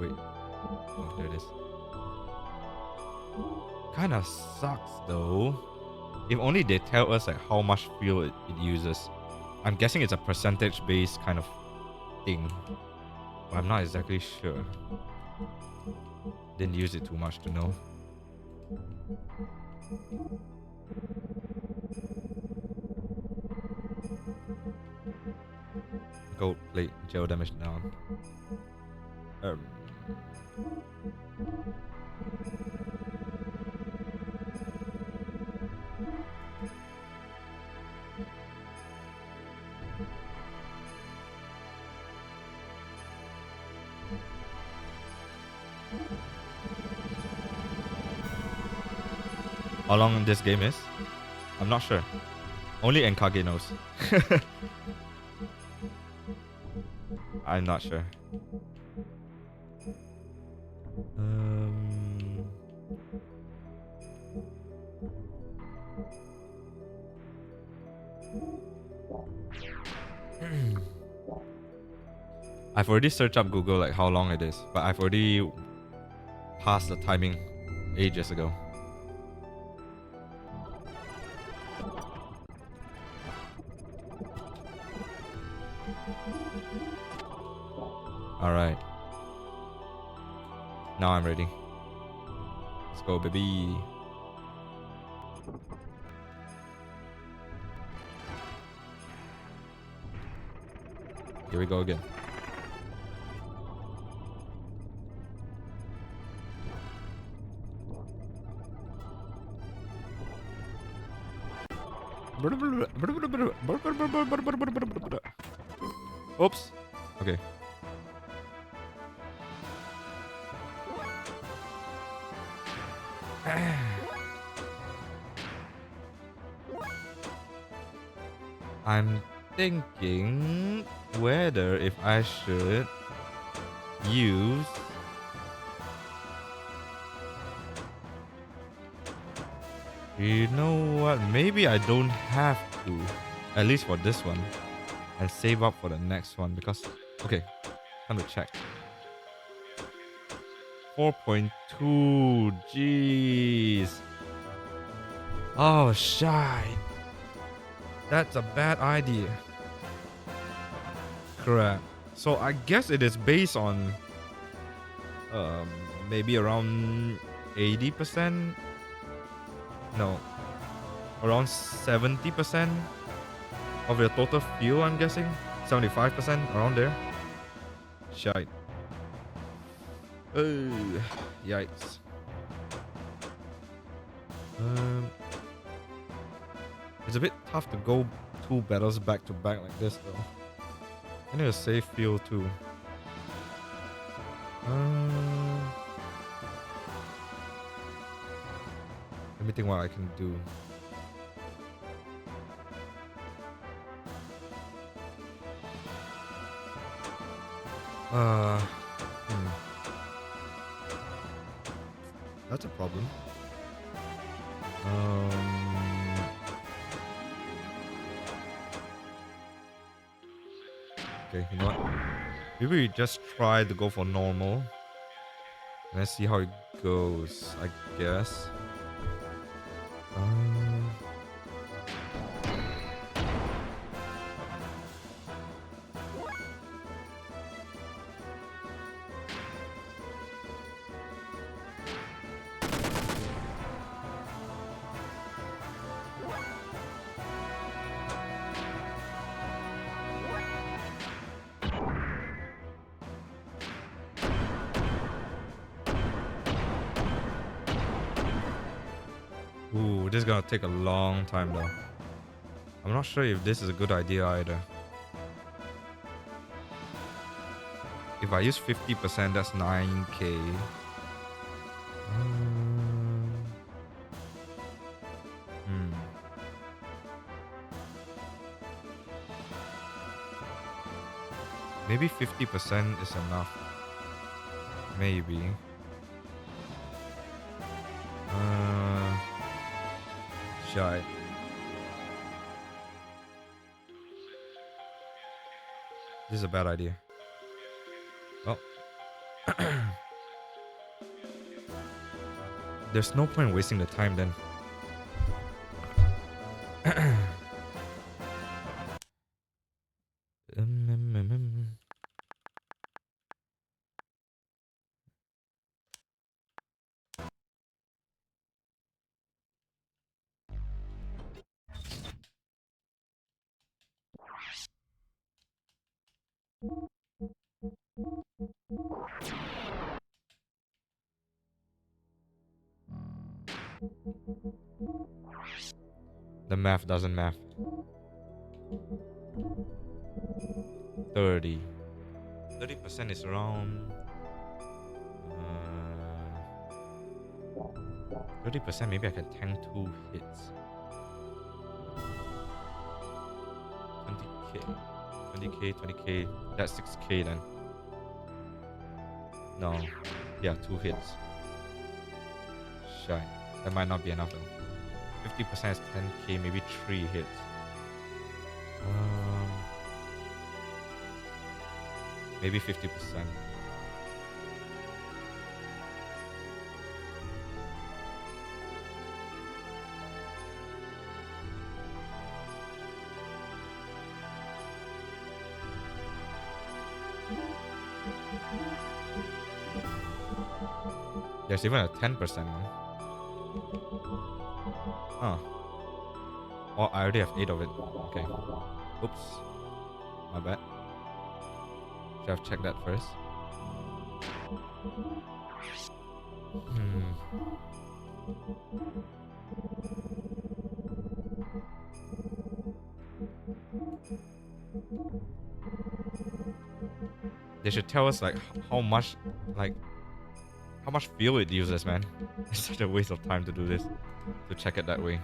Wait. Oh, there it is. Kinda sucks though. If only they tell us like how much fuel it uses. I'm guessing it's a percentage based kind of thing. But I'm not exactly sure. Didn't use it too much to know. Gold plate, gel damage down. How long this game is? I'm not sure. Only Nkage knows. I'm not sure. I've already searched up Google like how long it is, but I've already passed the timing ages ago. Alright. Now I'm ready. Let's go, baby. Here we go again. Oops. Okay. I'm thinking whether if I should use you know what, maybe I don't have to, at least for this one, and save up for the next one because okay, time to check. 4.2, jeez. Oh shite. That's a bad idea. Crap. So I guess it is based on maybe around 80%. No. Around 70% of your total fuel, I'm guessing. 75% around there. Shite. Oh, yikes. It's a bit tough to go 2 battles back to back like this though. I need to save fuel too. Let me think what I can do. Uh, that's a problem. Okay, you know what? Maybe we just try to go for normal. Let's see how it goes, I guess. Um, ooh, this is gonna take a long time though. I'm not sure if this is a good idea either. If I use 50%, that's 9k. Hmm. Maybe 50% is enough. Maybe. Shy. This is a bad idea. Well, there's no point wasting the time then. The math doesn't math. 30. 30% is around 30%. Maybe I can tank 2 hits. 20k. 20k, 20k. That's 6k then. No. Yeah, 2 hits. Shy. That might not be enough though. 50% is 10k, maybe 3 hits. Maybe 50%. There's even a 10% one. Huh. Oh, I already have 8 of it. Okay. Oops. My bad. Should have checked that first. They should tell us like how much fuel it uses, man. It's such a waste of time to do this. To check it that way.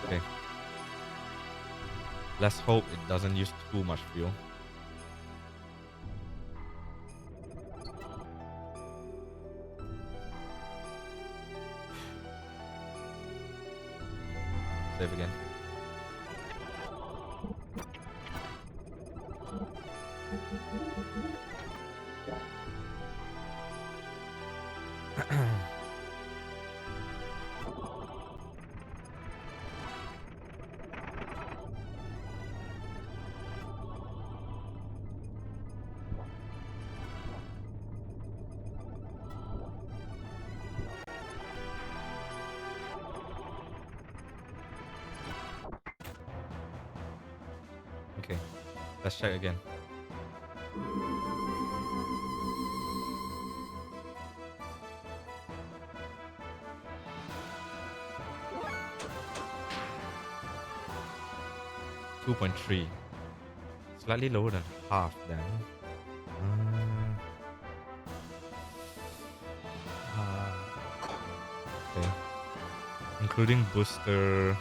Okay. Let's hope it doesn't use too much fuel. Save again. Okay, let's check again. $2.3. Slightly lower than half then. Okay. Including booster.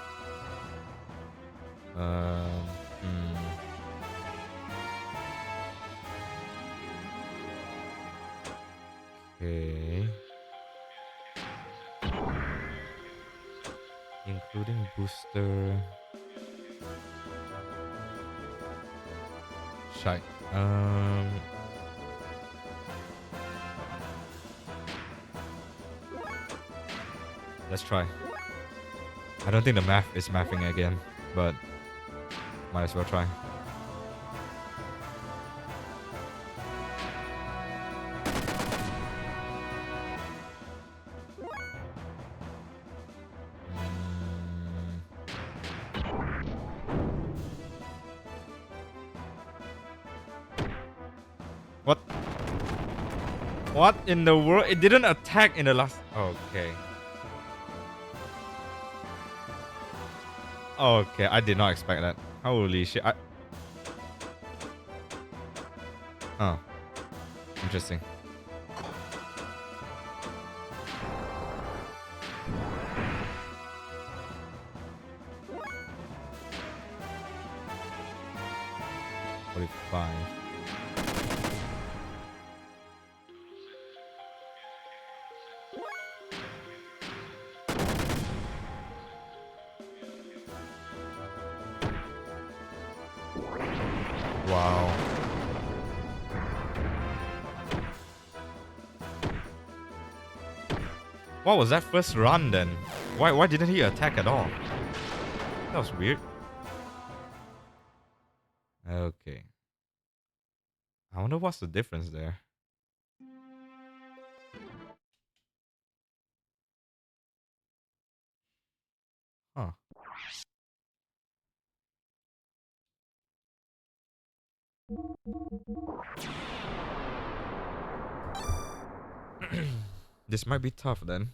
Um, hmm. Okay. Including booster. Shite. Let's try. I don't think the math is mathing again, but might as well try. What? What in the world? It didn't attack in the last... Okay. Okay, I did not expect that. Holy shit. Oh. Interesting. Wow. What was that first run then? Why didn't he attack at all? That was weird. Okay. I wonder what's the difference there. Huh. This might be tough then.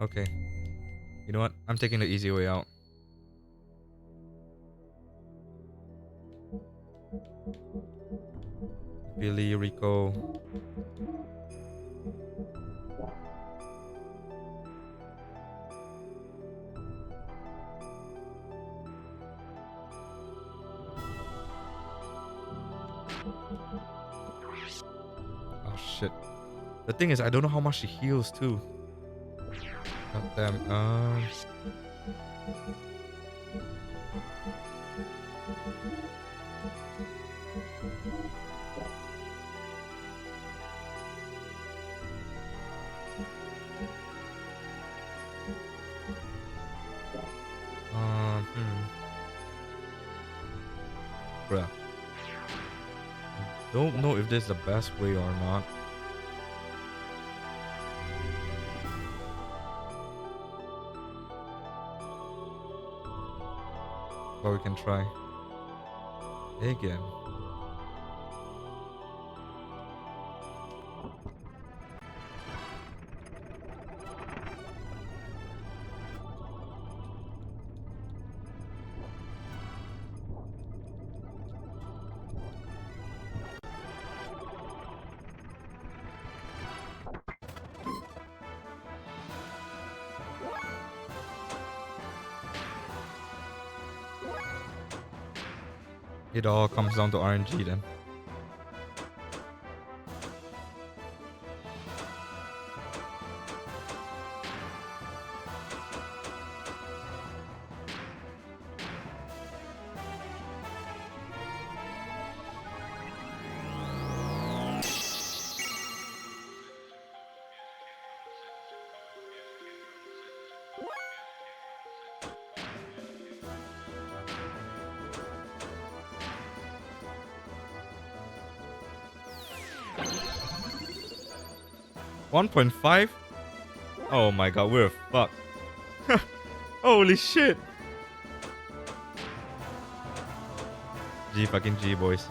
Okay. You know what? I'm taking the easy way out. Billy, Rico. Oh shit. The thing is, I don't know how much she heals too. God damn. Bruh. Don't know if this is the best way or not. But we can try. Again. It all comes down to RNG then. $1.5? Oh my god, we're fucked. Holy shit. G fucking G, boys.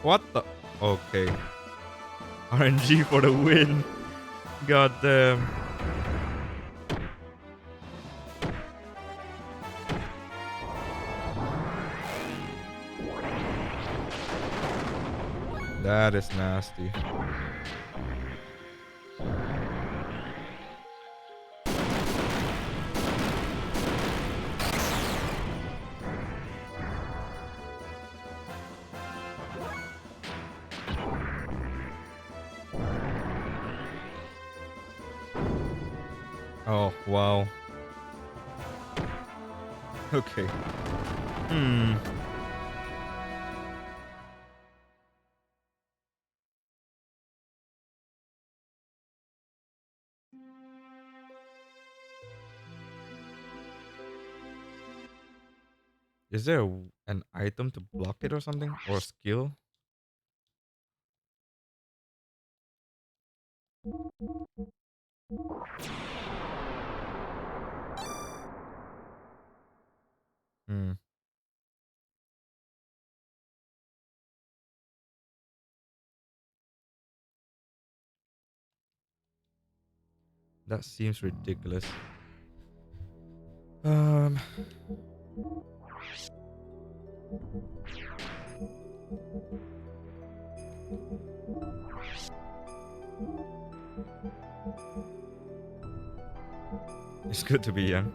What the? Okay. RNG for the win. God damn. That is nasty. Oh, wow. Okay. Hmm. Is there an item to block it or something? Or a skill? Hmm. That seems ridiculous. Um. It's good to be young.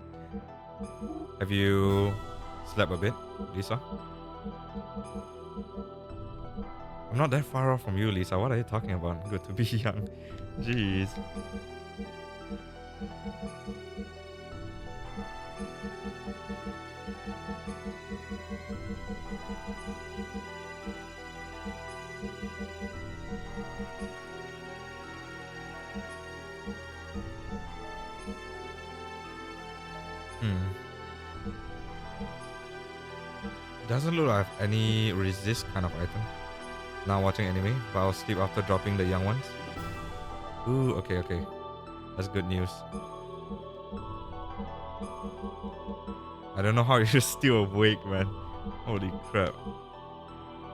Have you slept a bit, Lisa? I'm not that far off from you, Lisa. What are you talking about? Good to be young. Jeez. Hmm. Doesn't look like I have any resist kind of item. Now watching anime, but I'll sleep after dropping the young ones. Ooh, okay, okay. That's good news. I don't know how you're still awake, man. Holy crap.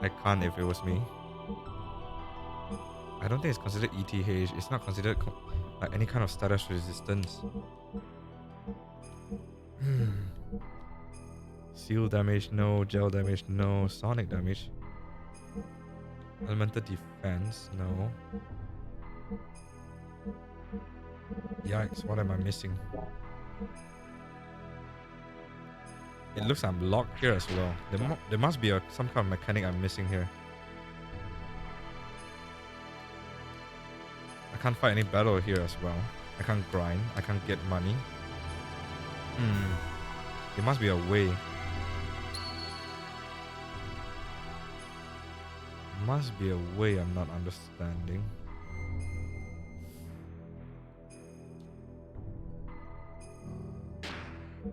I can't if it was me. I don't think it's considered ETH. It's not considered like any kind of status resistance. Seal damage, no. Gel damage, no. Sonic damage. Elemental defense, no. Yikes, what am I missing? It looks I'm locked here as well. There must be some kind of mechanic I'm missing here. I can't fight any battle here as well. I can't grind. I can't get money. There must be a way. Must be a way I'm not understanding.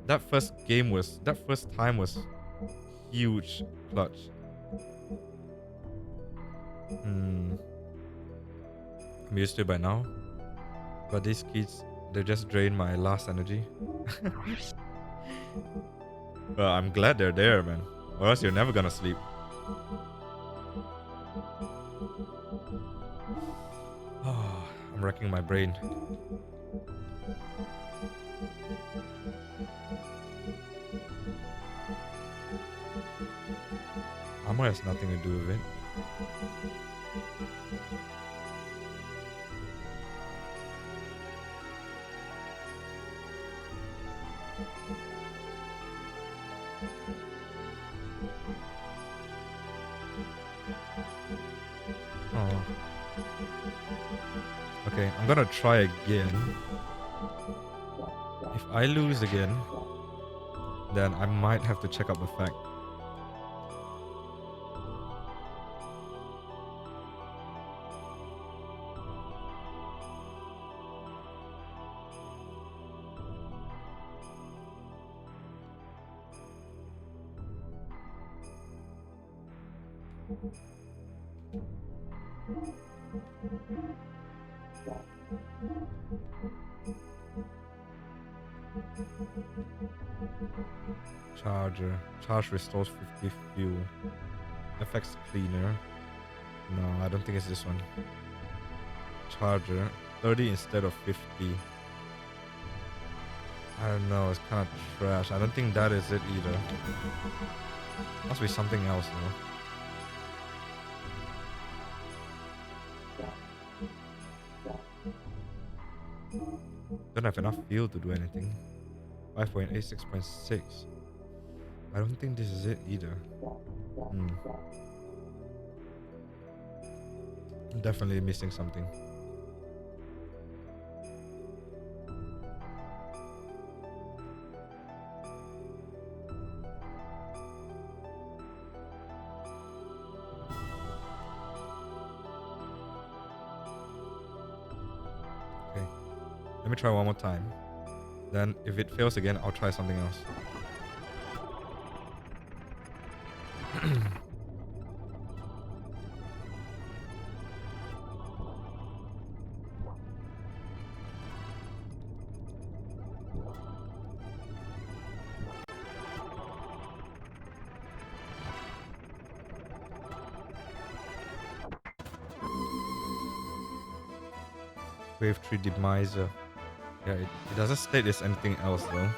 That first time was huge clutch. I'm used to it by now. But these kids, they just drain my last energy. Well, I'm glad they're there, man. Or else you're never gonna sleep. Oh, I'm wrecking my brain. Armor has nothing to do with it. Oh. Okay, I'm gonna try again. If I lose again, then I might have to check out the fact. Charger. Charge restores 50 fuel. Affects cleaner. No, I don't think it's this one. Charger. 30 instead of 50. I don't know, it's kind of trash. I don't think that is it either. Must be something else though. Don't have enough fuel to do anything. 5.8, 6.6. I don't think this is it either. I'm definitely missing something. Okay. Let me try one more time. Then if it fails again, I'll try something else. Wave 3 Demiser. Yeah, it doesn't state there's anything else though.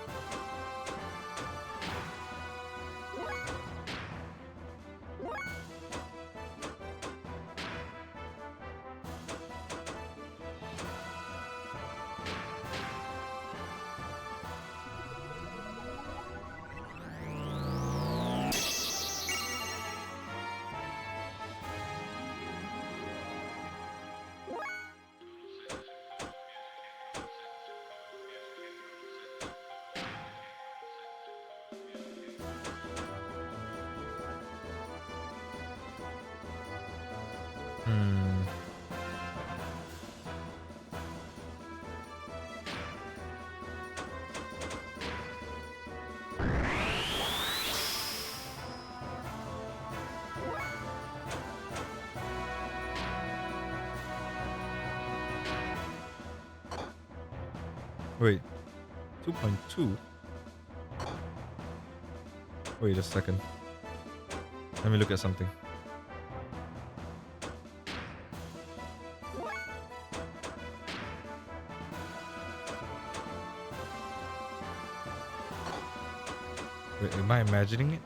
Wait, 2.2? Wait a second. Let me look at something. Wait, am I imagining it?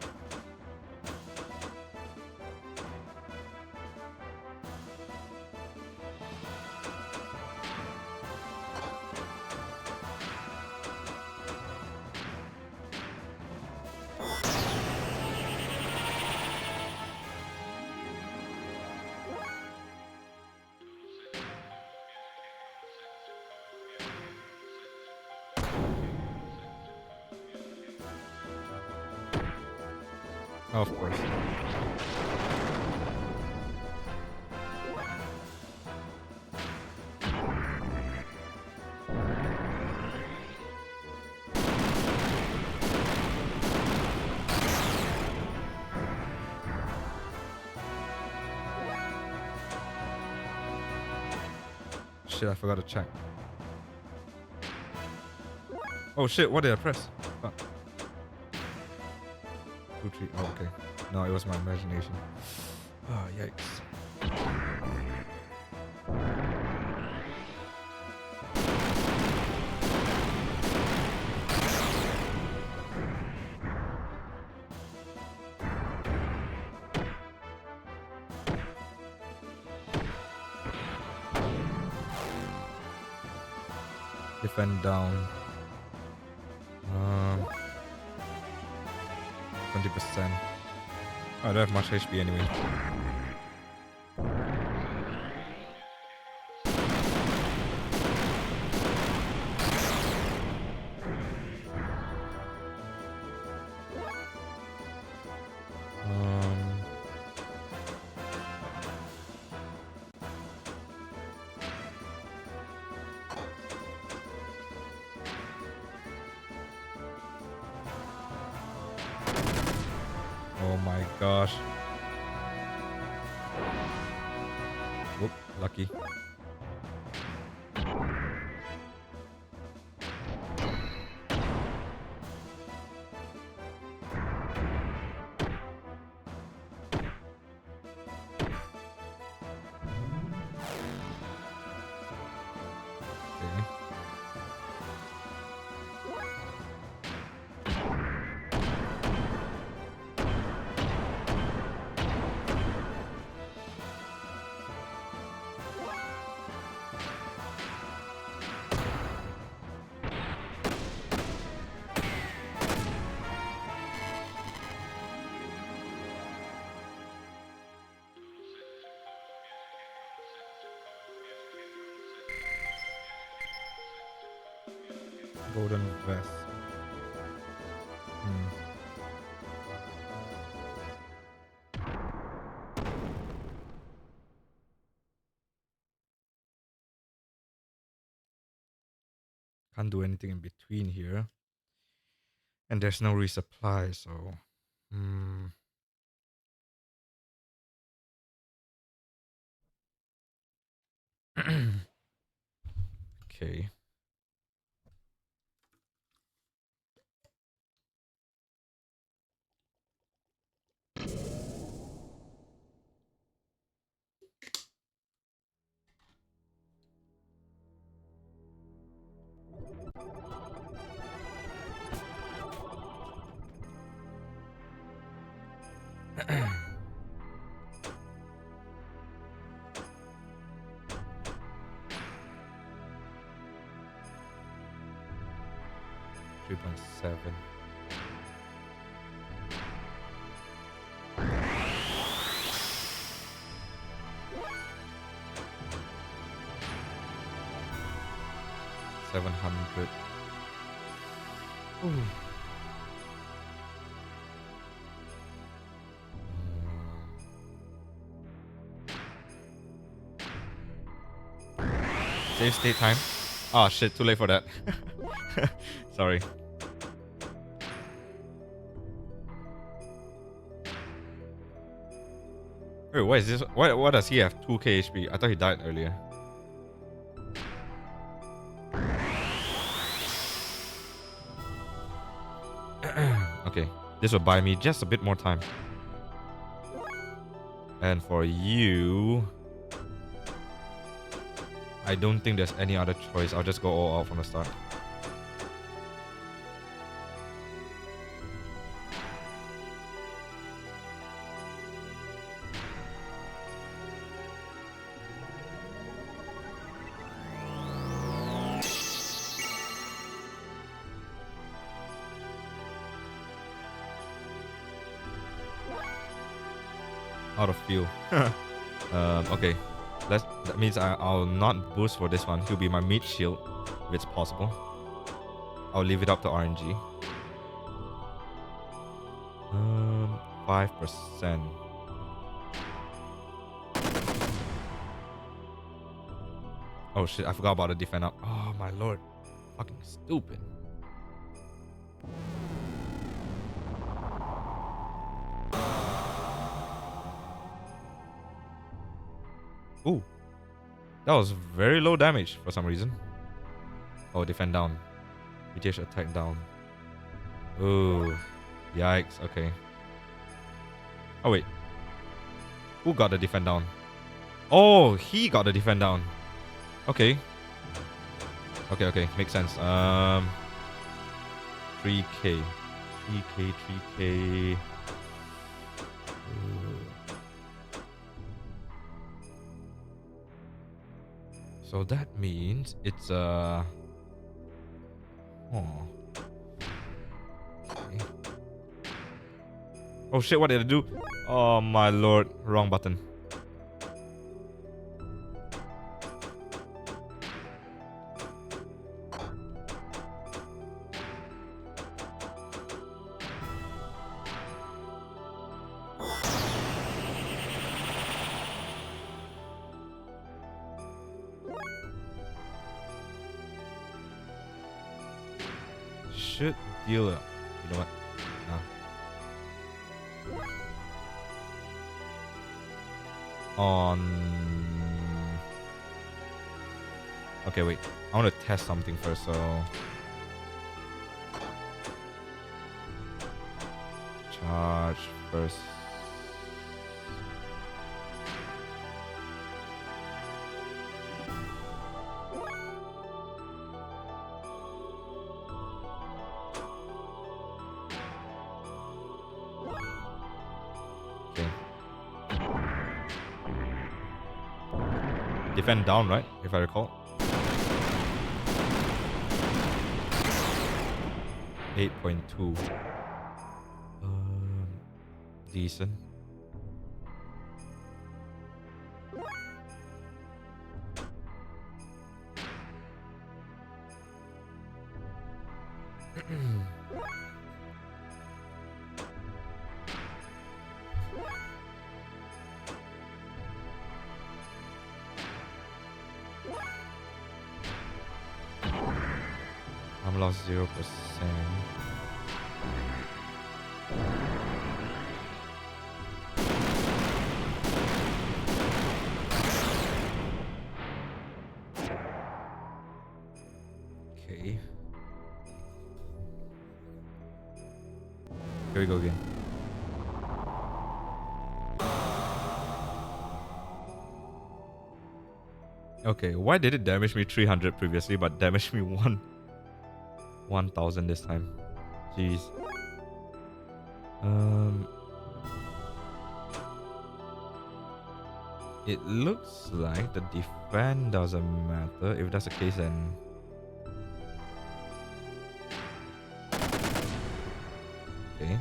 Oh, of course. Shit, I forgot to check. Oh shit, what did I press? Oh. 2, 3. Oh, okay. No, it was my imagination. Oh, yikes. Defend down. 20%. Oh, I don't have much HP anyway. Oh my gosh. Whoop, lucky. Golden vest. Can't do anything in between here. And there's no resupply, so... Okay. $3.7. $700. Ooh. Save state time. Oh shit, too late for that. Sorry. Wait, what is this? What does he have? 2k HP. I thought he died earlier. Okay, this will buy me just a bit more time. And for you, I don't think there's any other choice. I'll just go all out from the start. Out of fuel. Okay. That means I'll not boost for this one. He'll be my meat shield if it's possible. I'll leave it up to RNG. 5%. Oh shit, I forgot about the defend up. Oh my lord. Fucking stupid. Ooh. That was very low damage for some reason. Oh, defend down. BTH attack down. Ooh. Yikes, okay. Oh wait. Who got the defend down? Oh, he got the defend down. Okay. Okay, makes sense. 3k. 3k. So that means it's okay. Oh shit, what did I do? Oh my lord, wrong button. Should deal it. You know what? On. Okay, wait. I want to test something first, so. Charge first. Defend down, right? If I recall. 8.2. Decent. I'm lost 0%. Okay. Here we go again. Okay, why did it damage me 300 previously but damage me 1000 this time? Jeez. It looks like the defend doesn't matter. If that's the case, then okay.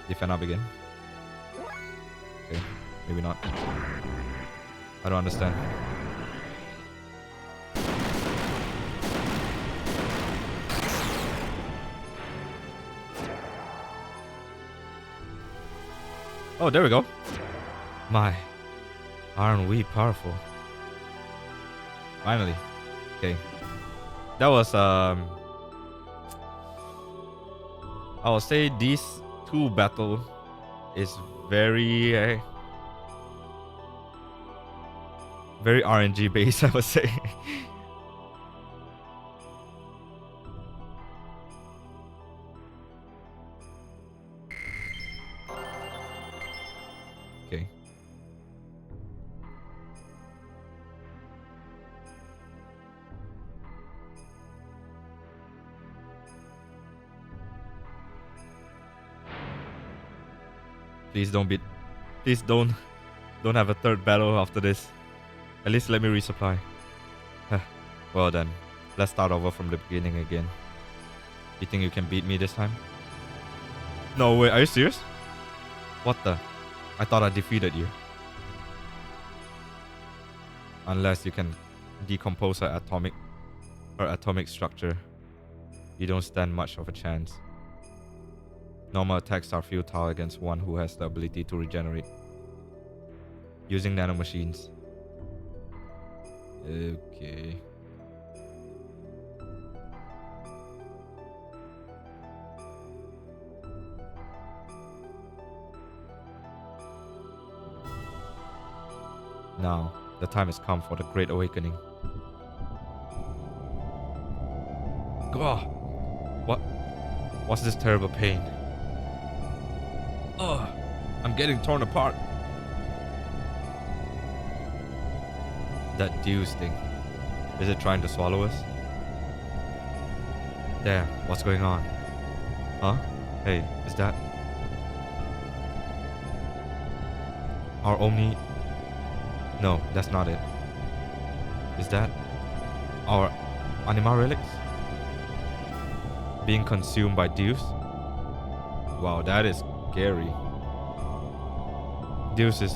Defend up again. Okay, maybe not. I don't understand. Oh, there we go. My, aren't we powerful? Finally. Okay. That was I will say these two battle is very very RNG based, I would say. Okay. Please don't have a third battle after this. At least let me resupply. Well then, let's start over from the beginning again. You think you can beat me this time? No way, are you serious? What the? I thought I defeated you. Unless you can decompose her atomic structure, you don't stand much of a chance. Normal attacks are futile against one who has the ability to regenerate. Using nanomachines. Okay. Now, the time has come for the Great Awakening. What's this terrible pain? Ugh, I'm getting torn apart. That Deus thing. Is it trying to swallow us? There, what's going on? Huh? Hey, is that our Omni? No, that's not it. Is that our Anima relics? Being consumed by Deus? Wow, that is scary. Deus is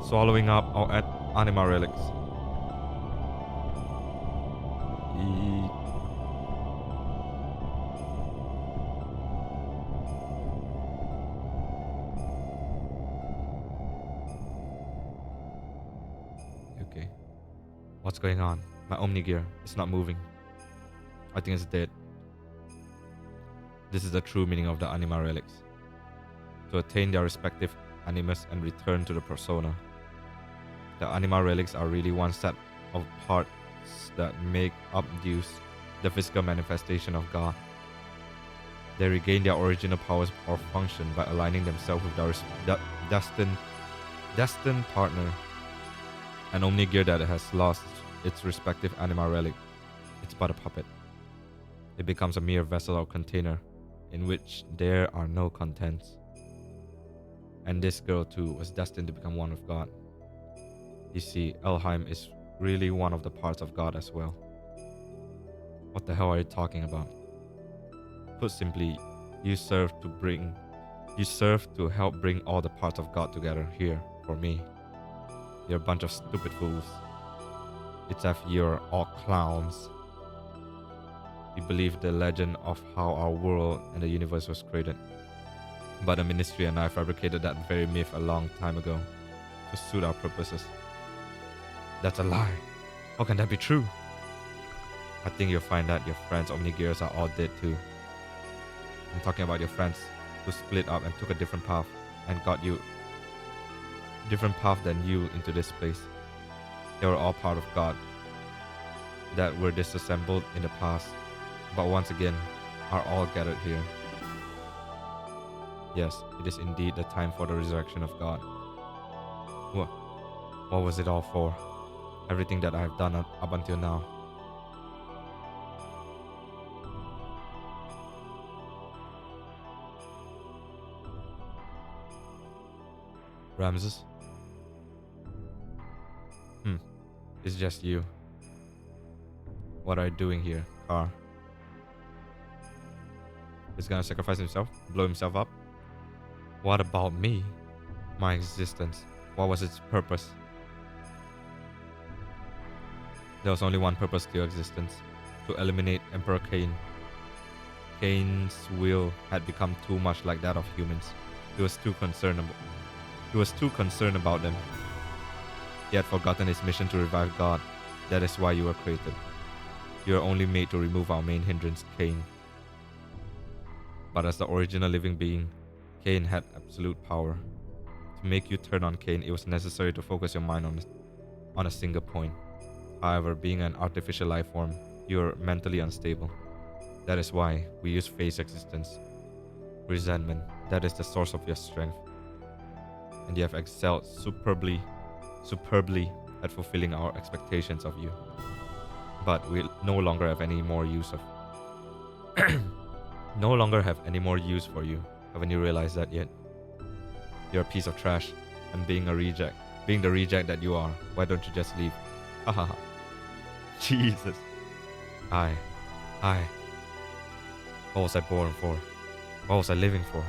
swallowing up our Anima relics. Okay. What's going on? My Omni gear is not moving. I think it's dead. This is the true meaning of the Anima relics. To attain their respective animus and return to the persona. The Anima relics are really one set of parts that make up Deus, the physical manifestation of God. They regain their original powers or function by aligning themselves with their destined partner. An Omni gear that has lost its respective Anima relic, it's but a puppet. It becomes a mere vessel or container in which there are no contents. And this girl too was destined to become one with God. You see, Elheim is really one of the parts of God as well. What the hell are you talking about? Put simply, you serve to help bring all the parts of God together here for me. You're a bunch of stupid fools. It's as if you're all clowns. He believed the legend of how our world and the universe was created. But the ministry and I fabricated that very myth a long time ago to suit our purposes. That's a lie. How can that be true? I think you'll find that your friends Omnigears are all dead too. I'm talking about your friends who split up and took a different path and got you different path than you into this place. They were all part of God that were disassembled in the past, but once again are all gathered here. Yes, it is indeed the time for the resurrection of God. What was it all for? Everything that I have done up until now. Ramses? It's just you. What are you doing here, Car? He's gonna sacrifice himself? Blow himself up? What about me? My existence? What was its purpose? There was only one purpose to your existence. To eliminate Emperor Cain. Cain's will had become too much like that of humans. He was too concerned about them. He had forgotten his mission to revive God. That is why you were created. You are only made to remove our main hindrance, Cain. But as the original living being, Cain had absolute power. To make you turn on Cain, it was necessary to focus your mind on a single point. However, being an artificial life form, you are mentally unstable. That is why we use face existence. Resentment, that is the source of your strength. And you have excelled superbly at fulfilling our expectations of you. But we no longer have any more use of no longer have any more use for you. Haven't you realized that yet? You're a piece of trash, and being the reject that you are, why don't you just leave? Hahaha. Jesus. I. What was I born for? What was I living for?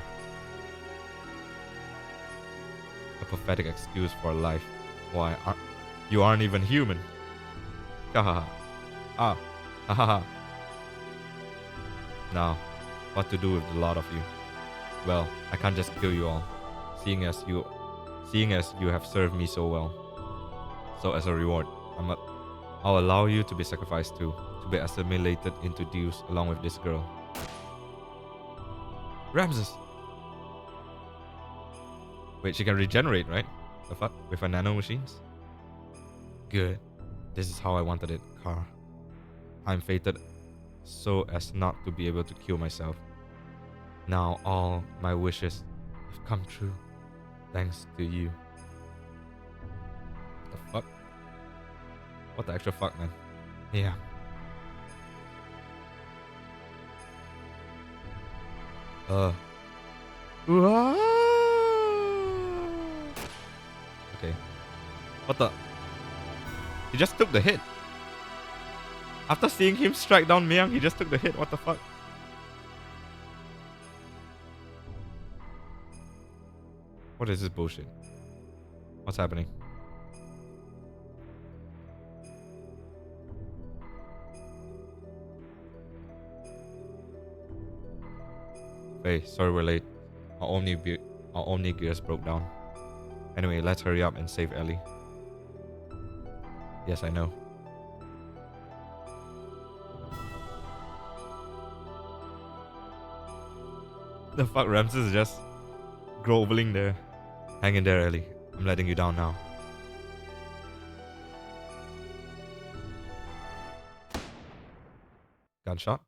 A pathetic excuse for a life. Why, you aren't even human. Hahaha. Hahaha. Now, what to do with the lot of you? Well, I can't just kill you all, seeing as you have served me so well. So as a reward, I'll allow you to be sacrificed too, to be assimilated into Deus along with this girl. Ramses! Wait, she can regenerate, right? The fuck? With her nano machines? Good. This is how I wanted it, Car. I'm fated so as not to be able to kill myself. Now all my wishes have come true, thanks to you. What the fuck? What the actual fuck, man? Yeah. Okay. What the? He just took the hit. After seeing him strike down Myung, he just took the hit. What the fuck? What is this bullshit? What's happening? Hey, sorry we're late. Our Omni gears broke down. Anyway, let's hurry up and save Ellie. Yes, I know. The fuck, Ramses is just groveling there. Hang in there, Ellie. I'm letting you down now. Gunshot?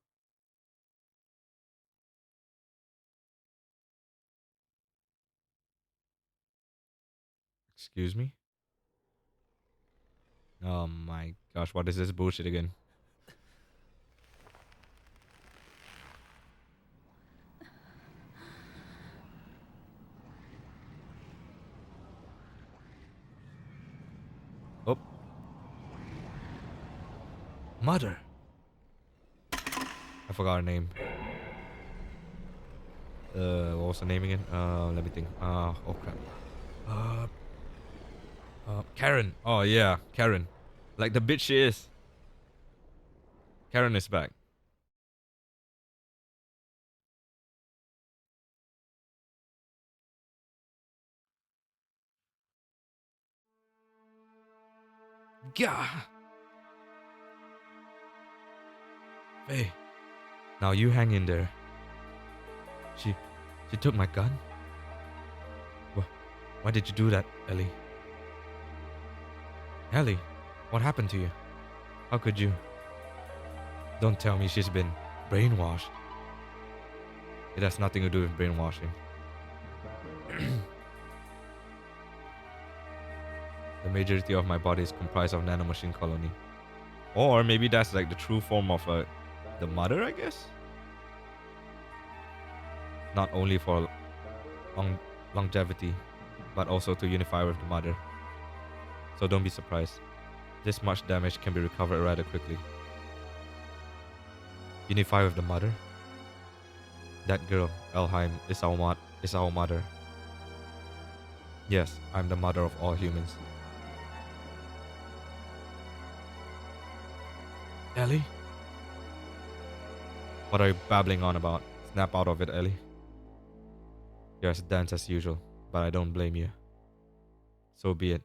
Excuse me? Oh my gosh, what is this bullshit again? Oh. Mother. I forgot her name. What was her name again? Let me think. Oh crap. Karen. Oh yeah, Karen. Like the bitch she is. Karen is back. Gah! Faye, now you hang in there. She took my gun? Why did you do that, Ellie? Ellie, what happened to you? How could you? Don't tell me she's been brainwashed. It has nothing to do with brainwashing. The majority of my body is comprised of nanomachine colony. Or maybe that's like the true form of the mother, I guess? Not only for longevity, but also to unify with the mother. So don't be surprised. This much damage can be recovered rather quickly. Unify with the mother? That girl, Elheim, is our mother. Yes, I'm the mother of all humans. Ellie? What are you babbling on about? Snap out of it, Ellie. You're as dense as usual, but I don't blame you. So be it.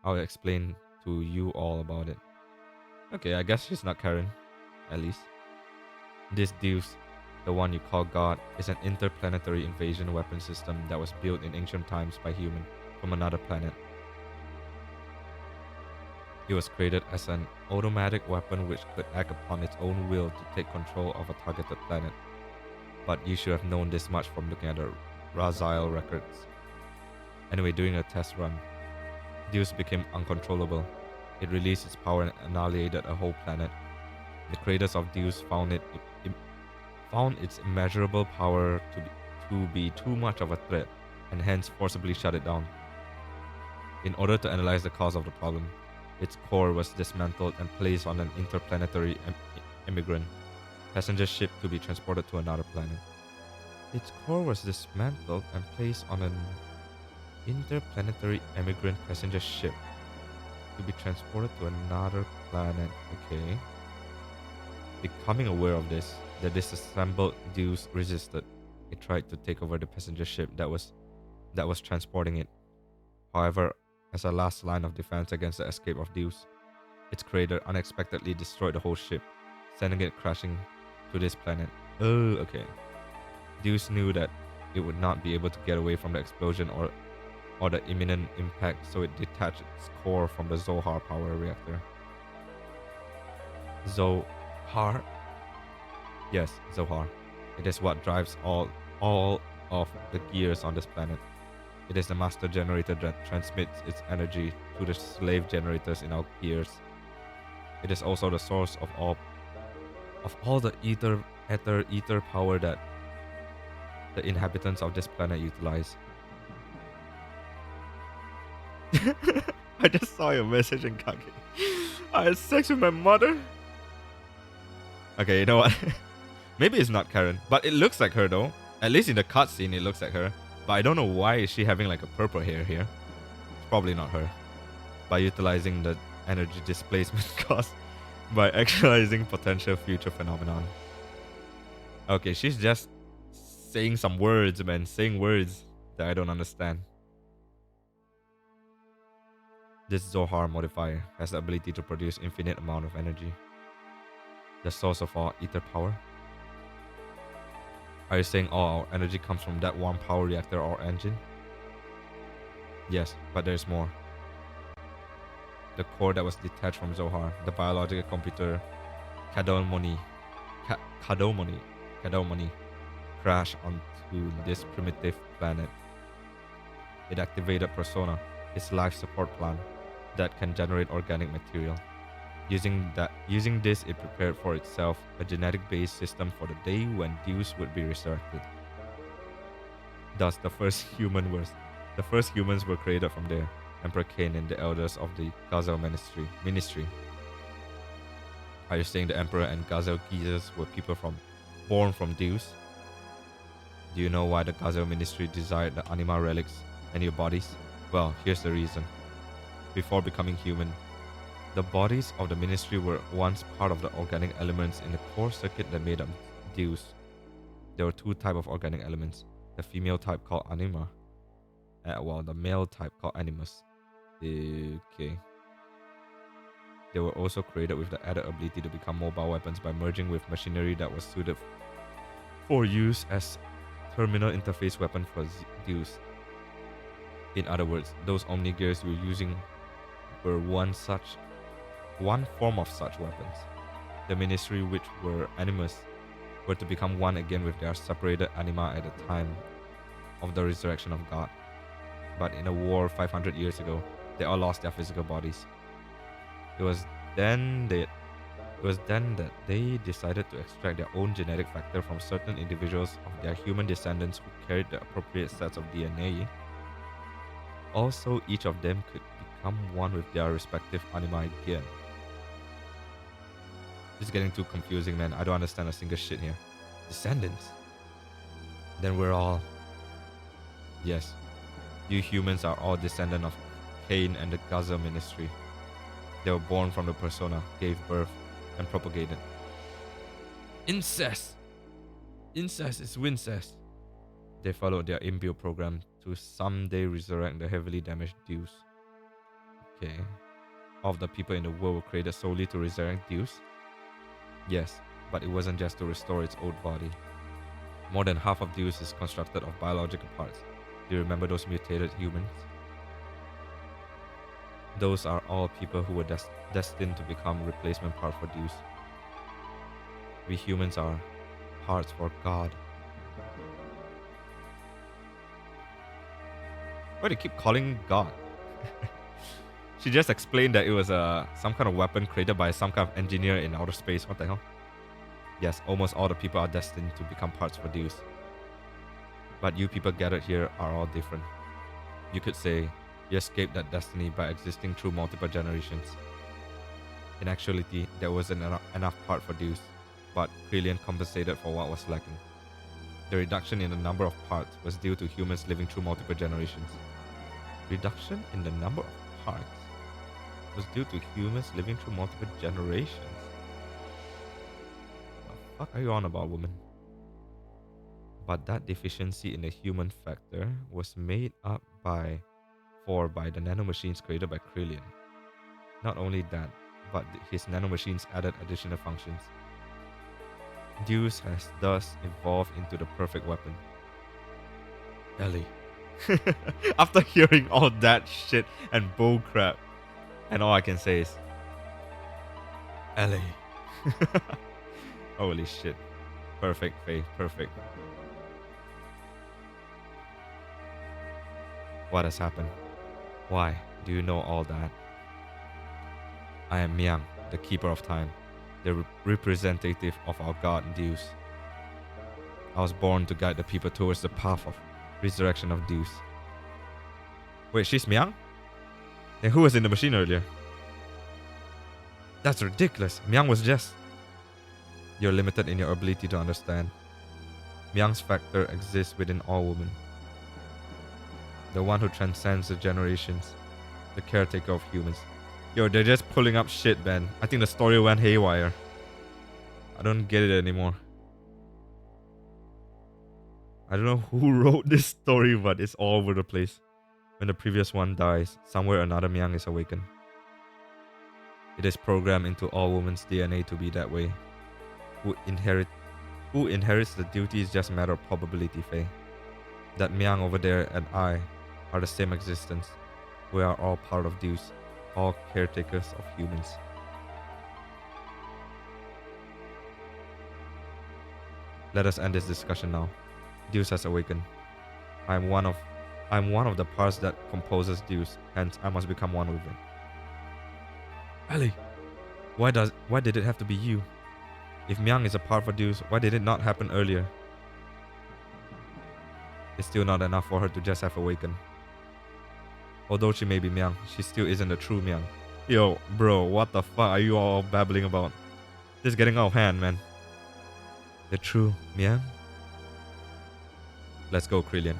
I'll explain to you all about it. Okay, I guess she's not Karen. At least. This Deus, the one you call God, is an interplanetary invasion weapon system that was built in ancient times by humans from another planet. It was created as an automatic weapon which could act upon its own will to take control of a targeted planet. But you should have known this much from looking at the Raziel records. Anyway, during a test run, Deus became uncontrollable. It released its power and annihilated a whole planet. The creators of Deus found its immeasurable power to be too much of a threat, and hence forcibly shut it down. In order to analyze the cause of the problem, its core was dismantled and placed on an interplanetary immigrant passenger ship to be transported to another planet. Its core was dismantled and placed on an interplanetary immigrant passenger ship to be transported to another planet. Okay. Becoming aware of this, the disassembled Deus resisted. It tried to take over the passenger ship that was transporting it. However, as a last line of defense against the escape of Deus, its creator unexpectedly destroyed the whole ship, sending it crashing to this planet. Oh, okay. Deus knew that it would not be able to get away from the explosion or the imminent impact, so it detached its core from the Zohar power reactor. Zohar? Yes, Zohar. It is what drives all of the gears on this planet. It is the master generator that transmits its energy to the slave generators in our gears. It is also the source of all the ether power that the inhabitants of this planet utilize. I just saw your message in Kage. I had sex with my mother. Okay, you know what? Maybe it's not Karen, but it looks like her though. At least in the cutscene, it looks like her. But I don't know why is she having like a purple hair here. It's probably not her. By utilizing the energy displacement caused by actualizing potential future phenomenon. Okay, she's just saying some words, man. Saying words that I don't understand. This Zohar modifier has the ability to produce infinite amount of energy. The source of all ether power. Are you saying all our energy comes from that one power reactor or engine? Yes, but there's more. The core that was detached from Zohar, the biological computer Kadomoni, crashed onto this primitive planet. It activated Persona, its life support plan that can generate organic material. Using this, it prepared for itself a genetic-based system for the day when Deus would be resurrected. Thus, the first humans were created from there. Emperor Cain and the elders of the Gazel ministry. Are you saying the Emperor and Gazel Geezers were people born from Deus? Do you know why the Gazel ministry desired the anima relics and your bodies? Well, here's the reason. Before becoming human, the bodies of the ministry were once part of the organic elements in the core circuit that made up Deus. There were two types of organic elements, the female type called anima, while the male type called animus. Okay. They were also created with the added ability to become mobile weapons by merging with machinery that was suited for use as terminal interface weapon for Zeus. In other words, those Omnigears we were using were one form of such weapons. The ministry, which were animus, were to become one again with their separated anima at the time of the resurrection of God. But in a war 500 years ago, they all lost their physical bodies. It was then that they decided to extract their own genetic factor from certain individuals of their human descendants who carried the appropriate sets of DNA. Also, each of them could become one with their respective anima again. This is getting too confusing, man. I don't understand a single shit here. Descendants? Then we're all... Yes, you humans are all descendant of Cain and the Gaza ministry. They were born from the persona, gave birth, and propagated. Incest! Incest is wincest. They followed their inbuilt program to someday resurrect the heavily damaged Deus. Okay. All of the people in the world were created solely to resurrect Deus? Yes, but it wasn't just to restore its old body. More than half of Deus is constructed of biological parts. Do you remember those mutated humans? Those are all people who were destined to become replacement part for Deus. We humans are parts for God. Why do you keep calling God? She just explained that it was some kind of weapon created by some kind of engineer in outer space. What the hell? Yes, almost all the people are destined to become parts for Deus. But you people gathered here are all different. You could say you escaped that destiny by existing through multiple generations. In actuality, there wasn't enough part for Deus, but Krelian compensated for what was lacking. The reduction in the number of parts was due to humans living through multiple generations. Reduction in the number of parts was due to humans living through multiple generations. What the fuck are you on about, woman? But that deficiency in the human factor was made up by the nanomachines created by Krelian. Not only that, but his nanomachines added additional functions. Deus has thus evolved into the perfect weapon. Ellie. After hearing all that shit and bullcrap, and all I can say is Ellie. Holy shit. Perfect, Faye, perfect. What has happened? Why do you know all that? I am Miang, the keeper of time, the representative of our god Deus. I was born to guide the people towards the path of resurrection of Deus. Wait, she's Miang? Then who was in the machine earlier? That's ridiculous. Miang was just... You're limited in your ability to understand. Miang's factor exists within all women. The one who transcends the generations. The caretaker of humans. Yo, they're just pulling up shit, man. I think the story went haywire. I don't get it anymore. I don't know who wrote this story, but it's all over the place. When the previous one dies, somewhere another Miang is awakened. It is programmed into all women's DNA to be that way. Who inherits the duty is just a matter of probability, Faye. That Miang over there and I are the same existence. We are all part of Deus, all caretakers of humans. Let us end this discussion now. Deus has awakened. I am one of the parts that composes Deus, hence I must become one with it. Ellie, why did it have to be you? If Miang is a part for Deus, why did it not happen earlier? It's still not enough for her to just have awakened. Although she may be Miang, she still isn't the true Miang. Yo, bro, what the fuck are you all babbling about? This is getting out of hand, man. The true Miang? Let's go, Krelian.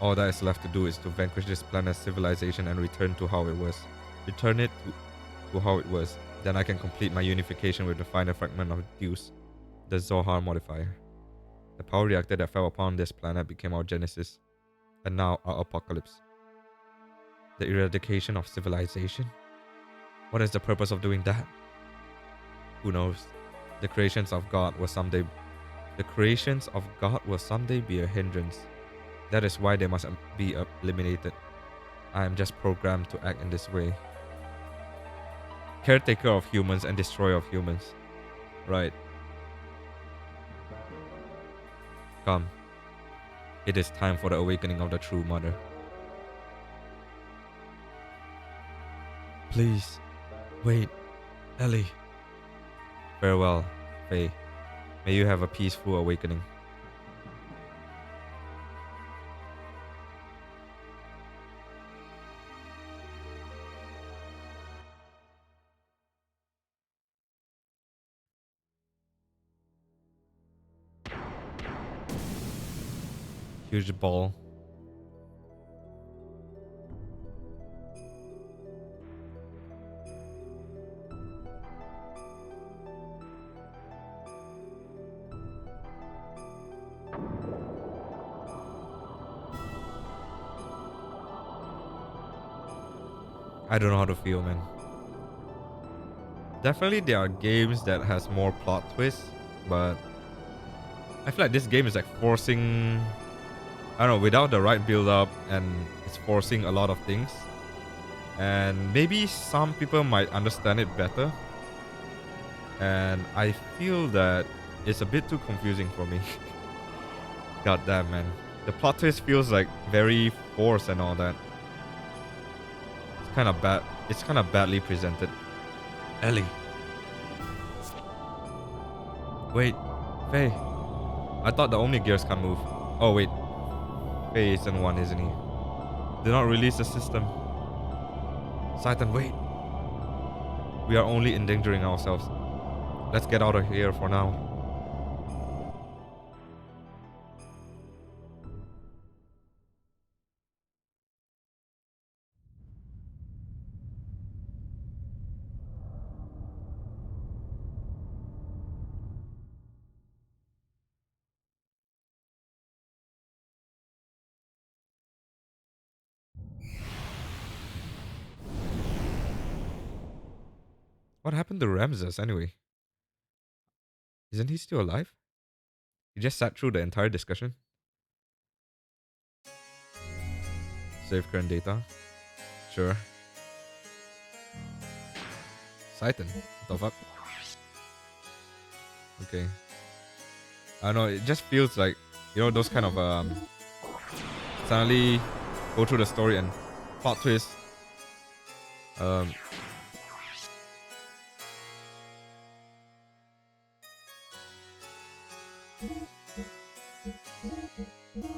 All that is left to do is to vanquish this planet's civilization and return to how it was. Return it to how it was. Then I can complete my unification with the final fragment of Deus, the Zohar modifier. The power reactor that fell upon this planet became our genesis, and now our apocalypse. The eradication of civilization? What is the purpose of doing that? Who knows? The creations of God will someday be a hindrance. That is why they must be eliminated. I am just programmed to act in this way. Caretaker of humans and destroyer of humans. Right. Come. It is time for the awakening of the true mother. Please. Wait. Ellie. Farewell, Faye. May you have a peaceful awakening. Huge ball. I don't know how to feel, man. Definitely there are games that has more plot twists, but I feel like this game is like forcing, I don't know, without the right build up, and it's forcing a lot of things. And maybe some people might understand it better. And I feel that it's a bit too confusing for me. God damn, man. The plot twist feels like very forced and all that. It's kind of bad. It's kind of badly presented. Ellie. Wait, Faye. I thought the Omni-Gears can move. Oh wait. Faye isn't one, isn't he? Do not release the system. Satan, wait. We are only endangering ourselves. Let's get out of here for now. What happened to Ramses anyway? Isn't he still alive? He just sat through the entire discussion. Save current data. Sure. Satan. What the fuck? Okay. I don't know, it just feels like, you know, those kind of suddenly go through the story and plot twist.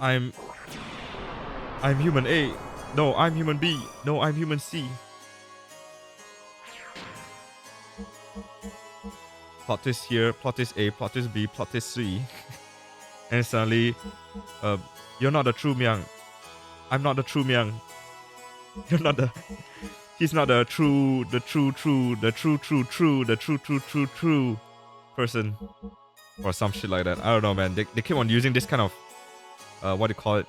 I'm human A. No, I'm human B. No, I'm human C. Plot twist here, plot twist A, plot twist B, plot twist C. And suddenly, you're not the true Myung. I'm not the true Myung. You're not the... He's not the true person. Or some shit like that. I don't know, man. They keep on using this kind of... what do you call it?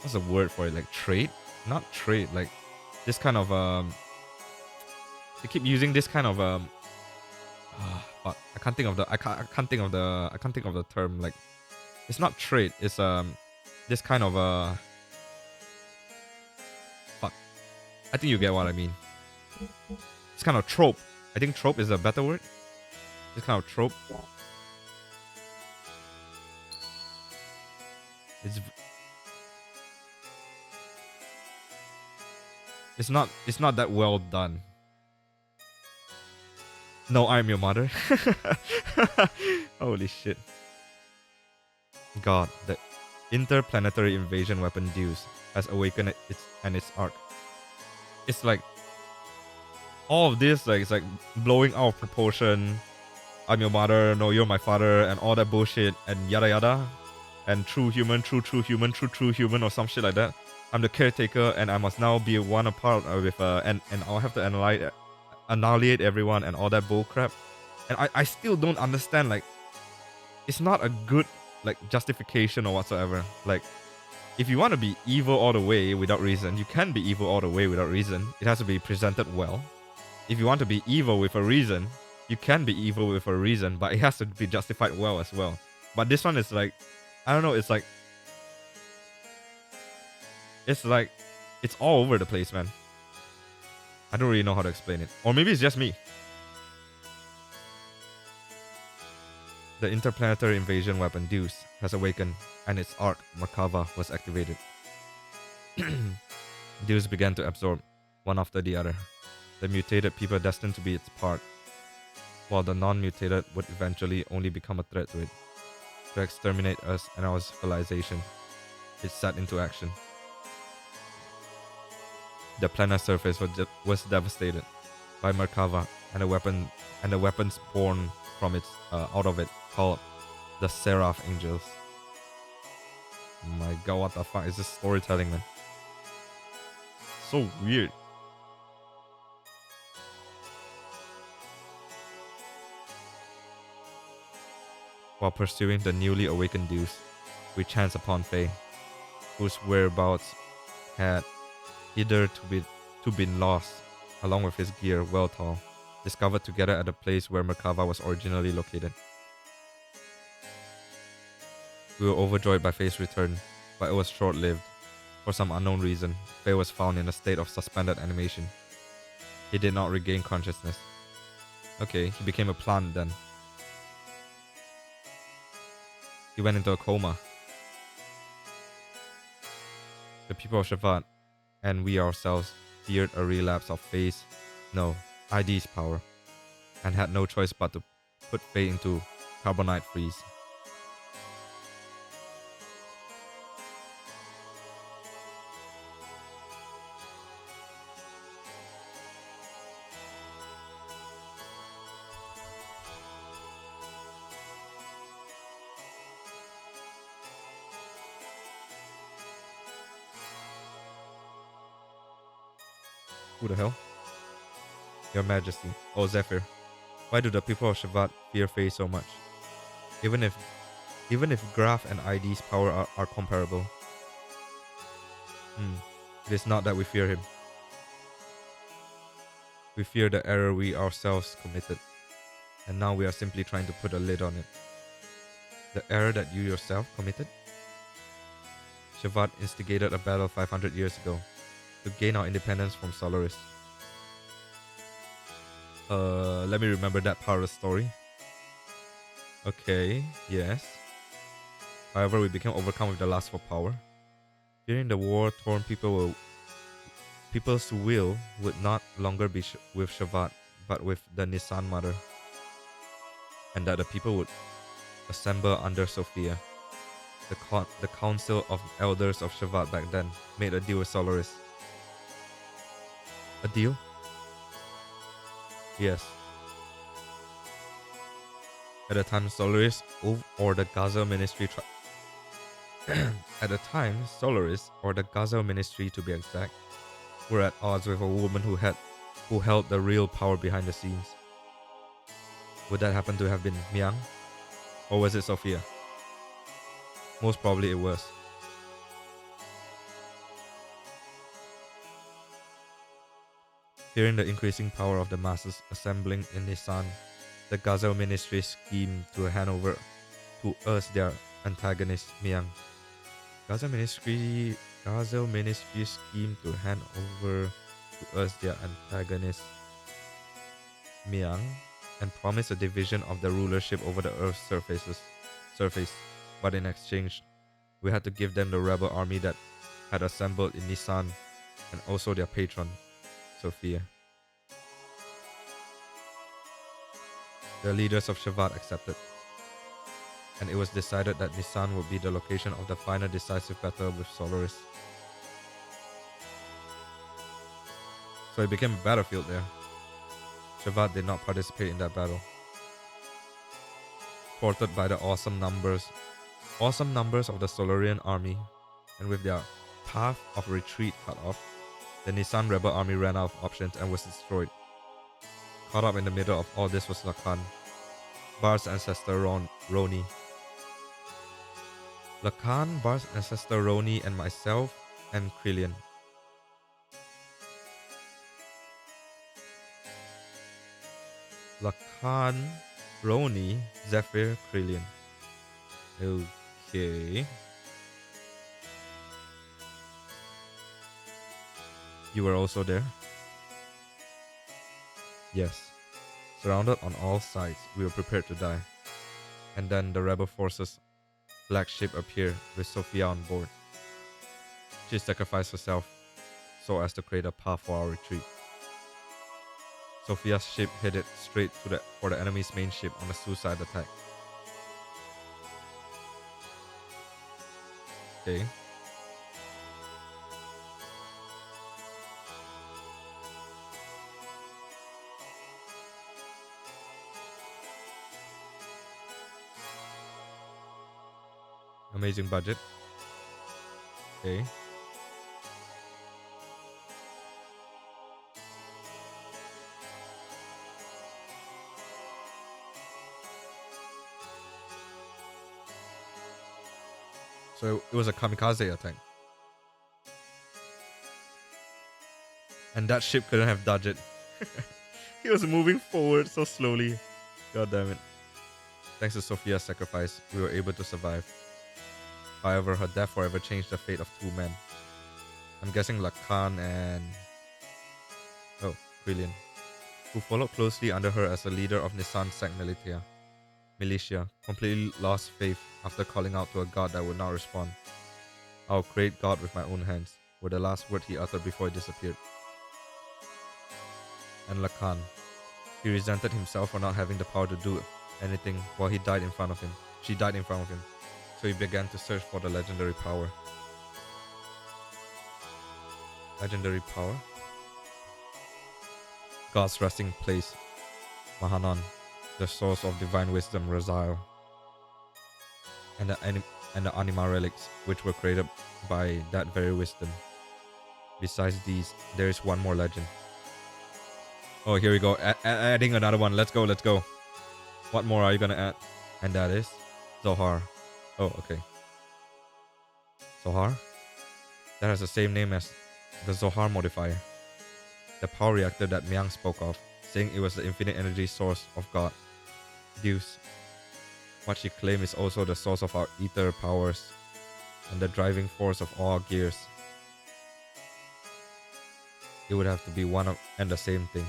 What's the word for it? Like trait? Not trait, like this kind of they keep using this kind of fuck, I can't think of the term. Like, it's not trait, it's this kind of fuck. I think you get what I mean. It's kind of trope. I think trope is a better word. This kind of trope. It's not that well done. No, I'm your mother. Holy shit. God, the interplanetary invasion weapon Deuce has awakened its arc. It's like all of this, like, it's like blowing out of proportion. I'm your mother, no, you're my father, and all that bullshit, and yada yada. And true human, true human, true human, or some shit like that. I'm the caretaker, and I must now be one apart with and I'll have to annihilate everyone and all that bullcrap. And I still don't understand, like, it's not a good, like, justification or whatsoever. Like, if you want to be evil all the way without reason, you can be evil all the way without reason. It has to be presented well. If you want to be evil with a reason, you can be evil with a reason, but it has to be justified well as well. But this one is like, I don't know, it's like it's all over the place, man. I don't really know how to explain it. Or maybe it's just me. The interplanetary invasion weapon Deuce has awakened, and its arc, Merkava, was activated. Deuce began to absorb, one after the other, the mutated people destined to be its part, while the non-mutated would eventually only become a threat to it. To exterminate us and our civilization, it set into action. The planet's surface was devastated by Merkava and the weapons born from its out of it, called the Seraph Angels. My god, what the fuck is this storytelling, man? So weird. While pursuing the newly awakened Deuce, we chance upon Faye, whose whereabouts had hitherto been lost, along with his gear, Weltall, discovered together at the place where Merkava was originally located. We were overjoyed by Faye's return, but it was short-lived. For some unknown reason, Faye was found in a state of suspended animation. He did not regain consciousness. Okay, he became a plant then. He went into a coma. The people of Shavat, and we ourselves, feared a relapse of Faye's, no, ID's power, and had no choice but to put Faye into carbonite freeze. Who the hell? Your Majesty, O Zephyr, why do the people of Shavat fear Faye so much? Even if Graph and ID's power are comparable. It is not that we fear him. We fear the error we ourselves committed, and now we are simply trying to put a lid on it. The error that you yourself committed? Shavat instigated a battle 500 years ago to gain our independence from Solaris. Let me remember that part of the story. Okay, yes. However, we became overcome with the lust for power. During the war-torn people's will would not longer be with Shavat, but with the Nisan Mother, and that the people would assemble under Sophia. The Council of Elders of Shavat back then made a deal with Solaris. A deal? Yes. At the time, Solaris or the Gazel Ministry at the time, Solaris or the Gazel Ministry, to be exact, were at odds with a woman who held the real power behind the scenes. Would that happen to have been Miang? Or was it Sophia? Most probably it was. Fearing the increasing power of the masses assembling in Nisan, the Gazel Ministry schemed to hand over to us their antagonist Miang. Gazel Ministry schemed to hand over to us their antagonist Miang and promised a division of the rulership over the Earth's surface. But in exchange, we had to give them the rebel army that had assembled in Nisan and also their patron, Sophia. The leaders of Shavat accepted, and it was decided that Nisan would be the location of the final decisive battle with Solaris. So it became a battlefield there. Shavat did not participate in that battle. Thwarted by the awesome numbers of the Solarian army, and with their path of retreat cut off, the Nisan rebel army ran out of options and was destroyed. Caught up in the middle of all this was Lacan, Bar's ancestor Roni. Lacan, Bar's ancestor Roni, and myself, and Krillian. Lacan, Roni, Zephyr, Krillian. Okay. You were also there? Yes. Surrounded on all sides, we were prepared to die. And then the rebel forces' flagship appeared with Sophia on board. She sacrificed herself so as to create a path for our retreat. Sophia's ship headed straight for the enemy's main ship on a suicide attack. Okay. Amazing budget. Okay. So it was a kamikaze attack. And that ship couldn't have dodged it. He was moving forward so slowly. God damn it. Thanks to Sophia's sacrifice, we were able to survive. However, her death forever changed the fate of two men. I'm guessing Lacan and... oh, Brilliant. Who followed closely under her as a leader of Nissan's sect militia, completely lost faith after calling out to a god that would not respond. "I'll create God with my own hands," were the last words he uttered before he disappeared. And Lacan. He resented himself for not having the power to do anything while he died in front of him. She died in front of him. So he began to search for the legendary power. Legendary power? God's resting place, Mahanon, the source of divine wisdom, Razile, and the anima relics, which were created by that very wisdom. Besides these, there is one more legend. Oh, here we go. Adding another one. Let's go, let's go. What more are you gonna add? And that is Zohar. Oh, okay. Zohar? That has the same name as the Zohar modifier, the power reactor that Myang spoke of, saying it was the infinite energy source of God, Deus. What she claimed is also the source of our ether powers and the driving force of all gears. It would have to be one and the same thing.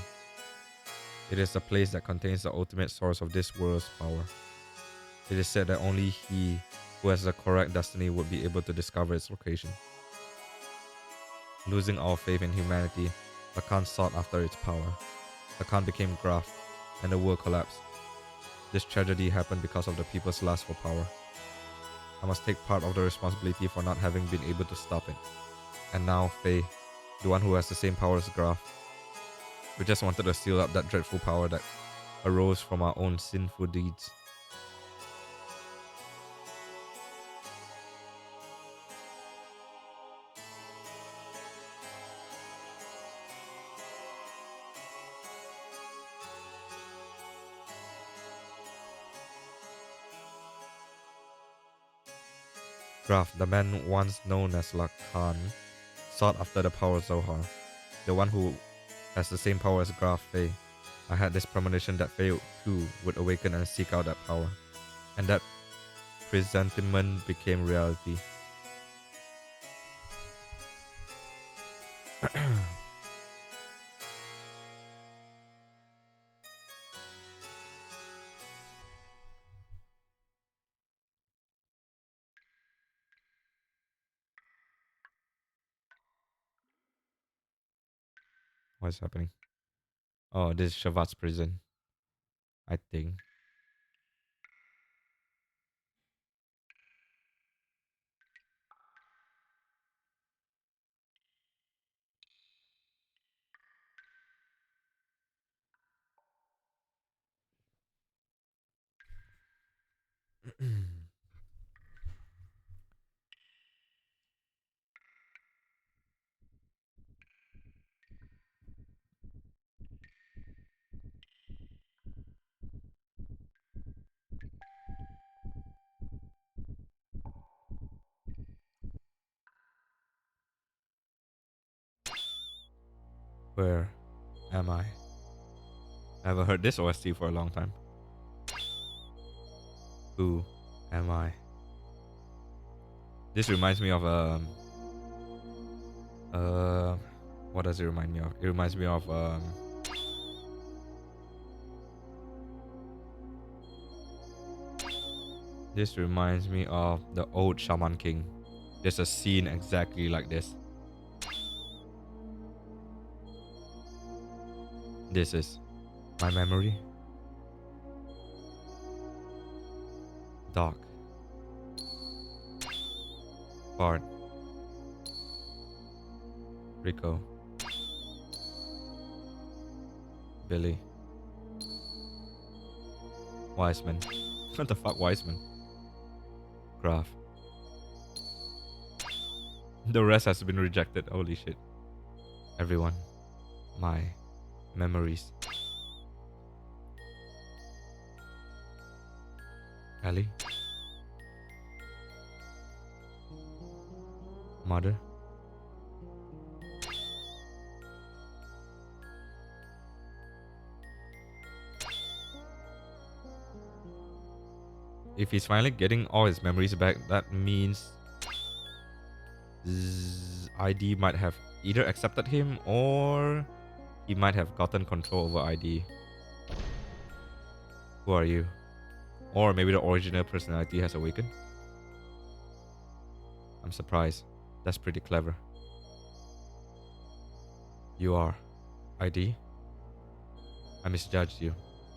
It is the place that contains the ultimate source of this world's power. It is said that only he who has the correct destiny would be able to discover its location. Losing all faith in humanity, Lacan sought after its power. Lacan became Graf, and the world collapsed. This tragedy happened because of the people's lust for power. I must take part of the responsibility for not having been able to stop it. And now, Faye, the one who has the same power as Graf, we just wanted to seal up that dreadful power that arose from our own sinful deeds. Graf, the man once known as Lacan, sought after the power of Zohar, the one who has the same power as Graf Faye. I had this premonition that Faye too would awaken and seek out that power, and that presentiment became reality. What's happening? Oh, this is Shavat's prison, I think. Where am I? I haven't heard this OST for a long time. Who am I? This reminds me of what does it remind me of? It reminds me of this reminds me of the old Shaman King. There's a scene exactly like this. This is my memory. Doc. Bart. Rico. Billy. Wiseman. What the fuck, Wiseman? Graf. The rest has been rejected. Holy shit. Everyone. My memories. Ellie. Mother. If he's finally getting all his memories back, that means ID might have either accepted him or he might have gotten control over ID. Who are you? Or maybe the original personality has awakened? I'm surprised. That's pretty clever. You are ID? I misjudged you.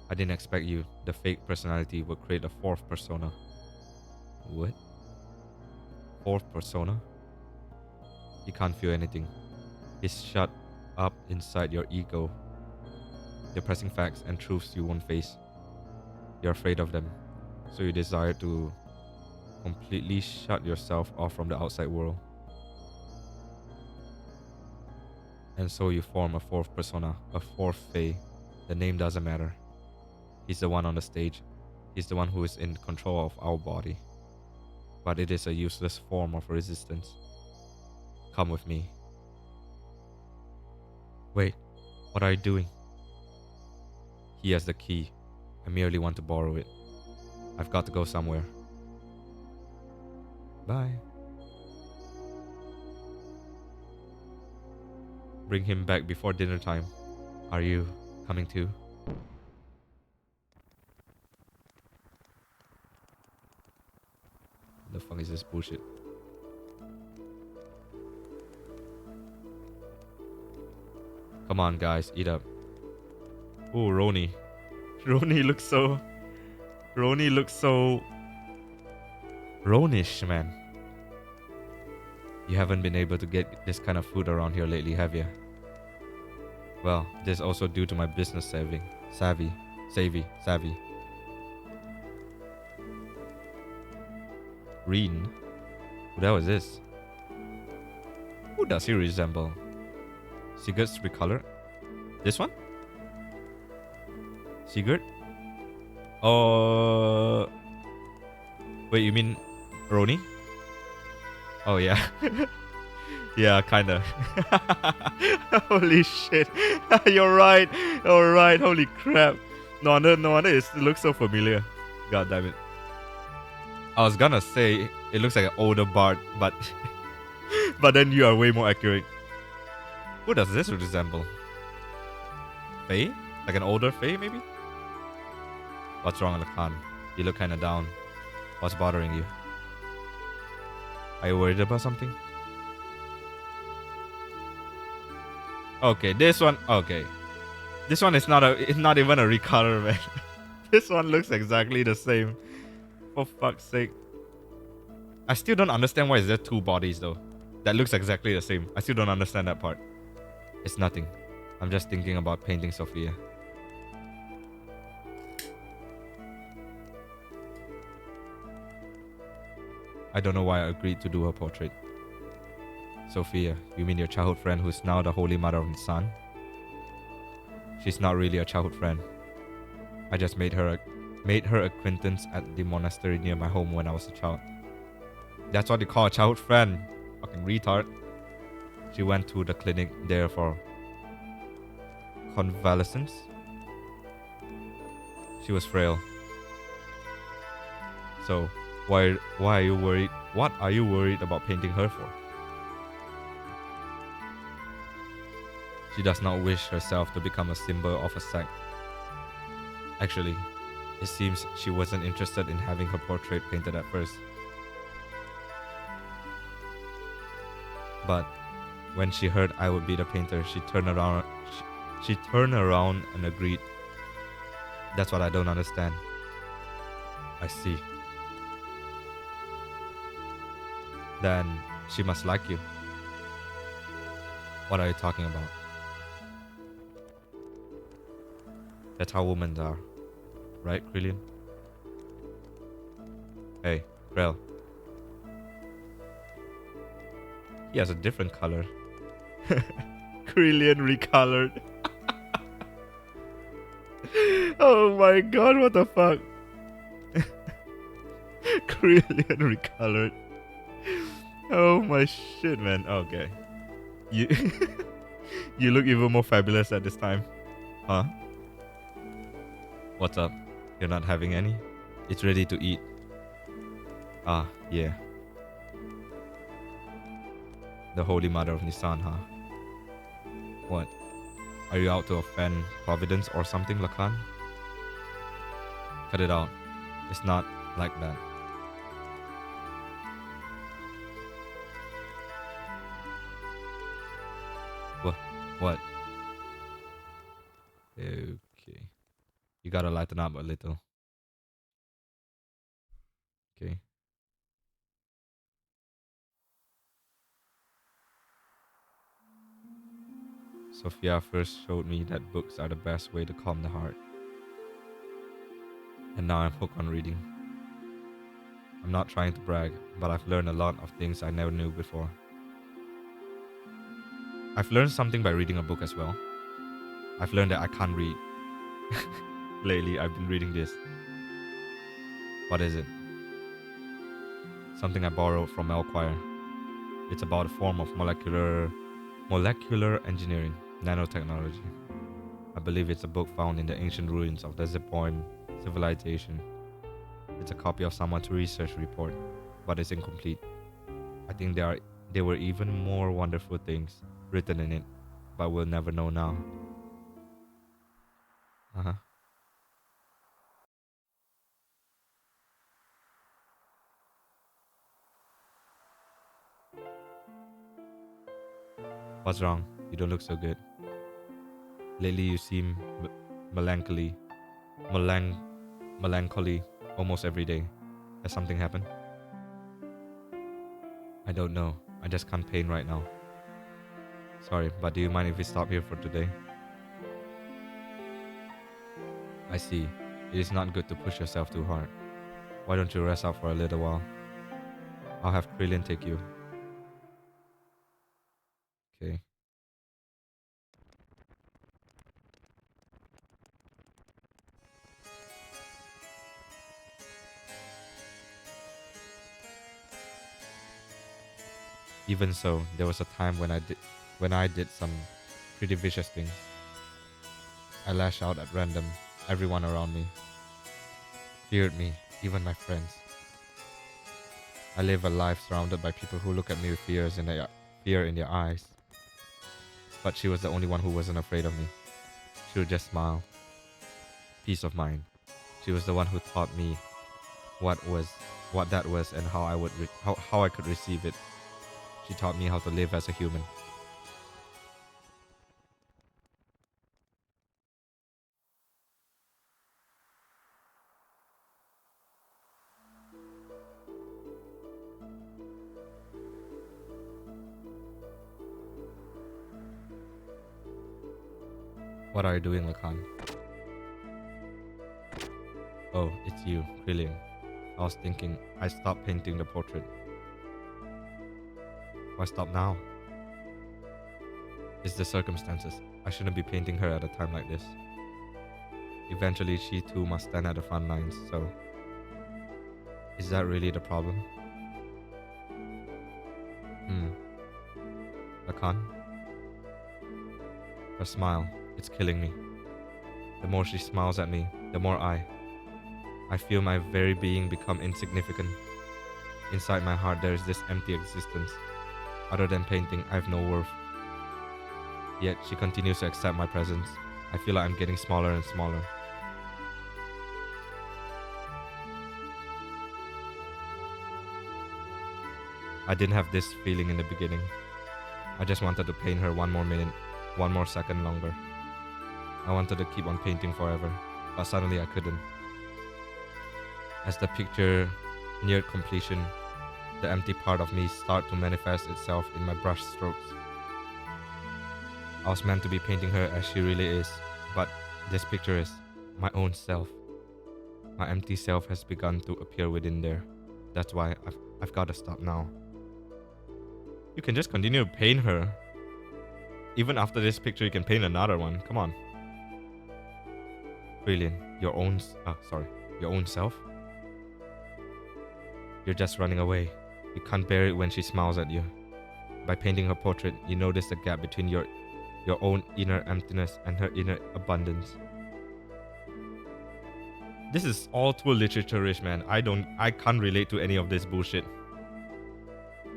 I didn't expect you, the fake personality, would create a fourth persona. What? Fourth persona? You can't feel anything. It's shut up inside your ego. Depressing facts and truths you won't face. You're afraid of them, so you desire to completely shut yourself off from the outside world. And so you form a fourth persona, a fourth Fae. The name doesn't matter. He's the one on the stage. He's the one who is in control of our body. But it is a useless form of resistance. Come with me. Wait, what are you doing? He has the key. I merely want to borrow it. I've got to go somewhere. Bye. Bring him back before dinner time. Are you coming too? The fuck is this bullshit? Come on, guys, eat up. Ooh, Roni. Roni looks so Ronish, man. You haven't been able to get this kind of food around here lately, have you? Well, this is also due to my business savvy. Reen? Who the hell is this? Who does he resemble? Sigurd's recolor? This one? Sigurd? Oh... Wait, you mean Roni? Oh yeah. Yeah, kinda. Holy shit. You're right. Alright, holy crap. No wonder it looks so familiar. God damn it. I was gonna say it looks like an older Bard, but but then you are way more accurate. Who does this resemble? Faye? Like an older Faye, maybe? What's wrong, Lacan? You look kinda down. What's bothering you? Are you worried about something? Okay, this one. Okay, this one is not even a recolor, man. This one looks exactly the same. For fuck's sake. I still don't understand why is there two bodies though. That looks exactly the same. I still don't understand that part. It's nothing. I'm just thinking about painting Sophia. I don't know why I agreed to do her portrait. Sophia, you mean your childhood friend who's now the Holy Mother of the Sun? She's not really a childhood friend. I just made her acquaintance at the monastery near my home when I was a child. That's what you call a childhood friend. Fucking retard. She went to the clinic there for convalescence. She was frail. So, why are you worried? What are you worried about painting her for? She does not wish herself to become a symbol of a sect. Actually, it seems she wasn't interested in having her portrait painted at first. But when she heard I would be the painter, she turned around. She turned around and agreed. That's what I don't understand. I see. Then she must like you. What are you talking about? That's how women are. Right, Krillian? Hey, Krell. He has a different color. Krillian recolored. Oh my god, what the fuck? Krillian recolored. Oh my shit, man. Okay. You you look even more fabulous at this time. Huh? What's up? You're not having any? It's ready to eat. Ah, yeah. The Holy Mother of Nisan, huh? What? Are you out to offend Providence or something, Lacan? Cut it out. It's not like that. What? Okay. You gotta lighten up a little. Okay. Sophia first showed me that books are the best way to calm the heart. And now I'm hooked on reading. I'm not trying to brag, but I've learned a lot of things I never knew before. I've learned something by reading a book as well. I've learned that I can't read. Lately, I've been reading this. What is it? Something I borrowed from Elquire. It's about a form of molecular engineering, nanotechnology. I believe it's a book found in the ancient ruins of the Zepoin civilization. It's a copy of someone's research report, but it's incomplete. I think there were even more wonderful things written in it, but we'll never know now. Uh-huh. What's wrong? You don't look so good. Lately you seem melancholy almost every day. Has something happened? I don't know. I just can't paint right now. Sorry, but do you mind if we stop here for today? I see. It is not good to push yourself too hard. Why don't you rest up for a little while? I'll have Krillian take you. Okay. Even so, there was a time when I did some pretty vicious things. I lashed out at random, everyone around me. Feared me, even my friends. I live a life surrounded by people who look at me with fear in their eyes. But she was the only one who wasn't afraid of me. She would just smile. Peace of mind. She was the one who taught me what that was and how I could receive it. She taught me how to live as a human. What are you doing, Lacan? Oh, it's you, Krillian. I was thinking I stopped painting the portrait. Why stop now? It's the circumstances. I shouldn't be painting her at a time like this. Eventually, she too must stand at the front lines, so... Is that really the problem? Lacan? Her smile. It's killing me. The more she smiles at me, the more I feel my very being become insignificant. Inside my heart there is this empty existence. Other than painting, I have no worth. Yet she continues to accept my presence. I feel like I'm getting smaller and smaller. I didn't have this feeling in the beginning. I just wanted to paint her one more minute, one more second longer. I wanted to keep on painting forever, but suddenly I couldn't. As the picture neared completion, the empty part of me started to manifest itself in my brush strokes. I was meant to be painting her as she really is, but this picture is my own self. My empty self has begun to appear within there. That's why I've got to stop now. You can just continue to paint her. Even after this picture, you can paint another one. Come on. Brilliant. Your own self? You're just running away. You can't bear it when she smiles at you. By painting her portrait, you notice the gap between your own inner emptiness and her inner abundance. This is all too literature-ish, man. I can't relate to any of this bullshit.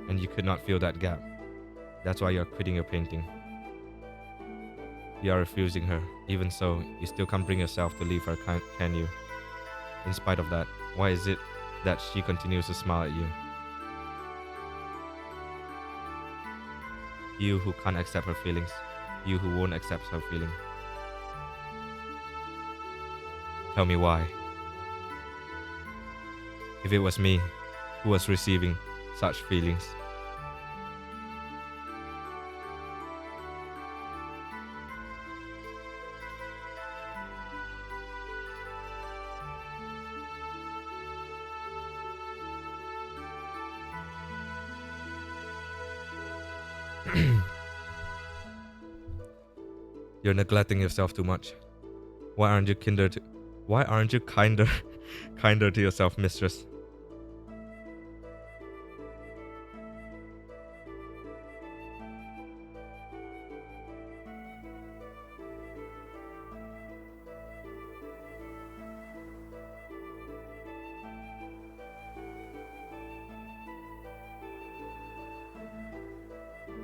And you could not feel that gap. That's why you're quitting your painting. You are refusing her. Even so, you still can't bring yourself to leave her, can you? In spite of that, why is it that she continues to smile at you? You who can't accept her feelings. You who won't accept her feeling. Tell me why. If it was me who was receiving such feelings. You're neglecting yourself too much. Why aren't you kinder to yourself, mistress?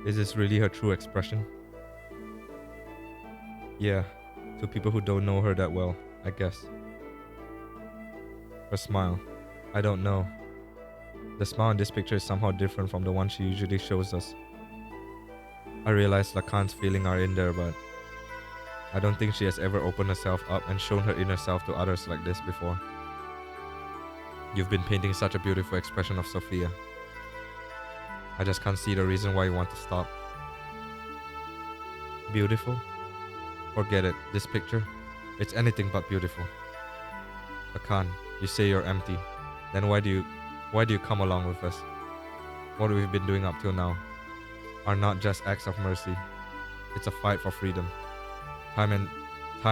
Is this really her true expression? Yeah, to people who don't know her that well, I guess. Her smile, I don't know. The smile in this picture is somehow different from the one she usually shows us. I realize Lacan's feelings are in there, but I don't think she has ever opened herself up and shown her inner self to others like this before. You've been painting such a beautiful expression of Sophia. I just can't see the reason why you want to stop. Beautiful? Forget it. This picture, it's anything but beautiful. Lacan, you say you're empty. Then why do you come along with us? What we've been doing up till now are not just acts of mercy. It's a fight for freedom. Time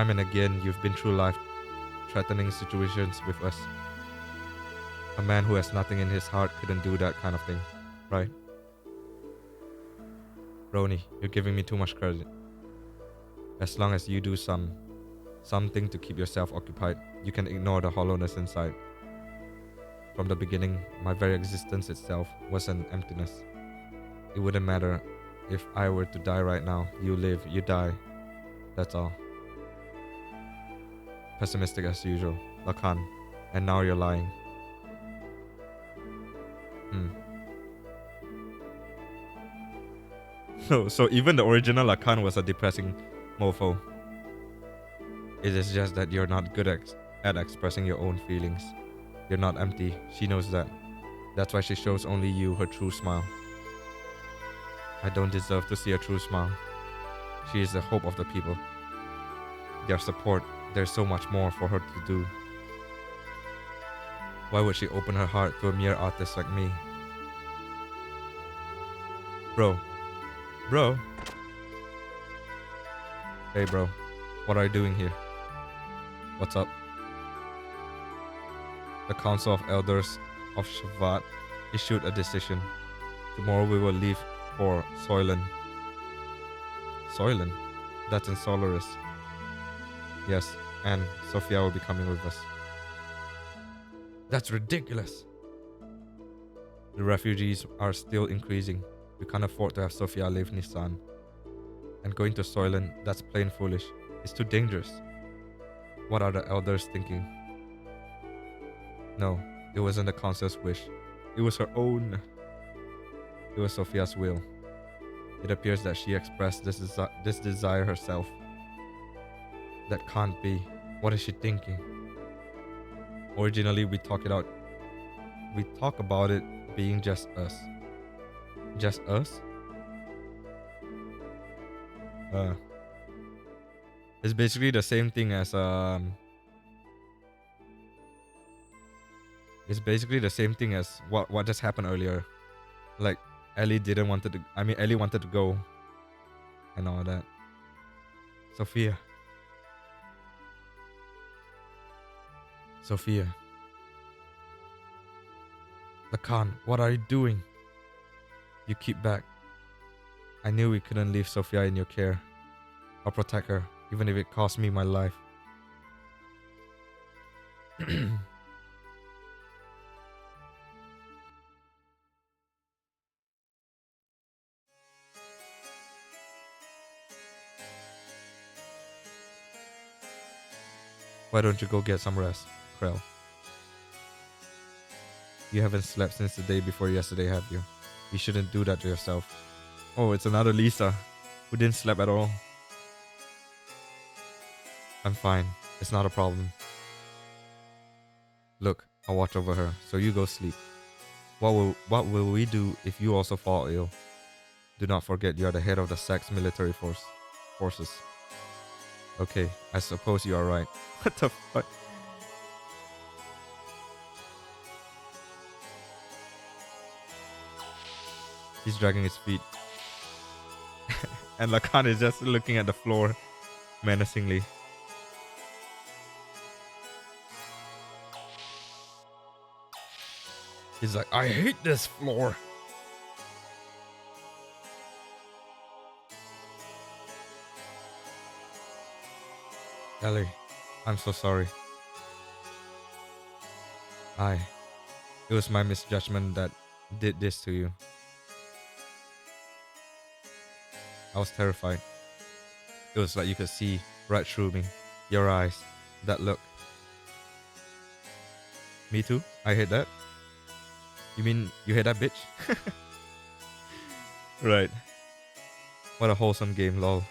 and again, you've been through life-threatening situations with us. A man who has nothing in his heart couldn't do that kind of thing, right? Roni, you're giving me too much credit. As long as you do something to keep yourself occupied, you can ignore the hollowness inside. From the beginning, my very existence itself was an emptiness. It wouldn't matter if I were to die right now. You live, you die. That's all. Pessimistic as usual, Lacan. And now you're lying. So even the original Lacan was a depressing mofo. It is just that you're not good at expressing your own feelings. You're not empty. She knows that. That's why she shows only you her true smile. I don't deserve to see a true smile. She is the hope of the people. Their support, there's so much more for her to do. Why would she open her heart to a mere artist like me? Bro. Hey bro, what are you doing here? What's up? The Council of Elders of Shavat issued a decision. Tomorrow we will leave for Soylent. Soylent? That's in Solaris. Yes, and Sophia will be coming with us. That's ridiculous. The refugees are still increasing. We can't afford to have Sophia live in Nisan. And going to Soylent, that's plain foolish. It's too dangerous. What are the elders thinking? No, it wasn't the council's wish. It was her own. It was Sophia's will. It appears that she expressed this desire herself. That can't be. What is she thinking? Originally, we talk about it being just us. Just us? It's basically the same thing as It's basically the same thing as what just happened earlier. Like Ellie wanted to go and all that. Sophia. Lacan, what are you doing? You keep back. I knew we couldn't leave Sophia in your care. I'll protect her, even if it costs me my life. Why don't you go get some rest, Krell? You haven't slept since the day before yesterday, have you? You shouldn't do that to yourself. Oh, it's another Lisa who didn't sleep at all. I'm fine. It's not a problem. Look, I'll watch over her, so you go sleep. What will we do if you also fall ill? Do not forget you are the head of the Sex military forces. Okay, I suppose you are right. What the fuck? He's dragging his feet. And Lacan is just looking at the floor menacingly. He's like, I hate this floor. Ellie, I'm so sorry. It was my misjudgment that did this to you. I was terrified. It was like you could see right through me. Your eyes. That look. Me too? I hate that. You mean you hate that bitch? Right. What a wholesome game, lol.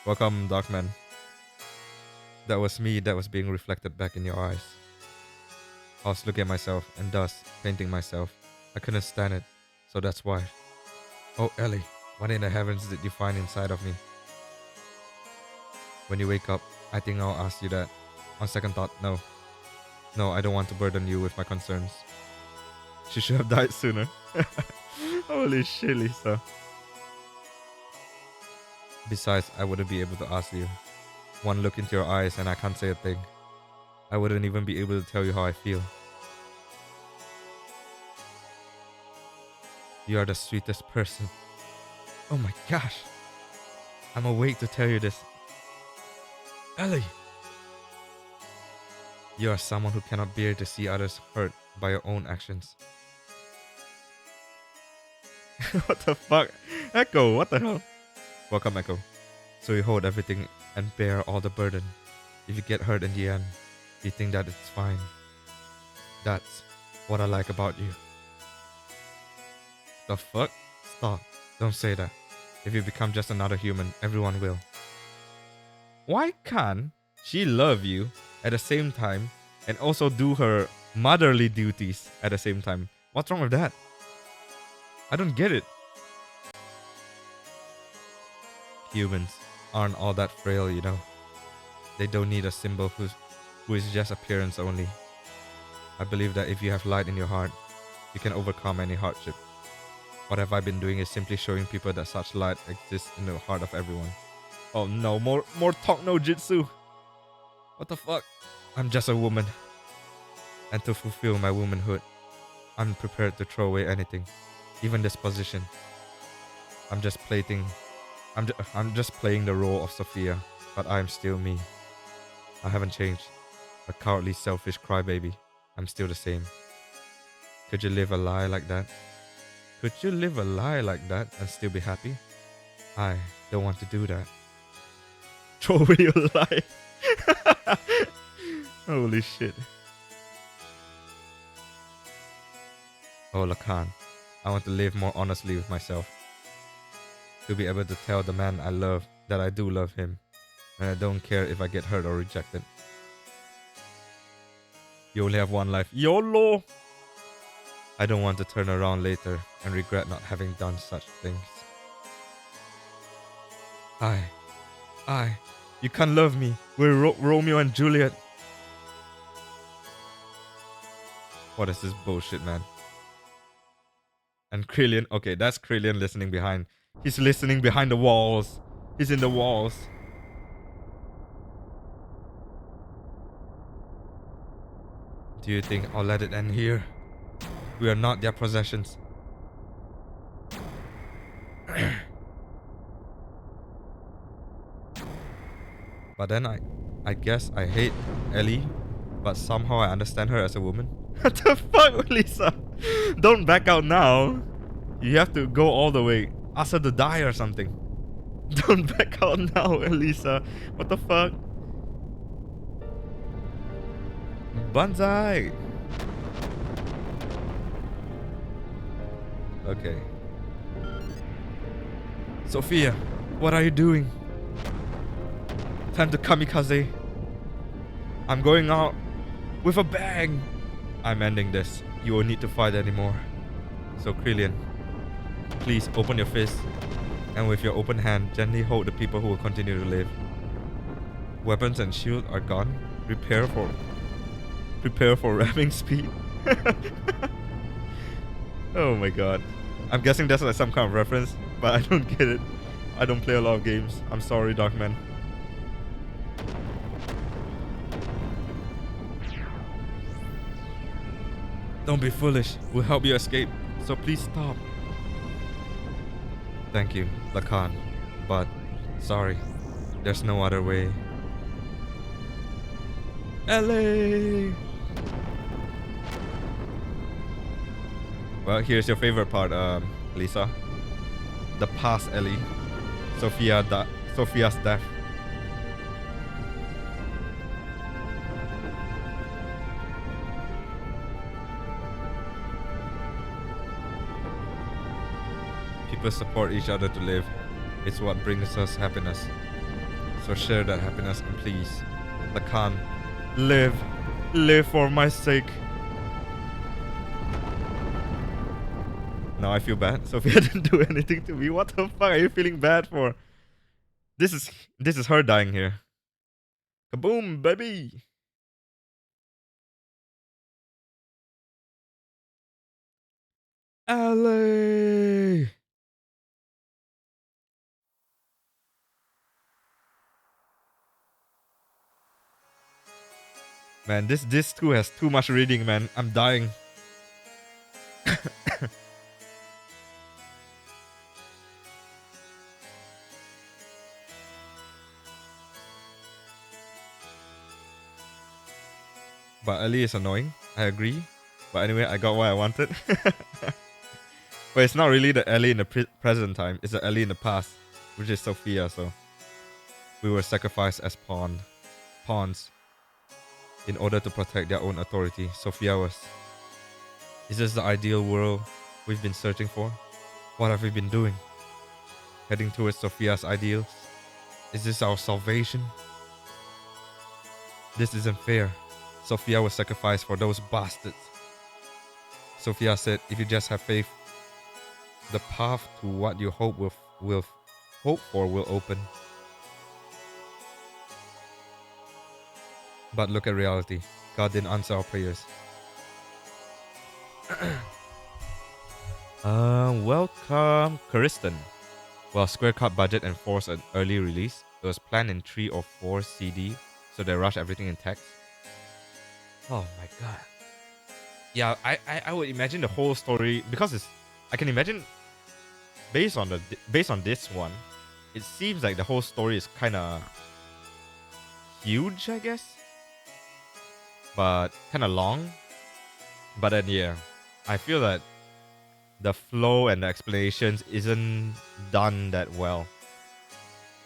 Welcome, Darkman. That was me that was being reflected back in your eyes. I was looking at myself and thus painting myself. I couldn't stand it, so that's why. Oh, Ellie, what in the heavens did you find inside of me? When you wake up, I think I'll ask you that. On second thought, no. No, I don't want to burden you with my concerns. She should have died sooner. Holy shit, Lisa. Besides, I wouldn't be able to ask you. One look into your eyes and I can't say a thing. I wouldn't even be able to tell you how I feel. You are the sweetest person. Oh my gosh. I'm awake to tell you this. Ellie! You are someone who cannot bear to see others hurt by your own actions. What the fuck? Echo, what the hell? Welcome, Echo. So you hold everything and bear all the burden. If you get hurt in the end, you think that it's fine. That's what I like about you. The fuck? Stop. Don't say that. If you become just another human, everyone will. Why can't she love you at the same time and also do her motherly duties at the same time? What's wrong with that? I don't get it. Humans aren't all that frail, you know. They don't need a symbol who is just appearance only. I believe that if you have light in your heart, you can overcome any hardship. What have I been doing is simply showing people that such light exists in the heart of everyone. Oh no, more talk no jutsu. What the fuck? I'm just a woman. And to fulfill my womanhood, I'm prepared to throw away anything, even this position. I'm just playing the role of Sophia, but I'm still me. I haven't changed. A cowardly, selfish crybaby. I'm still the same. Could you live a lie like that? Could you live a lie like that and still be happy? I don't want to do that. Throw away your life. Holy shit. Oh, Lacan. I want to live more honestly with myself. To be able to tell the man I love that I do love him. And I don't care if I get hurt or rejected. You only have one life. YOLO! I don't want to turn around later and regret not having done such things. You can't love me. We're Romeo and Juliet. What is this bullshit, man? And Krillian, okay, that's Krillian listening behind. He's listening behind the walls. He's in the walls. Do you think I'll let it end here? We are not their possessions. But then I guess I hate Ellie, but somehow I understand her as a woman. What the fuck, Lisa? Don't back out now. You have to go all the way. Ask her to die or something. Don't back out now, Elisa. What the fuck? Banzai! Okay. Sophia, what are you doing? Time to kamikaze. I'm going out with a bang. I'm ending this. You won't need to fight anymore. So Krillian, please open your fist and with your open hand gently hold the people who will continue to live. Weapons and shield are gone. Prepare for ramming speed. Oh my god. I'm guessing that's like some kind of reference, but I don't get it. I don't play a lot of games. I'm sorry, Darkman. Don't be foolish. We'll help you escape. So please stop. Thank you, Lacan. But, sorry. There's no other way. LA! Well, here's your favorite part, Lisa. The past Ellie. Sophia's death. People support each other to live. It's what brings us happiness. So share that happiness and please, Lacan, live. Live for my sake. Now I feel bad. Sophia didn't do anything to me. What the fuck are you feeling bad for? This is her dying here. Kaboom, baby. LA. Man, this too has too much reading, man. I'm dying. But Ellie is annoying. I agree. But anyway, I got what I wanted. But it's not really the Ellie in the present time. It's the Ellie in the past, which is Sophia. So we were sacrificed as pawns in order to protect their own authority. Sophia was. Is this the ideal world we've been searching for? What have we been doing? Heading towards Sophia's ideals? Is this our salvation? This isn't fair. Sophia was sacrificed for those bastards. Sophia said, if you just have faith, the path to what you hope will hope for will open. But look at reality. God didn't answer our prayers. Welcome, Karistan. While Square cut budget and forced an early release, it was planned in 3 or 4 CD, so they rushed everything in text. Oh my god. Yeah, I would imagine the whole story, because I can imagine based on this one, it seems like the whole story is kind of huge, I guess, but kind of long. But then yeah, I feel that the flow and the explanations isn't done that well.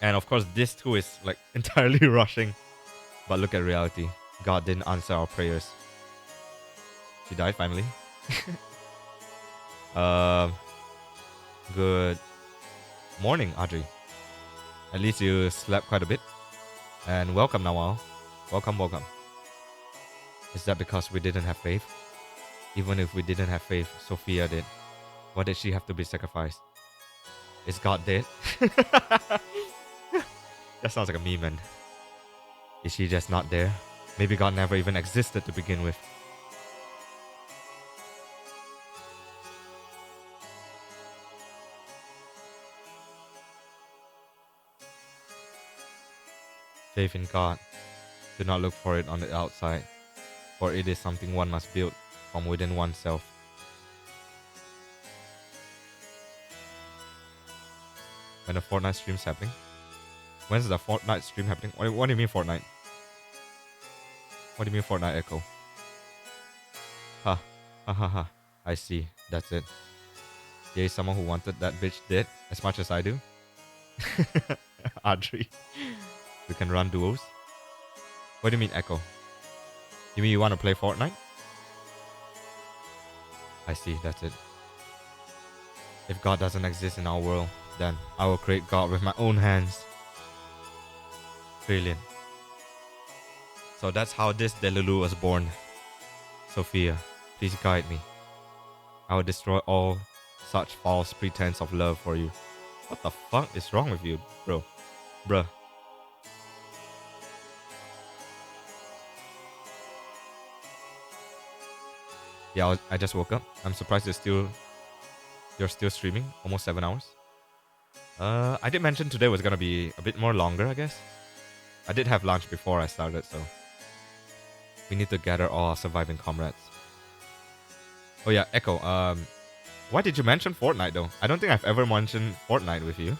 And of course, this too is like entirely rushing. But look at reality. God didn't answer our prayers. She died finally. Um, Good morning, Audrey. At least you slept quite a bit. And welcome, Nawal. Welcome, welcome. Is that because we didn't have faith? Even if we didn't have faith, Sophia did. Why did she have to be sacrificed? Is God dead? That sounds like a meme, man. Is she just not there? Maybe God never even existed to begin with. Faith in God. Do not look for it on the outside, for it is something one must build from within oneself. When the Fortnite stream's happening? When's the Fortnite stream happening? What do you mean Fortnite? What do you mean Fortnite Echo? Ha. Ha ha ha. I see. That's it. There is someone who wanted that bitch dead as much as I do. Audrey. We can run duos. What do you mean Echo? You mean you want to play Fortnite? I see. That's it. If God doesn't exist in our world, then I will create God with my own hands. Brilliant. So that's how this Delulu was born. Sophia, please guide me. I will destroy all such false pretense of love for you. What the fuck is wrong with you, bro? Bruh. Yeah, I just woke up. I'm surprised you're still streaming. Almost 7 hours. I did mention today was gonna be a bit more longer, I guess. I did have lunch before I started, so we need to gather all our surviving comrades. Oh yeah, Echo. Why did you mention Fortnite though? I don't think I've ever mentioned Fortnite with you.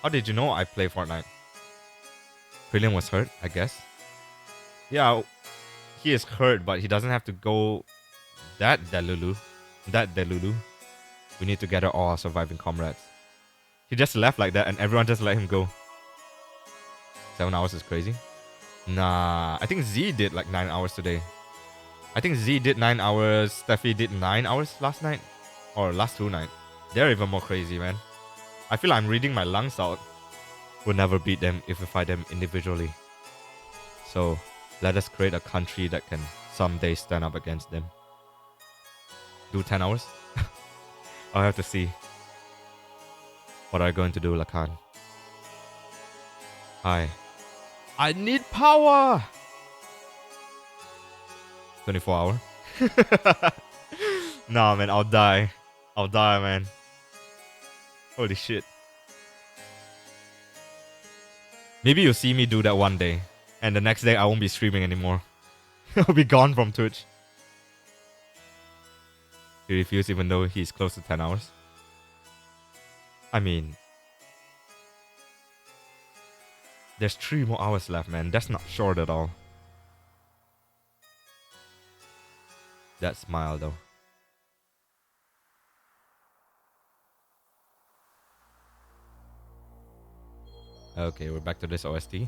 How did you know I play Fortnite? Brilliant was hurt, I guess. Yeah, he is hurt, but he doesn't have to go that Delulu. We need to gather all our surviving comrades. He just left like that and everyone just let him go. 7 hours is crazy. Nah, I think Z did like 9 hours today. I think Z did 9 hours. Steffi did 9 hours last night. Or last 2 nights. They're even more crazy, man. I feel I'm reading my lungs out. We'll never beat them if we fight them individually. So, let us create a country that can someday stand up against them. Do 10 hours? I'll have to see. What are you going to do, Lacan? I need power! 24 hour? Nah, man, I'll die. I'll die, man. Holy shit. Maybe you'll see me do that one day. And the next day, I won't be streaming anymore. I'll be gone from Twitch. He refused even though he's close to 10 hours. I mean... There's 3 more hours left, man. That's not short at all. That smile, though. Okay, we're back to this OST.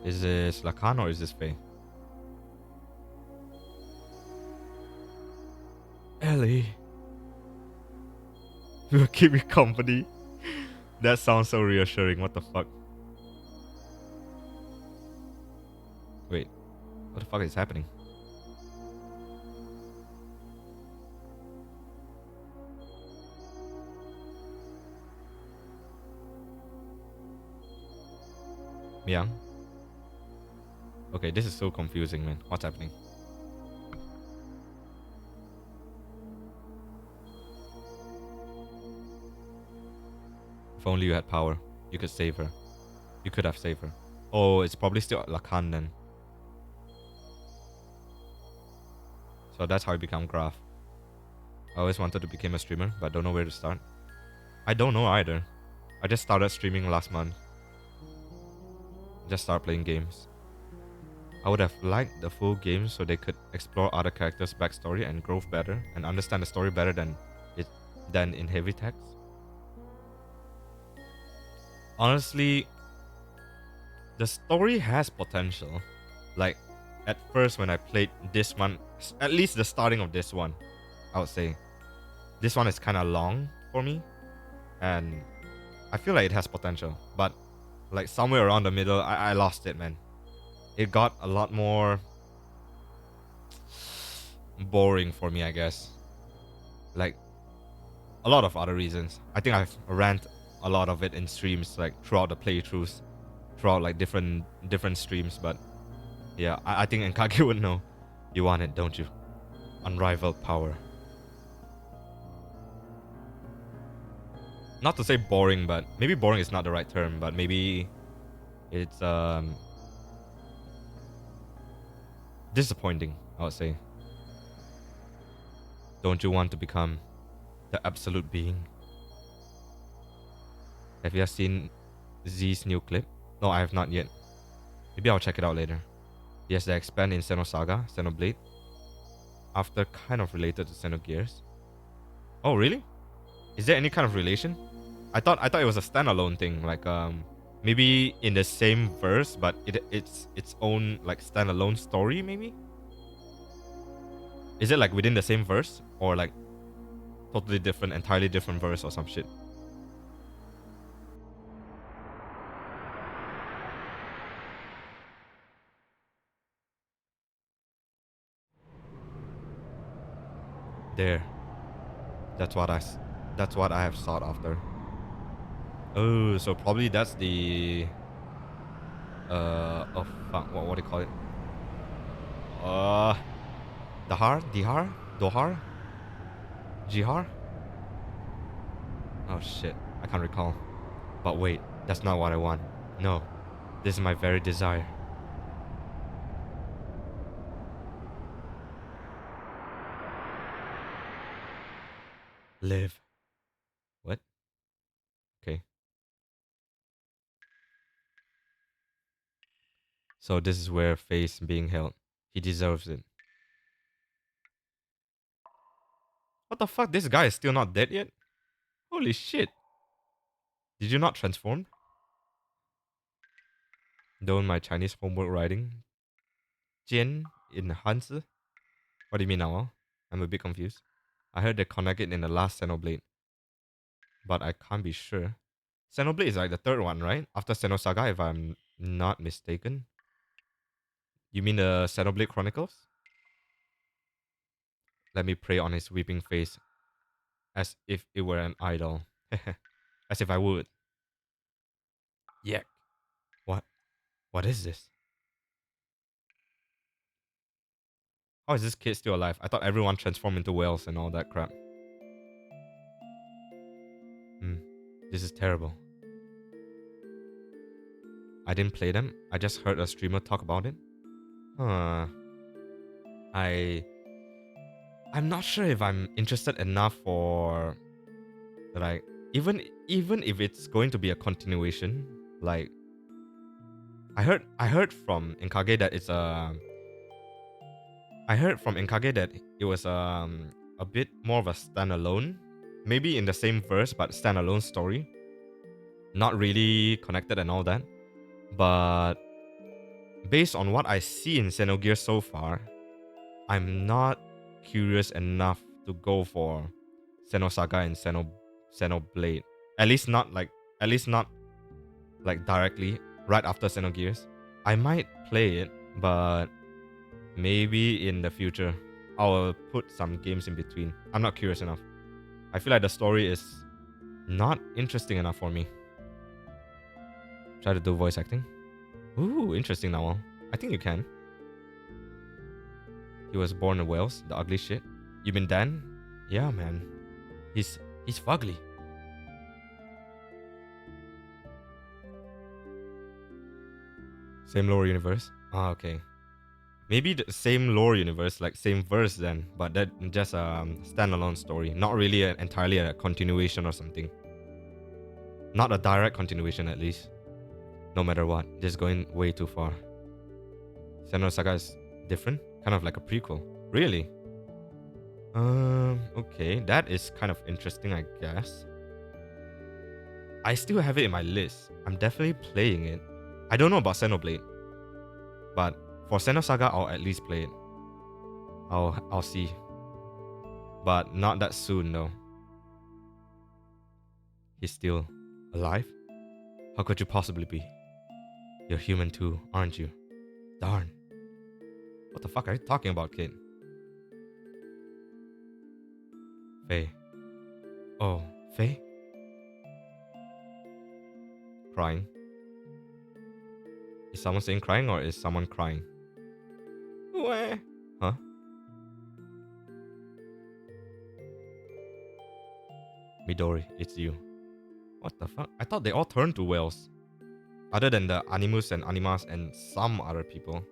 Is this Lacan or is this Faye? Ellie. Will keep me company. That sounds so reassuring. What the fuck? Wait. What the fuck is happening? Yeah. Okay, this is so confusing, man. What's happening? If only you had power, you could save her. You could have saved her. Oh, it's probably still Lacan then. So that's how he became Graf. I always wanted to become a streamer, but don't know where to start. I don't know either. I just started streaming last month. Just started playing games. I would have liked the full game so they could explore other characters' backstory and growth better and understand the story better than in heavy text. Honestly, the story has potential. Like, at first when I played this one, at least the starting of this one, I would say. This one is kind of long for me. And I feel like it has potential. But, like, somewhere around the middle, I lost it, man. It got a lot more boring for me, I guess. Like, a lot of other reasons. I think I've rant a lot of it in streams, like throughout the playthroughs, throughout like different streams. But yeah, I think Nkage would know. You want it, don't you? Unrivaled power. Not to say boring, but maybe boring is not the right term. But maybe it's disappointing, I would say. Don't you want to become the absolute being? Have you seen Z's new clip? No, I have not yet. Maybe I'll check it out later. Yes, they expand in Xenosaga, Xenoblade. After kind of related to Xenogears. Oh, really? Is there any kind of relation? I thought it was a standalone thing, like maybe in the same verse, but it's its own like standalone story, maybe? Is it like within the same verse? Or like totally different, entirely different verse or some shit? There. That's what I have sought after. Oh, so probably that's the oh fuck, what do you call it? Dohar? Jihar? Oh shit, I can't recall. But wait, that's not what I want. No, this is my very desire. Live. What? Okay. So this is where Faye's being held. He deserves it. What the fuck? This guy is still not dead yet? Holy shit. Did you not transform? Don't my Chinese homework writing. Jian in Hanzi? What do you mean now? I'm a bit confused. I heard they connect it in the last Xenoblade. But I can't be sure. Xenoblade is like the third one, right? After Xenosaga, if I'm not mistaken. You mean the Xenoblade Chronicles? Let me pray on his weeping face, as if it were an idol. As if I would. Yeah. What? What is this? How is this kid still alive? I thought everyone transformed into whales and all that crap. This is terrible. I didn't play them. I just heard a streamer talk about it. Huh. I'm not sure if I'm interested enough for like even if it's going to be a continuation. Like I heard from Nkage that it's I heard from Nkage that it was a bit more of a standalone, maybe in the same verse but standalone story. Not really connected and all that. But based on what I see in Xenogears so far, I'm not curious enough to go for Xenosaga and Xenoblade. At least not like directly right after Xenogears. I might play it, but maybe in the future I'll put some games in between. I'm not curious enough. I feel like the story is not interesting enough for me. Try to do voice acting. Ooh, interesting now. I think you can. He was born in Wales, the ugly shit. You mean Dan? Yeah, man. He's fugly. Same lower universe? Ah, okay. Maybe the same lore universe, like same verse then, but that just a standalone story. Not really entirely a continuation or something. Not a direct continuation at least. No matter what, this is going way too far. Xenogears Saga is different, kind of like a prequel. Really? Okay, that is kind of interesting, I guess. I still have it in my list. I'm definitely playing it. I don't know about Xenoblade, but for Xenogears Saga, I'll at least play it. I'll see, but not that soon though. He's still alive? How could you possibly be? You're human too, aren't you? Darn. What the fuck are you talking about, kid? Faye. Oh, Faye? Crying. Is someone saying crying or is someone crying? Where? Huh? Midori, it's you. What the fuck? I thought they all turned to whales. Other than the Animus and Animas and some other people.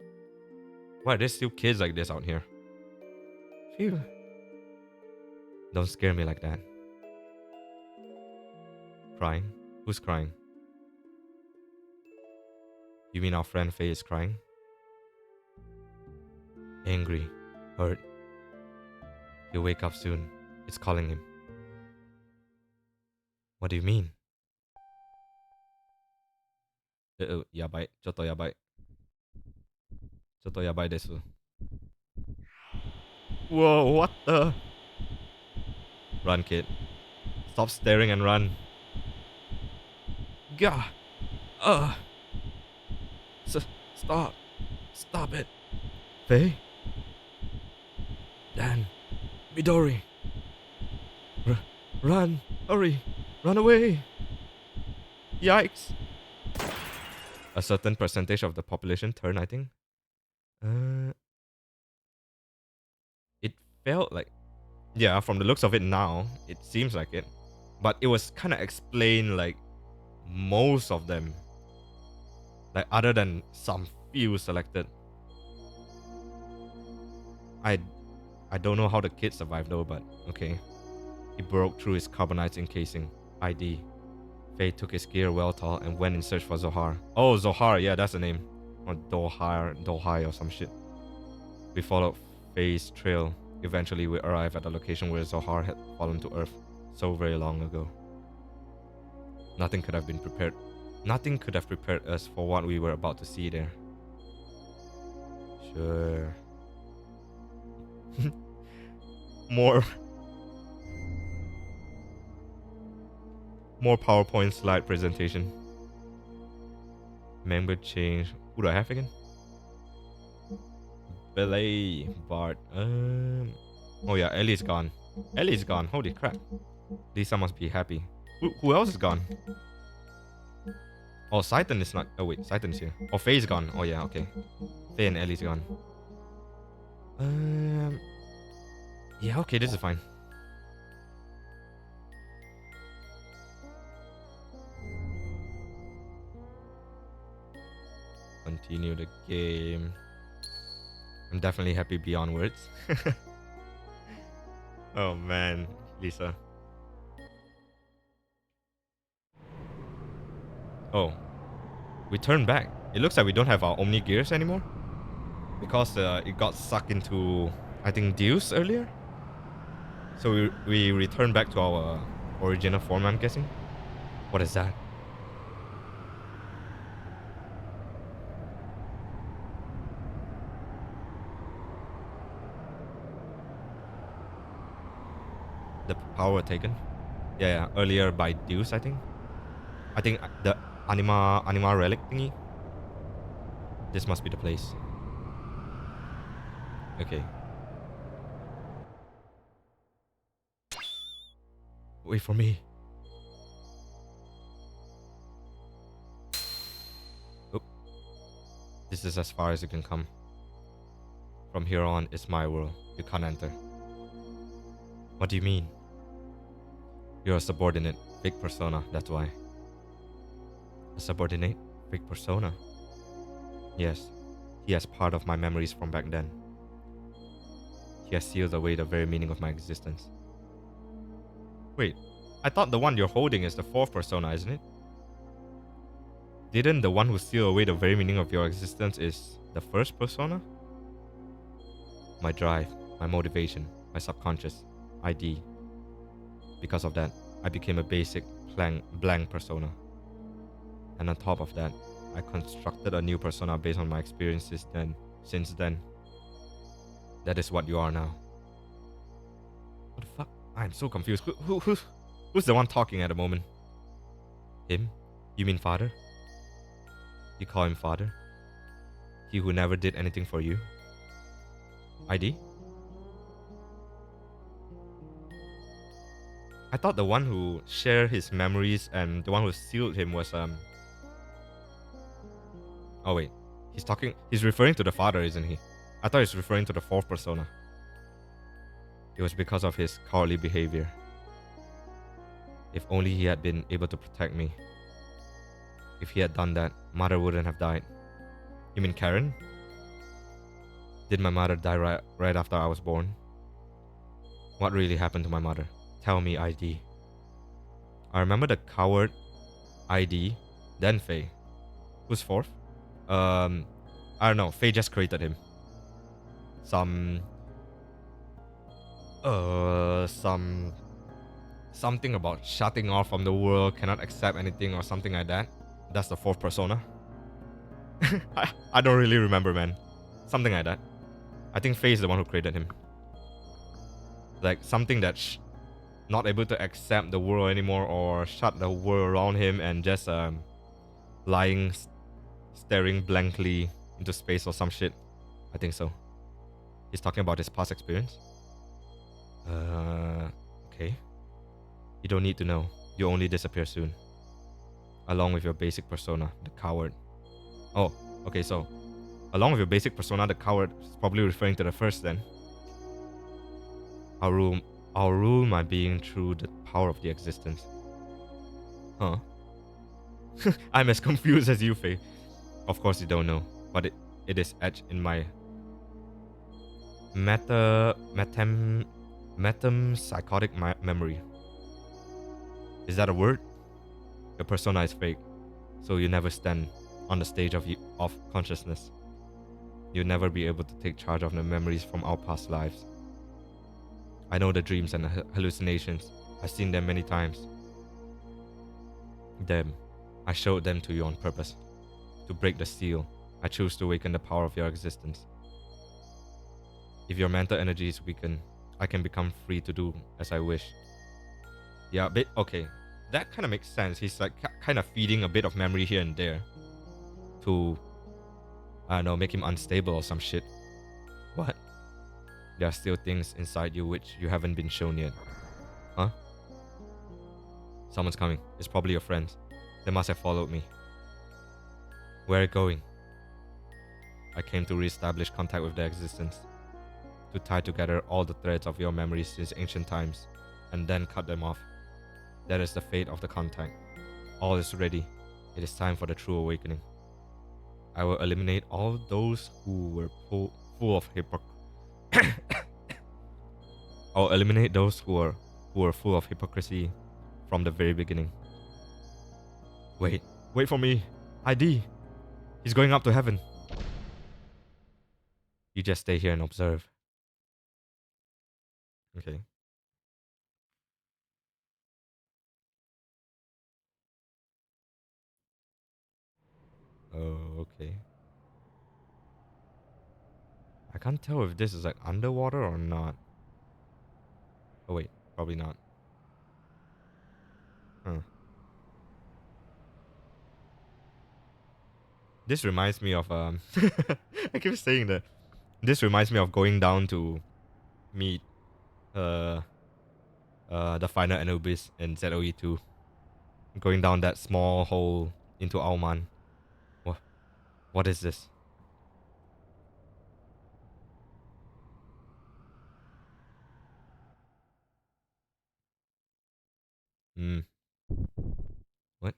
Why are there still kids like this out here? Phew. Don't scare me like that. Crying? Who's crying? You mean our friend Faye is crying? Angry. Hurt. He'll wake up soon. It's calling him. What do you mean? Yabai. Choto yabai. Choto yabai desu. Whoa, what the? Run, kid. Stop staring and run. Gah! Stop. Stop it. Faye? Dan. Midori. Run. Hurry. Run away. Yikes. A certain percentage of the population turned, I think. It felt like... Yeah, from the looks of it now, it seems like it. But it was kind of explained like most of them. Like other than some few selected. I don't know how the kid survived though, but okay. He broke through his carbonite encasing. ID. Faye took his gear well tall and went in search for Zohar. Oh, Zohar, yeah, that's the name. Or Dohai or some shit. We followed Faye's trail. Eventually we arrived at the location where Zohar had fallen to earth so very long ago. Nothing could have been prepared. Nothing could have prepared us for what we were about to see there. Sure. More PowerPoint slide presentation. Member change. Who do I have again? Belay, Bart. Oh yeah, Ellie's gone. Ellie's gone. Holy crap. Lisa must be happy. Who else is gone? Oh, Saitan is not. Oh wait, Saitan's here. Oh, Faye's gone. Oh yeah, okay. Faye and Ellie's gone. Yeah, okay, this is fine. Continue the game. I'm definitely happy beyond words. Oh man, Lisa. Oh, we turned back. It looks like we don't have our Omni Gears anymore. Because it got sucked into, I think, Deus earlier. So we returned back to our original form, I'm guessing. What is that? The power taken? Yeah, earlier by Deus, I think. I think the anima relic thingy. This must be the place. Okay. Wait for me. Oop. This is as far as you can come. From here on, it's my world. You can't enter. What do you mean? You're a subordinate, fake persona, that's why. A subordinate, fake persona? Yes. He has part of my memories from back then. He has sealed away the very meaning of my existence. Wait, I thought the one you're holding is the fourth persona, isn't it? Didn't the one who sealed away the very meaning of your existence is the first persona? My drive, my motivation, my subconscious, ID. Because of that, I became a basic blank persona. And on top of that, I constructed a new persona based on my experiences since then. That is what you are now. What the fuck? I'm so confused. Who's the one talking at the moment? Him? You mean father? You call him father? He who never did anything for you? ID? I thought the one who shared his memories and the one who sealed him was Oh wait. He's referring to the father, isn't he? I thought he's referring to the fourth persona. It was because of his cowardly behavior. If only he had been able to protect me. If he had done that, mother wouldn't have died. You mean Karen? Did my mother die right after I was born? What really happened to my mother? Tell me, ID. I remember the coward, ID, then Faye. Who's fourth? I don't know. Faye just created him. Some something about shutting off from the world, cannot accept anything or something like that. That's the fourth persona. I don't really remember, man. Something like that. I think Faye is the one who created him. Like something that's not able to accept the world anymore or shut the world around him and just lying, staring blankly into space or some shit. I think so. He's talking about his past experience. Okay. You don't need to know. You only disappear soon. Along with your basic persona, the coward. Oh, okay, so along with your basic persona, the coward is probably referring to the first then. I'll rule my being through the power of the existence. Huh? I'm as confused as you, Faye. Of course you don't know, but it is etched in my psychotic memory. Is that a word? Your persona is fake, so you never stand on the stage of consciousness. You'll never be able to take charge of the memories from our past lives. I know the dreams and the hallucinations. I've seen them many times. Them. I showed them to you on purpose. To break the seal, I choose to awaken the power of your existence. If your mental energy is weakened, I can become free to do as I wish. Yeah, okay. That kind of makes sense. He's like kind of feeding a bit of memory here and there to, I don't know, make him unstable or some shit. What? There are still things inside you which you haven't been shown yet. Huh? Someone's coming. It's probably your friends. They must have followed me. Where are you going? I came to re-establish contact with their existence. To tie together all the threads of your memories since ancient times, and then cut them off. That is the fate of the contact. All is ready. It is time for the true awakening. I will eliminate all those who were full of I'll eliminate those who were full of hypocrisy from the very beginning. Wait for me. ID. He's going up to heaven. You just stay here and observe. Okay. Oh, okay. I can't tell if this is like underwater or not. Oh wait, probably not. Huh. This reminds me of I keep saying that. This reminds me of going down to meet uh the final Anubis in ZOE2. Going down that small hole into Auman. What is this? Hmm. What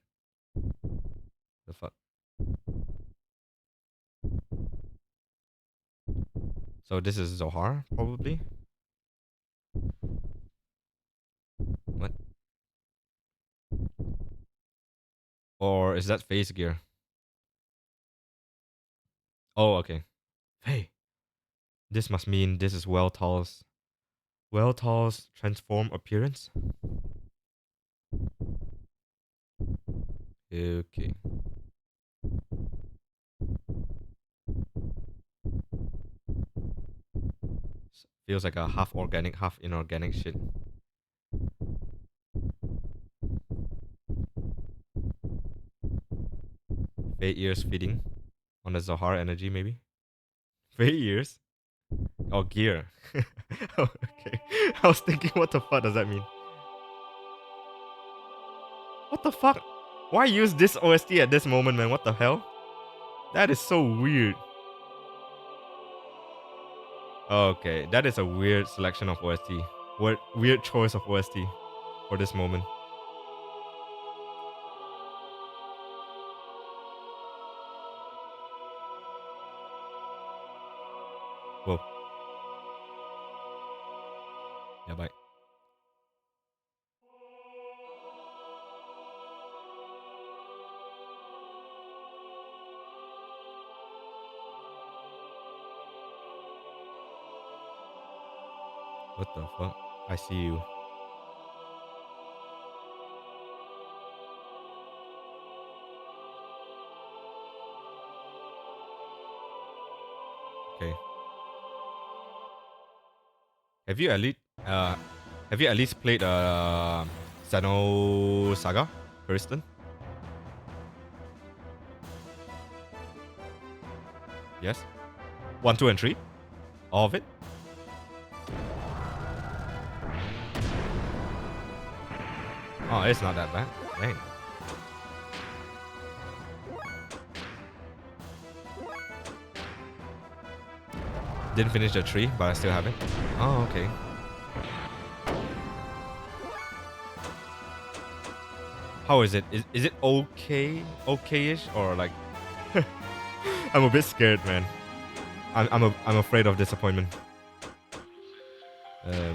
the fuck? So this is Zohar, probably. What? Or is that phase gear? Oh, okay. Hey, this must mean this is Weltal's transform appearance. Okay. Feels like a half organic, half inorganic shit. Fate ears feeding on the Zohar energy, maybe. Fate ears? Oh, gear. Oh, okay. I was thinking, what the fuck does that mean? What the fuck? Why use this OST at this moment, man? What the hell? That is so weird. Okay, that is a weird selection of OST. Weird choice of OST for this moment. Whoa. Yeah, bye. What the fuck? I see you. Okay. Have you at least uh have you at least played Xeno Saga, Kristen? Yes. 1, 2, and 3? All of it? Oh, it's not that bad. Dang. Didn't finish the 3, but I still have it. Oh, okay. How is it? Is it okay? Okay-ish? Or like... I'm a bit scared, man. I'm afraid of disappointment. Uh,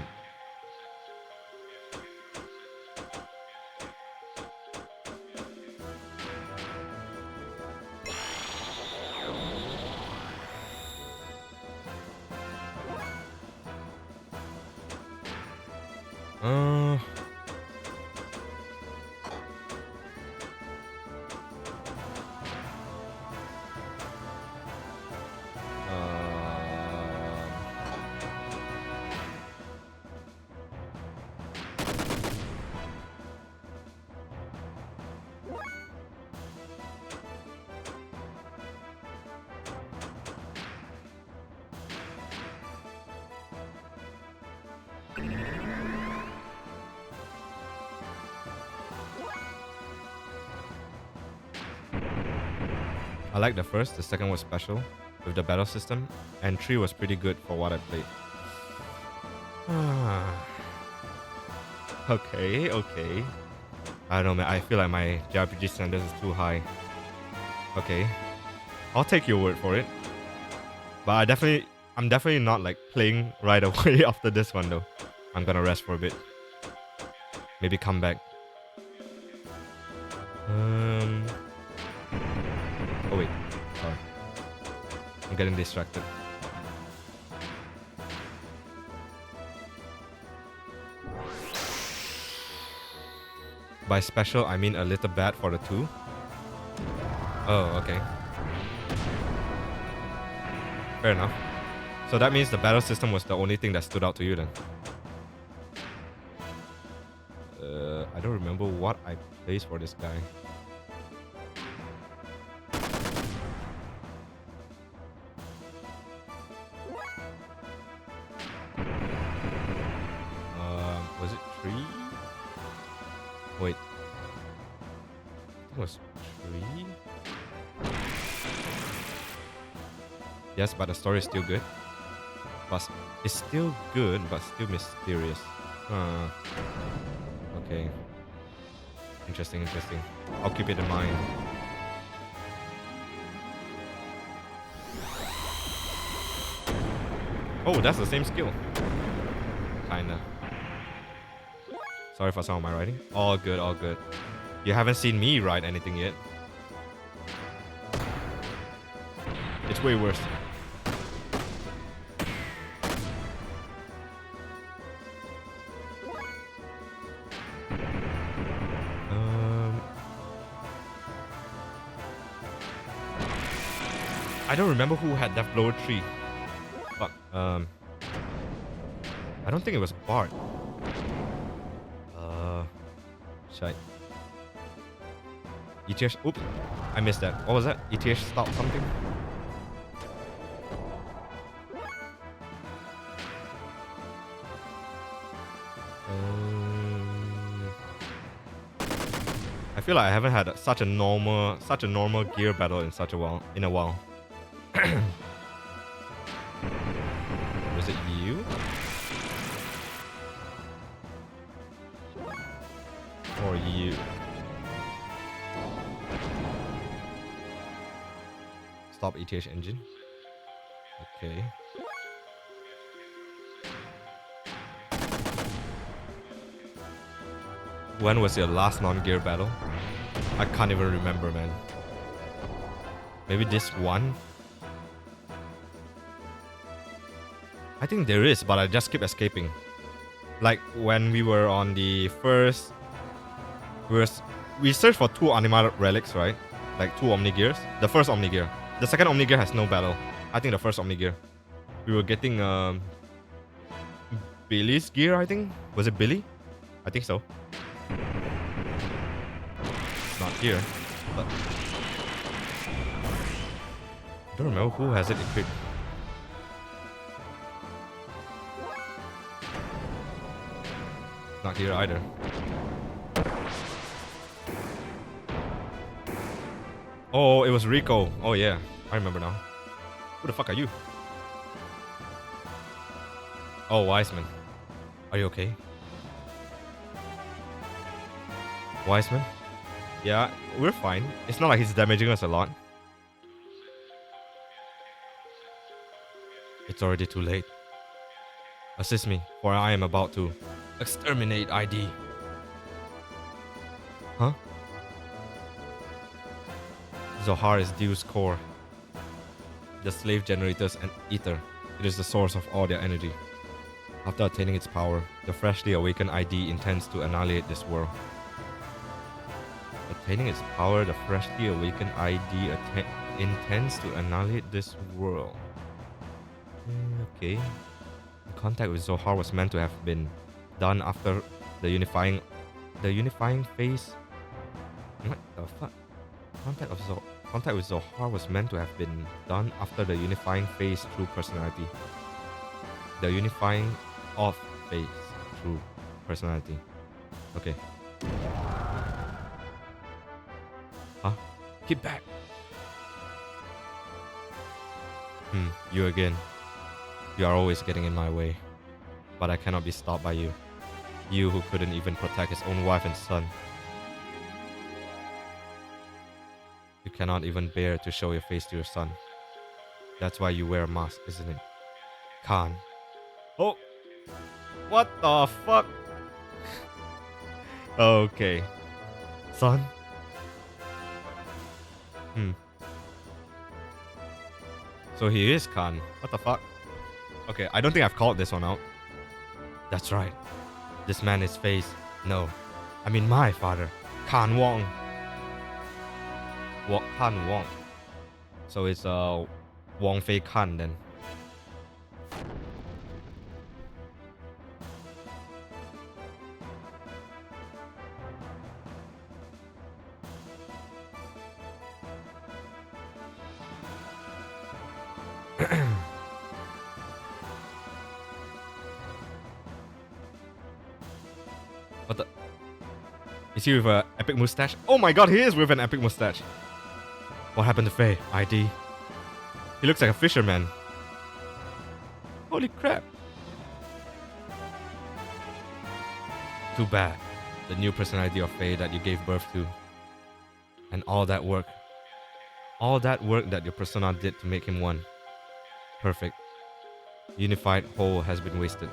uh, I like the first, the second was special with the battle system, and 3 was pretty good for what I played. Okay. I don't know, man. I feel like my JRPG standards is too high. Okay. I'll take your word for it. But I'm definitely not like playing right away after this one though. I'm gonna rest for a bit. Maybe come back. Oh wait. Sorry. I'm getting distracted. By special, I mean a little bad for the 2. Oh, okay. Fair enough. So that means the battle system was the only thing that stood out to you then. I don't remember what I placed for this guy. Was it 3? Wait. It was 3? Yes, but the story is still good. But it's still good, but still mysterious. Okay. Interesting. I'll keep it in mind. Oh, that's the same skill. Kinda. Sorry for some of my writing. All good, all good. You haven't seen me write anything yet. It's way worse. I don't remember who had Death Blower 3. Fuck. I don't think it was Bart. Shite. ETH. Oops. I missed that. What was that? ETH stop something? I feel like I haven't had such a normal gear battle in a while. Was it you? Or you? Stop ETH engine. Okay. When was your last non-gear battle? I can't even remember, man. Maybe this one? I think there is, but I just keep escaping. Like when we were on the first... We searched for 2 animal relics, right? Like 2 Omnigears. The first Omnigear. The second Omnigear has no battle. I think the first Omnigear. We were getting Billy's gear, I think? Was it Billy? I think so. Not here, but... I don't remember who has it equipped. Not here either. Oh, it was Rico. Oh yeah, I remember now. Who the fuck are you? Oh, Wiseman. Are you okay? Wiseman? Yeah, we're fine. It's not like he's damaging us a lot. It's already too late. Assist me, for I am about to exterminate ID. Huh? Zohar is Dew's core. The slave generators and ether. It is the source of all their energy. After attaining its power, the freshly awakened ID intends to annihilate this world. Attaining its power, the freshly awakened ID intends to annihilate this world. Okay. The contact with Zohar was meant to have been done after the unifying phase. What the fuck? Contact with Zohar was meant to have been done after the unifying phase through personality. The unifying of phase through personality. Okay. Huh? Get back! You again. You are always getting in my way. But I cannot be stopped by you. You who couldn't even protect his own wife and son. You cannot even bear to show your face to your son. That's why you wear a mask, isn't it? Khan. Oh! What the fuck? Okay. Son? So he is Khan. What the fuck? Okay, I don't think I've called this one out. That's right. This man is Faye's. No. I mean my father. Khan Wong. Khan Wong. So it's Wong Fei Khan then. What the? Is he with an epic mustache? Oh my god, he is with an epic mustache. What happened to Faye? ID? He looks like a fisherman. Holy crap. Too bad. The new personality of Faye that you gave birth to. And all that work. All that work that your persona did to make him one. Perfect. Unified whole has been wasted.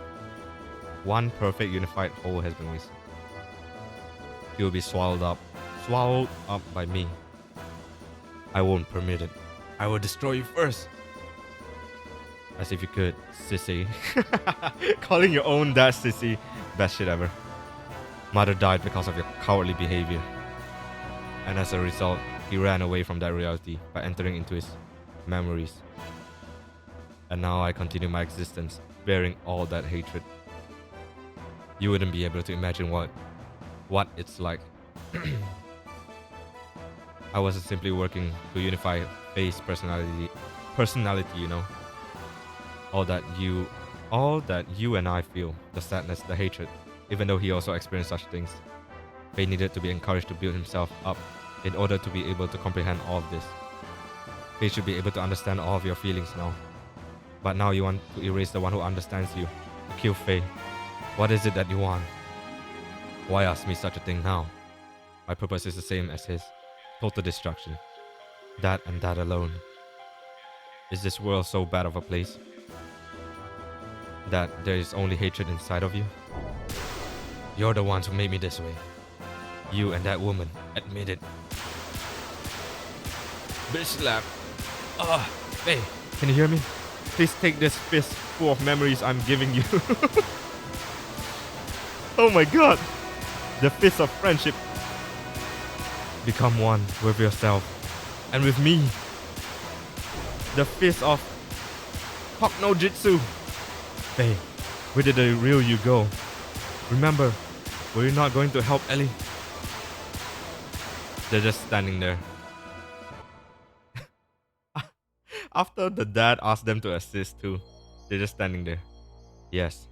One perfect unified whole has been wasted. He will be swallowed up by me. I won't permit it. I will destroy you first. As if you could, sissy. Calling your own dad sissy. Best shit ever. Mother died because of your cowardly behavior. And as a result, he ran away from that reality by entering into his memories. And now I continue my existence, bearing all that hatred. You wouldn't be able to imagine what it's like. I wasn't simply working to unify Faye's personality, you know. All that you and I feel, the sadness, the hatred, even though he also experienced such things. Faye needed to be encouraged to build himself up in order to be able to comprehend all of this. Faye should be able to understand all of your feelings now. But now you want to erase the one who understands you, to kill Faye. What is it that you want? Why ask me such a thing now? My purpose is the same as his. Total destruction. That and that alone. Is this world so bad of a place that there is only hatred inside of you? You're the ones who made me this way. You and that woman. Admit it. Bitch slap. Hey, can you hear me? Please take this fist full of memories I'm giving you. Oh my god. The fist of friendship. Become one with yourself and with me. The fist of Hok no Jitsu. Hey, where did the real you go? Remember, were you not going to help Ellie? They're just standing there. After the dad asked them to assist too, they're just standing there. Yes,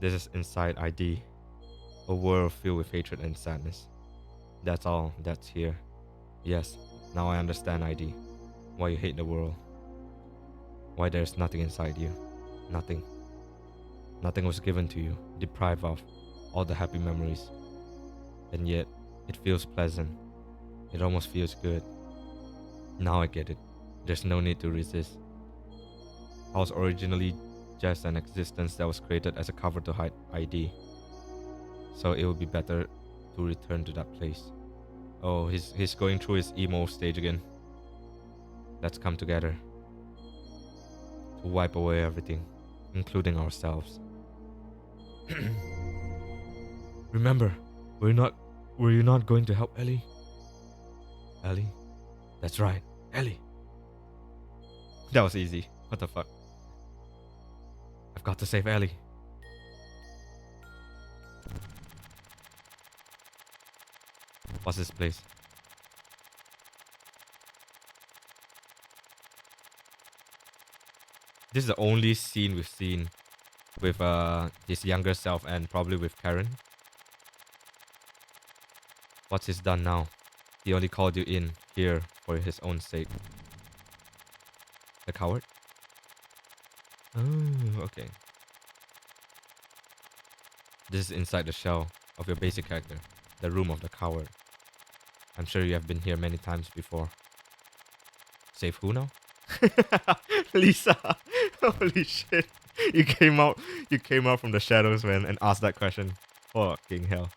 this is inside ID. A world filled with hatred and sadness. That's all that's here. Yes, now I understand ID. Why you hate the world. Why there's nothing inside you. Nothing. Nothing was given to you, deprived of all the happy memories. And yet, it feels pleasant. It almost feels good. Now I get it. There's no need to resist. I was originally just an existence that was created as a cover to hide ID. So it would be better to return to that place. Oh, he's going through his emo stage again. Let's come together to wipe away everything, including ourselves. Remember, were you not going to help Ellie? Ellie? That's right, Ellie. That was easy. What the fuck? I've got to save Ellie. What's this place? This is the only scene we've seen with his younger self and probably with Karen. What's he's done now? He only called you in here for his own sake. The coward? Oh, okay. This is inside the shell of your basic character, the room of the coward. I'm sure you have been here many times before. Save who now? Lisa! Holy shit. You came out from the shadows, man, and asked that question. Fucking hell.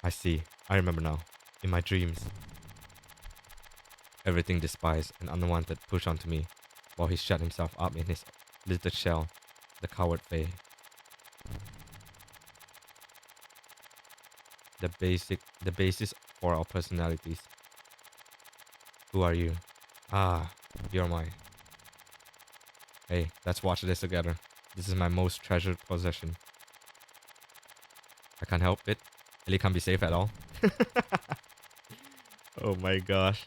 I see. I remember now. In my dreams. Everything despised and unwanted pushed onto me while he shut himself up in his little shell, the coward Faye. The basis for our personalities. Who are you? Ah, you're mine. Hey, let's watch this together. This is my most treasured possession. I can't help it. Ellie can't be safe at all. Oh my gosh.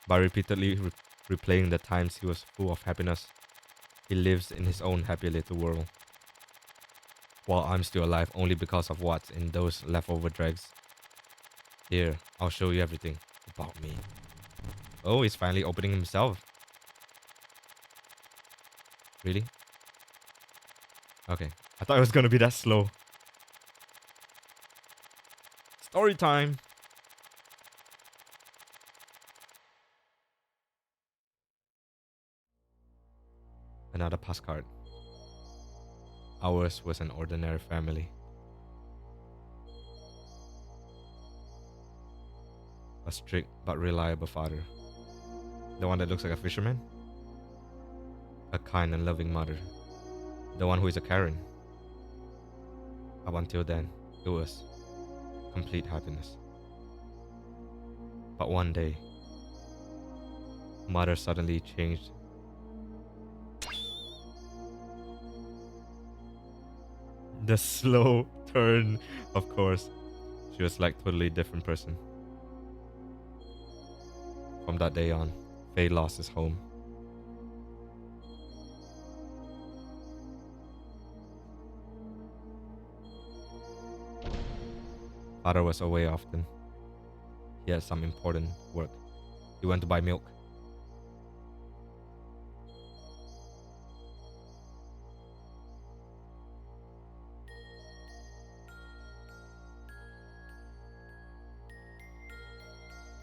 By repeatedly replaying the times he was full of happiness, he lives in his own happy little world. While I'm still alive only because of what's in those leftover dregs. Here, I'll show you everything about me. Oh, he's finally opening himself. Really? Okay, I thought it was gonna be that slow. Story time! Another postcard. Ours was an ordinary family. A strict but reliable father. The one that looks like a fisherman. A kind and loving mother. The one who is a Karen. Up until then, it was complete happiness. But one day, mother suddenly changed. The slow turn, of course. She was like totally different person. From that day on, Faye lost his home. Father was away often. He had some important work. He went to buy milk.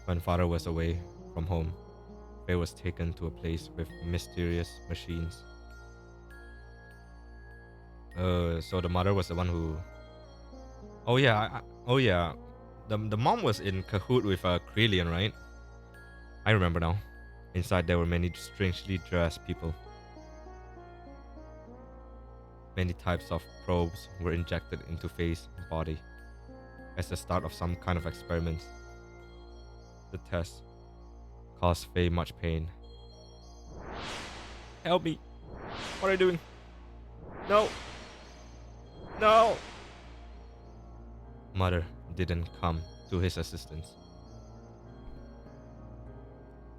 When father was away from home, Faye was taken to a place with mysterious machines. So the mother was the one who. Oh yeah, oh yeah. The mom was in cahoot with a Krelian, right? I remember now. Inside there were many strangely dressed people. Many types of probes were injected into Faye's body as the start of some kind of experiment. The test caused Faye much pain. Help me! What are you doing? No! No! Mother didn't come to his assistance.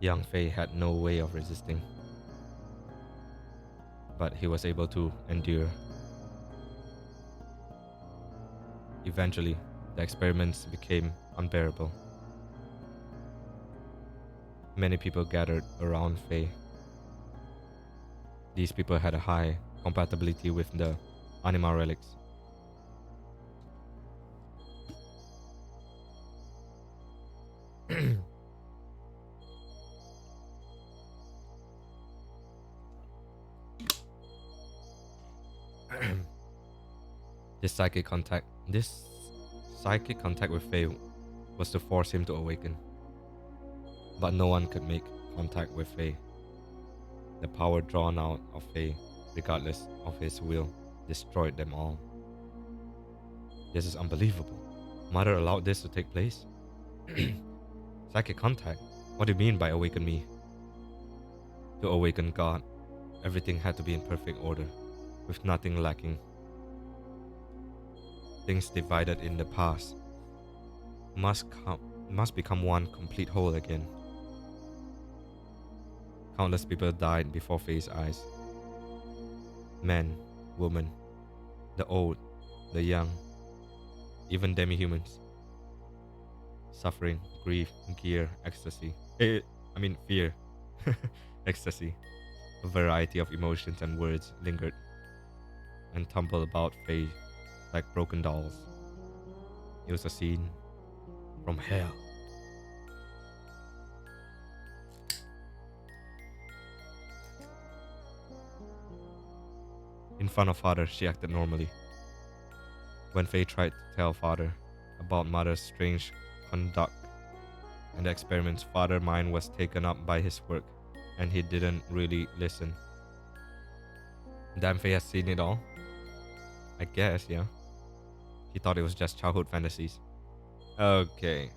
Young Faye had no way of resisting, but he was able to endure. Eventually, the experiments became unbearable. Many people gathered around Faye. These people had a high compatibility with the animal relics. This psychic contact with Faye was to force him to awaken. But no one could make contact with Faye. The power drawn out of Faye, regardless of his will, destroyed them all. This is unbelievable. Mother allowed this to take place? Psychic contact? What do you mean by awaken me? To awaken God, everything had to be in perfect order, with nothing lacking. Things divided in the past must become one complete whole again. Countless people died before Faye's eyes. Men, women, the old, the young, even demi-humans. Suffering, grief, fear, ecstasy. Fear, ecstasy. A variety of emotions and words lingered and tumbled about Faye like broken dolls. It was a scene from hell. In front of father, she acted normally. When Faye tried to tell father about mother's strange conduct and the experiments, father's mind was taken up by his work, and he didn't really listen. Damn, Faye has seen it all? I guess, yeah. He thought it was just childhood fantasies. Okay.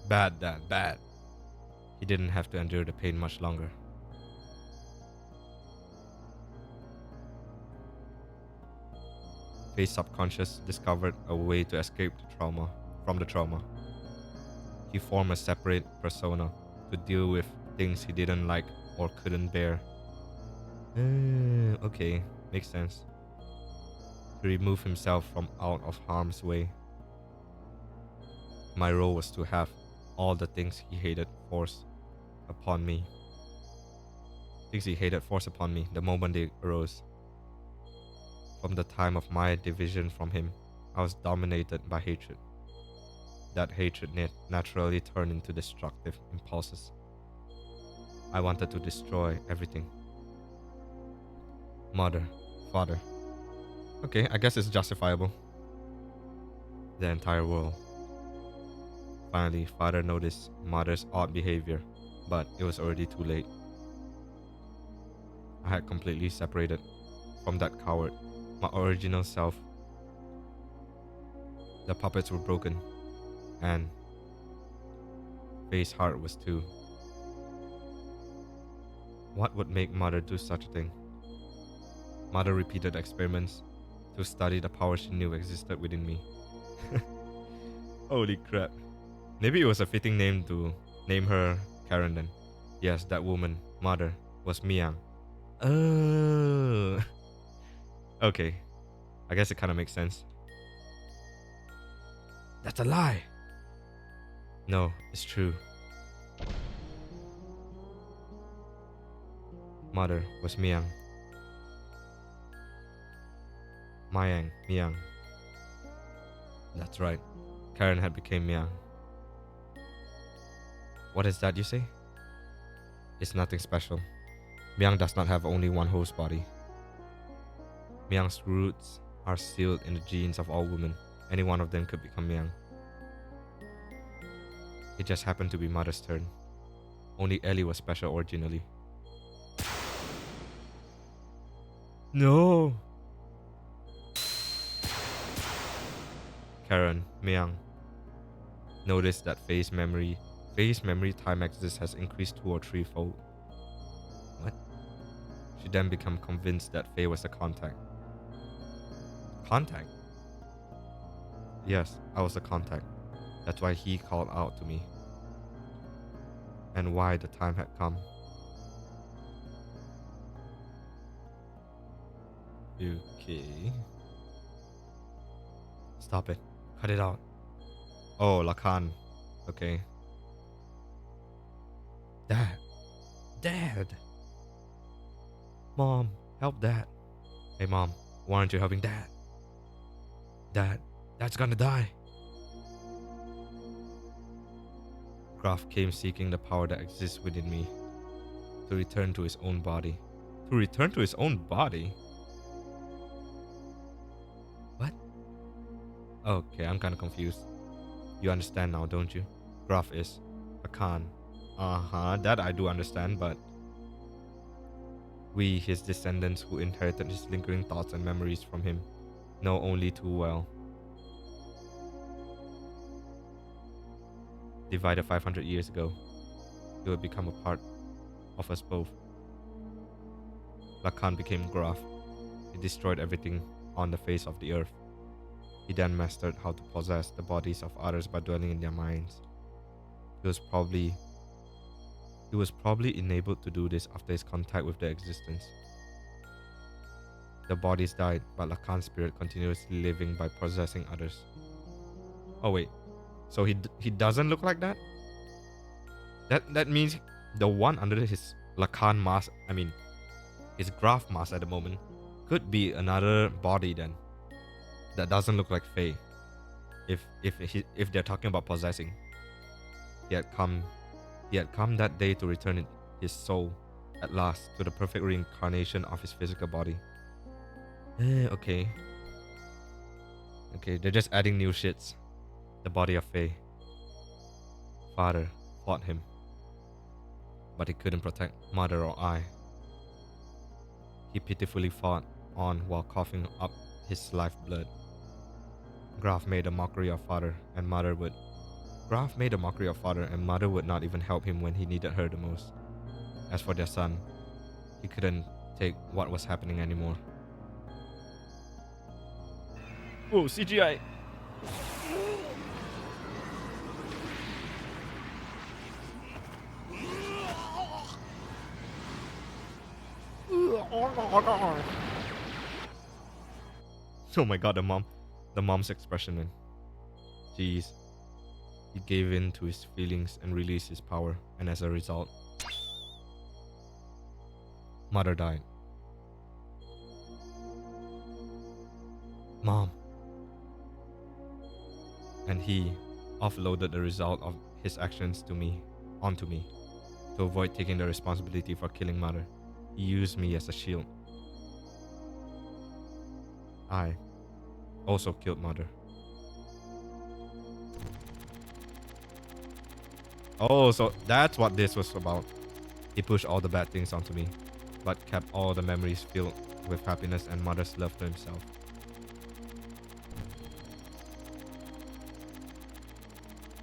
Bad, Dad, bad. He didn't have to endure the pain much longer. Faye's subconscious discovered a way to escape from the trauma. He formed a separate persona to deal with things he didn't like or couldn't bear. Okay, makes sense. To remove himself from out of harm's way. My role was to have all the things he hated forced upon me. Things he hated forced upon me the moment they arose. From the time of my division from him, I was dominated by hatred. That hatred naturally turned into destructive impulses. I wanted to destroy everything. Mother, father. Okay, I guess it's justifiable. The entire world. Finally, father noticed mother's odd behavior, but it was already too late. I had completely separated from that coward, my original self. The puppets were broken, and Faye's heart was too. What would make mother do such a thing? Mother repeated experiments to study the power she knew existed within me. Holy crap. Maybe it was a fitting name to name her Karen then. Yes, that woman, mother, was Miang. Oh. Okay. I guess it kind of makes sense. That's a lie. No, it's true. Mother was Miang. Miang. That's right. Karen had become Miang. What is that you say? It's nothing special. Miang does not have only one host body. Miang's roots are sealed in the genes of all women. Any one of them could become Miang. It just happened to be Mother's turn. Only Ellie was special originally. No! Karen, Miang, noticed that Faye's memory time axis has increased 2 or 3-fold. What? She then became convinced that Faye was a contact. Contact? Yes, I was a contact. That's why he called out to me. And why the time had come. Okay. Stop it. Cut it out. Oh, Lacan. Okay. Dad! Mom, help Dad. Hey Mom, why aren't you helping Dad? Dad's gonna die. Graf came seeking the power that exists within me to return to his own body. To return to his own body? What? Okay, I'm kinda confused. You understand now, don't you? Graf is Lacan. That I do understand, but we, his descendants who inherited his lingering thoughts and memories from him, know only too well. Divided 500 years ago, he would become a part of us both. Lacan became Graf. He destroyed everything on the face of the earth. He then mastered how to possess the bodies of others by dwelling in their minds. He was probably enabled to do this after his contact with their existence. The bodies died, but Lacan's spirit continuously living by possessing others. Oh wait, so he doesn't look like that? That means the one under his Lacan mask, his Graf mask at the moment, could be another body then. That doesn't look like Faye. If they're talking about possessing, he had come that day to return his soul at last to the perfect reincarnation of his physical body. Okay, they're just adding new shits. The body of Faye. Father fought him, but he couldn't protect Mother or I. He pitifully fought on while coughing up his lifeblood. Graf made a mockery of Father, and Mother would not even help him when he needed her the most. As for their son, he couldn't take what was happening anymore. Whoa, CGI! Oh my god, the mom's expression then. Jeez. He gave in to his feelings and released his power, and as a result, Mother died. Mom. And he offloaded the result of his actions onto me. to avoid taking the responsibility for killing mother. He used me as a shield. I also killed mother. Oh, so that's what this was about. He pushed all the bad things onto me, but kept all the memories filled with happiness and mother's love to himself.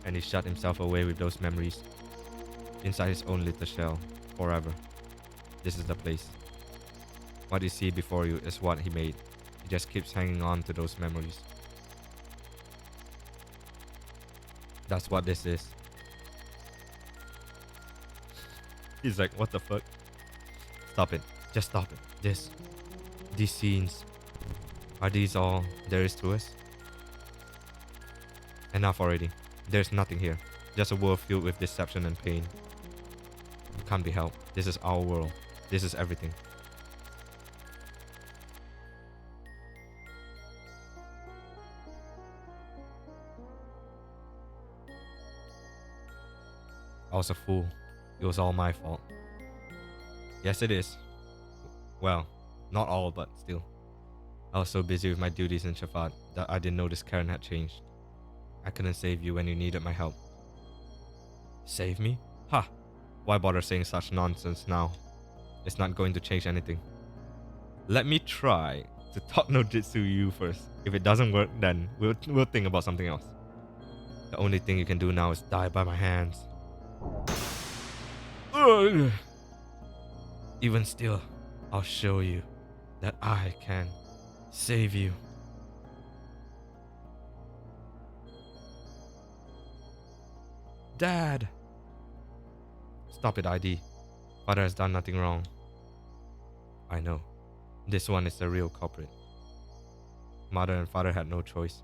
And he shut himself away with those memories inside his own little shell forever. This is the place. What you see before you is what he made. He just keeps hanging on to those memories. That's what this is. He's like, what the fuck? Stop it. Just stop it. These scenes. Are these all there is to us? Enough already. There's nothing here. Just a world filled with deception and pain. It can't be helped. This is our world. This is everything. I was a fool. It was all my fault. Yes, it is. Well, not all, but still. I was so busy with my duties in Shafat that I didn't notice Karen had changed. I couldn't save you when you needed my help. Save me? Ha! Why bother saying such nonsense now? It's not going to change anything. Let me try to talk no jitsu you first. If it doesn't work, then we'll think about something else. The only thing you can do now is die by my hands. Ugh. Even still, I'll show you that I can save you. Dad! Stop it, ID. Father has done nothing wrong. I know. This one is the real culprit. Mother and father had no choice.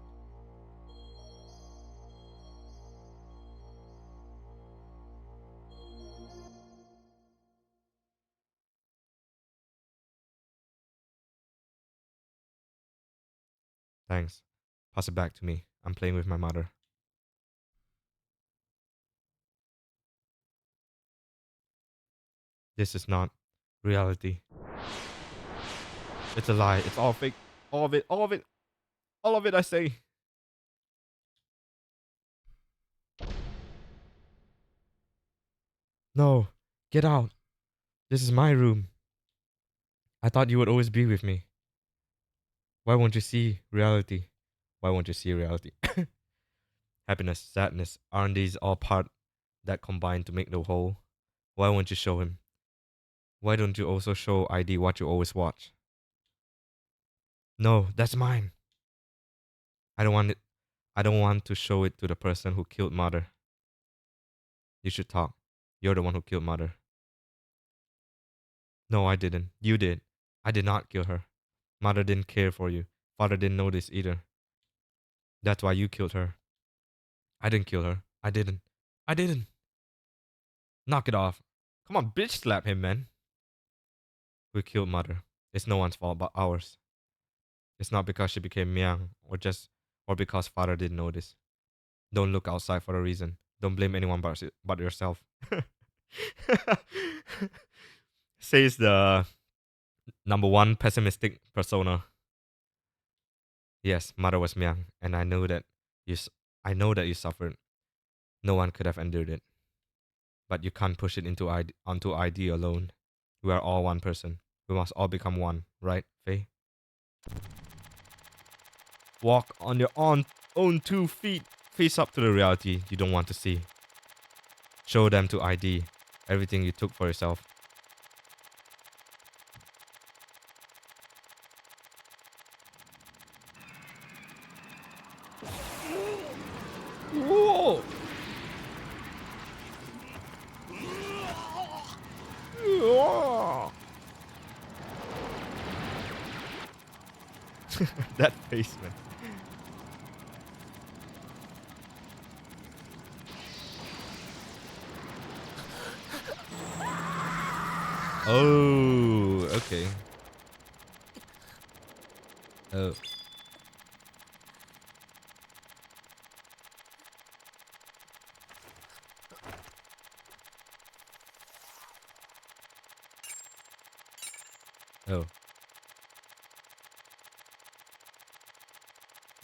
Thanks. Pass it back to me. I'm playing with my mother. This is not reality. It's a lie. It's all fake. All of it. All of it. All of it, I say. No. Get out. This is my room. I thought you would always be with me. Why won't you see reality? Why won't you see reality? Happiness, sadness, aren't these all part that combine to make the whole? Why won't you show him? Why don't you also show ID what you always watch? No, that's mine. I don't want it. I don't want to show it to the person who killed mother. You should talk. You're the one who killed mother. No, I didn't. You did. I did not kill her. Mother didn't care for you. Father didn't know this either. That's why you killed her. I didn't kill her. I didn't. I didn't. Knock it off. Come on, bitch, slap him, man. We killed mother. It's no one's fault but ours. It's not because she became Miang or because father didn't notice. Don't look outside for a reason. Don't blame anyone but yourself. Says the number one pessimistic persona. Yes, mother was Miang, and I know that you suffered. No one could have endured it. But you can't push it onto ID alone. We are all one person. We must all become one, right, Faye? Walk on your own 2 feet. Face up to the reality you don't want to see. Show them to ID everything you took for yourself. Whoa! That face, man. Oh, okay. Oh.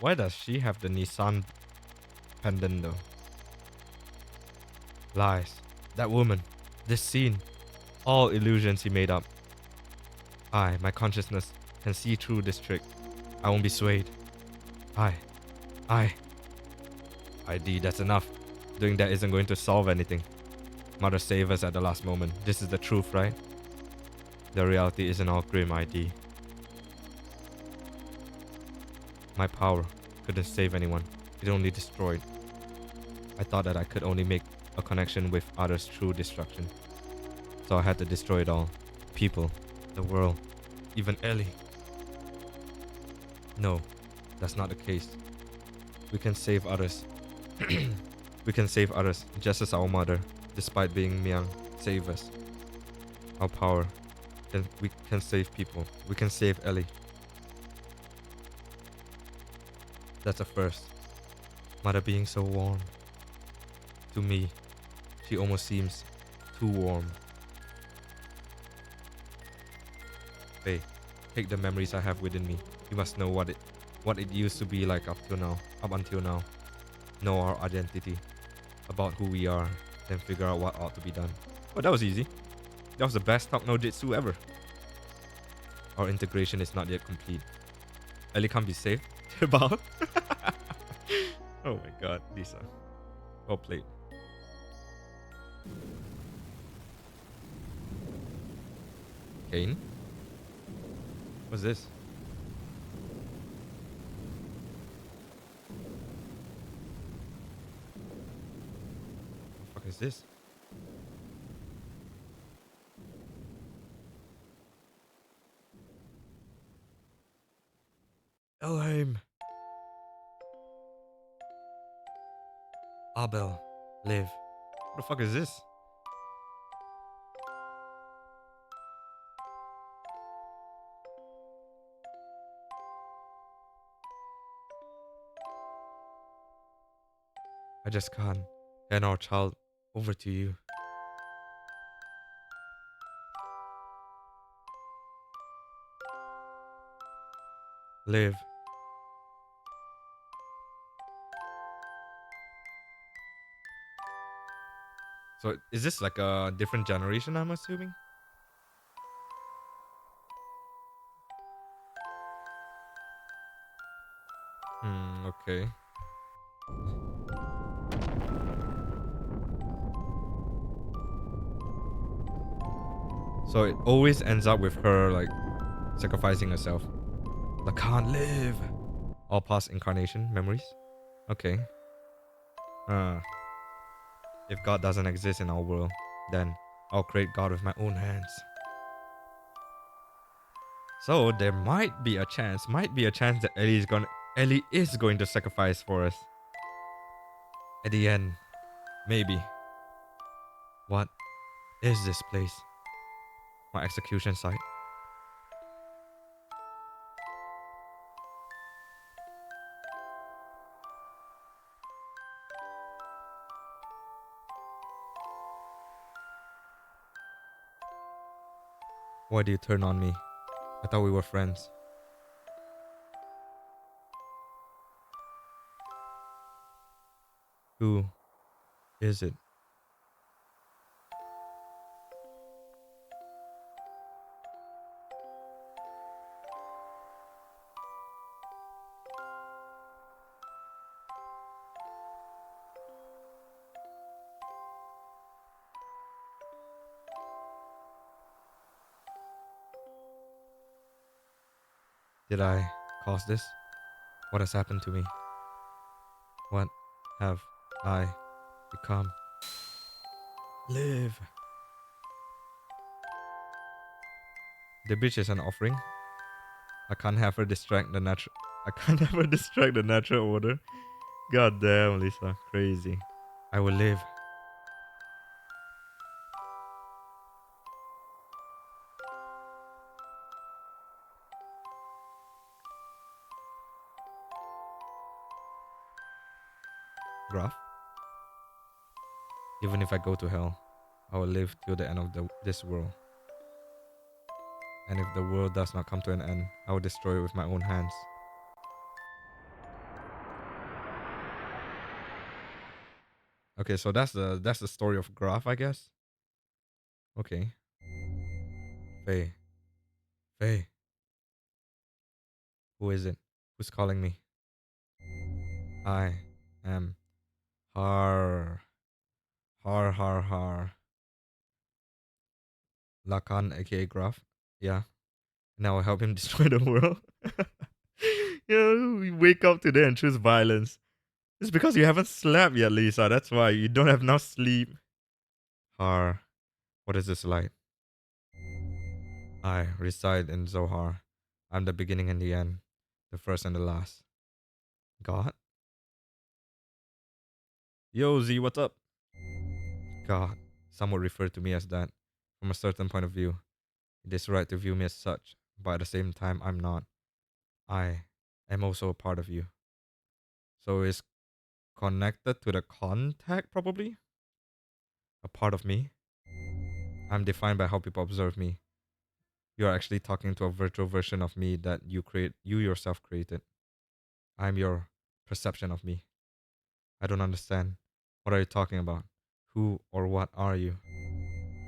Why does she have the Nissan pendant though? Lies. That woman. This scene. All illusions he made up. My consciousness, can see through this trick. I won't be swayed. I. ID, that's enough. Doing that isn't going to solve anything. Mother saved us at the last moment. This is the truth, right? The reality isn't all grim, ID. My power couldn't save anyone. It only destroyed. I thought that I could only make a connection with others through destruction. So I had to destroy it all. People, the world, even Ellie. No, that's not the case. We can save others. We can save others, just as our mother, despite being young, saved us. Our power, we can save people. We can save Ellie. That's a first. Mother being so warm. To me, she almost seems too warm. Faye, take the memories I have within me. You must know what it used to be like up until now. Know our identity, about who we are, then figure out what ought to be done. Oh, that was easy. That was the best talk no jitsu ever. Our integration is not yet complete. Ellie can't be saved. About. Oh my god, Lisa. Well played. Kane? What's this? What the fuck is this? Elheim. Abel. Live. What the fuck is this? I just can't hand our child over to you. Live. So is this like a different generation, I'm assuming? Okay. So it always ends up with her like sacrificing herself. Lacan, live. All past incarnation memories. Okay. If God doesn't exist in our world, then I'll create God with my own hands. So there might be a chance that Ellie is going to sacrifice for us. At the end, maybe. What is this place? My execution site. Why do you turn on me? I thought we were friends. Who is it? Did I cause this? What has happened to me? What have I become? Live. The bitch is an offering. I can't have her distract the natural order. God damn, Lisa. Crazy. I will live. Gruff. Even if I go to hell, I will live till the end of this world. And if the world does not come to an end, I will destroy it with my own hands. Okay, so that's the story of Graph, I guess. Okay. Faye. Faye. Who is it? Who's calling me? I am Har. Har. Lacan, aka Graph. Yeah. Now I'll help him destroy the world. We wake up today and choose violence. It's because you haven't slept yet, Lisa. That's why. You don't have enough sleep. Har. What is this like? I reside in Zohar. I'm the beginning and the end. The first and the last. God? Yo, Z, what's up? God. Some would refer to me as that. From a certain point of view. It is right to view me as such, but at the same time, I'm not. I am also a part of you. So it's connected to the contact, probably? A part of me? I'm defined by how people observe me. You are actually talking to a virtual version of me that you yourself created. I'm your perception of me. I don't understand. What are you talking about? Who or what are you?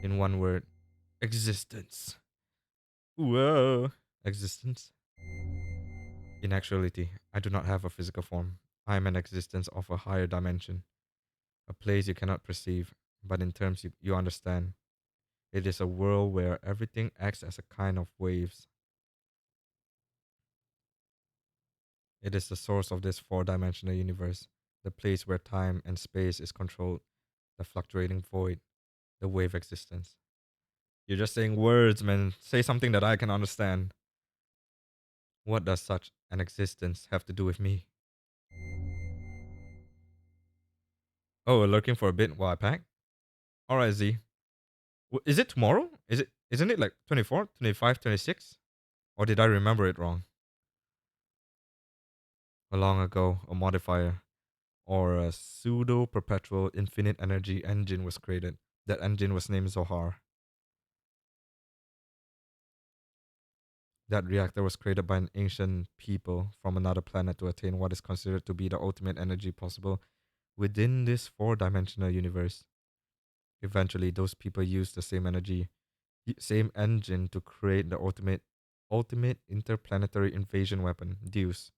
In one word, existence. Whoa. Existence? In actuality, I do not have a physical form. I am an existence of a higher dimension, a place you cannot perceive, but in terms you understand. It is a world where everything acts as a kind of waves. It is the source of this four-dimensional universe, the place where time and space is controlled, the fluctuating void, the wave existence. You're just saying words, man. Say something that I can understand. What does such an existence have to do with me? Oh, we're lurking for a bit while I pack? Alright, Z. Is it tomorrow? Isn't it like 24, 25, 26? Or did I remember it wrong? A long ago, a modifier, or a pseudo perpetual infinite energy engine was created. That engine was named Zohar. That reactor was created by an ancient people from another planet to attain what is considered to be the ultimate energy possible within this four-dimensional universe. Eventually, those people used the same energy, same engine to create the ultimate interplanetary invasion weapon, Deuce.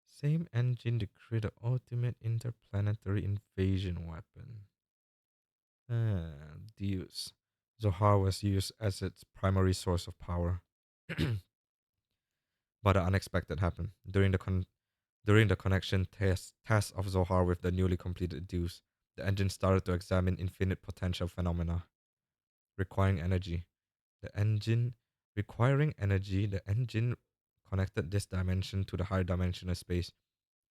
Same engine to create the ultimate interplanetary invasion weapon. Deuce. Zohar was used as its primary source of power. But the unexpected happened. During the connection test of Zohar with the newly completed Deuce, the engine started to examine infinite potential phenomena requiring energy. The engine connected this dimension to the higher dimensional space.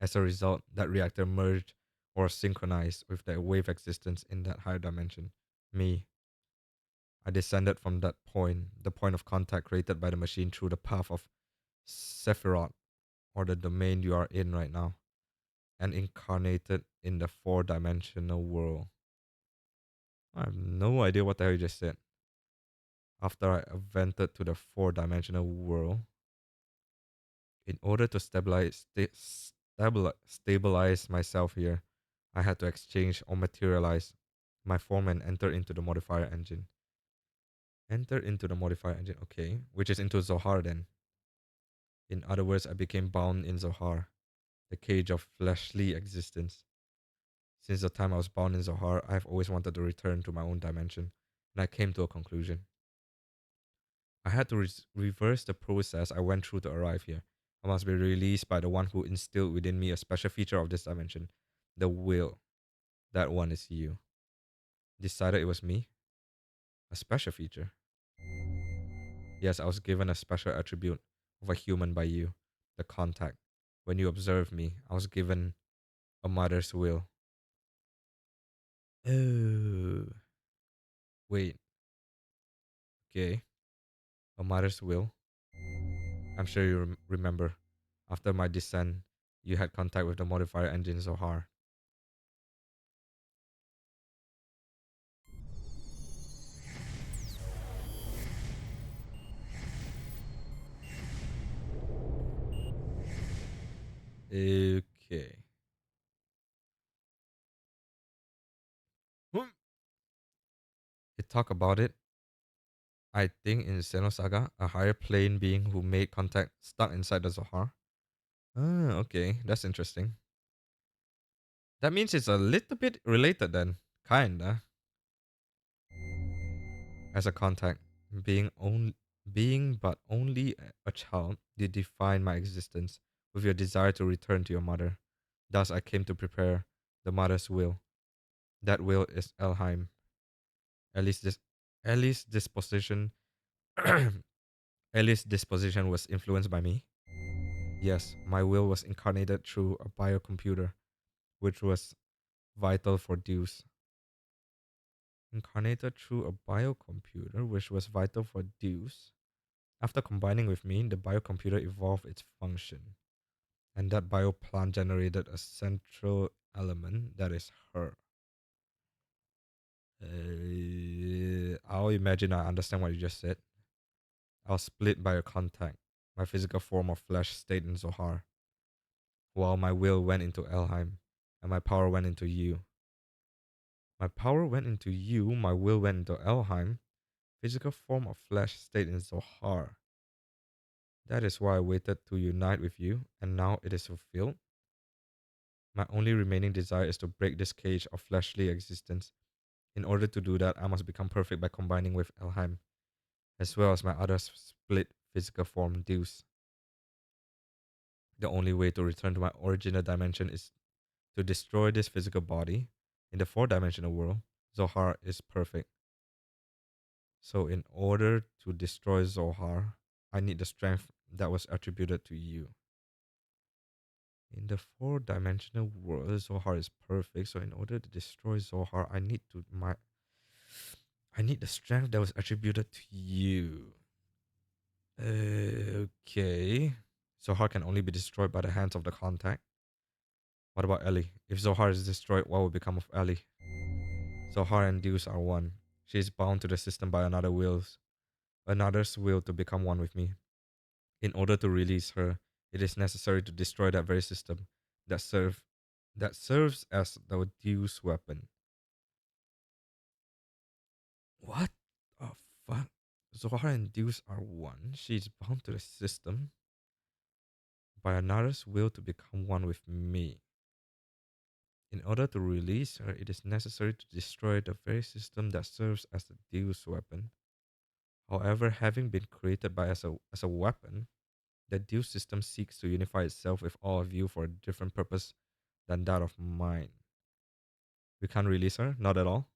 As a result, that reactor merged or synchronized with the wave existence in that higher dimension. Me. I descended from that point, the point of contact created by the machine through the path of Sephiroth, or the domain you are in right now, and incarnated in the four-dimensional world. I have no idea what the hell you just said. After I advented to the four-dimensional world, in order to stabilize myself here, I had to exchange or materialize my form and enter into the modifier engine. Enter into the modifier engine, okay, which is into Zohar then. In other words, I became bound in Zohar, the cage of fleshly existence. Since the time I was bound in Zohar, I've always wanted to return to my own dimension, and I came to a conclusion. I had to reverse the process I went through to arrive here. I must be released by the one who instilled within me a special feature of this dimension, the will. That one is you. Decided it was me? A special feature? Yes, I was given a special attribute of a human by you, the contact. When you observed me, I was given a mother's will. Oh, wait, okay. A mother's will? I'm sure you remember. After my descent, you had contact with the modifier engine Zohar. Okay. talk about it, I think in Xenosaga, a higher plane being who made contact stuck inside the Zohar. Ah, okay, that's interesting. That means it's a little bit related then, kinda. As a contact, being only being but only a child, you define my existence with your desire to return to your mother. Thus, I came to prepare the mother's will. That will is Elheim. At least this, at least disposition, at least disposition was influenced by me. Yes, my will was incarnated through a biocomputer, which was vital for Deuce. Incarnated through a biocomputer, which was vital for Deuce. After combining with me, the biocomputer evolved its function, and that bioplant generated a central element that is her. I'll imagine I understand what you just said. I was split by a contact. My physical form of flesh stayed in Zohar, while my will went into Elheim, and my power went into you. My power went into you, my will went into Elheim. Physical form of flesh stayed in Zohar. That is why I waited to unite with you, and now it is fulfilled. My only remaining desire is to break this cage of fleshly existence. In order to do that, I must become perfect by combining with Elheim, as well as my other split physical form, Deus. The only way to return to my original dimension is to destroy this physical body. In the four-dimensional world, Zohar is perfect. So in order to destroy Zohar, I need the strength that was attributed to you. In the four-dimensional world, Zohar is perfect. So in order to destroy Zohar, I need the strength that was attributed to you. Okay. Zohar can only be destroyed by the hands of the contact. What about Ellie? If Zohar is destroyed, what will become of Ellie? Zohar and Deus are one. She is bound to the system by another's will to become one with me. In order to release her, it is necessary to destroy that very system that serves as the Deus weapon. What the fuck? Zohar and Deus are one. She is bound to the system by another's will to become one with me. In order to release her, it is necessary to destroy the very system that serves as the Deus weapon. However, having been created by as a weapon, the Deus system seeks to unify itself with all of you for a different purpose than that of mine. We can't release her? Not at all.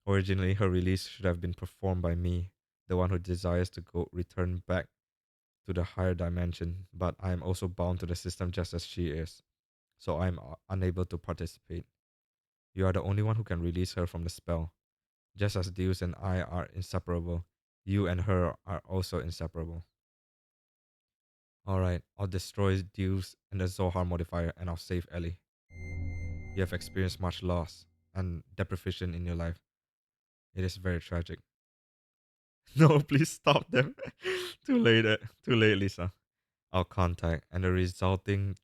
Originally, her release should have been performed by me, the one who desires to return back to the higher dimension, but I am also bound to the system just as she is, so I am unable to participate. You are the only one who can release her from the spell. Just as Deus and I are inseparable, you and her are also inseparable. Alright, I'll destroy Deus and the Zohar modifier and I'll save Ellie. You have experienced much loss and deprivation in your life. It is very tragic. No, please stop them. Too late, Lisa. Our contact and the resulting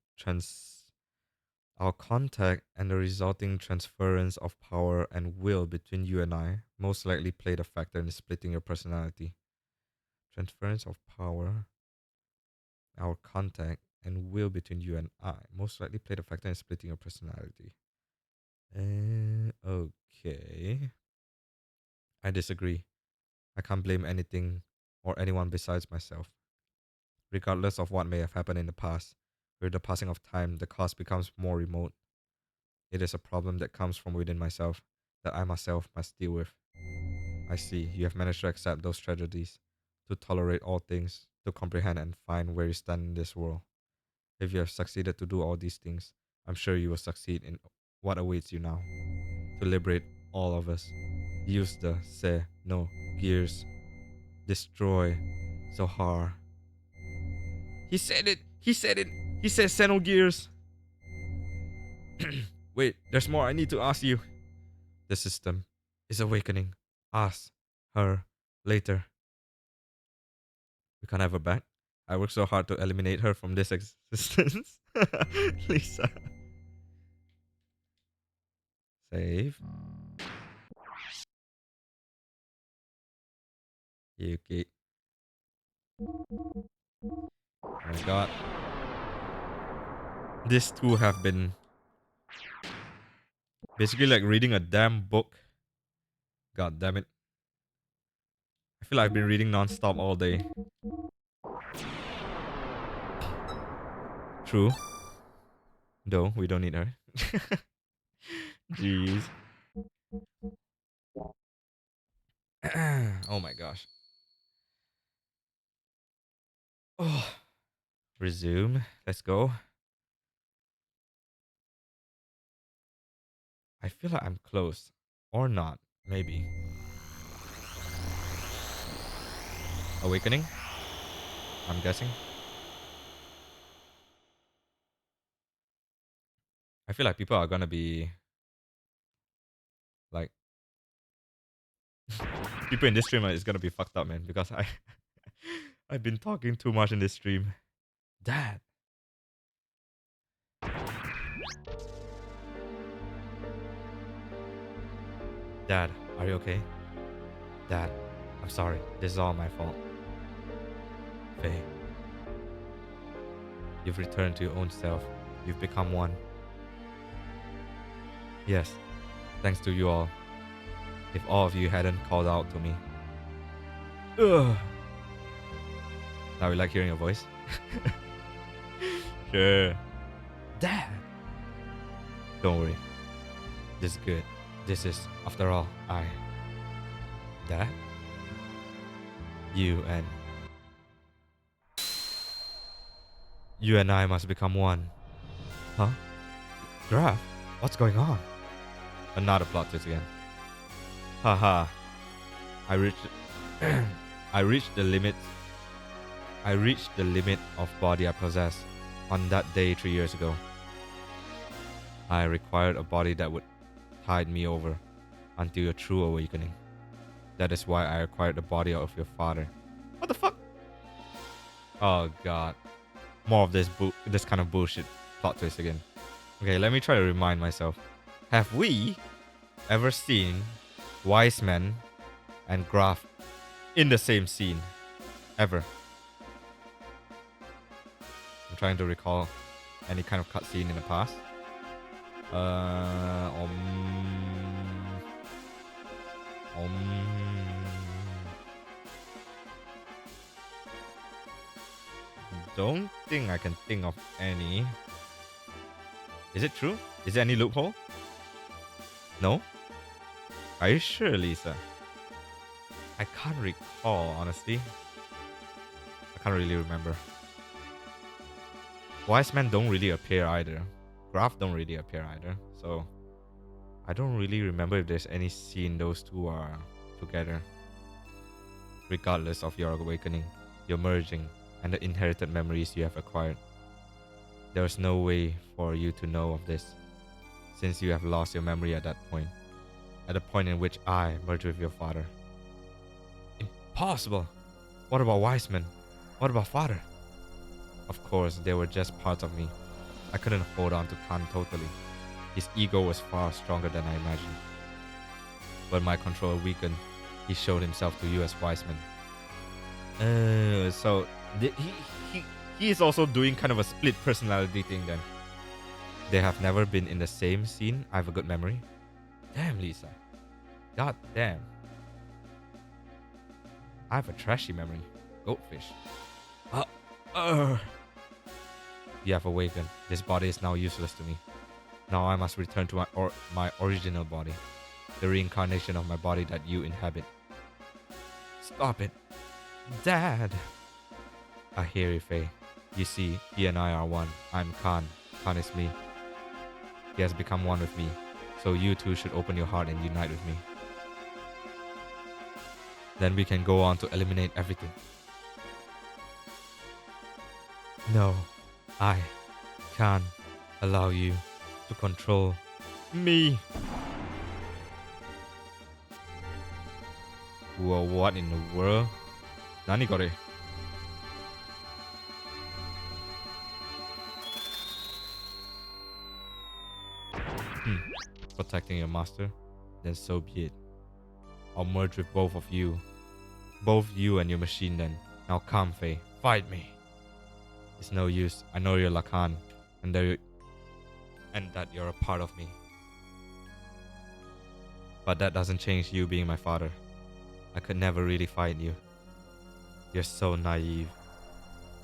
transference of power and will between you and I most likely played a factor in splitting your personality. Transference of power, our contact and will between you and I most likely played a factor in splitting your personality. Okay. I disagree. I can't blame anything or anyone besides myself. Regardless of what may have happened in the past, with the passing of time, the cause becomes more remote. It is a problem that comes from within myself, that I myself must deal with. I see, you have managed to accept those tragedies, to tolerate all things, to comprehend and find where you stand in this world. If you have succeeded to do all these things, I'm sure you will succeed in what awaits you now. To liberate all of us. Use the Xenogears. Destroy Zohar. He said it! He said it! He said Xenogears! Wait, there's more I need to ask you. The system is awakening. Ask her later. We can't have her back. I worked so hard to eliminate her from this existence. Lisa. Save. Okay. Oh my god. These two have been basically like reading a damn book. God damn it. I feel like I've been reading non-stop all day. True. Though, we don't need her. Jeez. Oh my gosh. Oh. Resume. Let's go. I feel like I'm close. Or not. Maybe. Awakening? I'm guessing. I feel like people are gonna be like people in this stream is gonna be fucked up, man, because I've been talking too much in this stream. Dad. Dad, are you okay? Dad, I'm sorry. This is all my fault. Faye, you've returned to your own self. You've become one. Yes, thanks to you all. If all of you hadn't called out to me. Ugh. Now we like hearing your voice? Sure. Dad! Don't worry. This is good. This is, after all, Dad? You and I must become one. Huh? Graph? What's going on? Another plot twist again. Haha. I reached I reached the limit. I reached the limit of body I possess on that day 3 years ago. I required a body that would tide me over until your true awakening. That is why I acquired the body of your father. What the fuck? Oh god. More of this kind of bullshit plot twist again. Okay, let me try to remind myself. Have we ever seen Wise Man and Graph in the same scene? Ever? I'm trying to recall any kind of cutscene in the past. Um, don't think I can think of any. Is it true? Is there any loophole? No? Are you sure, Lisa? I can't recall, honestly. I can't really remember. Wise men don't really appear either. Graph don't really appear either. So I don't really remember if there's any scene those two are together. Regardless of your awakening, your merging, and the inherited memories you have acquired. There is no way for you to know of this, since you have lost your memory at that point. At the point in which I merged with your father. Impossible! What about Wise Men? What about father? Of course, they were just parts of me. I couldn't hold on to Khan totally. His ego was far stronger than I imagined. When my control weakened, he showed himself to you as Wiseman. So he is also doing kind of a split personality thing then. They have never been in the same scene. I have a good memory. Damn, Lisa. God damn. I have a trashy memory. Goldfish. You have awakened. This body is now useless to me. Now I must return to my original body. The reincarnation of my body that you inhabit. Stop it. Dad. I hear you, Faye. You see, he and I are one. I'm Khan. Khan is me. He has become one with me. So you too should open your heart and unite with me. Then we can go on to eliminate everything. No, I can't allow you to control me. Whoa, what in the world? Nani gore? Protecting your master? Then so be it. I'll merge with both of you Both you and your machine then. Now come, Faye. Fight me. It's no use. I know you're Lacan, and that you're a part of me. But that doesn't change you being my father. I could never really fight you. You're so naive.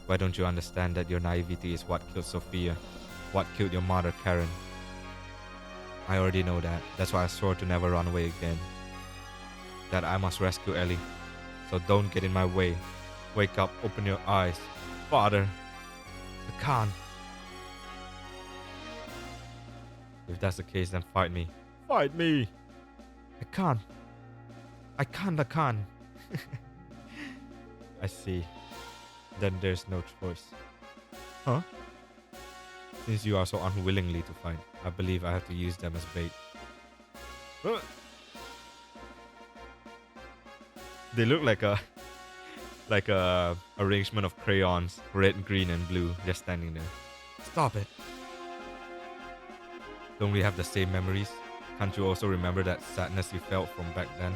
Why don't you understand that your naivety is what killed Sophia? What killed your mother, Karen? I already know that. That's why I swore to never run away again. That I must rescue Ellie. So don't get in my way. Wake up, open your eyes. Father, I can't. If that's the case, then fight me. Fight me! I can't. I can't. I see. Then there's no choice. Huh? Since you are so unwillingly to fight, I believe I have to use them as bait. They look like a arrangement of crayons, red, green, and blue, just standing there. Stop it. Don't we have the same memories? Can't you also remember that sadness you felt from back then?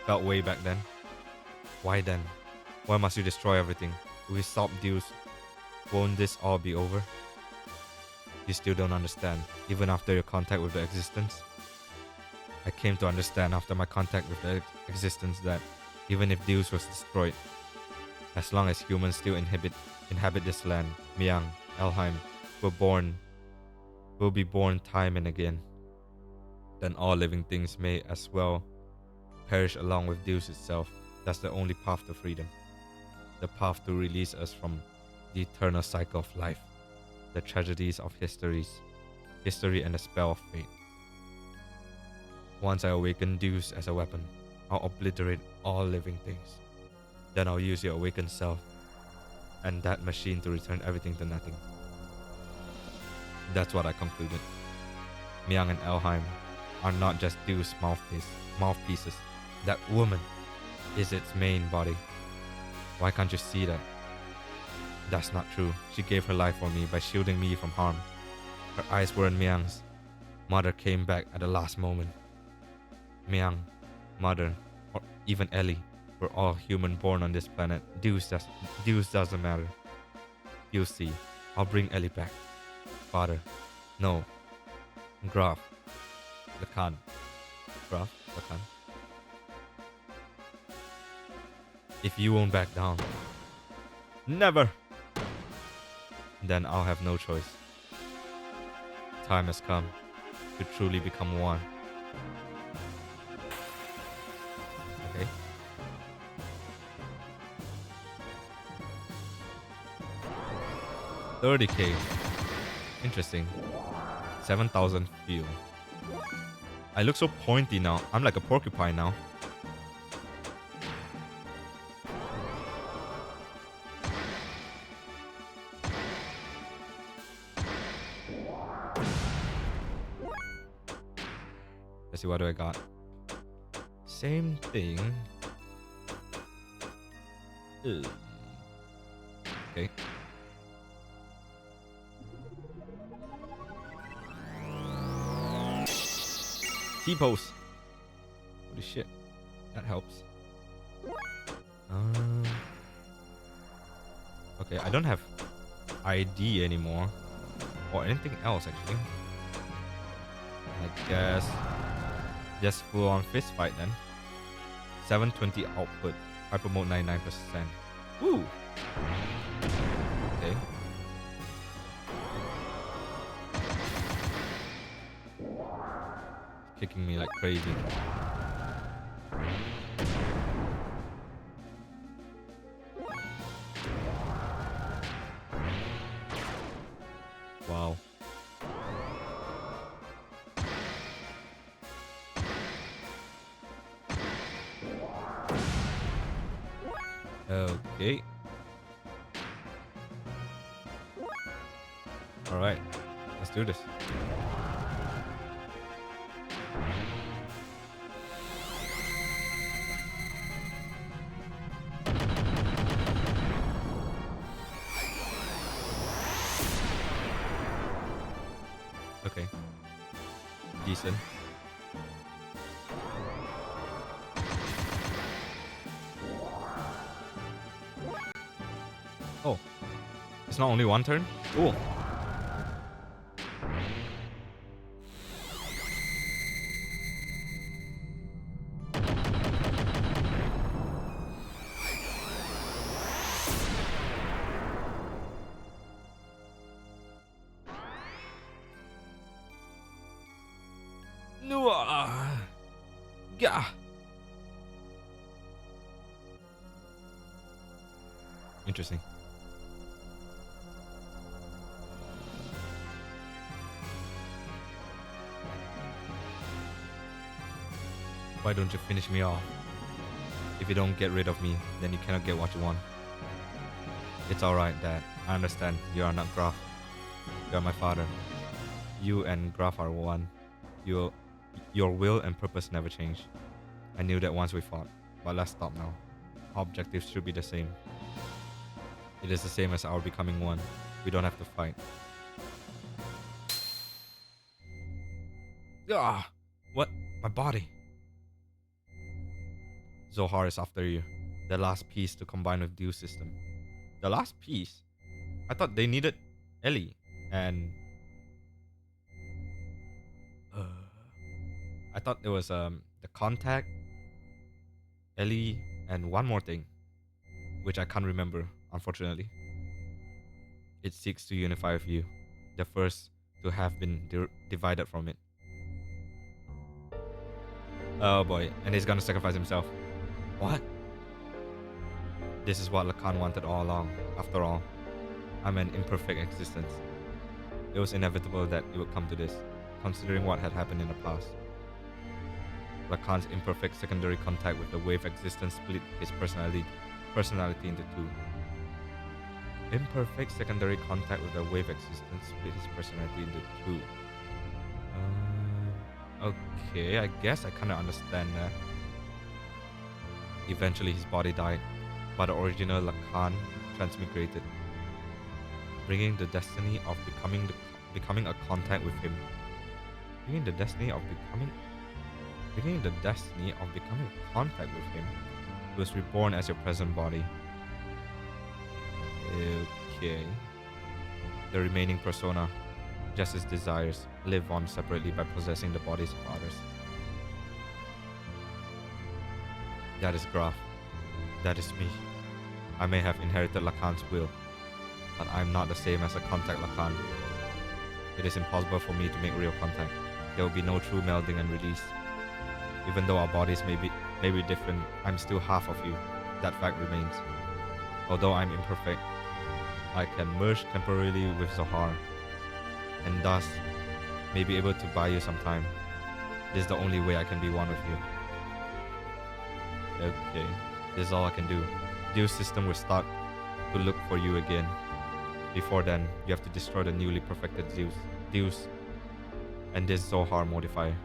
Felt way back then? Why then? Why must you destroy everything? If we stop Deus, won't this all be over? You still don't understand, even after your contact with the existence? I came to understand after my contact with the existence that even if Deus was destroyed, as long as humans still inhabit this land, Miang, Elheim, will be born time and again. Then all living things may as well perish along with Deus itself. That's the only path to freedom. The path to release us from the eternal cycle of life, the tragedies of history and the spell of fate. Once I awaken Deus as a weapon, I'll obliterate all living things. Then I'll use your awakened self and that machine to return everything to nothing. That's what I concluded. Miang and Elheim are not just Deus' mouthpieces. That woman is its main body. Why can't you see that? That's not true. She gave her life for me by shielding me from harm. Her eyes were in Miang's. Mother came back at the last moment. Miang, Mother, or even Ellie were all human born on this planet. Deus doesn't matter. You'll see. I'll bring Ellie back. Father. No. Graf. Lacan. Graf? Lacan. If you won't back down. Never! Then I'll have no choice. Time has come to truly become one. Okay. $30,000. Interesting. 7,000 feel. I look so pointy now. I'm like a porcupine now. Let's see, what do I got? Same thing. Okay. T-pose. Holy shit. That helps. Okay, I don't have ID anymore. Or anything else, actually. I guess just full on fist fight then. 720 output. Hyper mode 99%. Woo! Okay. Kicking me like crazy. Wow. Okay. Alright. Let's do this. Okay. Decent. Oh, it's not only one turn? Cool. No. Gah. Interesting. Why don't you finish me off? If you don't get rid of me, then you cannot get what you want. It's alright, Dad. I understand. You are not Graf. You are my father. You and Graf are one. Your, your will and purpose never change. I knew that once we fought, but let's stop now. Our objectives should be the same. It is the same as our becoming one. We don't have to fight. Ah! What? My body. Zohar is after you. The last piece to combine with Dew's system. The last piece? I thought they needed Ellie and uh, I thought there was the contact, Ellie, and one more thing, which I can't remember, unfortunately. It seeks to unify with you, the first to have been divided from it. Oh boy, and he's gonna sacrifice himself. What? This is what Lacan wanted all along. After all, I'm an imperfect existence. It was inevitable that it would come to this, considering what had happened in the past. Lacan's imperfect secondary contact with the wave existence split his personality into two. Imperfect secondary contact with the wave existence split his personality into two. Okay, I guess I kinda understand that. Eventually his body died, but the original Lacan transmigrated, bringing the destiny of becoming a contact with him. Bringing the destiny of becoming a contact with him. He was reborn as your present body. Okay. The remaining persona, just his desires, live on separately by possessing the bodies of others. That is Graf. That is me. I may have inherited Lacan's will, but I'm not the same as a contact Lacan. It is impossible for me to make real contact. There will be no true melding and release. Even though our bodies may be different, I'm still half of you. That fact remains. Although I'm imperfect, I can merge temporarily with Zohar, and thus may be able to buy you some time. This is the only way I can be one with you. Okay, this is all I can do. Dew's system will start to look for you again. Before then, you have to destroy the newly perfected Deus, and this Zohar modifier.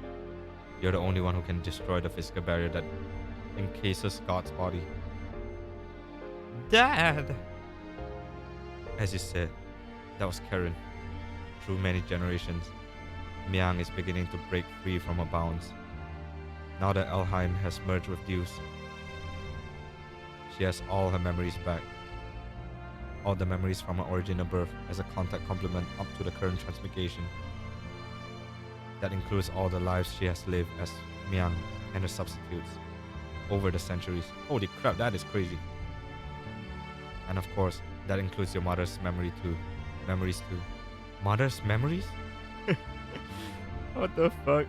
You're the only one who can destroy the physical barrier that encases God's body. Dad! As you said, that was Karen. Through many generations, Miang is beginning to break free from her bounds. Now that Elheim has merged with Deus, she has all her memories back. All the memories from her original birth as a contact complement up to the current transmigration. That includes all the lives she has lived as Miang and her substitutes over the centuries. Holy crap, that is crazy. And of course, that includes your mother's memories too. Mother's memories? What the fuck?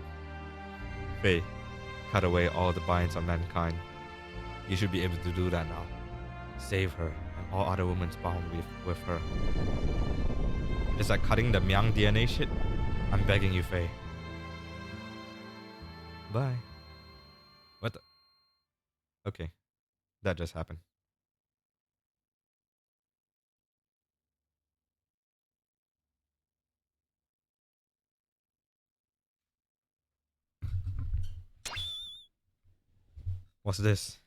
Faye, cut away all the binds of mankind. You should be able to do that now. Save her and all other women bound with her. It's like cutting the Miang DNA shit. I'm begging you, Faye. Bye. What the? Okay, that just happened. What's this?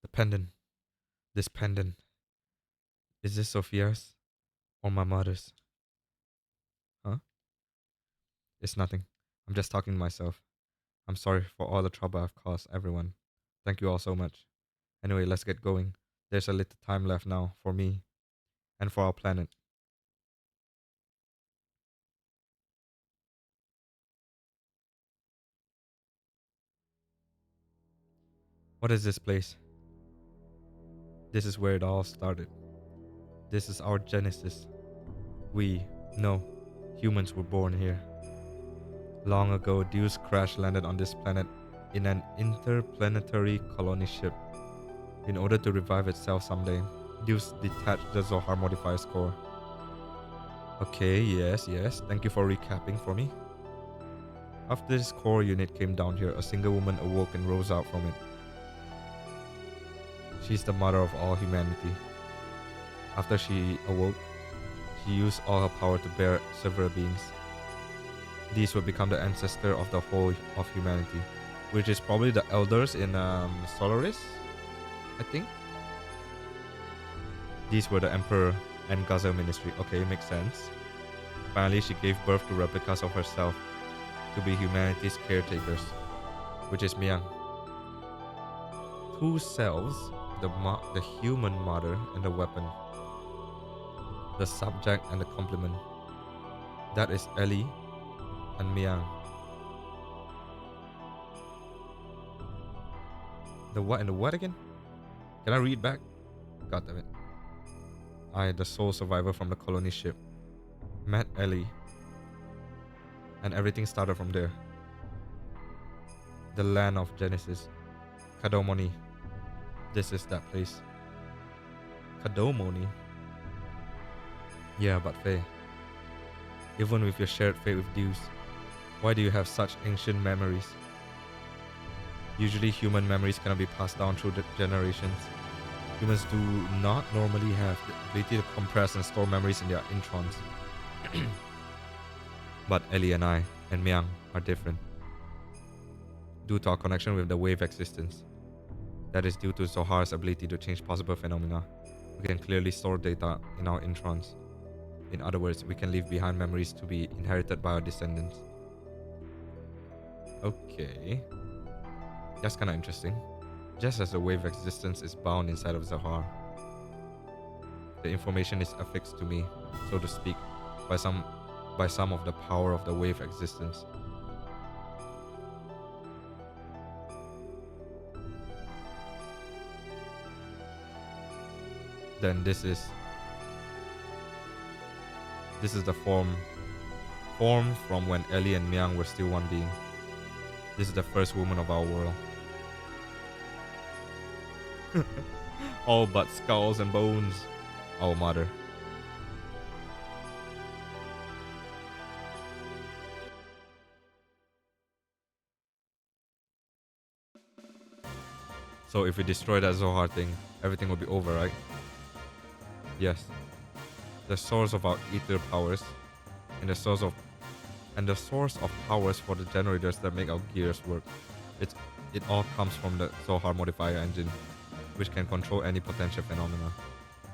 The pendant. This pendant. Is this Sophia's? Or my mother's? Huh? It's nothing. I'm just talking to myself. I'm sorry for all the trouble I've caused everyone. Thank you all so much. Anyway, let's get going. There's a little time left now for me and for our planet. What is this place? This is where it all started. This is our genesis. We, no, humans were born here. Long ago, Deus crash landed on this planet in an interplanetary colony ship. In order to revive itself someday, Deus detached the Zohar modifier's core. Okay, yes, thank you for recapping for me. After this core unit came down here, a single woman awoke and rose out from it. She's the mother of all humanity. After she awoke, she used all her power to bear several beings. These will become the ancestor of the whole of humanity, which is probably the elders in Solaris, I think. These were the Emperor and Gazel Ministry. Okay, makes sense. Finally, she gave birth to replicas of herself to be humanity's caretakers, which is Miang. Two selves, the human mother and the weapon, the subject and the complement. That is Ellie and Miang. The what and the what again? Can I read back? God damn it. I, the sole survivor from the colony ship, met Ellie, and everything started from there. The land of Genesis, Kadomoni. This is that place. Kadomoni? Yeah, but Faye, even with your shared fate with Deus, why do you have such ancient memories? Usually human memories cannot be passed down through the generations. Humans do not normally have the ability to compress and store memories in their introns. But Ellie and I, and Miang, are different. Due to our connection with the wave existence. That is due to Zohar's ability to change possible phenomena. We can clearly store data in our introns. In other words, we can leave behind memories to be inherited by our descendants. Okay. That's kinda interesting. Just as the wave existence is bound inside of Zohar, the information is affixed to me, so to speak, by some of the power of the wave existence. Then this is the form from when Ellie and Miang were still one being. This is the first woman of our world. All but skulls and bones. Our mother. So if we destroy that Zohar thing, everything will be over, right? Yes. The source of our ether powers and the source of powers for the generators that make our gears work. It all comes from the Zohar modifier engine, which can control any potential phenomena.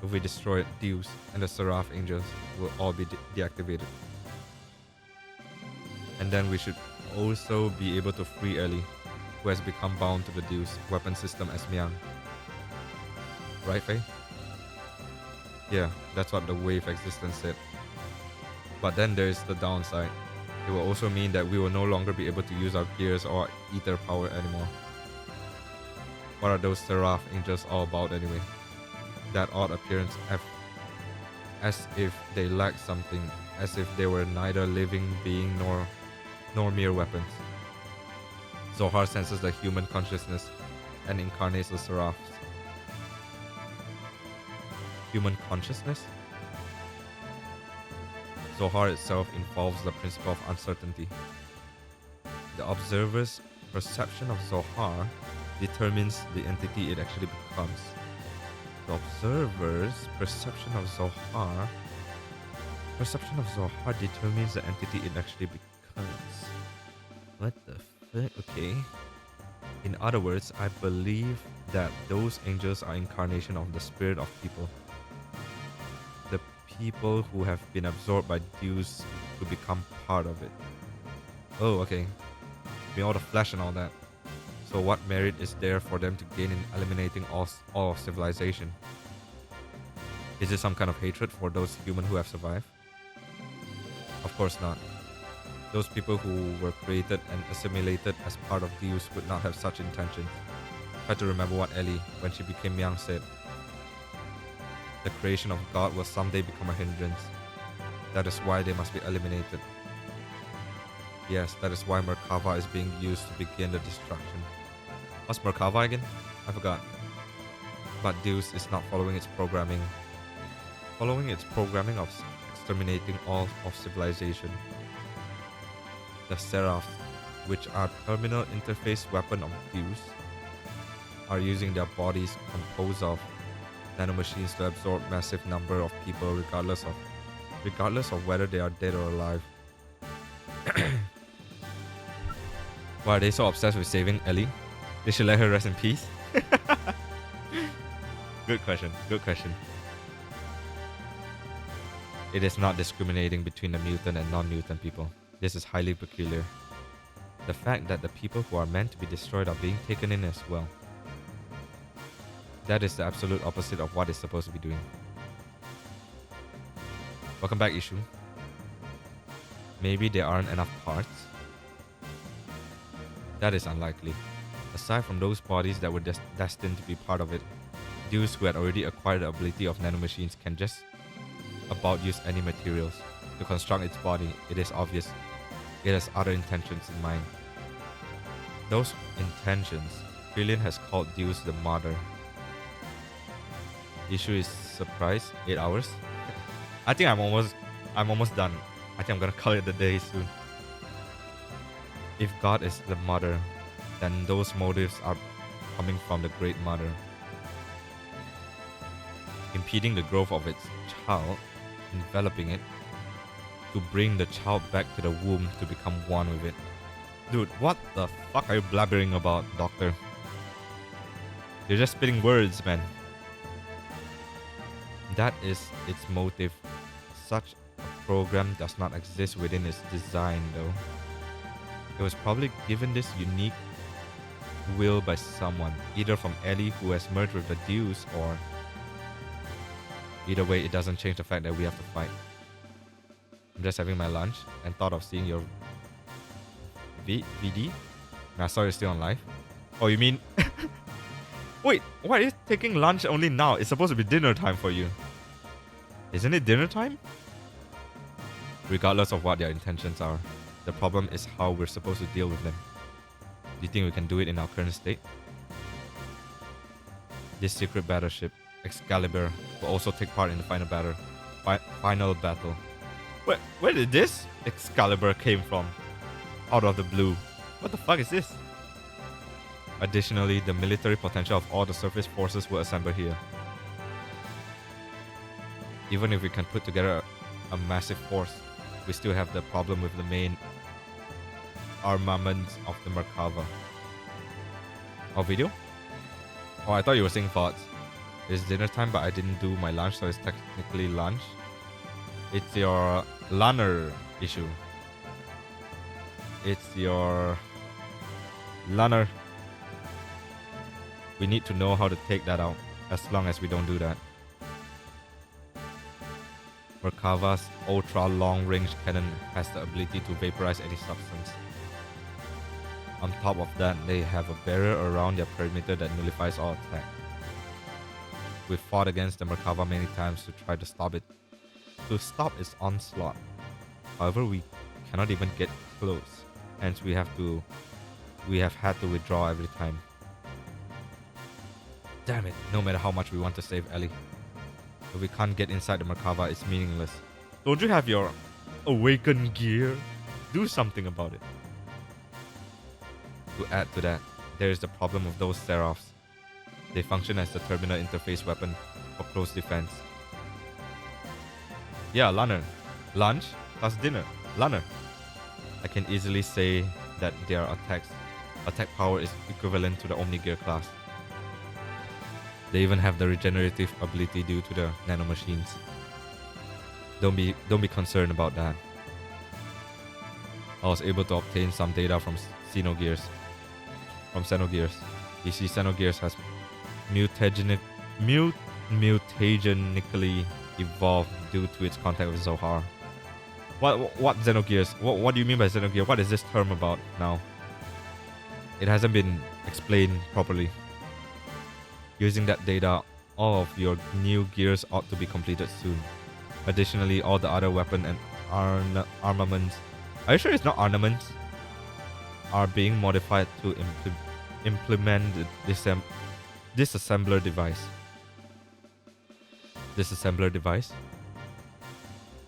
If we destroy it, Deus and the Seraph angels will all be deactivated. And then we should also be able to free Ellie, who has become bound to the Deus weapon system as Miang. Right, Faye? Yeah, that's what the wave existence said. But then there is the downside. It will also mean that we will no longer be able to use our gears or ether power anymore. What are those Seraph angels all about anyway? That odd appearance as if they lacked something, as if they were neither living being nor mere weapons. Zohar senses the human consciousness and incarnates the Seraphs. Human consciousness? Zohar itself involves the principle of uncertainty. The observer's perception of Zohar determines the entity it actually becomes. The observer's perception of Zohar determines the entity it actually becomes. What the fuck? Okay. In other words, I believe that those angels are incarnation of the spirit of people. The people who have been absorbed by Deus to become part of it. Oh, okay. With all the flesh and all that. So what merit is there for them to gain in eliminating all of civilization? Is it some kind of hatred for those humans who have survived? Of course not. Those people who were created and assimilated as part of Deus would not have such intentions. Try to remember what Ellie, when she became young, said. The creation of God will someday become a hindrance. That is why they must be eliminated. Yes, that is why Merkava is being used to begin the destruction. What's Merkava again? I forgot. But Deus is not following its programming. Following its programming of exterminating all of civilization. The Seraphs, which are terminal interface weapon of Deus, are using their bodies composed of nanomachines to absorb massive number of people regardless of whether they are dead or alive. Why are they so obsessed with saving Ellie? They should let her rest in peace. Good question. It is not discriminating between the mutant and non-mutant people. This is highly peculiar. The fact that the people who are meant to be destroyed are being taken in as well. That is the absolute opposite of what it's supposed to be doing. Welcome back, Issue. Maybe there aren't enough parts? That is unlikely. Aside from those bodies that were destined to be part of it, Deus who had already acquired the ability of nanomachines can just about use any materials to construct its body. It is obvious it has other intentions in mind. Those intentions, Brilliant has called Deus the Mother. Issue is surprised. 8 hours. I think I'm almost done. I think I'm gonna call it a day soon. If God is the mother, then those motives are coming from the Great Mother. Impeding the growth of its child, enveloping it, to bring the child back to the womb to become one with it. Dude, what the fuck are you blabbering about, Doctor? You're just spitting words, man. That is its motive. Such a program does not exist within its design, though. It was probably given this unique will by someone, either from Ellie who has merged with the Deus, or either way, it doesn't change the fact that we have to fight. I'm just having my lunch and thought of seeing your VD. I saw you're still on live. Oh, you mean? Wait, why are you taking lunch only now? It's supposed to be dinner time for you. Isn't it dinner time? Regardless of what their intentions are, the problem is how we're supposed to deal with them. Do you think we can do it in our current state? This secret battleship, Excalibur, will also take part in the final battle. Final battle. Where did this Excalibur came from? Out of the blue. What the fuck is this? Additionally, the military potential of all the surface forces will assemble here. Even if we can put together a massive force, we still have the problem with the main armaments of the Merkava. Our video? Oh, I thought you were saying thoughts. It's dinner time, but I didn't do my lunch, so it's technically lunch. It's your Lanner issue. It's your Lanner. We need to know how to take that out, as long as we don't do that. Merkava's ultra long range cannon has the ability to vaporize any substance. On top of that, they have a barrier around their perimeter that nullifies all attack. We've fought against the Merkava many times to try to stop its onslaught. However, we cannot even get close, hence we have had to withdraw every time. Damn it, no matter how much we want to save Ellie, if we can't get inside the Merkava, it's meaningless. Don't you have your awakened gear? Do something about it. To add to that, there is the problem of those Seraphs. They function as the terminal interface weapon for close defense. Yeah, Lanner. Lunch plus dinner. Lanner. I can easily say that their attack power is equivalent to the Omni-Gear class. They even have the regenerative ability due to the nanomachines. Don't be concerned about that. I was able to obtain some data from Xenogears. You see, Xenogears has mutagenically evolved due to its contact with Zohar. What Xenogears? What do you mean by Xenogear? What is this term about now? It hasn't been explained properly. Using that data, all of your new gears ought to be completed soon. Additionally, all the other weapon and armaments, are you sure it's not ornaments, are being modified to implement the disassembler device. Disassembler device?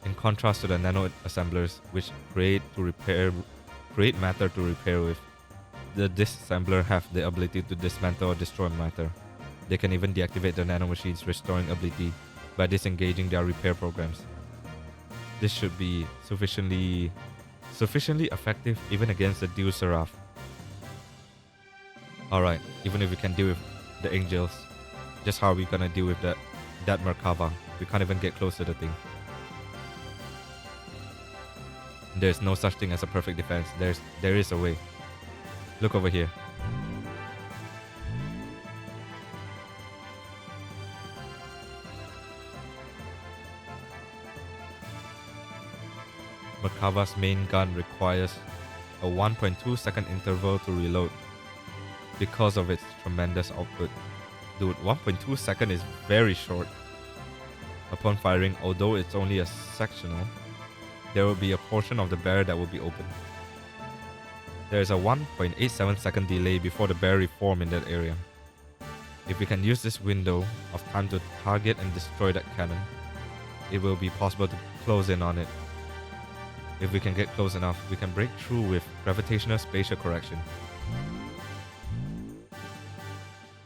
In contrast to the nano assemblers, which create matter to repair with, the disassembler have the ability to dismantle or destroy matter. They can even deactivate the nanomachines' restoring ability by disengaging their repair programs. This should be sufficiently effective even against the Deus Seraph. Alright, even if we can deal with the angels, just how are we gonna deal with that Merkava? We can't even get close to the thing. There's no such thing as a perfect defense. There is a way. Look over here. Merkava's main gun requires a 1.2 second interval to reload because of its tremendous output. Dude, 1.2 second is very short. Upon firing, although it's only a sectional, there will be a portion of the barrel that will be open. There is a 1.87 second delay before the barrel reform in that area. If we can use this window of time to target and destroy that cannon, it will be possible to close in on it. If we can get close enough, we can break through with gravitational spatial correction.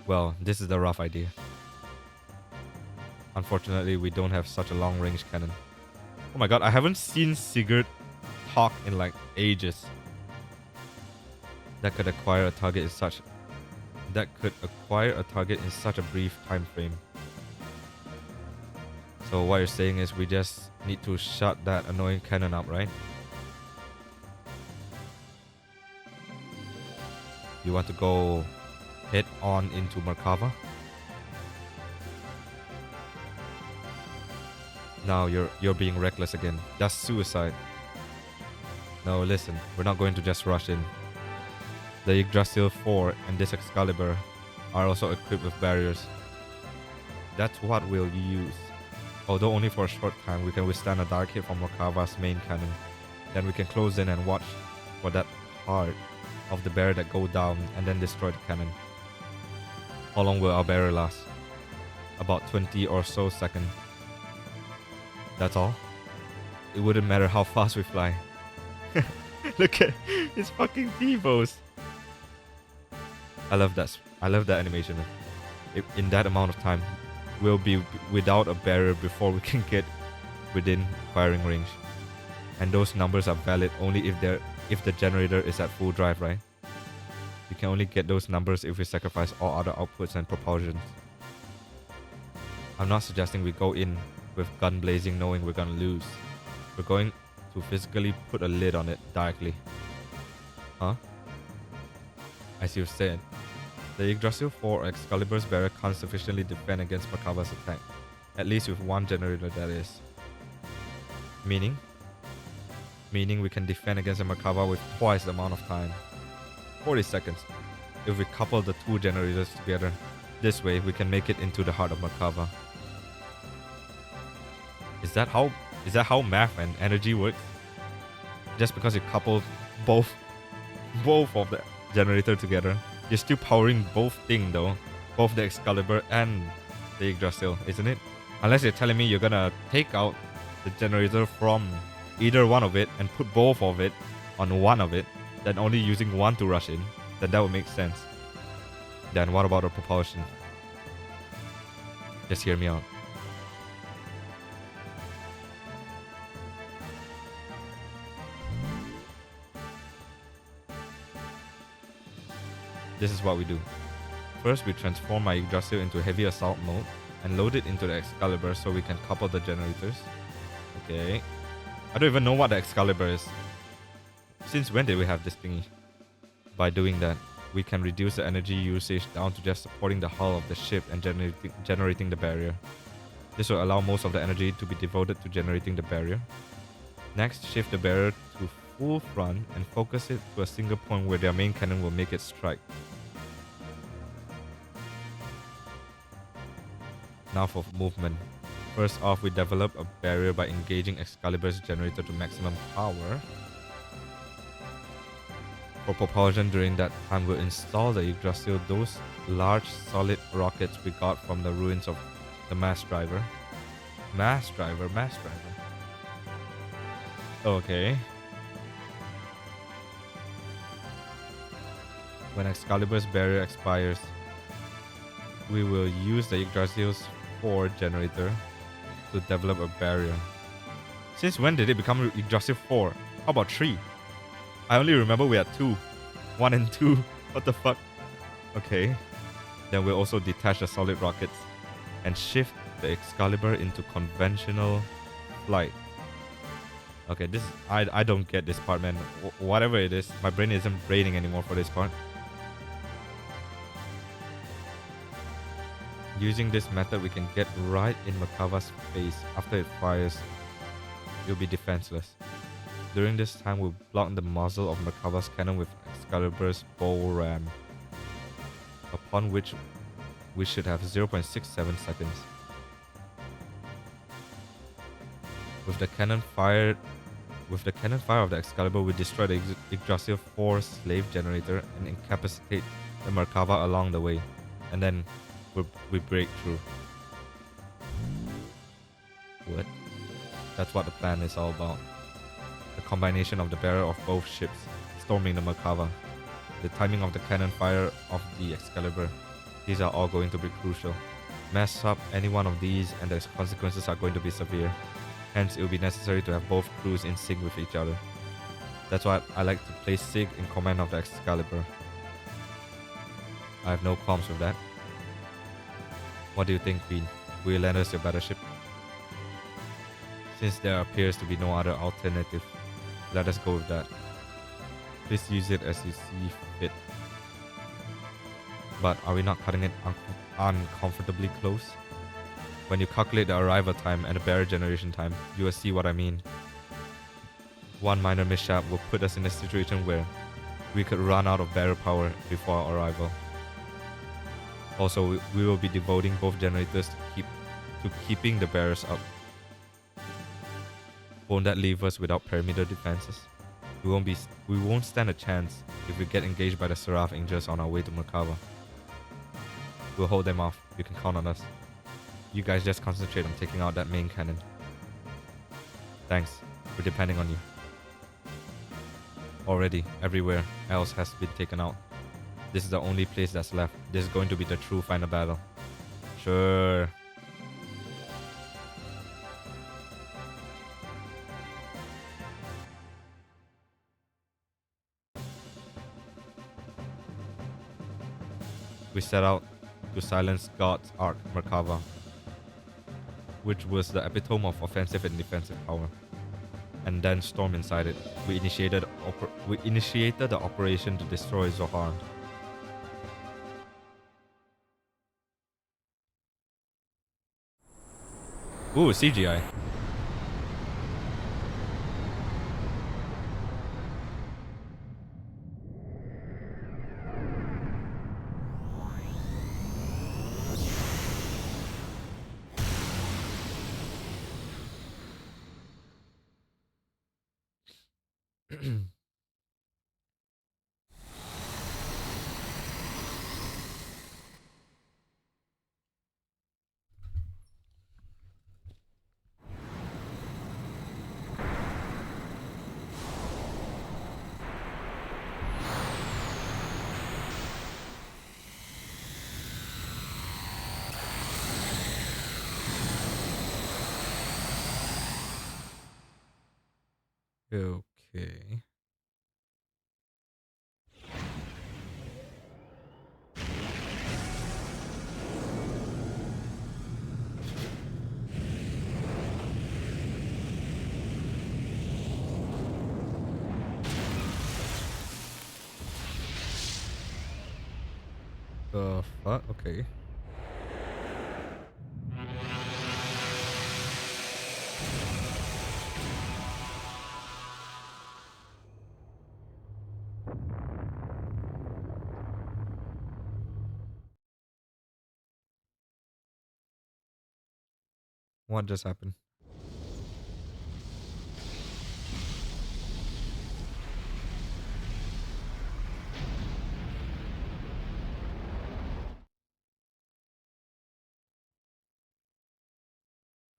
Well, this is the rough idea. Unfortunately, we don't have such a long-range cannon. Oh my god, I haven't seen Sigurd talk in like ages. That could acquire a target in such a brief time frame. So what you're saying is we just need to shut that annoying cannon up, right? You want to go head on into Merkava? Now you're being reckless again. That's suicide. No, listen, we're not going to just rush in. The Yggdrasil 4 and this Excalibur are also equipped with barriers. That's what we'll use. Although only for a short time, we can withstand a dark hit from Merkava's main cannon. Then we can close in and watch for that part of the barrier that go down and then destroy the cannon. How long will our barrier last? About 20 or so seconds. That's all? It wouldn't matter how fast we fly. Look at his fucking Devos. I love that animation. In that amount of time, we'll be without a barrier before we can get within firing range. And those numbers are valid only if the generator is at full drive, right? We can only get those numbers if we sacrifice all other outputs and propulsions. I'm not suggesting we go in with gun blazing knowing we're gonna lose. We're going to physically put a lid on it directly. Huh? As you've said, the Yggdrasil 4 Excalibur's barrier can't sufficiently defend against Merkava's attack. At least with one generator, that is. Meaning we can defend against a Merkava with twice the amount of time. 40 seconds. If we couple the two generators together, this way we can make it into the heart of Merkava. Is that how math and energy works? Just because you couple both of the generator together, you're still powering both things though. Both the Excalibur and the Yggdrasil, isn't it? Unless you're telling me you're gonna take out the generator from either one of it and put both of it on one of it, then only using one to rush in, then that would make sense. Then what about the propulsion? Just hear me out. This is what we do. First, we transform my Yggdrasil into heavy assault mode and load it into the Excalibur so we can couple the generators. Okay. I don't even know what the Excalibur is. Since when did we have this thingy? By doing that, we can reduce the energy usage down to just supporting the hull of the ship and generating the barrier. This will allow most of the energy to be devoted to generating the barrier. Next, shift the barrier to full front and focus it to a single point where their main cannon will make its strike. Now for movement. First off, we develop a barrier by engaging Excalibur's generator to maximum power. For propulsion during that time, we'll install the Yggdrasil, those large solid rockets we got from the ruins of the mass driver. Mass driver. Okay. When Excalibur's barrier expires, we will use the Yggdrasil's 4 generator to develop a barrier. Since when did it become Yggdrasil 4? How about 3? I only remember we had 2. 1 and 2. What the fuck? Okay. Then we'll also detach the solid rockets and shift the Excalibur into conventional flight. Okay, this is, I don't get this part, man. Whatever it is, my brain isn't braining anymore for this part. Using this method, we can get right in Merkava's face. After it fires, you'll be defenseless. During this time, we'll block the muzzle of Merkava's cannon with Excalibur's bow ram, upon which we should have 0.67 seconds. With the cannon fire of the Excalibur, we destroy the Yggdrasil 4 slave generator and incapacitate the Merkava along the way, and then we break through. What? That's what the plan is all about. The combination of the barrier of both ships, storming the Merkava, the timing of the cannon fire of the Excalibur, these are all going to be crucial. Mess up any one of these and the consequences are going to be severe. Hence, it will be necessary to have both crews in sync with each other. That's why I like to place Sig in command of the Excalibur. I have no qualms with that. What do you think, Queen? Will you lend us your battleship? Since there appears to be no other alternative, let us go with that. Please use it as you see fit. But are we not cutting it uncomfortably close? When you calculate the arrival time and the barrier generation time, you will see what I mean. One minor mishap will put us in a situation where we could run out of barrier power before our arrival. Also, we will be devoting both generators to keeping the barriers up. Won't that leave us without perimeter defenses? We won't stand a chance if we get engaged by the Seraph Angels on our way to Merkava. We'll hold them off. You can count on us. You guys just concentrate on taking out that main cannon. Thanks. We're depending on you. Already, everywhere else has been taken out. This is the only place that's left. This is going to be the true final battle. Sure. We set out to silence God's Ark, Merkava, which was the epitome of offensive and defensive power, and then storm inside it. We initiated the operation to destroy Zohar. Ooh, CGI. Okay. The fuck? Okay. What just happened?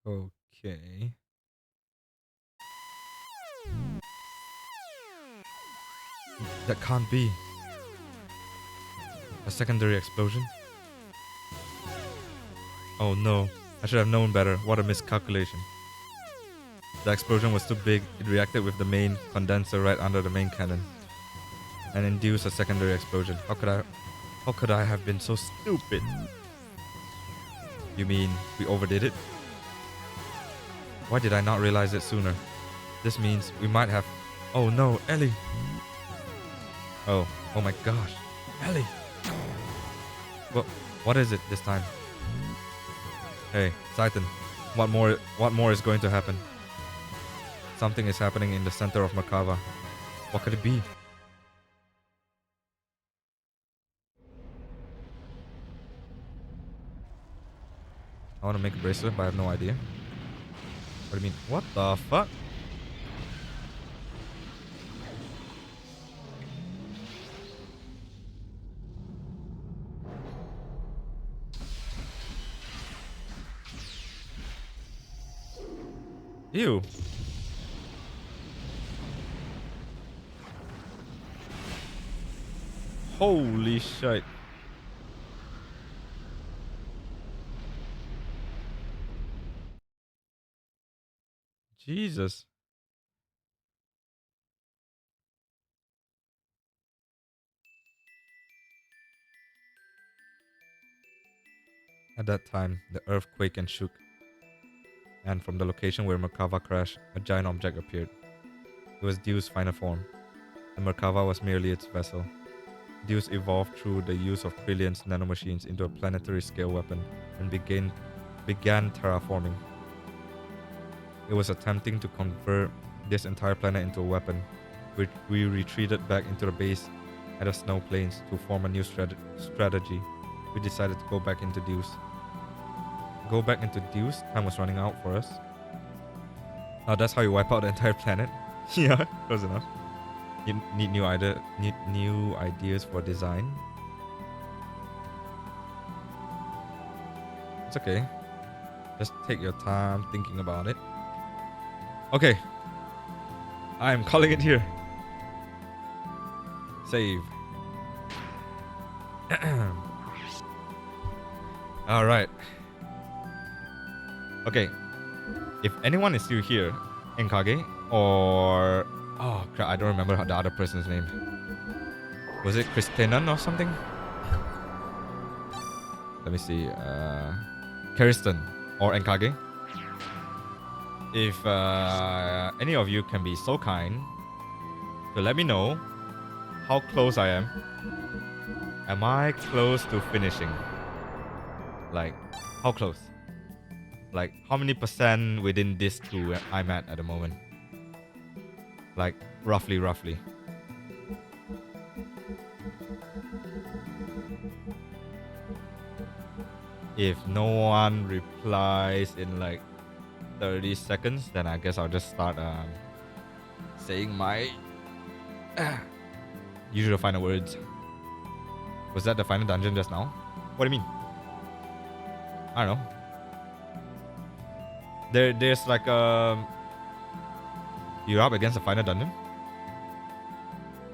Okay. That can't be. A secondary explosion? Oh no. I should have known better. What a miscalculation. The explosion was too big. It reacted with the main condenser right under the main cannon and induced a secondary explosion. How could I have been so stupid? You mean we overdid it? Why did I not realize it sooner? This means we might have... Oh no, Ellie! Oh my gosh. Ellie! What is it this time? Hey, Saitan, what more is going to happen? Something is happening in the center of Merkava. What could it be? I want to make a bracelet, but I have no idea. What do you mean? What the fuck? Ew. Holy shit. Jesus. At that time, the earth quaked and shook, and from the location where Merkava crashed, a giant object appeared. It was Deuce's final form. The Merkava was merely its vessel. Deuce evolved through the use of Krillion's nanomachines into a planetary scale weapon and began terraforming. It was attempting to convert this entire planet into a weapon. We retreated back into the base at the snow plains to form a new strategy. We decided to go back into Deuce. Go back into Deuce? Time was running out for us. Oh, that's how you wipe out the entire planet? Yeah, close enough. You need new ideas for design. It's okay. Just take your time thinking about it. Okay. I'm calling it here. Save. Alright. Okay. If anyone is still here, Enkage, or... Oh crap, I don't remember the other person's name. Was it Kristenan or something? Let me see. Kirsten or Enkage. If any of you can be so kind to let me know how close I am. Am I close to finishing? Like, how close? Like, how many percent within this two I'm at the moment? Like, roughly. If no one replies in like 30 seconds, then I guess I'll just start saying my usual final words. Was that the final dungeon just now? What do you mean? I don't know. There's like you're up against the final dungeon?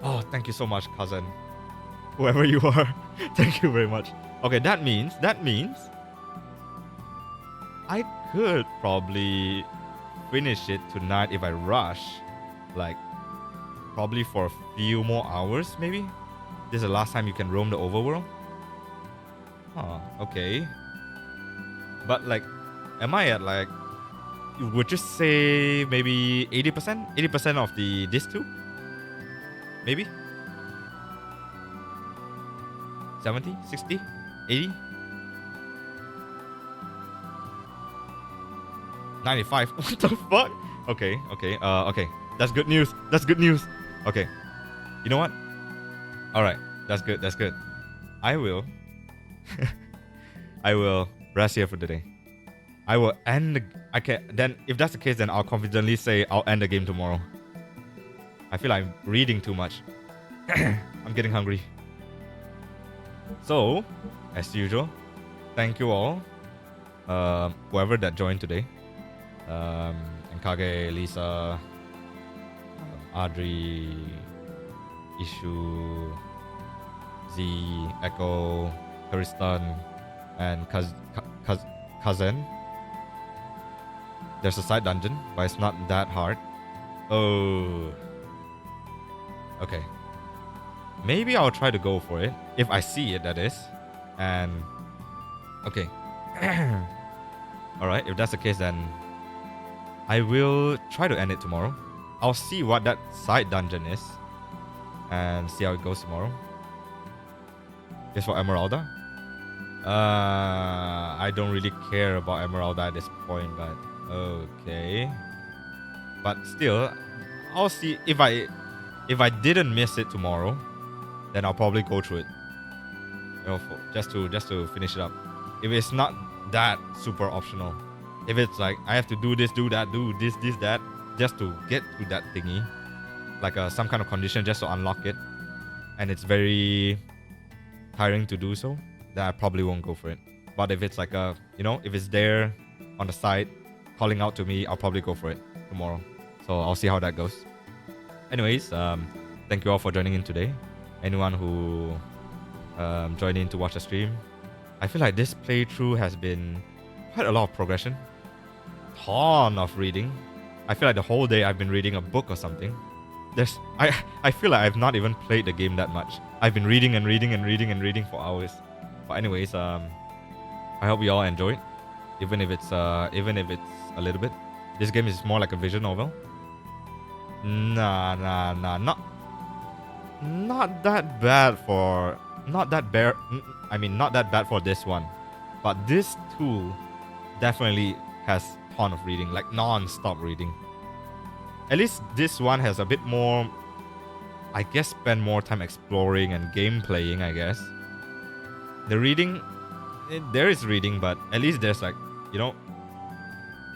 Oh, thank you so much, cousin. Whoever you are. Thank you very much. Okay, that means I could probably finish it tonight if I rush. Like, probably for a few more hours, maybe? This is the last time you can roam the overworld? Huh, okay. But like, am I at like, would you say maybe 80%? 80% of the Disc 2? Maybe? 70, 60, 80, 95. What the fuck? Okay, okay, okay. That's good news. That's good news. Okay. You know what? Alright, that's good, that's good. I will I will rest here for the day. I will end the I can then if that's the case then I'll confidently say I'll end the game tomorrow. I feel like I'm reading too much. I'm getting hungry. So, as usual, thank you all. Whoever that joined today. Nkage, Lisa, Adri, Ishu, Z, Echo, Karistan, and Kazen. There's a side dungeon, but it's not that hard. Oh. Okay. Maybe I'll try to go for it. If I see it, that is. And... Okay. Alright, if that's the case, then... I will try to end it tomorrow. I'll see what that side dungeon is. And see how it goes tomorrow. It's for Emeralda. I don't really care about Emeralda at this point, but... Okay. But still, I'll see if I didn't miss it tomorrow, then I'll probably go through it. You know, just to finish it up. If it's not that super optional, if it's like I have to do this, do that, do this, that, just to get to that thingy, like some kind of condition just to unlock it, and it's very tiring to do so, then I probably won't go for it. But if it's like if it's there on the side, calling out to me, I'll probably go for it tomorrow. So I'll see how that goes. Anyways, thank you all for joining in today. Anyone who joined in to watch the stream. I feel like this playthrough has been quite a lot of progression. Ton of reading. I feel like the whole day I've been reading a book or something. I feel like I've not even played the game that much. I've been reading and reading and reading and reading for hours. But anyways, I hope you all enjoyed. Even if it's a little bit. This game is more like a visual novel. Not that bad for not that bad for this one. But this too definitely has ton of reading, like non-stop reading. At least this one has a bit more, I guess, spend more time exploring and game playing, I guess. The reading, there is reading, but at least there's like,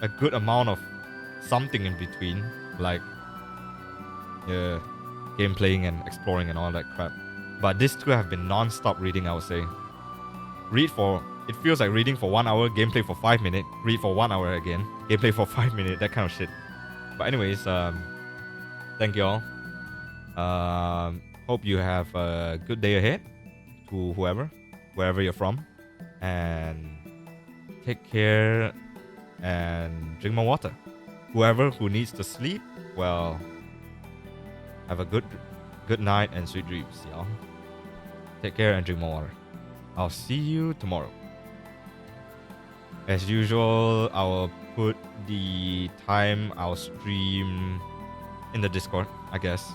a good amount of something in between, like game playing and exploring and all that crap. But these two have been non-stop reading, I would say. It feels like reading for 1 hour, gameplay for 5 minutes, read for 1 hour again, gameplay for 5 minutes, that kind of shit. But anyways, thank you all. Hope you have a good day ahead to wherever you're from. And take care and drink more water. Whoever who needs to sleep, well, have a good night and sweet dreams, y'all. Take care and drink more water. I'll see you tomorrow. As usual, I'll put the time I'll stream in the Discord, I guess.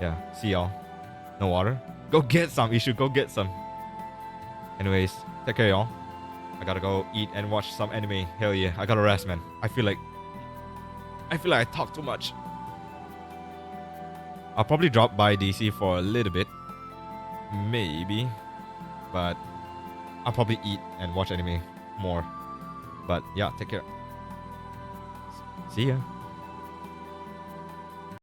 Yeah, see y'all. No water? Go get some, Ishu, go get some. Anyways, take care, y'all. I gotta go eat and watch some anime. Hell yeah, I gotta rest, man. I feel like I talk too much. I'll probably drop by DC for a little bit. Maybe. But I'll probably eat and watch anime more. But yeah, take care. See ya.